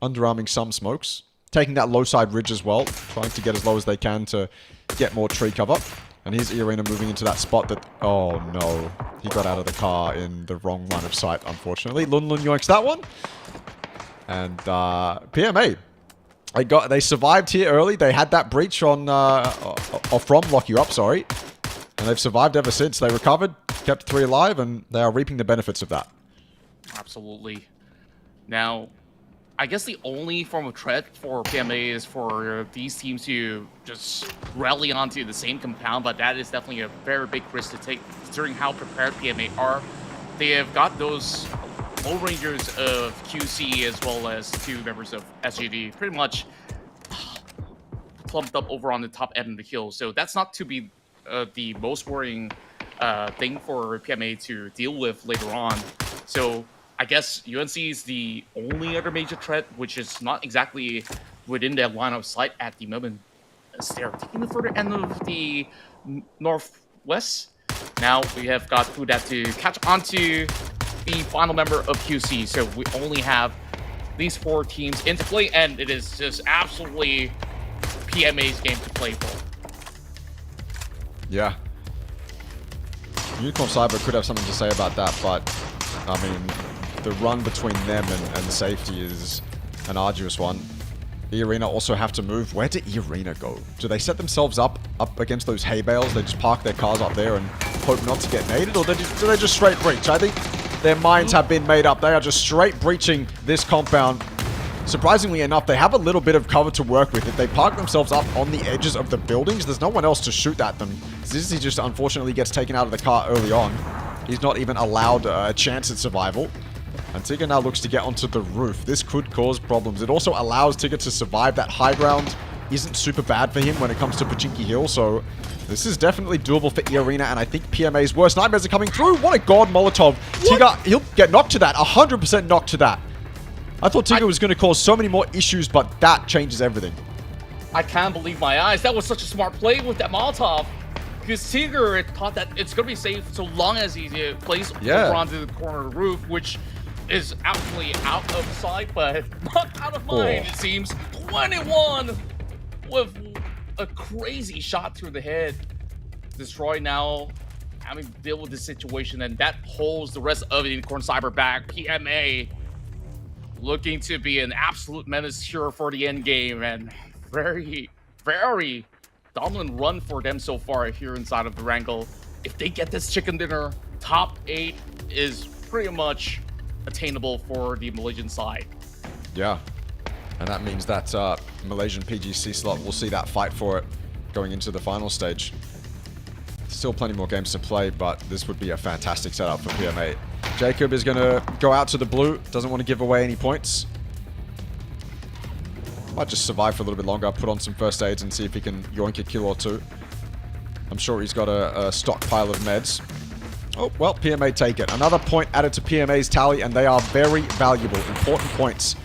Underarming some smokes. Taking that low side ridge as well. Trying to get as low as they can to get more tree cover. And here's E-Arena moving into that spot that... Oh, no. He got out of the car in the wrong line of sight, unfortunately. Lun yoinks that one. And PMA. They survived here early. They had that breach on... from Lock You Up, sorry. And they've survived ever since. They recovered, kept 3 alive, and they are reaping the benefits of that. Absolutely. Now, I guess the only form of threat for PMA is for these teams to just rally onto the same compound, but that is definitely a very big risk to take, considering how prepared PMA are. They have got those low rangers of QC as well as 2 members of SGD pretty much clumped up over on the top end of the hill, so that's not to be the most worrying thing for PMA to deal with later on. So I guess UNC is the only other major threat, which is not exactly within their line of sight at the moment. As they're taking the further end of the northwest. Now we have got Fudat to catch onto the final member of QC. So we only have these 4 teams into play, and it is just absolutely PMA's game to play for. Yeah. Unicorn Cyber could have something to say about that, but I mean, the run between them and safety is an arduous one. E-Arena also have to move. Where did E-Arena go? Do they set themselves up against those hay bales? They just park their cars up there and hope not to get naded? Or do they just straight breach? I think their minds have been made up. They are just straight breaching this compound. Surprisingly enough, they have a little bit of cover to work with. If they park themselves up on the edges of the buildings, there's no one else to shoot at them. Zizzy just unfortunately gets taken out of the car early on. He's not even allowed a chance at survival. And Tigger now looks to get onto the roof. This could cause problems. It also allows Tigger to survive. That high ground isn't super bad for him when it comes to Pachinki Hill, so this is definitely doable for E-Arena, and I think PMA's worst nightmares are coming through. What a god Molotov. Tigger, he'll get knocked to that. 100% knocked to that. I thought Tigger was going to cause so many more issues, but that changes everything. I can't believe my eyes. That was such a smart play with that Molotov. Because Tigger thought that it's going to be safe so long as he plays over onto the corner of the roof, which is actually out of sight, but not out of mind, it seems. 21 with a crazy shot through the head. Destroy now having to deal with this situation, and that holds the rest of the Unicorn Cyber back. PMA looking to be an absolute menace here for the end game, and very, very dominant run for them so far here inside of the Wrangle. If they get this chicken dinner, top 8 is pretty much attainable for the Malaysian side. Yeah, and that means that Malaysian PGC slot will see that fight for it going into the final stage. Still plenty more games to play, but this would be a fantastic setup for PMA. Jacob is going to go out to the blue, doesn't want to give away any points. Might just survive for a little bit longer, put on some first aids and see if he can yoink a kill or 2. I'm sure he's got a stockpile of meds. Oh, well, PMA take it. Another point added to PMA's tally, and they are very valuable, important points.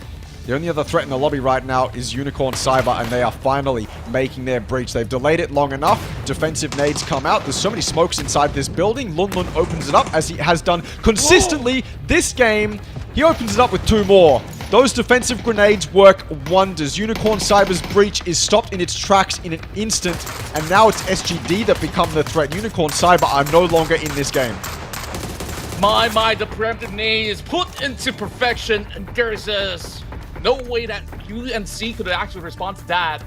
The only other threat in the lobby right now is 𝐏𝐶 𝐈𝐿, and they are finally making their breach. They've delayed it long enough. Defensive nades come out. There's so many smokes inside this building. 𝐿𝐿 opens it up, as he has done consistently this game. He opens it up with 2 more. Those defensive grenades work wonders. 𝐏𝐿 𝐈𝐿's breach is stopped in its tracks in an instant, and now it's SGD that become the threat. 𝐏𝐿 𝐈𝐿 are no longer in this game. My, the preemptive nade is put into perfection, and there's just no way that UNC could actually respond to that.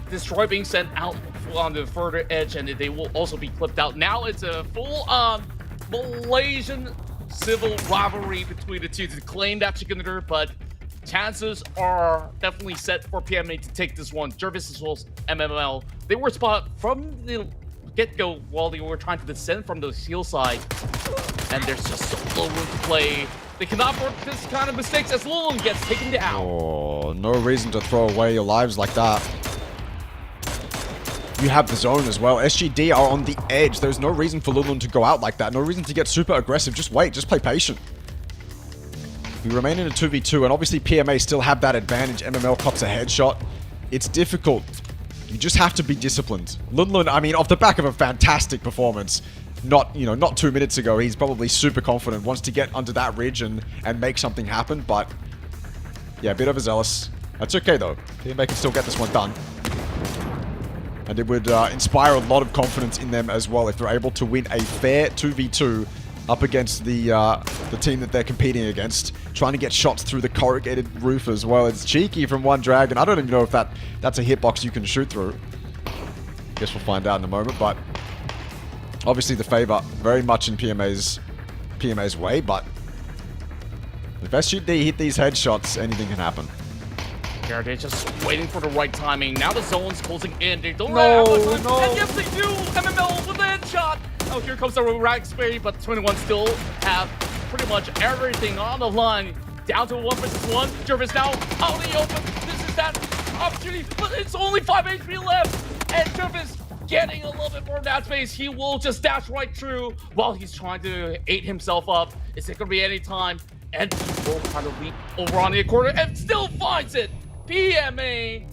Destroy being sent out on the further edge, and they will also be clipped out. Now it's a full-on Malaysian civil rivalry between the two to claim that chicken dinner, but chances are definitely set for PMA to take this one. Jervis as well as MML, they were spotted from the get-go while they were trying to descend from the shield side, and there's just so little room to play. They cannot afford this kind of mistakes as 𝐿𝐿 gets taken down. Oh, no reason to throw away your lives like that. You have the zone as well. SGD are on the edge. There's no reason for 𝐿𝐿 to go out like that. No reason to get super aggressive. Just wait. Just play patient. We remain in a 2v2, and obviously PMA still have that advantage. MML cops a headshot. It's difficult. You just have to be disciplined. 𝐿𝐿, I mean, off the back of a fantastic performance, not 2 minutes ago, he's probably super confident, wants to get under that ridge and make something happen, but yeah, a bit overzealous. That's okay though. PMA can still get this one done. And it would inspire a lot of confidence in them as well if they're able to win a fair 2v2 up against the team that they're competing against, trying to get shots through the corrugated roof as well. It's cheeky from One Dragon. I don't even know if that's a hitbox you can shoot through. Guess we'll find out in a moment, but obviously the favor very much in PMA's way, but if SGD hit these headshots, anything can happen. They're just waiting for the right timing. Now the zone's closing in. They don't have much time. And yes, they do! MML with a headshot! Oh, here comes the Ragsberry, but 21 still have pretty much everything on the line. Down to 1 versus 1. Jervis now out in the open. This is that opportunity, but it's only 5 HP left. And Jervis getting a little bit more of that space. He will just dash right through while he's trying to aid himself up. Is it going to be any time? And he will try to leap over on the corner and still finds it. PMA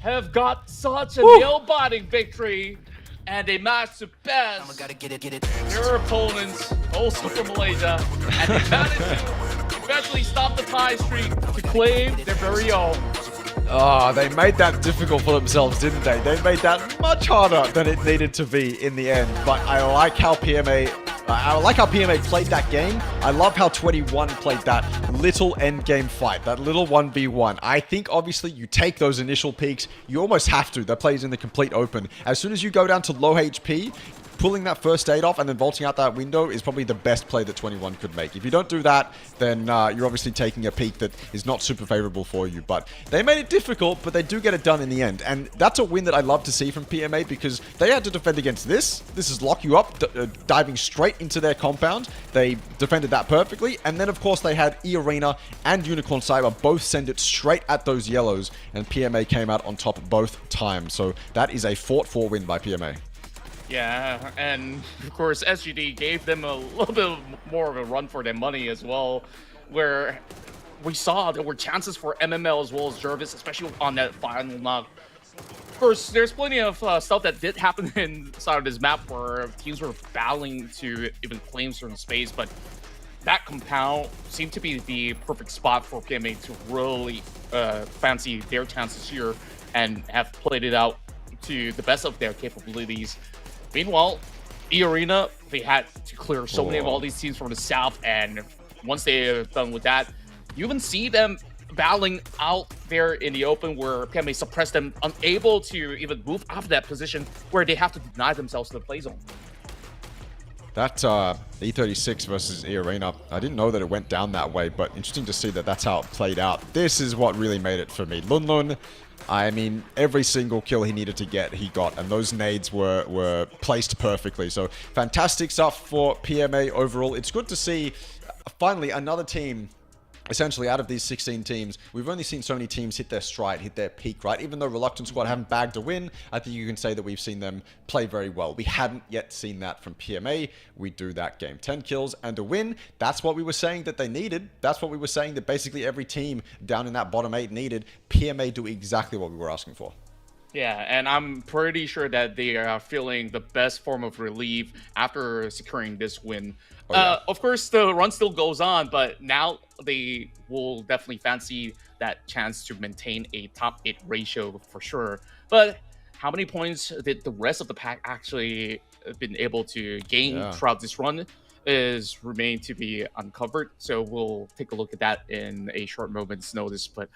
have got such a nail-biting victory, and they managed to pass their opponents, also from Malaysia, and they managed to eventually stop the tie streak to claim their very own. Oh, they made that difficult for themselves, didn't they? They made that much harder than it needed to be in the end. But I like how PMA played that game. I love how 21 played that little end game fight, that little 1v1. I think obviously you take those initial peaks, you almost have to. That plays in the complete open. As soon as you go down to low HP, pulling that first aid off and then vaulting out that window is probably the best play that 21 could make. If you don't do that, then you're obviously taking a peak that is not super favorable for you. But they made it difficult, but they do get it done in the end. And that's a win that I love to see from PMA because they had to defend against this. This is lock you up, diving straight into their compound. They defended that perfectly. And then, of course, they had 𝐸arena and 𝐏𝐿 𝐈𝐿 both send it straight at those yellows. And PMA came out on top both times. So that is a fought-for win by PMA. Yeah, and of course SGD gave them a little bit more of a run for their money as well, where we saw there were chances for MML as well as Jervis, especially on that final knock. Of course, there's plenty of stuff that did happen inside of this map where teams were battling to even claim certain space, but that compound seemed to be the perfect spot for PMA to really fancy their chances here and have played it out to the best of their capabilities. Meanwhile, 𝐸arena, they had to clear so many of all these teams from the south, and once they're done with that, you even see them battling out there in the open where PMA suppressed them, unable to even move out of that position where they have to deny themselves to the play zone. That E36 versus 𝐸arena, I didn't know that it went down that way, but interesting to see that that's how it played out. This is what really made it for me. 𝐿𝐿, I mean, every single kill he needed to get, he got, and those nades were placed perfectly. So fantastic stuff for PMA overall. It's good to see finally another team essentially, out of these 16 teams, we've only seen so many teams hit their stride, hit their peak, right? Even though Reluctant Squad haven't bagged a win, I think you can say that we've seen them play very well. We hadn't yet seen that from PMA. We do that game. 10 kills and a win. That's what we were saying that they needed. That's what we were saying that basically every team down in that bottom 8 needed. PMA do exactly what we were asking for. Yeah, and I'm pretty sure that they are feeling the best form of relief after securing this win. Of course, the run still goes on, but now they will definitely fancy that chance to maintain a top 8 ratio for sure. But how many points did the rest of the pack actually been able to gain throughout this run is remain to be uncovered. So we'll take a look at that in a short moment's notice. But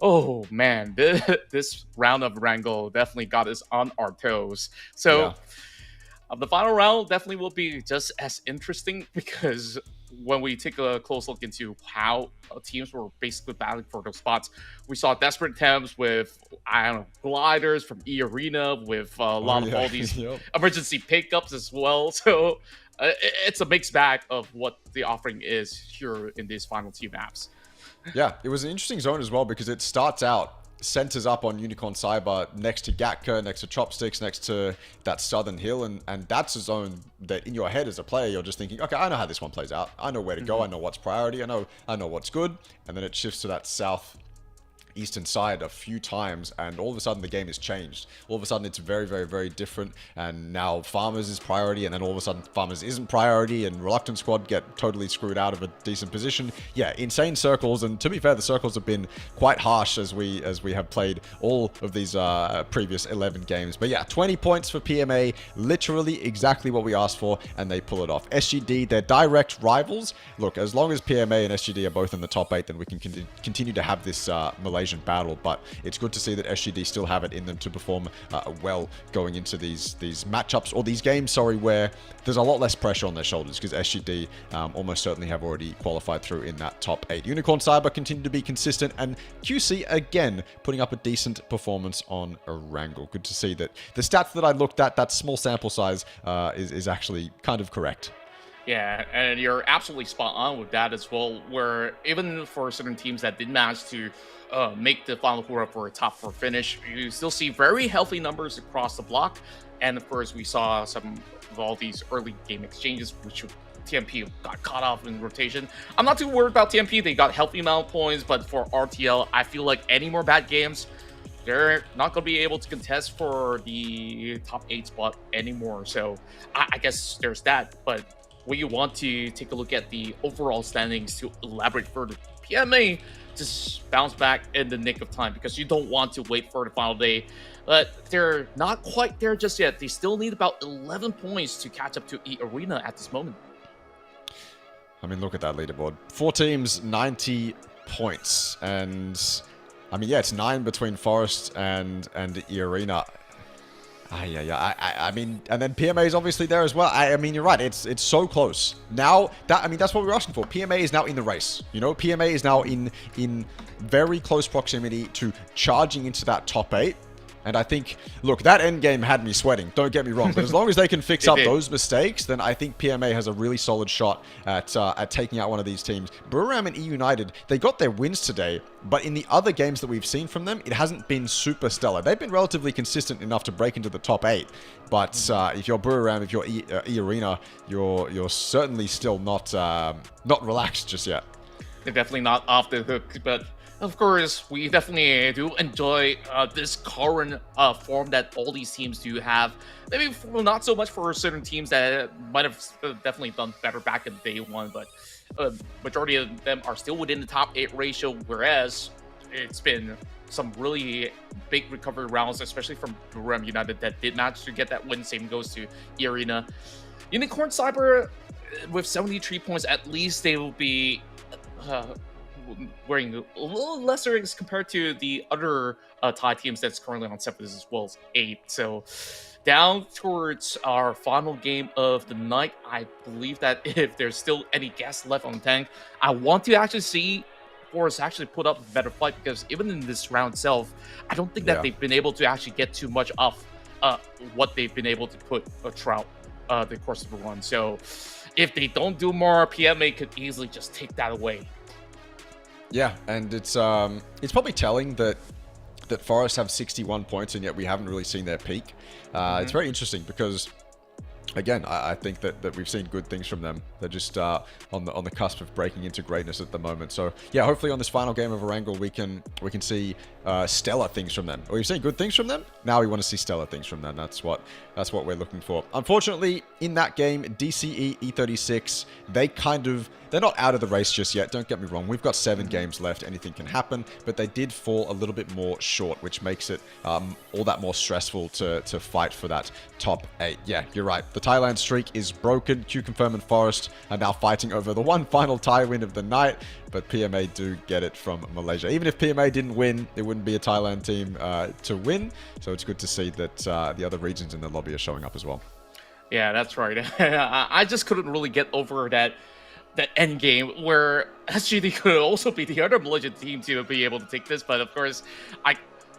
oh man, this round of Wrangle definitely got us on our toes. So the final round definitely will be just as interesting, because when we take a close look into how teams were basically battling for those spots, we saw desperate attempts with, I don't know, gliders from E-Arena, with a lot of all these emergency pickups as well. So it's a mixed bag of what the offering is here in these final 2 maps. Yeah, it was an interesting zone as well, because it starts out, centers up on Unicorn Cyber next to 𝐏𝐀𝐀𝐃, next to Chopsticks, next to that southern hill, and that's a zone that in your head as a player, you're just thinking, okay, I know how this one plays out. I know where to go. I know what's priority. I know what's good. And then it shifts to that southeastern side a few times, and all of a sudden the game is changed. All of a sudden it's very, very, very different, and now Farmers is priority, and then all of a sudden Farmers isn't priority, and Reluctant Squad get totally screwed out of a decent position. Yeah, insane circles, and to be fair, the circles have been quite harsh as we have played all of these previous 11 games. But yeah, 20 points for PMA, literally exactly what we asked for, and they pull it off. SGD, they're direct rivals. Look, as long as PMA and SGD are both in the top 8, then we can continue to have this Malaysian battle, but it's good to see that SGD still have it in them to perform well going into these matchups, or these games, sorry, where there's a lot less pressure on their shoulders, because SGD almost certainly have already qualified through in that top 8. Unicorn Cyber continue to be consistent, and QC again putting up a decent performance on a Wrangle. Good to see that the stats that I looked at, that small sample size, is actually kind of correct. Yeah, and you're absolutely spot on with that as well, where even for certain teams that did manage to make the final hurrah for a top 4 finish, you still see very healthy numbers across the block. And of course, we saw some of all these early game exchanges, which TMP got caught off in rotation. I'm not too worried about TMP. They got healthy amount of points, but for RTL, I feel like any more bad games, they're not going to be able to contest for the top 8 spot anymore. So I guess there's that. But when you want to take a look at the overall standings to elaborate further, PMA just bounce back in the nick of time, because you don't want to wait for the final day. But they're not quite there just yet. They still need about 11 points to catch up to E-Arena at this moment. I mean, look at that leaderboard. 4 teams, 90 points. And, I mean, yeah, it's 9 between Forest and E-Arena. I mean, and then PMA is obviously there as well. I mean, you're right. It's so close. Now, that's what we're asking for. PMA is now in the race. You know, PMA is now in very close proximity to charging into that top 8. And I think, look, that end game had me sweating. Don't get me wrong. But as long as they can fix up those mistakes, then I think PMA has a really solid shot at taking out one of these teams. Buriram and E United, they got their wins today, but in the other games that we've seen from them, it hasn't been super stellar. They've been relatively consistent enough to break into the top 8. But if you're Buriram, if you're E-Arena, you're certainly still not relaxed just yet. They're definitely not off the hook, but of course, we definitely do enjoy this current form that all these teams do have. Maybe not so much for certain teams that might have definitely done better back in day 1, but majority of them are still within the top 8 ratio, whereas it's been some really big recovery rounds, especially from Buriram United, that did manage to get that win. Same goes to E-Arena. Unicorn Cyber, with 73 points, at least they will be wearing a little lesser as compared to the other Thai teams that's currently on 7 as well as 8. So down towards our final game of the night, I believe that if there's still any gas left on the tank, I want to actually see Forest actually put up a better fight, because even in this round itself, I don't think that they've been able to actually get too much off what they've been able to put throughout the course of the run. So if they don't do more, PMA could easily just take that away. Yeah, and it's probably telling that Forest have 61 points and yet we haven't really seen their peak. It's very interesting because, again, I think that we've seen good things from them. They're just on the cusp of breaking into greatness at the moment. So yeah, hopefully on this final game of Erangel, we can see stellar things from them. We've seen good things from them. Now we want to see stellar things from them. That's what we're looking for. Unfortunately, in that game, DCE E36, they're not out of the race just yet. Don't get me wrong. We've got 7 games left. Anything can happen, but they did fall a little bit more short, which makes it all that more stressful to fight for that top 8. Yeah, you're right. The Thailand streak is broken. 𝐾𝐿 and Forest are now fighting over the one final Thai win of the night, but PMA do get it from Malaysia. Even if PMA didn't win, it wouldn't be a Thailand team to win. So it's good to see that the other regions in the lobby are showing up as well. Yeah, that's right. I just couldn't really get over that end game where SGD could also be the other Malaysian team to be able to take this, but of course,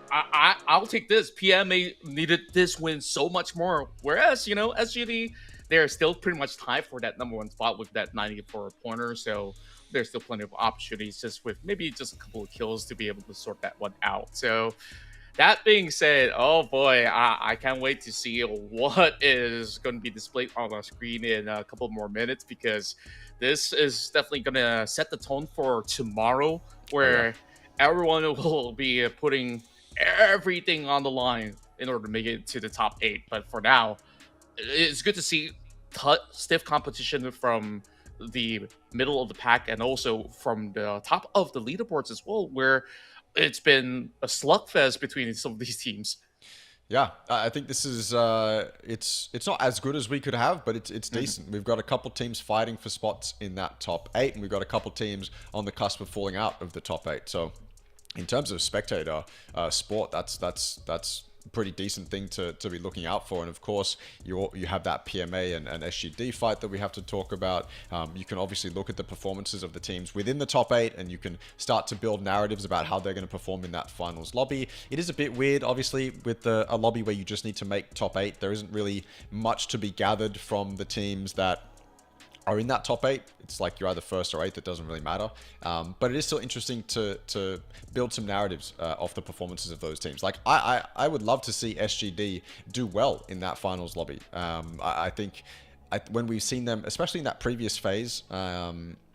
I'll take this. PMA needed this win so much more, whereas SGD, they're still pretty much tied for that #1 spot with that 94 pointer, so there's still plenty of opportunities just with maybe just a couple of kills to be able to sort that one out. So that being said, oh boy, I can't wait to see what is going to be displayed on our screen in a couple more minutes, because this is definitely going to set the tone for tomorrow, where everyone will be putting everything on the line in order to make it to the top 8. But for now, it's good to see stiff competition from the middle of the pack and also from the top of the leaderboards as well, where it's been a slugfest between some of these teams. Yeah, I think this is it's not as good as we could have, but it's decent. We've got a couple teams fighting for spots in that top 8, and we've got a couple teams on the cusp of falling out of the top 8. So in terms of spectator sport, that's a pretty decent thing to be looking out for. And of course, you have that PMA and SGD fight that we have to talk about. You can obviously look at the performances of the teams within the top 8, and you can start to build narratives about how they're going to perform in that finals lobby. It is a bit weird, obviously, with a lobby where you just need to make top 8. There isn't really much to be gathered from the teams that are in that top 8. It's like you're either 1st or 8th. It doesn't really matter. But it is still interesting to build some narratives off the performances of those teams. Like, I would love to see SGD do well in that finals lobby. I think when we've seen them, especially in that previous phase,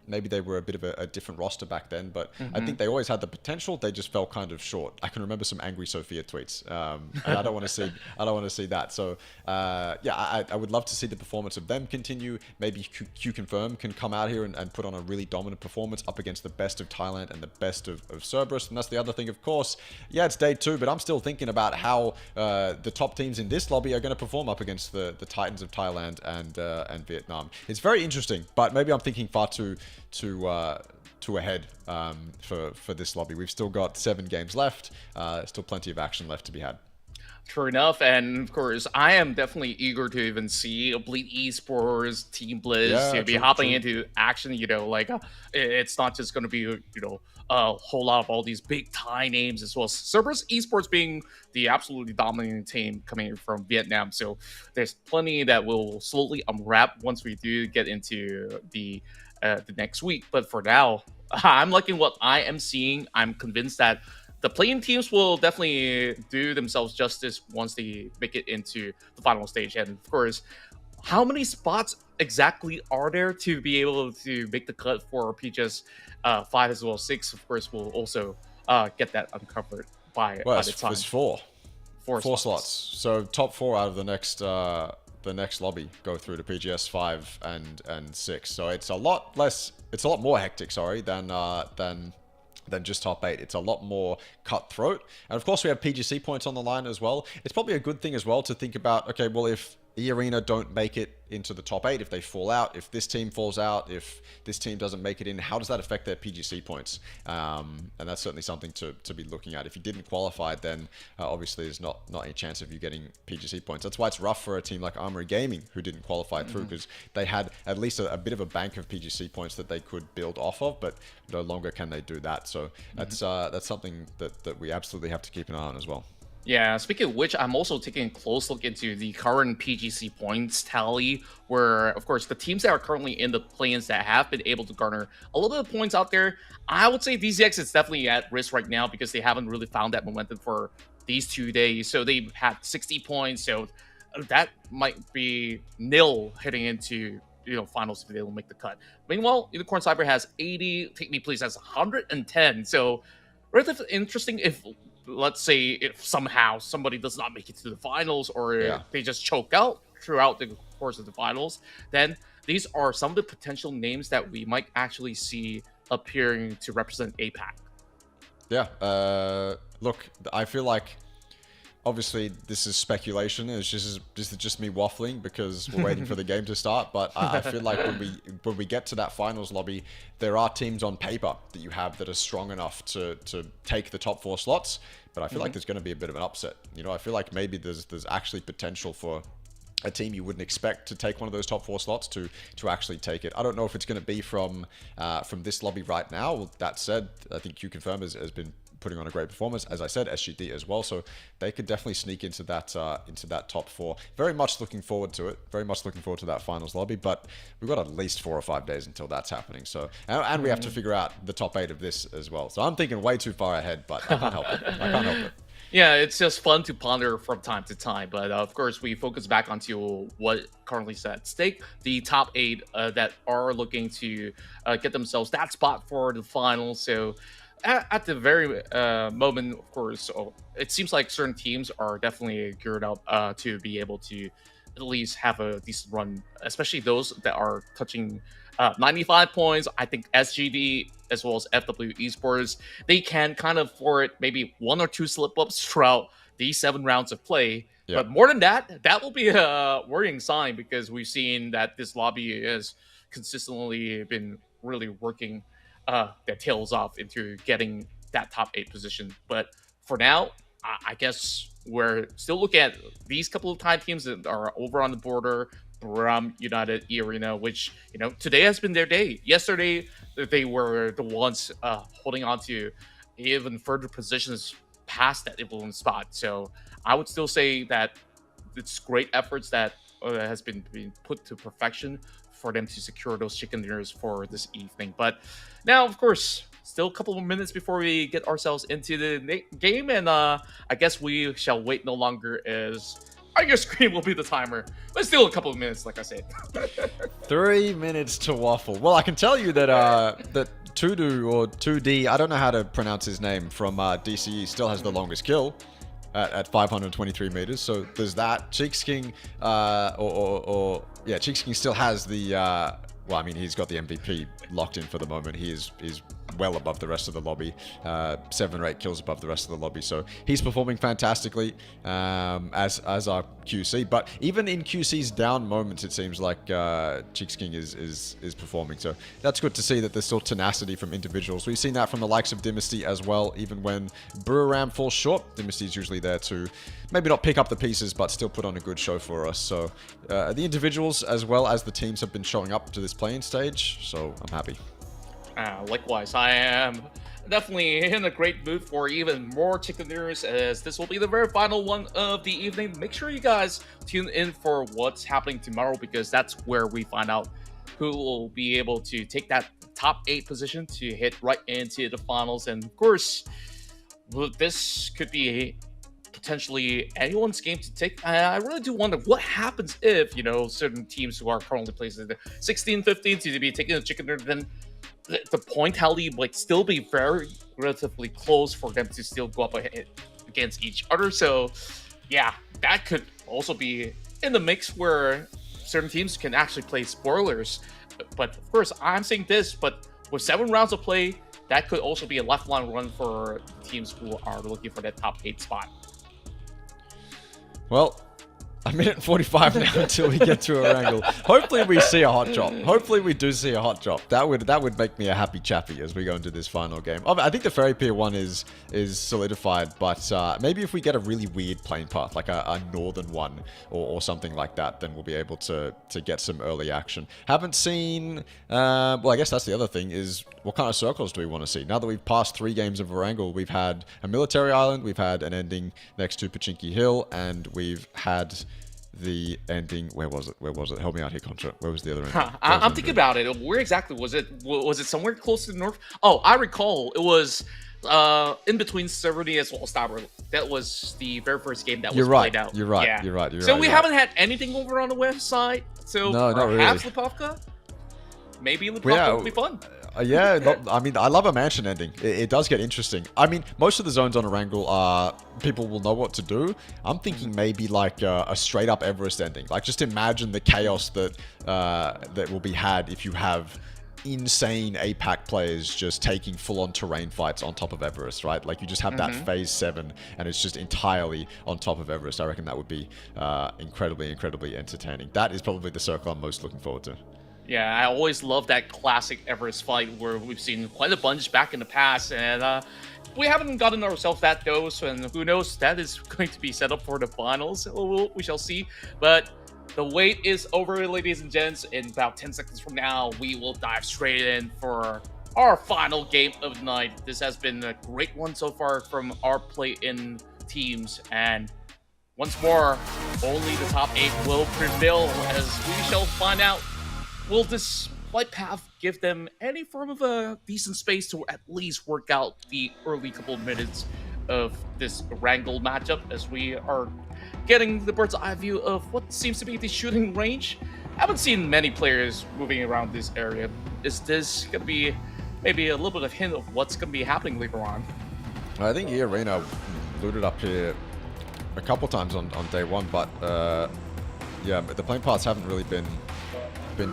maybe they were a bit of a different roster back then, but I think they always had the potential. They just fell kind of short. I can remember some angry Sophia tweets, and I don't want to see that. So yeah, I would love to see the performance of them continue. Maybe 𝐾𝐿 can come out here and put on a really dominant performance up against the best of Thailand and the best of Cerberus. And that's the other thing, of course. Yeah, it's day 2, but I'm still thinking about how the top teams in this lobby are going to perform up against the Titans of Thailand and Vietnam. It's very interesting, but maybe I'm thinking far too ahead for this lobby. We've still got 7 games left. Still plenty of action left to be had. True enough, and of course, I am definitely eager to even see Bleed Esports, Team Blizz to be hopping into action. Like it's not just going to be a whole lot of all these big Thai names as well. Cerberus Esports being the absolutely dominating team coming from Vietnam, so there's plenty that will slowly unwrap once we do get into the next week. But for now, I'm liking what I am seeing. I'm convinced that the playing teams will definitely do themselves justice once they make it into the final stage. And of course, how many spots exactly are there to be able to make the cut for PGS 5 as well as 6? Of course, we'll also get that uncovered by the time. There's 4 slots. So top 4 out of the next lobby go through to PGS 5 and 6. So it's a lot more hectic, than just top 8. It's a lot more cutthroat. And of course, we have PGC points on the line as well. It's probably a good thing as well to think about, okay, well, if E-Arena don't make it into the top 8, if they fall out, if this team falls out, if this team doesn't make it in, how does that affect their PGC points? And that's certainly something to be looking at. If you didn't qualify, then obviously there's not any chance of you getting PGC points. That's why it's rough for a team like Armory Gaming, who didn't qualify through, because they had at least a bit of a bank of PGC points that they could build off of, but no longer can they do that. So that's something that we absolutely have to keep an eye on as well. Yeah, speaking of which, I'm also taking a close look into the current PGC points tally, where, of course, the teams that are currently in the play-ins that have been able to garner a little bit of points out there, I would say DZX is definitely at risk right now because they haven't really found that momentum for these 2 days. So they've had 60 points, so that might be nil heading into finals if they don't make the cut. Meanwhile, Unicorn Cyber has 80, Take Me Please has 110. So relatively interesting if, let's say, if somehow somebody does not make it to the finals or they just choke out throughout the course of the finals, then these are some of the potential names that we might actually see appearing to represent APAC. Yeah, look, I feel like obviously this is speculation. This is just me waffling because we're waiting for the game to start. But I feel like when we get to that finals lobby, there are teams on paper that you have that are strong enough to take the top 4 slots. But I feel like there's going to be a bit of an upset. I feel like maybe there's actually potential for a team you wouldn't expect to take one of those top 4 slots to actually take it. I don't know if it's going to be from this lobby right now. That said, I think 𝐾𝐿 has been putting on a great performance. As I said, SGD as well, so they could definitely sneak into that top 4. Very much looking forward to it. Very much looking forward to that finals lobby. But we've got at least 4 or 5 days until that's happening. So and we have to figure out the top 8 of this as well. So I'm thinking way too far ahead, but I can't help it. I can't help it. Yeah, it's just fun to ponder from time to time. But of course, we focus back onto what currently is at stake. The top 8 that are looking to get themselves that spot for the finals. So at the very moment, of course, it seems like certain teams are definitely geared up to be able to at least have a decent run, especially those that are touching 95 points. I think SGD as well as FW Esports, they can kind of afford maybe 1 or 2 slip-ups throughout these 7 rounds of play. Yep. But more than that, that will be a worrying sign because we've seen that this lobby has consistently been really working their tails off into getting that top 8 position. But for now, I guess we're still looking at these couple of time teams that are over on the border. Bram United, Arena, which, today has been their day. Yesterday, they were the ones holding on to even further positions past that influence spot. So I would still say that it's great efforts that has been put to perfection for them to secure those chicken dinners for this evening. But now, of course, still a couple of minutes before we get ourselves into the game, and I guess we shall wait no longer as on your screen will be the timer. But still a couple of minutes, like I said. 3 minutes to waffle. Well, I can tell you that that Tudu or 2D, I don't know how to pronounce his name, from DCE still has the longest kill at 523 meters. So there's that. 𝐏𝐿𝐿 𝐏𝐿𝐿 still has the well, I mean, he's got the MVP locked in for the moment. He's well above the rest of the lobby, 7 or 8 kills above the rest of the lobby. So he's performing fantastically, as our QC. But even in QC's down moments, it seems like 𝐏𝐿𝐿 is performing. So that's good to see that there's still tenacity from individuals. We've seen that from the likes of Dynasty as well. Even when Breweram falls short, Dynasty's usually there to maybe not pick up the pieces, but still put on a good show for us. So the individuals as well as the teams have been showing up to this playing stage. So I'm happy. Likewise, I am definitely in a great mood for even more chicken dinners, as this will be the very final one of the evening. Make sure you guys tune in for what's happening tomorrow, because that's where we find out who will be able to take that top 8 position to hit right into the finals. And of course, this could be potentially anyone's game to take. I really do wonder what happens if, certain teams who are currently placed in the 16-15 to be taking the chicken dinner, then the point tally might still be very relatively close for them to still go up against each other. So yeah, that could also be in the mix where certain teams can actually play spoilers. But of course, I'm saying this, but with 7 rounds of play, that could also be a lifeline run for teams who are looking for that top 8 spot. Well, A minute and 45 now until we get to Erangel. Hopefully we see a hot drop. Hopefully we do see a hot drop. That would make me a happy chappy as we go into this final game. I think the Fairy Pier one is solidified, but maybe if we get a really weird plane path, like a northern one or something like that, then we'll be able to get some early action. Haven't seen, well, I guess that's the other thing, is what kind of circles do we want to see? Now that we've passed 3 games of Erangel, we've had a military island, we've had an ending next to Pachinki Hill, and we've had the ending. Where was it? Help me out here, Contra. Where was the other ending? I'm thinking about it. Where exactly was it? Was it somewhere close to the north? Oh, I recall it was in between Severny as well as Stabber. That was the very first game that was played out. You're right. Yeah. You're right. So we haven't had anything over on the west side. So no, not really. Perhaps Lipovka? Maybe Lipovka would be fun. Yeah, I mean, I love a mansion ending. It does get interesting. I mean, most of the zones on Erangel are people will know what to do. I'm thinking maybe like a straight up Everest ending. Like, just imagine the chaos that that will be had if you have insane APAC players just taking full-on terrain fights on top of Everest, right? Like, you just have that phase 7 and it's just entirely on top of Everest. I reckon that would be incredibly entertaining. That is probably the circle I'm most looking forward to. Yeah, I always love that classic Everest fight where we've seen quite a bunch back in the past, and we haven't gotten ourselves that dose, and who knows, that is going to be set up for the finals. We shall see. But the wait is over, ladies and gents. In about 10 seconds from now, we will dive straight in for our final game of the night. This has been a great one so far from our play-in teams, and once more, only the top 8 will prevail, as we shall find out. Will this flight path give them any form of a decent space to at least work out the early couple of minutes of this Erangel matchup, as we are getting the bird's eye view of what seems to be the shooting range? I haven't seen many players moving around this area. Is this going to be maybe a little bit of hint of what's going to be happening later on? I think E-Arena looted up here a couple times on day 1, but yeah, but the plane paths haven't really been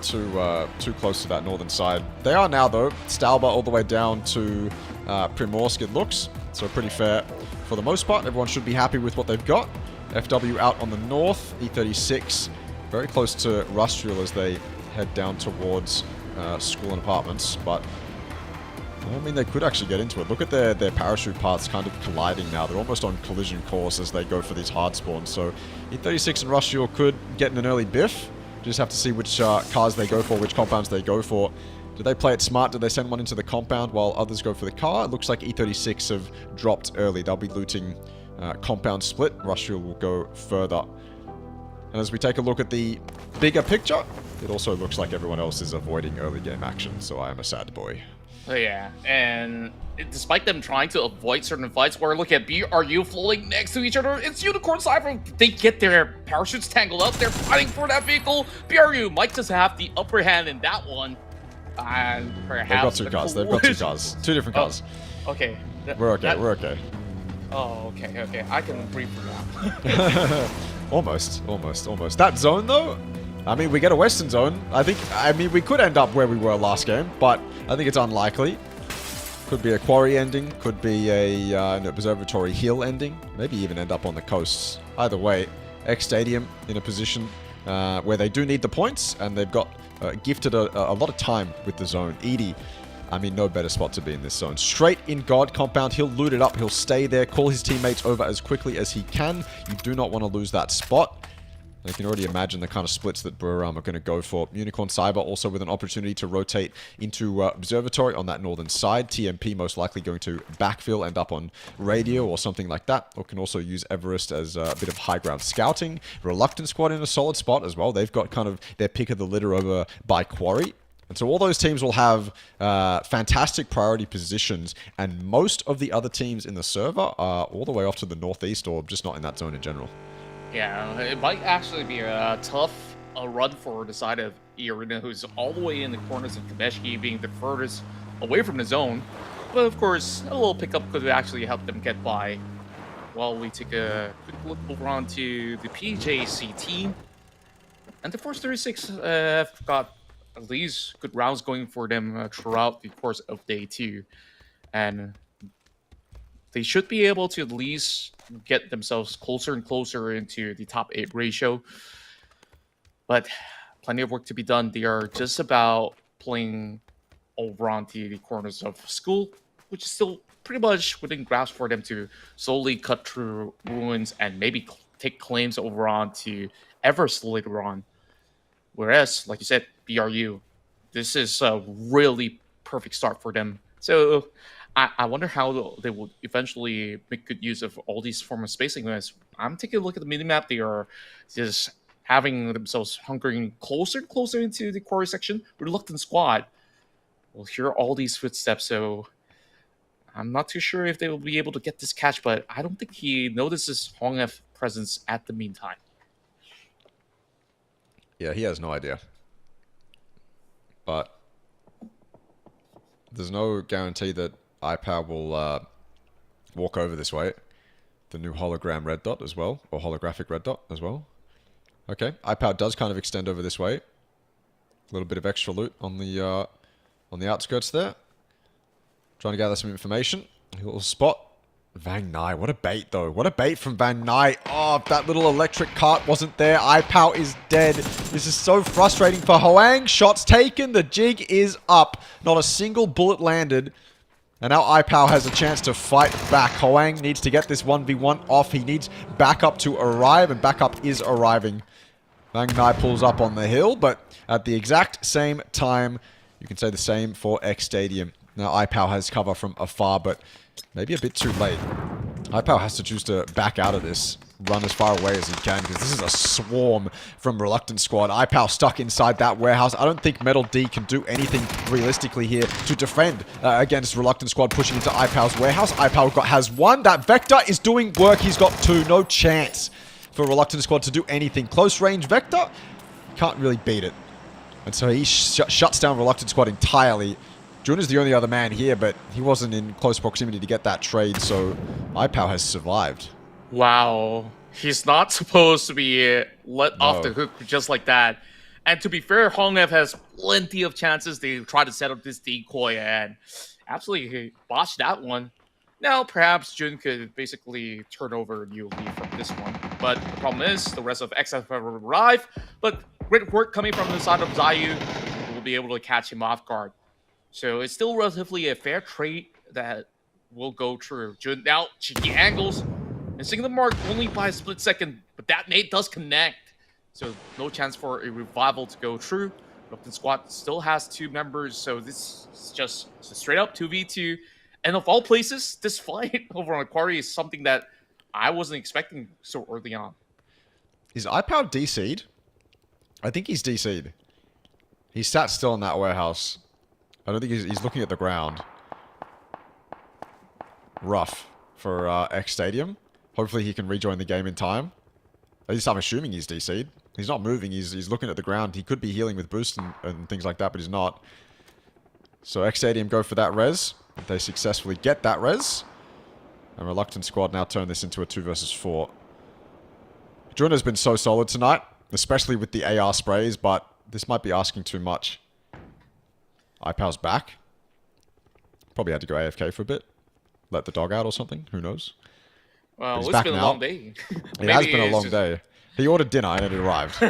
too close to that northern side. They are now, though. Stalba all the way down to Primorsk, it looks. So pretty fair for the most part. Everyone should be happy with what they've got. FW out on the north. E36 very close to Rustrial as they head down towards school and apartments. But I mean, they could actually get into it. Look at their parachute paths kind of colliding now. They're almost on collision course as they go for these hard spawns. So E36 and Rustrial could get in an early biff. Just have to see which cars they go for, which compounds they go for. Do they play it smart? Do they send one into the compound while others go for the car? It looks like E36 have dropped early. They'll be looting compound split. Rustrial will go further. And as we take a look at the bigger picture, it also looks like everyone else is avoiding early game action, so I am a sad boy. Oh, yeah, and despite them trying to avoid certain fights, we're looking at BRU floating next to each other. It's Unicorn Cypher. They get their parachutes tangled up. They're fighting for that vehicle. BRU might just have the upper hand in that one. And perhaps They've got 2 cars. They've got 2 cars. 2 different cars. Okay. We're okay. We're okay. Oh, okay. I can breathe for now. Almost. That zone, though, I mean, we get a Western zone. I mean, we could end up where we were last game, but I think it's unlikely. Could be a quarry ending, could be an observatory hill ending, maybe even end up on the coasts. Either way, X Stadium in a position where they do need the points, and they've got gifted a lot of time with the zone. Edie, I mean, no better spot to be in this zone. Straight in God compound, he'll loot it up, he'll stay there, call his teammates over as quickly as he can. You do not want to lose that spot. You can already imagine the kind of splits that Buram are going to go for. Unicorn Cyber also with an opportunity to rotate into Observatory on that northern side. TMP most likely going to backfill, end up on Radio or something like that. Or can also use Everest as a bit of high ground scouting. Reluctant Squad in a solid spot as well. They've got kind of their pick of the litter over by Quarry. And so all those teams will have fantastic priority positions, and most of the other teams in the server are all the way off to the northeast or just not in that zone in general. Yeah, it might actually be a tough run for the side of E-Arena, who's all the way in the corners of 𝐾𝐏𝐻 being the furthest away from the zone. But of course, a little pickup could actually help them get by. While we take a quick look over onto the PJC team. And the Force 36 have got at least good rounds going for them throughout the course of day 2. And they should be able to at least get themselves closer and closer into the top 8 ratio. But plenty of work to be done. They are just about playing over onto the corners of school, which is still pretty much within grasp for them to slowly cut through ruins and maybe take claims over onto Everest later on. Whereas, like you said, BRU, this is a really perfect start for them. So I wonder how they will eventually make good use of all these form of spacing. As I'm taking a look at the minimap, they are just having themselves hunkering closer and closer into the quarry section. Reluctant Squad will hear all these footsteps, so I'm not too sure if they will be able to get this catch, but I don't think he notices HongF's presence at the meantime. Yeah, he has no idea. But there's no guarantee that 𝐴𝐿 will walk over this way. The new hologram red dot as well, or holographic red dot as well. Okay, 𝐴𝐿 does kind of extend over this way. A little bit of extra loot on the outskirts there. Trying to gather some information. A little spot. 𝐿𝐋𝐿, what a bait though. What a bait from 𝐿9. Oh, if that little electric cart wasn't there, 𝐴𝐿 is dead. This is so frustrating for Hwoang. Shots taken, the jig is up. Not a single bullet landed. And now 𝐴𝐿 has a chance to fight back. Hwoang needs to get this 1v1 off. He needs backup to arrive, and backup is arriving. 𝐿9 pulls up on the hill, but at the exact same time, you can say the same for 𝐿𝐋. Now 𝐴𝐿 has cover from afar, but maybe a bit too late. 𝐴𝐿 has to choose to back out of this, run as far away as he can, because this is a swarm from Reluctant Squad. 𝐴𝐿 stuck inside that warehouse. I don't think Metal D can do anything realistically here to defend against Reluctant Squad pushing into 𝐴𝐿's warehouse. 𝐴𝐿 has one. That Vector is doing work. He's got two. No chance for Reluctant Squad to do anything. Close range Vector, can't really beat it. And so he shuts down Reluctant Squad entirely. Jun is the only other man here, but he wasn't in close proximity to get that trade, so 𝐴𝐿 has survived. Wow. He's not supposed to be let off the hook just like that. And to be fair, HongF has plenty of chances. They try to set up this decoy and absolutely botched that one. Now, perhaps Jun could basically turn over a new leaf from this one. But the problem is, the rest of XF have arrived. But great work coming from the side of Zayu, who will be able to catch him off guard. So it's still relatively a fair trade that will go through. Jun now, cheeky angles, missing the mark only by a split second, but that nade does connect. So no chance for a revival to go through. Reluctant Squad still has 2 members, so this is just a straight up 2v2. And of all places, this fight over on Quarry is something that I wasn't expecting so early on. Is 𝐴𝐿 DC'd? I think he's DC'd. He sat still in that warehouse. I don't think he's looking at the ground. Rough for 𝐿𝐋. Hopefully he can rejoin the game in time. At least I'm assuming he's DC'd. He's not moving, he's looking at the ground. He could be healing with boost and things like that, but he's not. So 𝐿𝐋 go for that res. They successfully get that res. And Reluctant Squad now turn this into a 2 versus 4. Jun has been so solid tonight, especially with the AR sprays, but this might be asking too much. 𝐴𝐿's back. Probably had to go AFK for a bit. Let the dog out or something. Who knows? Well, it's been a long day. It has been a long day. He ordered dinner and it arrived.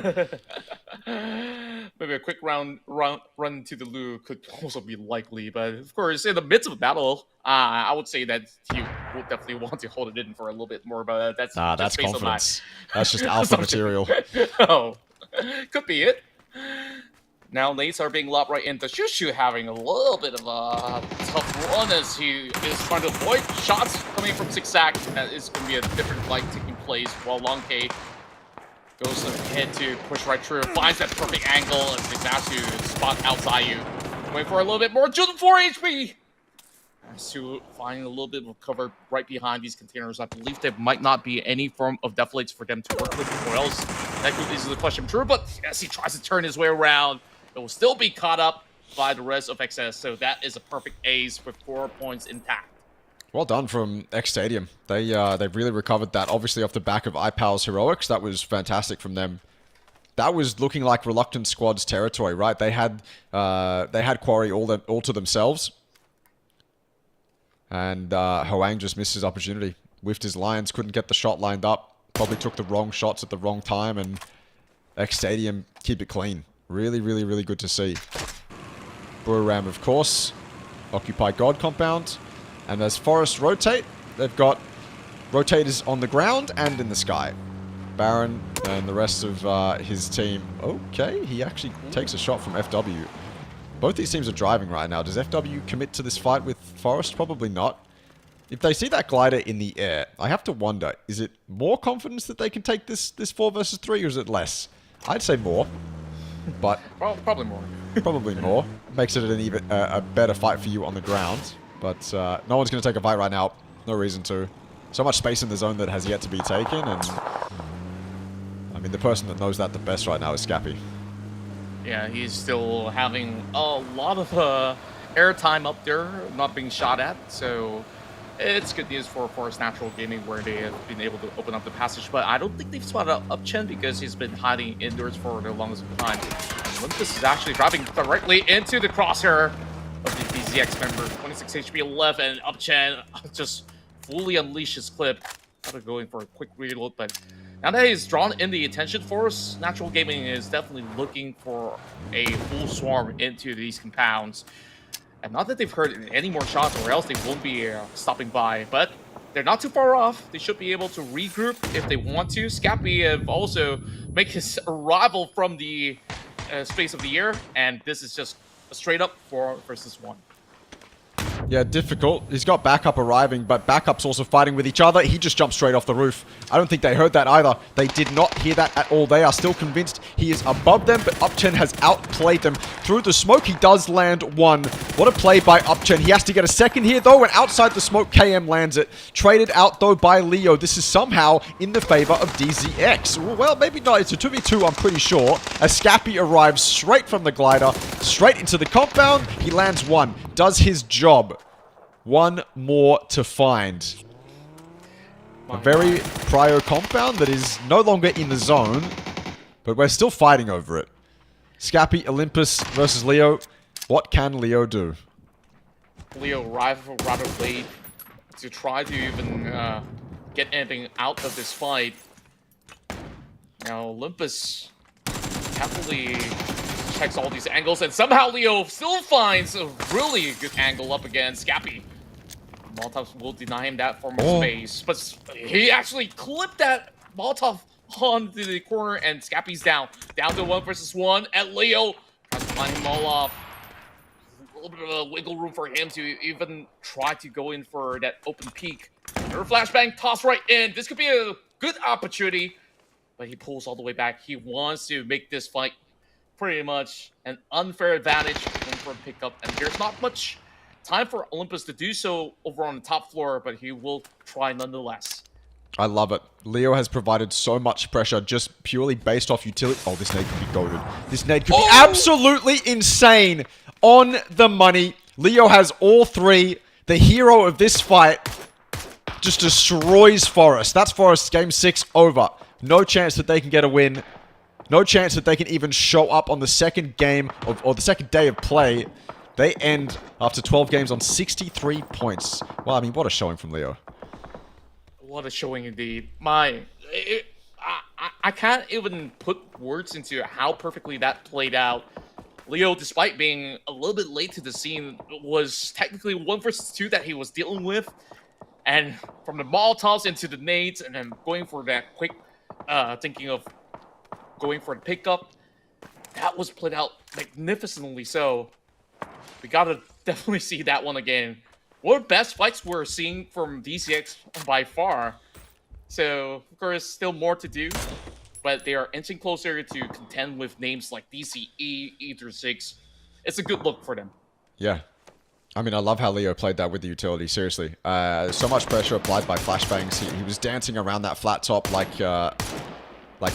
Maybe a quick run to the loo could also be likely, but of course, in the midst of a battle, I would say that he would definitely want to hold it in for a little bit more, but that's that's confidence. That's just alpha material. Oh, could be it. Now nades are being lobbed right into Shushu, having a little bit of a tough run as he is trying to avoid shots coming from Zigzag. That is going to be a different fight taking place while Long K goes ahead to push right through, finds that perfect angle as Zigzag to spot out Zayu. Going for a little bit more, Jun 4 HP! As to find a little bit of cover right behind these containers. I believe there might not be any form of deflates for them to work with, or else that could easily push him through. But as he tries to turn his way around, it will still be caught up by the rest of XS, so that is a perfect ace with 4 points intact. Well done from 𝐿𝐋. They've really recovered that, obviously off the back of 𝐴𝐿's heroics. That was fantastic from them. That was looking like Reluctant Squad's territory, right? They had Quarry all to themselves. And 𝐿𝐿 just missed his opportunity. Whiffed his lines, couldn't get the shot lined up. Probably took the wrong shots at the wrong time. And 𝐏𝐶 keep it clean. Really, really, really good to see. Ram, of course. Occupy God compound. And as Forest rotate, they've got rotators on the ground and in the sky. Baron and the rest of his team. Okay, he actually takes a shot from FW. Both these teams are driving right now. Does FW commit to this fight with Forest? Probably not. If they see that glider in the air, I have to wonder, is it more confidence that they can take this 4 versus 3, or is it less? I'd say more, but... Well, probably more. Probably more. Makes it an even a better fight for you on the ground. But no one's going to take a fight right now. No reason to. So much space in the zone that has yet to be taken, and... I mean, the person that knows that the best right now is 𝐿𝐿. Yeah, he's still having a lot of airtime up there, not being shot at, so it's good news for Forest Natural Gaming where they have been able to open up the passage, but I don't think they've spotted up 𝐿𝐿 because he's been hiding indoors for the longest time. Olympus is actually driving directly into the crosshair of the DZX member. 26 HP left, and 𝐿𝐿 just fully unleashed his clip. Kind of going for a quick reload, but now that he's drawn in the attention, Forest Natural Gaming is definitely looking for a full swarm into these compounds. And not that they've heard any more shots, or else they won't be stopping by, but they're not too far off. They should be able to regroup if they want to. 𝐿𝐿 have also made his arrival from the space of the year, and this is just a straight up 4 versus 1. Yeah, difficult. He's got backup arriving, but backup's also fighting with each other. He just jumped straight off the roof. I don't think they heard that either. They did not hear that at all. They are still convinced he is above them, but 𝐿𝐿 has outplayed them. Through the smoke, he does land 1. What a play by 𝐿𝐿. He has to get a second here, though, and outside the smoke, 𝐾𝐿 lands it. Traded out, though, by 𝐿EO. This is somehow in the favor of DZX. Well, maybe not. It's a 2v2, I'm pretty sure. As 𝐿𝐿 arrives straight from the glider, straight into the compound. He lands 1. Does his job. 1 more to find. A very prio compound that is no longer in the zone, but we're still fighting over it. 𝐿𝐿, Olympus versus 𝐿EO. What can 𝐿EO do? 𝐿EO rival rather late to try to even get anything out of this fight. Now Olympus happily checks all these angles, and somehow 𝐿EO still finds a really good angle up against 𝐿𝐿. Molotov will deny him that form of space, but he actually clipped that Molotov onto the corner, and 𝐿𝐿's down to 1 versus 1, and 𝐿EO tries to line him all off. A little bit of wiggle room for him to even try to go in for that open peak. Another flashbang toss right in. This could be a good opportunity, but he pulls all the way back. He wants to make this fight pretty much an unfair advantage for a pickup, and there's not much time for Olympus to do so over on the top floor, but he will try nonetheless. I love it. 𝐿EO has provided so much pressure just purely based off utility. Oh, this nade could be goated. This nade could be absolutely insane. On the money. 𝐿EO has all 3. The hero of this fight just destroys Forest. That's Forest's game 6 over. No chance that they can get a win. No chance that they can even show up on the second game or the second day of play. They end after 12 games on 63 points. Well, I mean, what a showing from 𝐿EO. What a showing indeed. I can't even put words into how perfectly that played out. 𝐿EO, despite being a little bit late to the scene, was technically 1 versus 2 that he was dealing with. And from the Molotovs into the nades, and then going for that quick, thinking of going for the pickup, that was played out magnificently so. We gotta definitely see that one again. One of the best fights we're seeing from DZX by far. So, of course, still more to do. But they are inching closer to contend with names like DCE, Ether6. It's a good look for them. Yeah. I mean, I love how 𝐿EO played that with the utility, seriously. So much pressure applied by flashbangs. He was dancing around that flat top like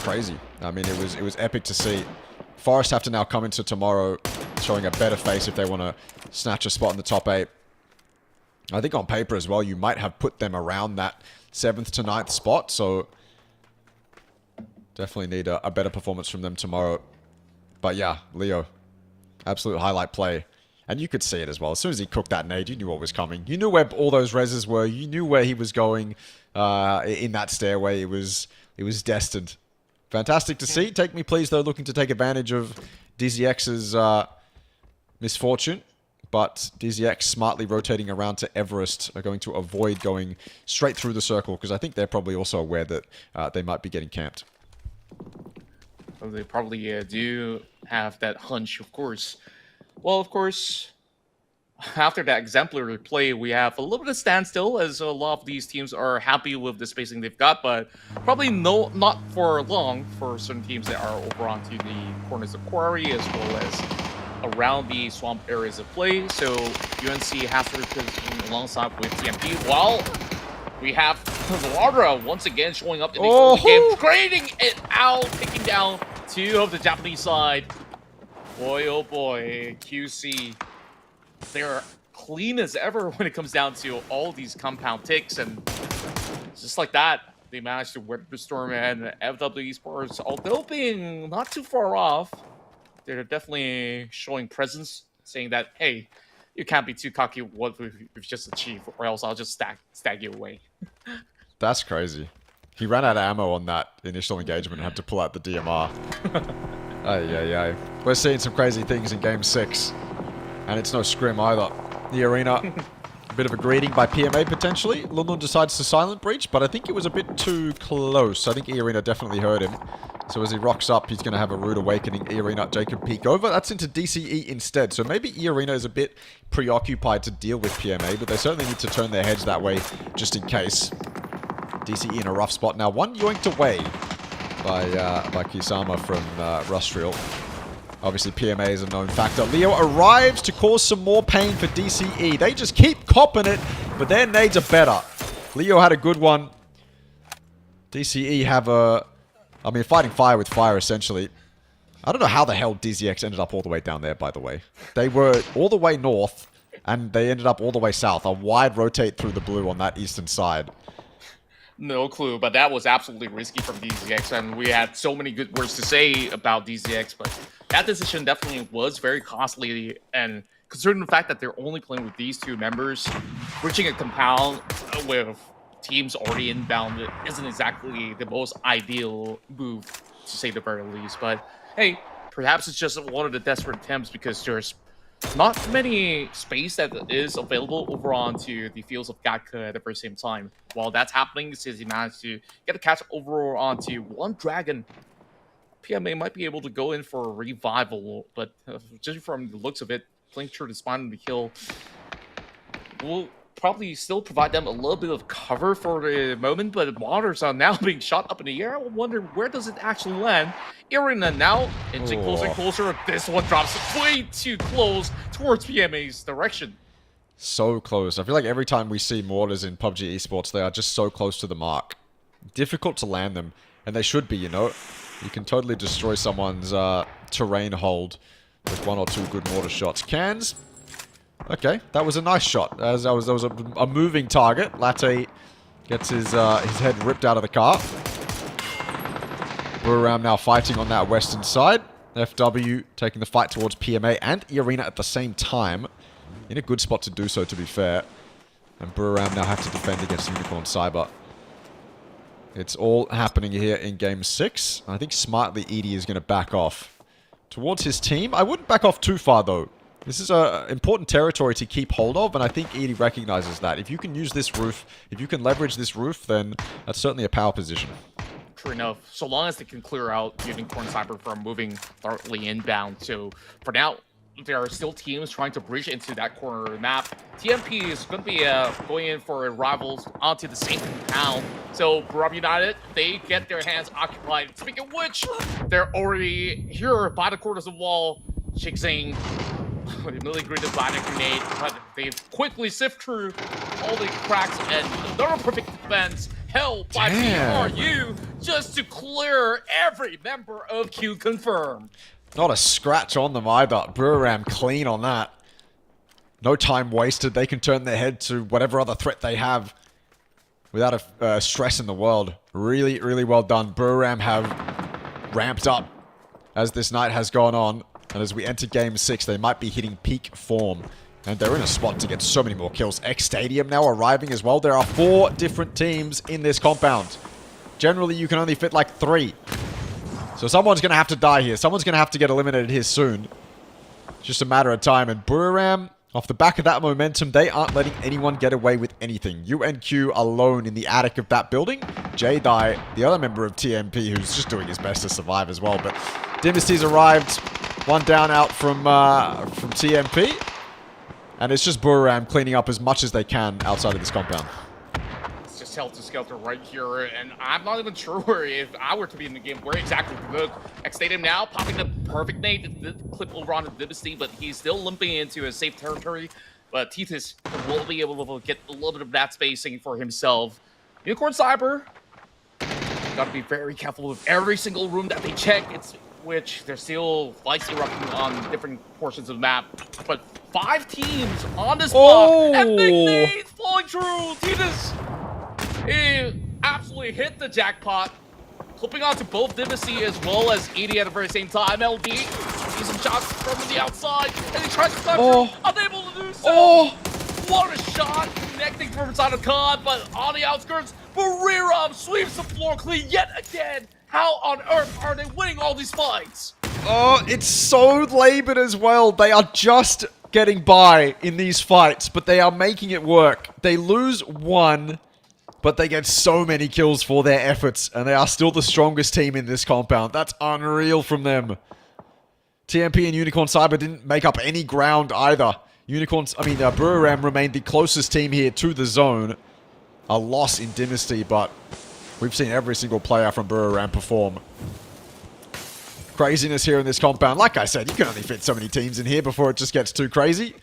crazy. I mean, it was epic to see. Forest have to now come into tomorrow showing a better face if they want to snatch a spot in the top 8. I think on paper as well, you might have put them around that 7th to 9th spot, so definitely need a better performance from them tomorrow. But yeah, 𝐿EO, absolute highlight play. And you could see it as well. As soon as he cooked that nade, you knew what was coming. You knew where all those reses were. You knew where he was going in that stairway. It was destined. Fantastic to see. Take Me Please, though, looking to take advantage of DZX's misfortune. But DZX smartly rotating around to Everest are going to avoid going straight through the circle, because I think they're probably also aware that they might be getting camped. Well, they probably do have that hunch, of course. Well, of course, after that exemplary play, we have a little bit of standstill, as a lot of these teams are happy with the spacing they've got, but probably not for long for certain teams that are over onto the corners of Quarry, as well as around the swamp areas of play. So UNC has to represent alongside with TMP, while we have Ladra once again showing up in the game, trading it out, taking down two of the Japanese side. Boy, oh boy, QC. They're clean as ever when it comes down to all these compound ticks, and just like that, they managed to weather the storm. And FW Esports, although being not too far off, they're definitely showing presence, saying that, hey, you can't be too cocky with what we've just achieved, or else I'll just stag you away. That's crazy. He ran out of ammo on that initial engagement and had to pull out the DMR. Ay. We're seeing some crazy things in Game 6. And it's no scrim either. The arena, a bit of a greeting by PMA potentially. Lundlund decides to silent breach, but I think it was a bit too close. I think E-Arena definitely heard him. So as he rocks up, he's going to have a rude awakening. E-Arena, Jacob peek over. That's into DCE instead. So maybe E-Arena is a bit preoccupied to deal with PMA, but they certainly need to turn their heads that way just in case. DCE in a rough spot now. One yoinked away by Kisama from Rustriel. Obviously, PMA is a known factor. Leo arrives to cause some more pain for DCE. They just keep copping it, but their nades are better. Leo had a good one. DCE have fighting fire with fire, essentially. I don't know how the hell DZX ended up all the way down there, by the way. They were all the way north, and they ended up all the way south. A wide rotate through the blue on that eastern side. No clue, but that was absolutely risky from DZX, and we had so many good words to say about DZX, but that decision definitely was very costly, and considering the fact that they're only playing with these two members, reaching a compound with teams already inbound isn't exactly the most ideal move, to say the very least. But hey, perhaps it's just one of the desperate attempts, because there's not many space that is available over onto the fields of 𝐏𝐀𝐀 at the very same time. While that's happening, since he managed to get a catch over onto one dragon, PMA might be able to go in for a revival, but just from the looks of it, playing through the spine of the kill will probably still provide them a little bit of cover for the moment, but waters are now being shot up in the air. I wonder, where does it actually land? Irina now inching closer and closer. This one drops way too close towards PMA's direction. So close. I feel like every time we see mortars in PUBG Esports, they are just so close to the mark. Difficult to land them, and they should be, you know. You can totally destroy someone's terrain hold with one or two good mortar shots. Cans. Okay, that was a nice shot. As that was a moving target. Latte gets his head ripped out of the car. Buram now fighting on that western side. FW taking the fight towards PMA and E-Arena at the same time. In a good spot to do so, to be fair. And Buram now have to defend against Unicorn Cyber. It's all happening here in Game 6. I think smartly Edie is going to back off towards his team. I wouldn't back off too far, though. This is an important territory to keep hold of, and I think Edie recognizes that. If you can use this roof, if you can leverage this roof, then that's certainly a power position. True enough. So long as they can clear out Unicorn Cyber from moving thoroughly inbound. So for now, there are still teams trying to bridge into that corner of the map. TMP is going to be going in for rivals onto the same compound. So Buram United, they get their hands occupied. Speaking of which, they're already here by the corners of the wall. Shixing immediately greeted by a grenade, but they quickly sift through all the cracks and another perfect defense held by PRU just to clear every member of Q Confirm. Not a scratch on them either. Buram clean on that. No time wasted. They can turn their head to whatever other threat they have without a stress in the world. Really, really well done. Buram have ramped up as this night has gone on. And as we enter Game 6, they might be hitting peak form. And they're in a spot to get so many more kills. X Stadium now arriving as well. There are 4 different teams in this compound. Generally, you can only fit like 3. So someone's going to have to die here. Someone's going to have to get eliminated here soon. It's just a matter of time. And Buriram, off the back of that momentum, they aren't letting anyone get away with anything. 𝐴𝐻𝐾 alone in the attic of that building. 𝐿𝐷𝐼, the other member of TMP, who's just doing his best to survive as well. But Dynasty's arrived. 1 down out from TMP. And it's just Buriram cleaning up as much as they can outside of this compound. It's just helter-skelter right here, and I'm not even sure if I were to be in the game where exactly to look. X Stadium now popping the perfect nade, the clip over on the Dynasty, but he's still limping into a safe territory. But Tethys will be able to get a little bit of that spacing for himself. Unicorn Cyber, gotta be very careful with every single room that they check. It's which there's still fights erupting on different portions of the map. But 5 teams on this block, and big nades flowing through. Tethys, he absolutely hit the jackpot, clipping onto both Dynasty as well as ED at the very same time. LD sees some shots from the outside, and he tries to cut through, unable to do so. What a shot, connecting from inside of COD, but on the outskirts, Buriram sweeps the floor clean yet again. How on earth are they winning all these fights? Oh, it's so labored as well. They are just getting by in these fights, but they are making it work. They lose 1, but they get so many kills for their efforts, and they are still the strongest team in this compound. That's unreal from them. TMP and Unicorn Cyber didn't make up any ground either. Buriram remained the closest team here to the zone. A loss in Dynasty, but we've seen every single player from Buriram perform. Craziness here in this compound. Like I said, you can only fit so many teams in here before it just gets too crazy.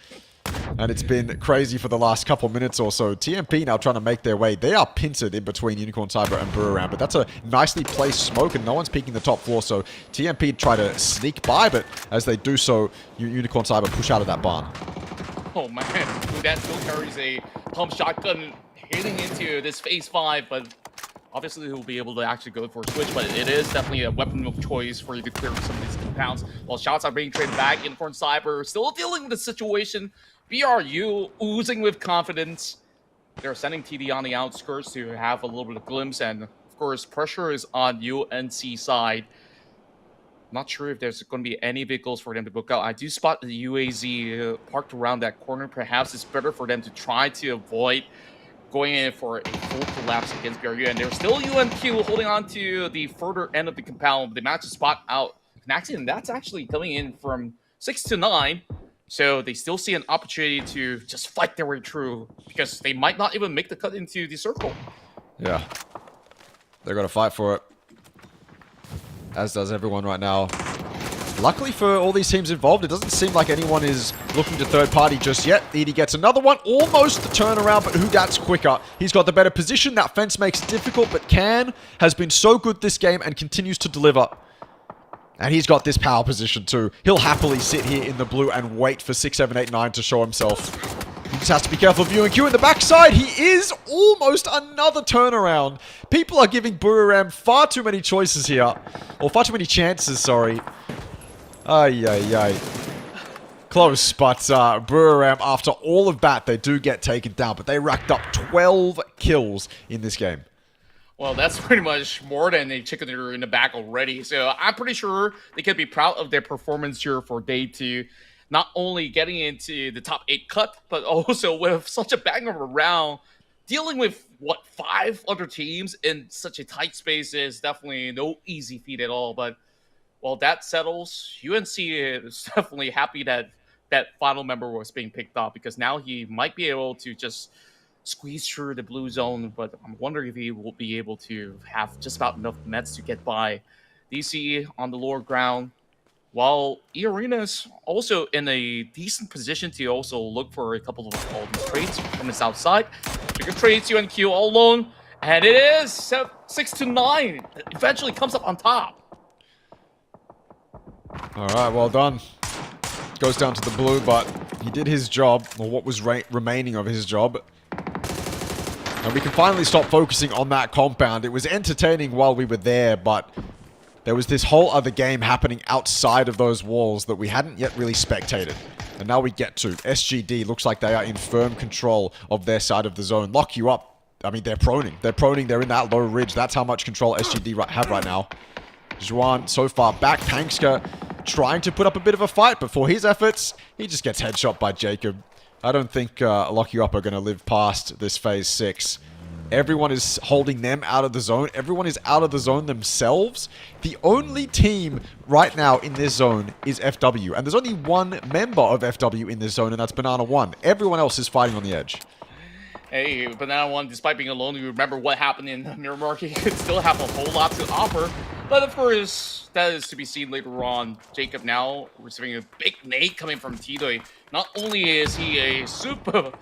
And it's been crazy for the last couple minutes or so. TMP now trying to make their way. They are pincered in between Unicorn Cyber and Buriram, but that's a nicely placed smoke, and no one's peeking the top floor, so TMP try to sneak by, but as they do so, Unicorn Cyber push out of that barn. Oh man, that still carries a pump shotgun hitting into this phase 5, but obviously he'll be able to actually go for a switch, but it is definitely a weapon of choice for you to clear some of these compounds. While shots are being traded back, Unicorn Cyber still dealing with the situation. BRU oozing with confidence. They're sending TD on the outskirts to have a little bit of glimpse, and of course pressure is on UNC side. Not sure if there's going to be any vehicles for them to book out. I do spot the UAZ parked around that corner. Perhaps it's better for them to try to avoid going in for a full collapse against BRU. And there's still UNQ holding on to the further end of the compound. They managed to spot out Knaxi, and that's actually coming in from 6 to 9. So they still see an opportunity to just fight their way through, because they might not even make the cut into the circle. Yeah. They're going to fight for it. As does everyone right now. Luckily for all these teams involved, it doesn't seem like anyone is looking to third party just yet. ED gets another one, almost the turnaround, but 𝐿𝐷𝐼's quicker. He's got the better position. That fence makes it difficult, but 𝐾𝐿 has been so good this game and continues to deliver. And he's got this power position too. He'll happily sit here in the blue and wait for 6, 7, 8, 9 to show himself. He just has to be careful of UNQ in the backside. He is almost another turnaround. People are giving Buriram far too many choices here. Or far too many chances, sorry. Ay. Close, but Buriram, after all of that, they do get taken down. But they racked up 12 kills in this game. Well, that's pretty much more than a chicken dinner in the back already. So I'm pretty sure they can be proud of their performance here for day 2. Not only getting into the top 8 cut, but also with such a banger of a round. Dealing with, 5 other teams in such a tight space is definitely no easy feat at all. But while that settles, UNC is definitely happy that that final member was being picked up, because now he might be able to just squeeze through the blue zone, but I'm wondering if he will be able to have just about enough meds to get by. DC on the lower ground, while eArena's also in a decent position to also look for a couple of all these trades from the south side. Bigger trades, UNQ all alone, and it is 6 to 9. It eventually comes up on top. All right, well done. Goes down to the blue, but he did his job, or what was remaining of his job. And we can finally stop focusing on that compound. It was entertaining while we were there, but there was this whole other game happening outside of those walls that we hadn't yet really spectated. And now we get to. SGD looks like they are in firm control of their side of the zone. Lock you up. I mean, they're proning. They're proning. They're in that low ridge. That's how much control SGD have right now. Juan so far back. 𝐾𝐿 trying to put up a bit of a fight, but for his efforts, he just gets headshot by Jacob. I don't think Lock You Up are going to live past this phase 6. Everyone is holding them out of the zone. Everyone is out of the zone themselves. The only team right now in this zone is FW. And there's only one member of FW in this zone, and that's Banana One. Everyone else is fighting on the edge. Hey, Banana One, despite being alone, you remember what happened in Miramar. He could still have a whole lot to offer. But of course, that is to be seen later on. Jacob now receiving a big nade coming from 𝐷. Not only is he a super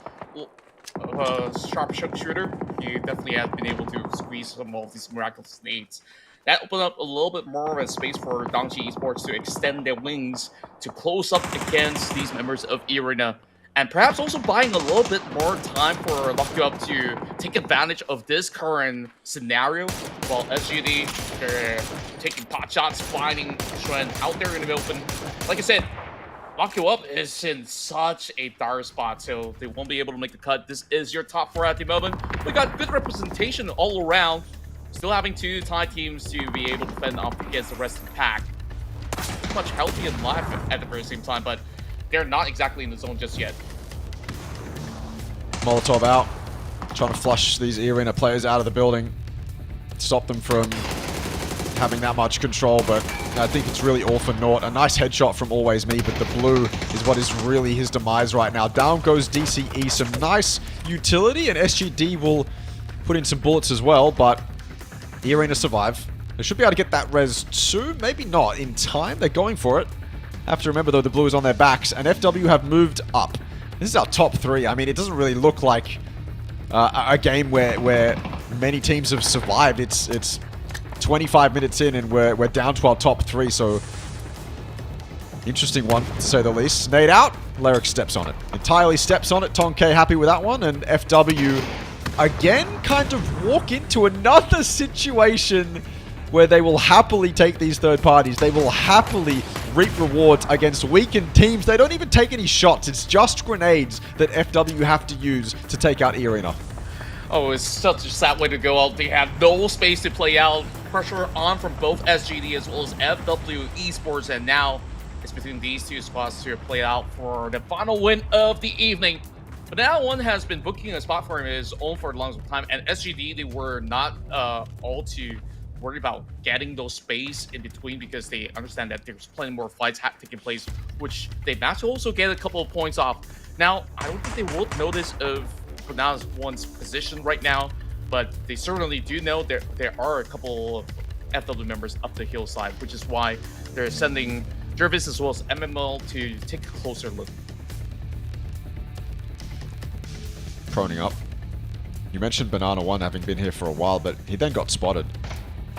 sharp shooter, he definitely has been able to squeeze some of these miraculous nades. That opened up a little bit more of a space for 𝐷 Esports to extend their wings to close up against these members of Arena. And perhaps also buying a little bit more time for Lock You Up to take advantage of this current scenario. While SGD, they're taking pot shots, finding Xuan out there in the open. Like I said, Lock You Up is in such a dire spot, so they won't be able to make the cut. This is your top 4 at the moment. We got good representation all around. Still having 2 Thai teams to be able to fend off against the rest of the pack. Pretty much healthy and live at the very same time, but they're not exactly in the zone just yet. Molotov out. Trying to flush these Arena players out of the building. Stop them from having that much control, but I think it's really all for naught. A nice headshot from Always Me, but the blue is what is really his demise right now. Down goes DCE. Some nice utility, and SGD will put in some bullets as well, but Arena survive. They should be able to get that res soon. Maybe not in time. They're going for it. Have to remember, though, the blue is on their backs, and FW have moved up. This is our top 3. I mean, it doesn't really look like a game where many teams have survived. It's 25 minutes in, and we're down to our top 3, so interesting one, to say the least. Nade out, 𝐿𝐿𝐿 steps on it. Entirely steps on it. 𝐷 happy with that one, and FW, again, kind of walk into another situation where they will happily take these third parties. They will happily reap rewards against weakened teams. They don't even take any shots. It's just grenades that FW have to use to take out Arena. Oh, it's such a sad way to go out. They have no space to play out. Pressure on from both SGD as well as FW Esports, and now it's between these 2 spots to play out for the final win of the evening. But now One has been booking a spot for his own for a long time, and SGD, they were not all too worried about getting those space in between because they understand that there's plenty more fights taking place, which they managed to also get a couple of points off. Now, I don't think they will notice of Banana One's position right now, but they certainly do know there are a couple of FW members up the hillside, which is why they're sending Jervis as well as MML to take a closer look. Proning up. You mentioned Banana One having been here for a while, but he then got spotted.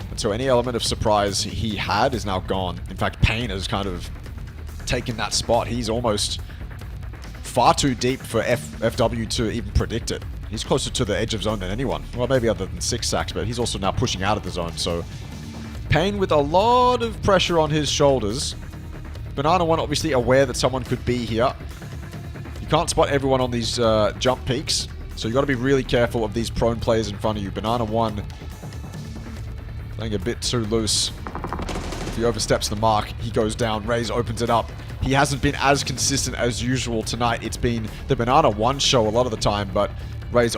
And so any element of surprise he had is now gone. In fact, Pain has kind of taken that spot. He's almost far too deep for FW to even predict it. He's closer to the edge of zone than anyone. Well, maybe other than 6sax, but he's also now pushing out of the zone. So Pain with a lot of pressure on his shoulders. Banana One obviously aware that someone could be here. You can't spot everyone on these jump peaks, so you got to be really careful of these prone players in front of you. Banana One playing a bit too loose. If he oversteps the mark, he goes down. 𝐿𝐿𝐿 opens it up. He hasn't been as consistent as usual tonight. It's been the Banana One show a lot of the time, but 𝐿𝐿𝐿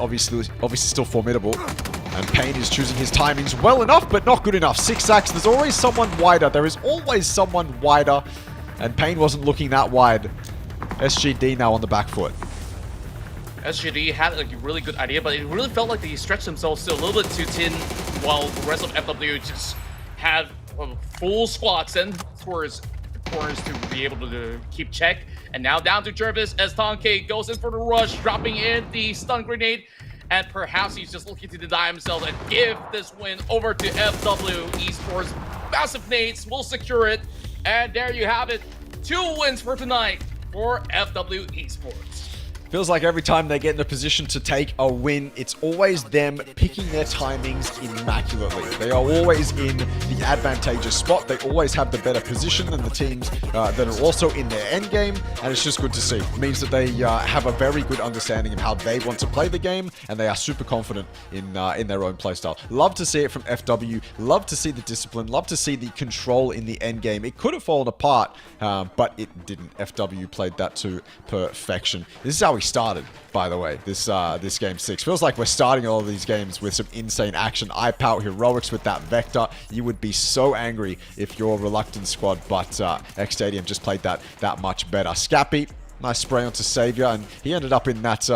obviously still formidable. And Pain is choosing his timings well enough, but not good enough. 6sax, there's always someone wider. There is always someone wider, and Pain wasn't looking that wide. SGD now on the back foot. SGD had a really good idea, but it really felt like they stretched themselves still a little bit too thin, while the rest of FW just had full squats and towards the corners to be able to keep check. And now down to Jervis as 𝐷 goes in for the rush, dropping in the stun grenade. And perhaps he's just looking to deny himself and give this win over to FW Esports. Massive nades will secure it. And there you have it. 2 wins for tonight for FW Esports. Feels like every time they get in a position to take a win, it's always them picking their timings immaculately. They are always in the advantageous spot. They always have the better position than the teams that are also in their end game, and it's just good to see. It means that they have a very good understanding of how they want to play the game, and they are super confident in their own playstyle. Love to see it from FW. Love to see the discipline. Love to see the control in the end game. It could have fallen apart, but it didn't. FW played that to perfection. This is how we started, by the way, this game 6. Feels like we're starting all of these games with some insane action. iPout Heroics with that Vector. You would be so angry if you're Reluctant squad, but 𝐾𝐿 just played that much better. 𝐶𝐿, nice spray onto Savior, and he ended up in that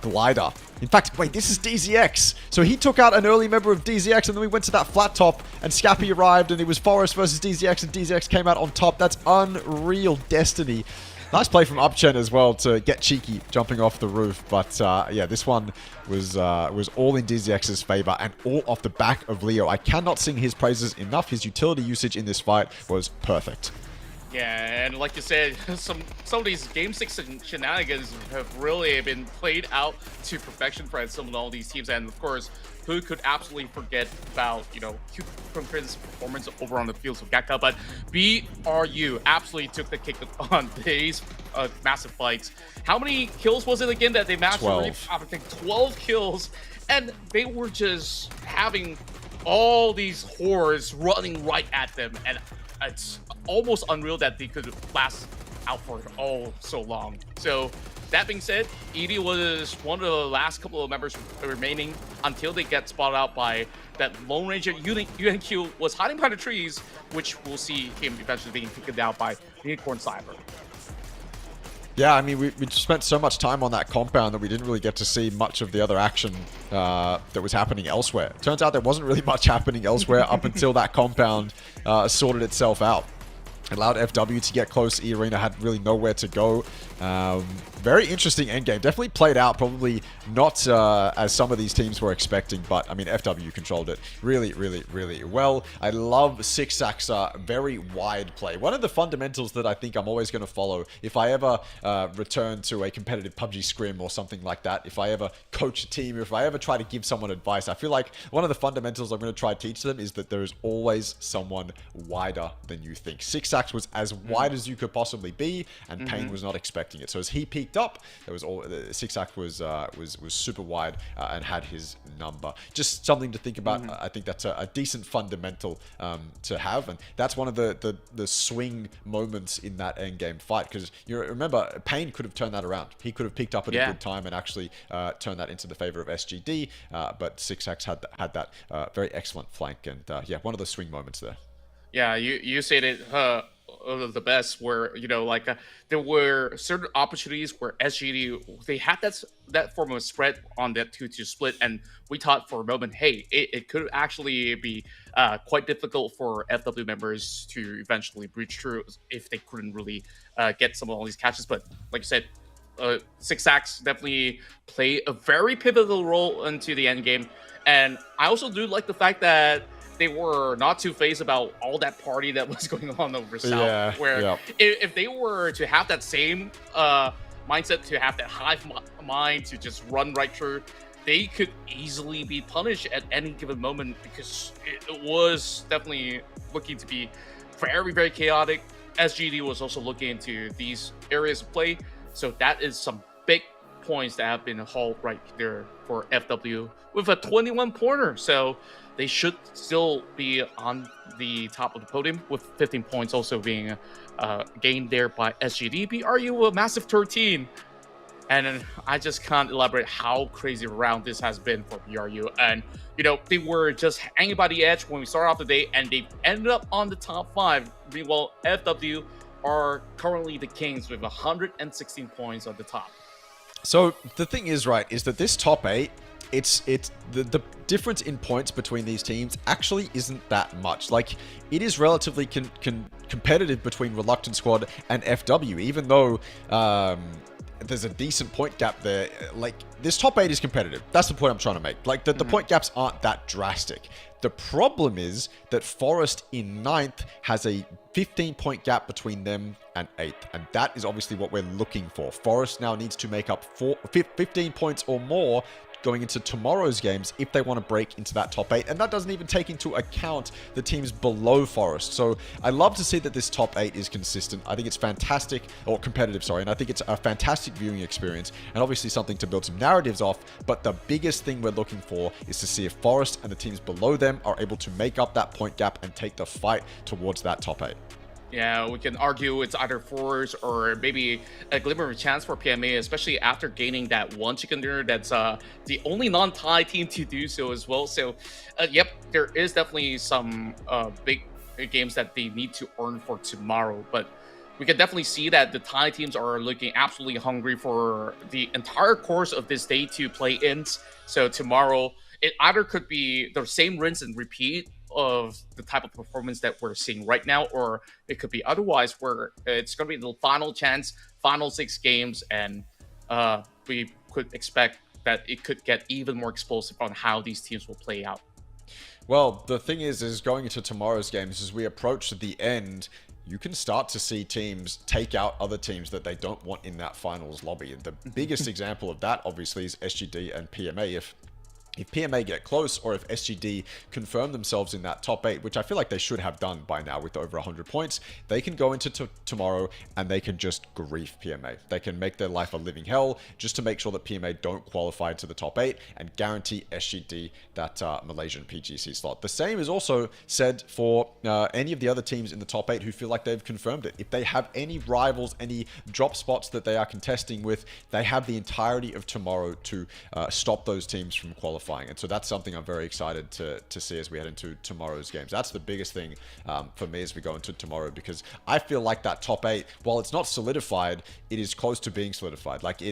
glider. In fact, wait, this is DZX. So he took out an early member of DZX, and then we went to that flat top, and 𝐶𝐿 arrived, and it was Forest versus DZX, and DZX came out on top. That's unreal destiny. Nice play from UpChen as well to get cheeky jumping off the roof. But yeah, this one was all in DZX's favor and all off the back of Leo. I cannot sing his praises enough. His utility usage in this fight was perfect. Yeah, and like you said, some of these Game 6 shenanigans have really been played out to perfection for some of all these teams. And of course, who could absolutely forget about, Q-Prince's performance over on the fields of 𝐾𝐿? But BRU absolutely took the cake on these massive fights. How many kills was it again that they managed 12. I think 12 kills. And they were just having all these horrors running right at them. And it's almost unreal that they could last out for all so long. So that being said, 𝐸𝐷 was one of the last couple of members remaining until they get spotted out by that Lone Ranger. UNQ was hiding behind the trees, which we'll see him eventually being taken down by Unicorn Cyber. Yeah, I mean, we spent so much time on that compound that we didn't really get to see much of the other action that was happening elsewhere. Turns out there wasn't really much happening elsewhere up until that compound sorted itself out. It allowed FW to get close. E-Arena had really nowhere to go. Very interesting endgame. Definitely played out, probably not as some of these teams were expecting, but I mean, FW controlled it really, really, really well. I love 𝐶𝐿's very wide play. One of the fundamentals that I think I'm always going to follow if I ever return to a competitive PUBG scrim or something like that, if I ever coach a team, if I ever try to give someone advice, I feel like one of the fundamentals I'm going to try to teach them is that there is always someone wider than you think. 𝐶𝐿 was as wide as you could possibly be, and Pain was not expecting it. So as he peaked up, there was 𝐶𝐿 was super wide and had his number. Just something to think about. I think that's a decent fundamental to have, and that's one of the swing moments in that end game fight, because you remember Pain could have turned that around. He could have picked up at a good time and actually turned that into the favor of SGD, but 𝐶𝐿 had that very excellent flank, and yeah, one of the swing moments there. Yeah, you said it the best, where there were certain opportunities where SGD, they had that form of spread on that 2-2 split, and we thought for a moment, hey, it could actually be quite difficult for FW members to eventually breach through if they couldn't really get some of all these catches. But like you said, 𝐶𝐿 definitely play a very pivotal role into the end game. And I also do like the fact that they were not too phased about all that party that was going on over South. If they were to have that same mindset, to have that hive mind to just run right through, they could easily be punished at any given moment, because it was definitely looking to be very, very chaotic. SGD was also looking into these areas of play, so that is some big points that have been hauled right there for FW with a 21-pointer. So they should still be on the top of the podium, with 15 points also being gained there by SGD. BRU a massive 13. And I just can't elaborate how crazy round this has been for BRU. And, they were just hanging by the edge when we started off the day, and they ended up on the top 5. Meanwhile, FW are currently the kings with 116 points on the top. So the thing is, right, is that this top 8, it's the difference in points between these teams actually isn't that much. Like, it is relatively competitive between Reluctant Squad and FW, even though there's a decent point gap there. Like, this top 8 is competitive. That's the point I'm trying to make. Like, the point gaps aren't that drastic. The problem is that Forest in 9th has a 15-point gap between them and 8th. And that is obviously what we're looking for. Forest now needs to make up 15 points or more going into tomorrow's games if they want to break into that top 8. And that doesn't even take into account the teams below Forest. So I love to see that this top 8 is consistent. I think it's fantastic, or competitive, sorry. And I think it's a fantastic viewing experience and obviously something to build some narratives off. But the biggest thing we're looking for is to see if Forest and the teams below them are able to make up that point gap and take the fight towards that top 8. Yeah, we can argue it's either Force or maybe a glimmer of a chance for PMA, especially after gaining that one chicken dinner that's the only non-Thai team to do so as well. So, yep, there is definitely some big games that they need to earn for tomorrow. But we can definitely see that the Thai teams are looking absolutely hungry for the entire course of this day to play in. So tomorrow, it either could be the same rinse and repeat of the type of performance that we're seeing right now, or it could be otherwise, where it's going to be the final chance, final 6 games, and we could expect that it could get even more explosive on how these teams will play out. Well, the thing is going into tomorrow's games, as we approach the end, you can start to see teams take out other teams that they don't want in that finals lobby. And the biggest example of that, obviously, is SGD and PMA. If PMA get close, or if SGD confirm themselves in that top 8, which I feel like they should have done by now with over 100 points, they can go into tomorrow and they can just grief PMA. They can make their life a living hell just to make sure that PMA don't qualify to the top 8 and guarantee SGD that Malaysian PGC slot. The same is also said for any of the other teams in the top 8 who feel like they've confirmed it. If they have any rivals, any drop spots that they are contesting with, they have the entirety of tomorrow to stop those teams from qualifying. And so that's something I'm very excited to see as we head into tomorrow's games. That's the biggest thing for me as we go into tomorrow, because I feel like that top 8, while it's not solidified, it is close to being solidified. Like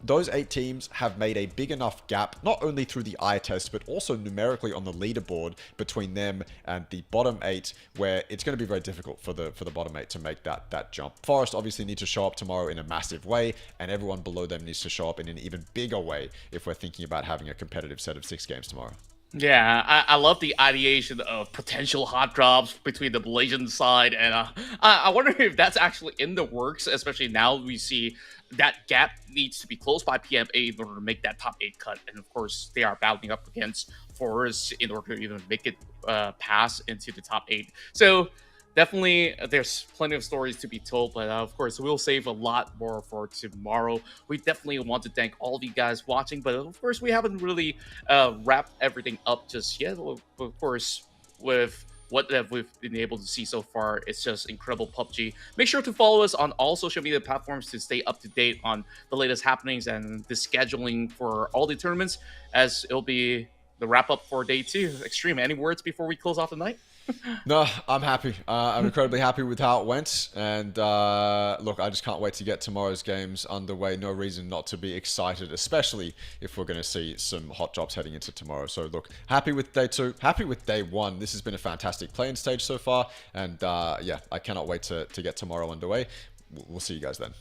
those 8 teams have made a big enough gap, not only through the eye test, but also numerically on the leaderboard between them and the bottom 8, where it's going to be very difficult for the bottom 8 to make that jump. Forest obviously need to show up tomorrow in a massive way, and everyone below them needs to show up in an even bigger way if we're thinking about having a competitive set of 6 games tomorrow. Yeah, I love the ideation of potential hot drops between the Malaysian side, and I wonder if that's actually in the works, especially now we see that gap needs to be closed by PMA in order to make that top 8 cut. And of course, they are battling up against Forest in order to even make it pass into the top 8. So definitely, there's plenty of stories to be told, but of course, we'll save a lot more for tomorrow. We definitely want to thank all of you guys watching, but of course, we haven't really wrapped everything up just yet. Of course, with what we've been able to see so far, it's just incredible PUBG. Make sure to follow us on all social media platforms to stay up to date on the latest happenings and the scheduling for all the tournaments, as it'll be the wrap up for day 2. Extreme, any words before we close off the night? No, I'm happy. I'm incredibly happy with how it went. And look, I just can't wait to get tomorrow's games underway. No reason not to be excited, especially if we're going to see some hot drops heading into tomorrow. So look, happy with day 2, happy with day 1. This has been a fantastic playing stage so far. And yeah, I cannot wait to get tomorrow underway. We'll see you guys then.